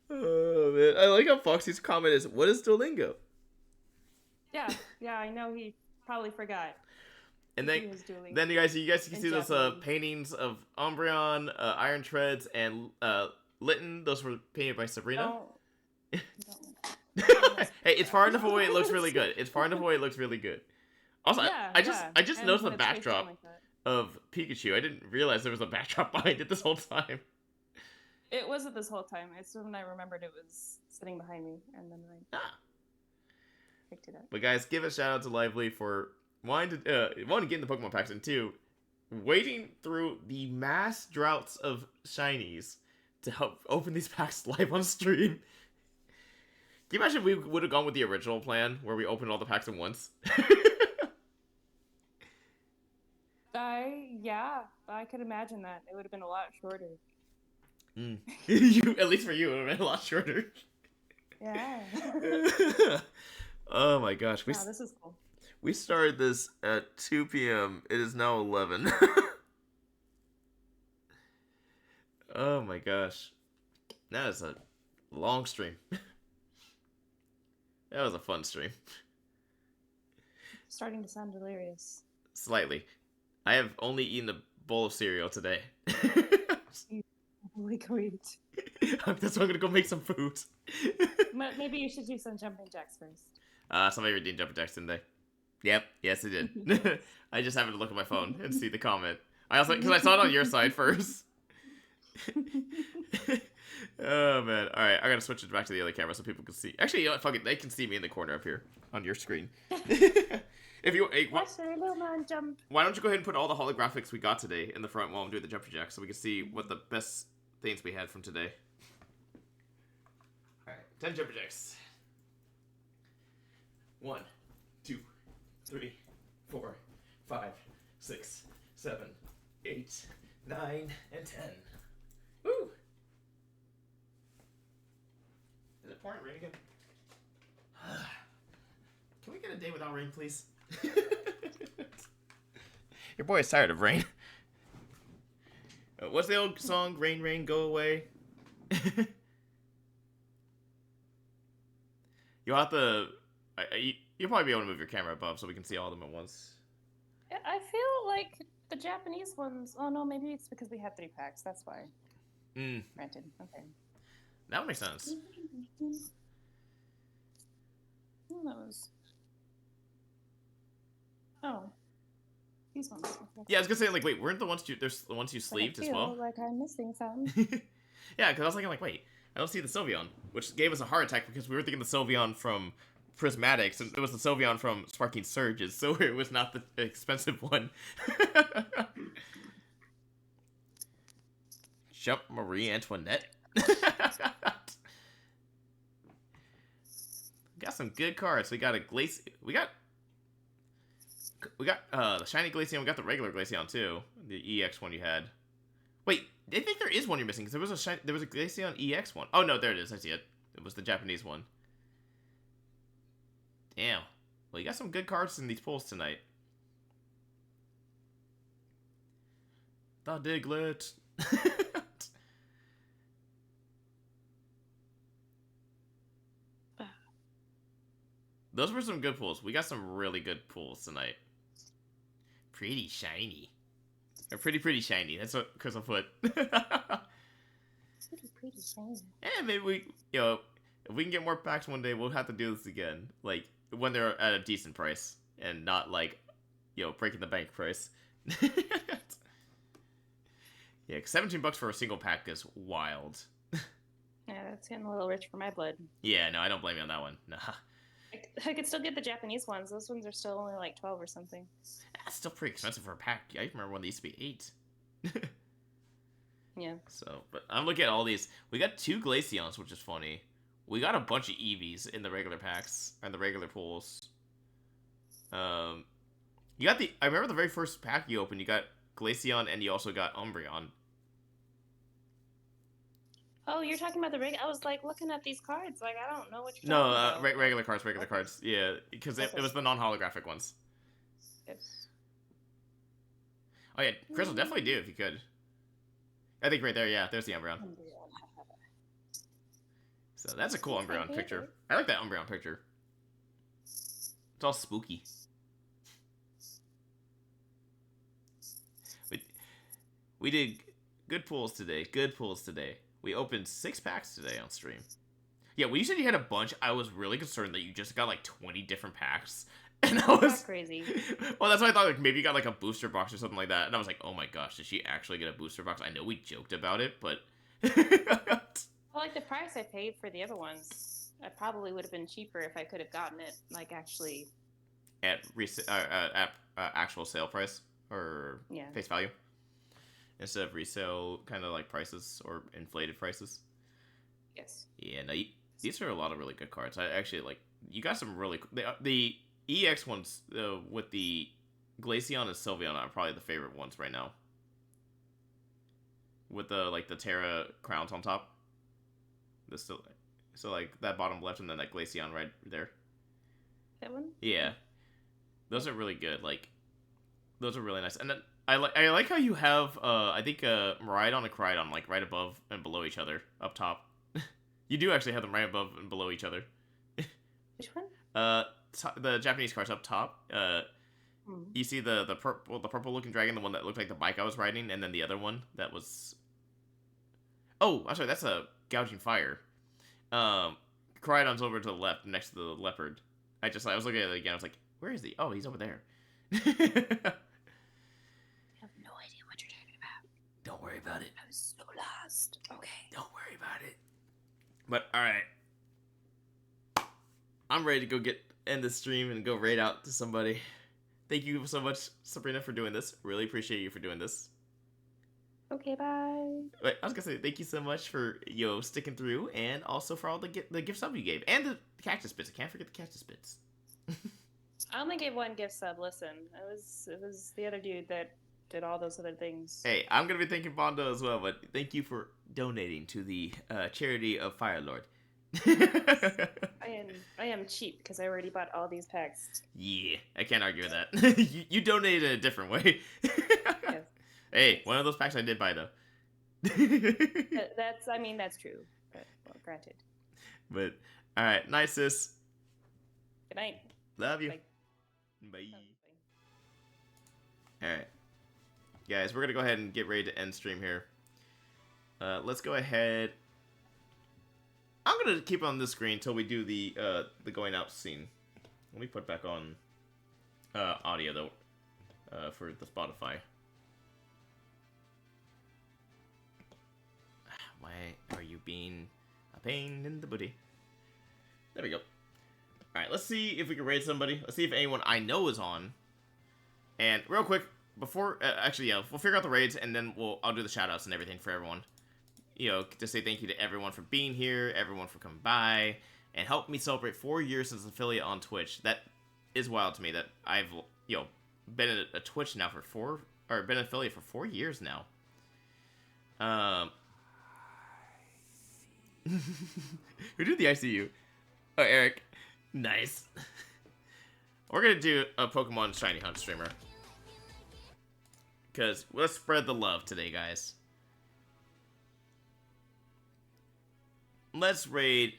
Oh man, I like how Foxy's comment is, "What is Duolingo?" Yeah, I know he probably forgot. And He was doing then you guys can in see those Japanese. paintings of Umbreon, Iron Treads, and Litten. Those were painted by Sabrina. Hey, it's far enough away. It looks really good. Also, Yeah, I just and noticed the when it's facing backdrop like that. of Pikachu. I didn't realize there was a backdrop behind it this whole time. It wasn't this whole time. It's when I remembered it was sitting behind me, and then I picked it up. But guys, give a shout out to Lively for wanting to get in the Pokemon packs, and two, waiting through the mass droughts of shinies to help open these packs live on stream. Can you imagine if we would have gone with the original plan where we opened all the packs at once? I could imagine that. It would have been a lot shorter. At least for you, it would have been a lot shorter. Yeah. Oh my gosh. Wow, this is cool. We started this at 2 p.m. It is now 11. Oh my gosh. That is a long stream. That was a fun stream. Starting to sound delirious. Slightly. I have only eaten a bowl of cereal today. Holy great. That's why I'm gonna go make some food. Maybe you should do some jumping jacks first. Somebody redeemed Jumping Jacks, didn't they? Yep, yes it did. I just happened to look at my phone and see the comment. I also, because I saw it on your side first. Oh man, all right, I gotta switch it back to the other camera so people can see. Actually, you know what? Fuck it, they can see me in the corner up here on your screen. If you, hey, why don't you go ahead and put all the holographics we got today in the front while I'm doing the Jumping Jacks so we can see what the best things we had from today. All right, 10 Jumping Jacks. 1, 2, 3, 4, 5, 6, 7, 8, 9, and 10. Woo! Is it pouring rain again? Can we get a day without rain, please? Your boy is tired of rain. What's the old song? Rain, rain, go away. You'll have to... You'll probably be able to move your camera above so we can see all of them at once. I feel like the Japanese ones... Oh, no, maybe it's because we had 3 packs. That's why. Granted. Okay. That would make sense. Who knows? Oh. These ones. Yeah, I was gonna say, like, wait, weren't the ones there's the ones you sleeved as well? Like I'm missing some. Yeah, because I was thinking, like, wait, I don't see the Sylveon, which gave us a heart attack because we were thinking the Sylveon from Prismatics, and it was the Sylveon from Sparking Surges, so it was not the expensive one. Jump Marie Antoinette. some good cards. We got a the shiny Glaceon. We got the regular Glaceon too. The EX one you had. Wait, I think there is one you're missing because there was a Glaceon EX one. Oh no, there it is. I see it. It was the Japanese one. Damn. Well, you got some good cards in these pulls tonight. The Diglett. Those were some good pulls. We got some really good pulls tonight. Pretty shiny. Or pretty shiny. That's what Crystal put. Pretty shiny. And maybe we, if we can get more packs one day, we'll have to do this again. Like, when they're at a decent price. And not like, breaking the bank price. Yeah, 17 bucks for a single pack is wild. Yeah, that's getting a little rich for my blood. Yeah, no, I don't blame you on that one. Nah. I could still get the Japanese ones. Those ones are still only like 12 or something. That's still pretty expensive for a pack. I remember when they used to be 8. Yeah. So, but I'm looking at all these. We got 2 Glaceons, which is funny. We got a bunch of Eevees in the regular packs and the regular pools. You got I remember the very first pack you opened, you got Glaceon and you also got Umbreon. Oh, you're talking about the I was like looking at these cards, like I don't know what you're talking about. No, regular cards. Yeah, because it was the non-holographic ones. Yes. Oh yeah, Crystal, definitely do if you could. I think right there, yeah, there's the Umbreon. So that's a cool Umbreon picture. I like that Umbreon picture. It's all spooky. We did good pulls today. We opened 6 packs today on stream. Yeah, when you said you had a bunch, I was really concerned that you just got like 20 different packs. And I was That's crazy. Well, that's why I thought like maybe you got like a booster box or something like that. And I was like, oh my gosh, did she actually get a booster box? I know we joked about it, but Well, like the price I paid for the other ones, I probably would have been cheaper if I could have gotten it like actually at actual sale price or face value instead of resale kind of like prices or inflated prices. Yes. Yeah, no, these are a lot of really good cards. I actually like. You got some really the EX ones with the Glaceon and Sylveon are probably the favorite ones right now. With the Terra crowns on top. So like that bottom left and then that Glaceon right there. That one? Yeah, those are really good. Like, those are really nice. And then I like how you have I think Miraidon and Koraidon like right above and below each other up top. You do actually have them right above and below each other. Which one? The Japanese cards up top. You see the purple looking dragon, the one that looked like the bike I was riding, and then the other one that was. Oh, I'm sorry, that's a gouging fire. Koraidon's over to the left, next to the leopard. I was looking at it again. I was like, where is he? Oh, he's over there. I have no idea what you're talking about. Don't worry about it. I was so lost. Okay. Don't worry about it. But alright. I'm ready to go end this stream and go raid out to somebody. Thank you so much, Sabrina, for doing this. Really appreciate you for doing this. Okay, bye. Wait, I was gonna say thank you so much for sticking through, and also for all the gift sub you gave, and the cactus bits. I can't forget the cactus bits. I only gave one gift sub. Listen, it was the other dude that did all those other things. Hey, I'm gonna be thanking Bondo as well, but thank you for donating to the charity of Firelord. I am cheap because I already bought all these packs. Yeah, I can't argue with that. you donated in a different way. Yes. Hey, one of those packs I did buy though. That's true. But, well, granted. But all right, nice sis. Good night. Love you. Bye. Bye. All right, guys, we're gonna go ahead and get ready to end stream here. Let's go ahead. I'm gonna keep it on this screen until we do the going out scene. Let me put back on audio though for the Spotify. Why are you being a pain in the booty? There we go. Alright, let's see if we can raid somebody. Let's see if anyone I know is on. And real quick, before we'll figure out the raids and then I'll do the shoutouts and everything for everyone. To say thank you to everyone for being here, everyone for coming by, and helped me celebrate 4 years as an affiliate on Twitch. That is wild to me that I've, been a Twitch now for been an affiliate for 4 years now. Who did the ICU? Oh, Eric. Nice. We're gonna do a Pokemon Shiny Hunt streamer. Because let's spread the love today, guys. Let's raid...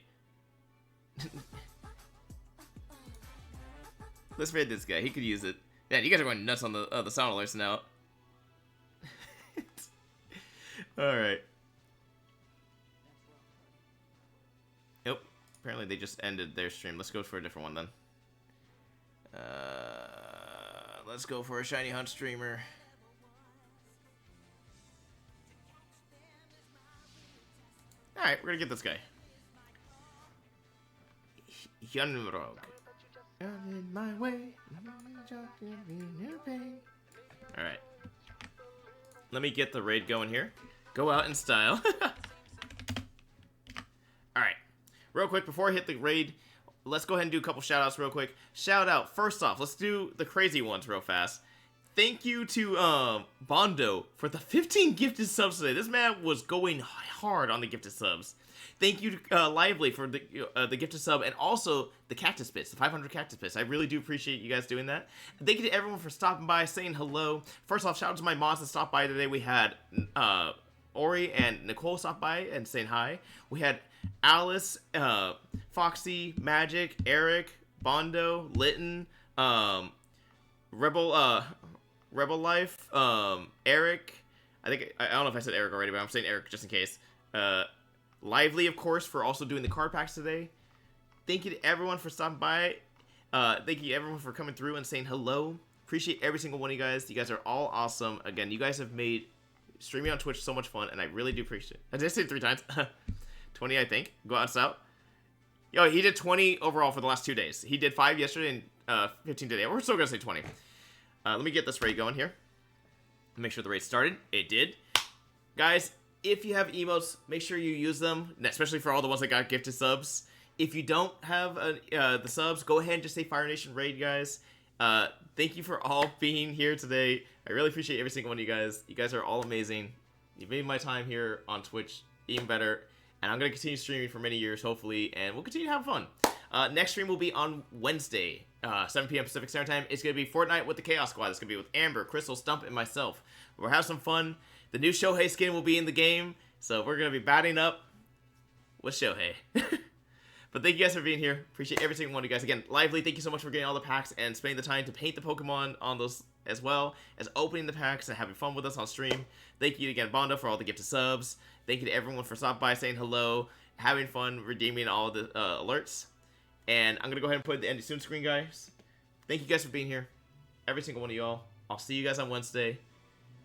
Let's raid this guy. He could use it. Man, you guys are going nuts on the sound alerts now. Alright. Nope. Apparently they just ended their stream. Let's go for a different one then. Let's go for a Shiny Hunt streamer. Alright, we're gonna get this guy. Yunrog. In my way. Alright. Let me get the raid going here. Go out in style. Alright. Real quick, before I hit the raid, let's go ahead and do a couple shout-outs real quick. Shout out, first off, let's do the crazy ones real fast. Thank you to Bondo for the 15 gifted subs today. This man was going hard on the gifted subs. Thank you to Lively for the gifted sub, and also the Cactus Bits, the 500 Cactus Bits. I really do appreciate you guys doing that. Thank you to everyone for stopping by, saying hello. First off, shout out to my mods that stopped by today. We had Ori and Nicole stop by and saying hi. We had Alice, Foxy, Magic, Eric, Bondo, Litton, Rebel Life, Eric. I don't know if I said Eric already, but I'm saying Eric just in case. Lively, of course, for also doing the card packs today. Thank you to everyone for stopping by. Thank you to everyone for coming through and saying hello. Appreciate every single one of you guys. You guys are all awesome. Again, you guys have made streaming on Twitch so much fun, and I really do appreciate it. I did say it 3 times. 20, I think. Go out and out. Yo, he did 20 overall for the last 2 days. He did 5 yesterday and 15 today. We're still going to say 20. Let me get this raid going here. Make sure the raid started. It did. Guys, if you have emotes, make sure you use them, especially for all the ones that got gifted subs. If you don't have the subs, go ahead and just say Fire Nation Raid, guys. Thank you for all being here today. I really appreciate every single one of you guys. You guys are all amazing. You've made my time here on Twitch even better. And I'm going to continue streaming for many years, hopefully, and we'll continue to have fun. Next stream will be on Wednesday, 7 p.m. Pacific Standard Time. It's going to be Fortnite with the Chaos Squad. It's going to be with Amber, Crystal, Stump, and myself. We'll have some fun. The new Shohei skin will be in the game, so we're going to be batting up with Shohei. But thank you guys for being here. Appreciate every single one of you guys. Again, Lively, thank you so much for getting all the packs and spending the time to paint the Pokemon on those, as well as opening the packs and having fun with us on stream. Thank you again, Bondo, for all the gifted subs. Thank you to everyone for stopping by, saying hello, having fun, redeeming all the alerts. And I'm going to go ahead and put the end soon screen, guys. Thank you guys for being here. Every single one of y'all. I'll see you guys on Wednesday.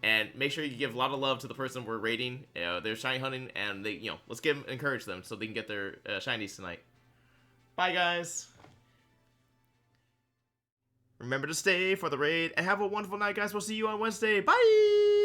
And make sure you give a lot of love to the person we're rating. They're shiny hunting, and they, let's encourage them so they can get their shinies tonight. Bye, guys. Remember to stay for the raid, and have a wonderful night, guys. We'll see you on Wednesday. Bye!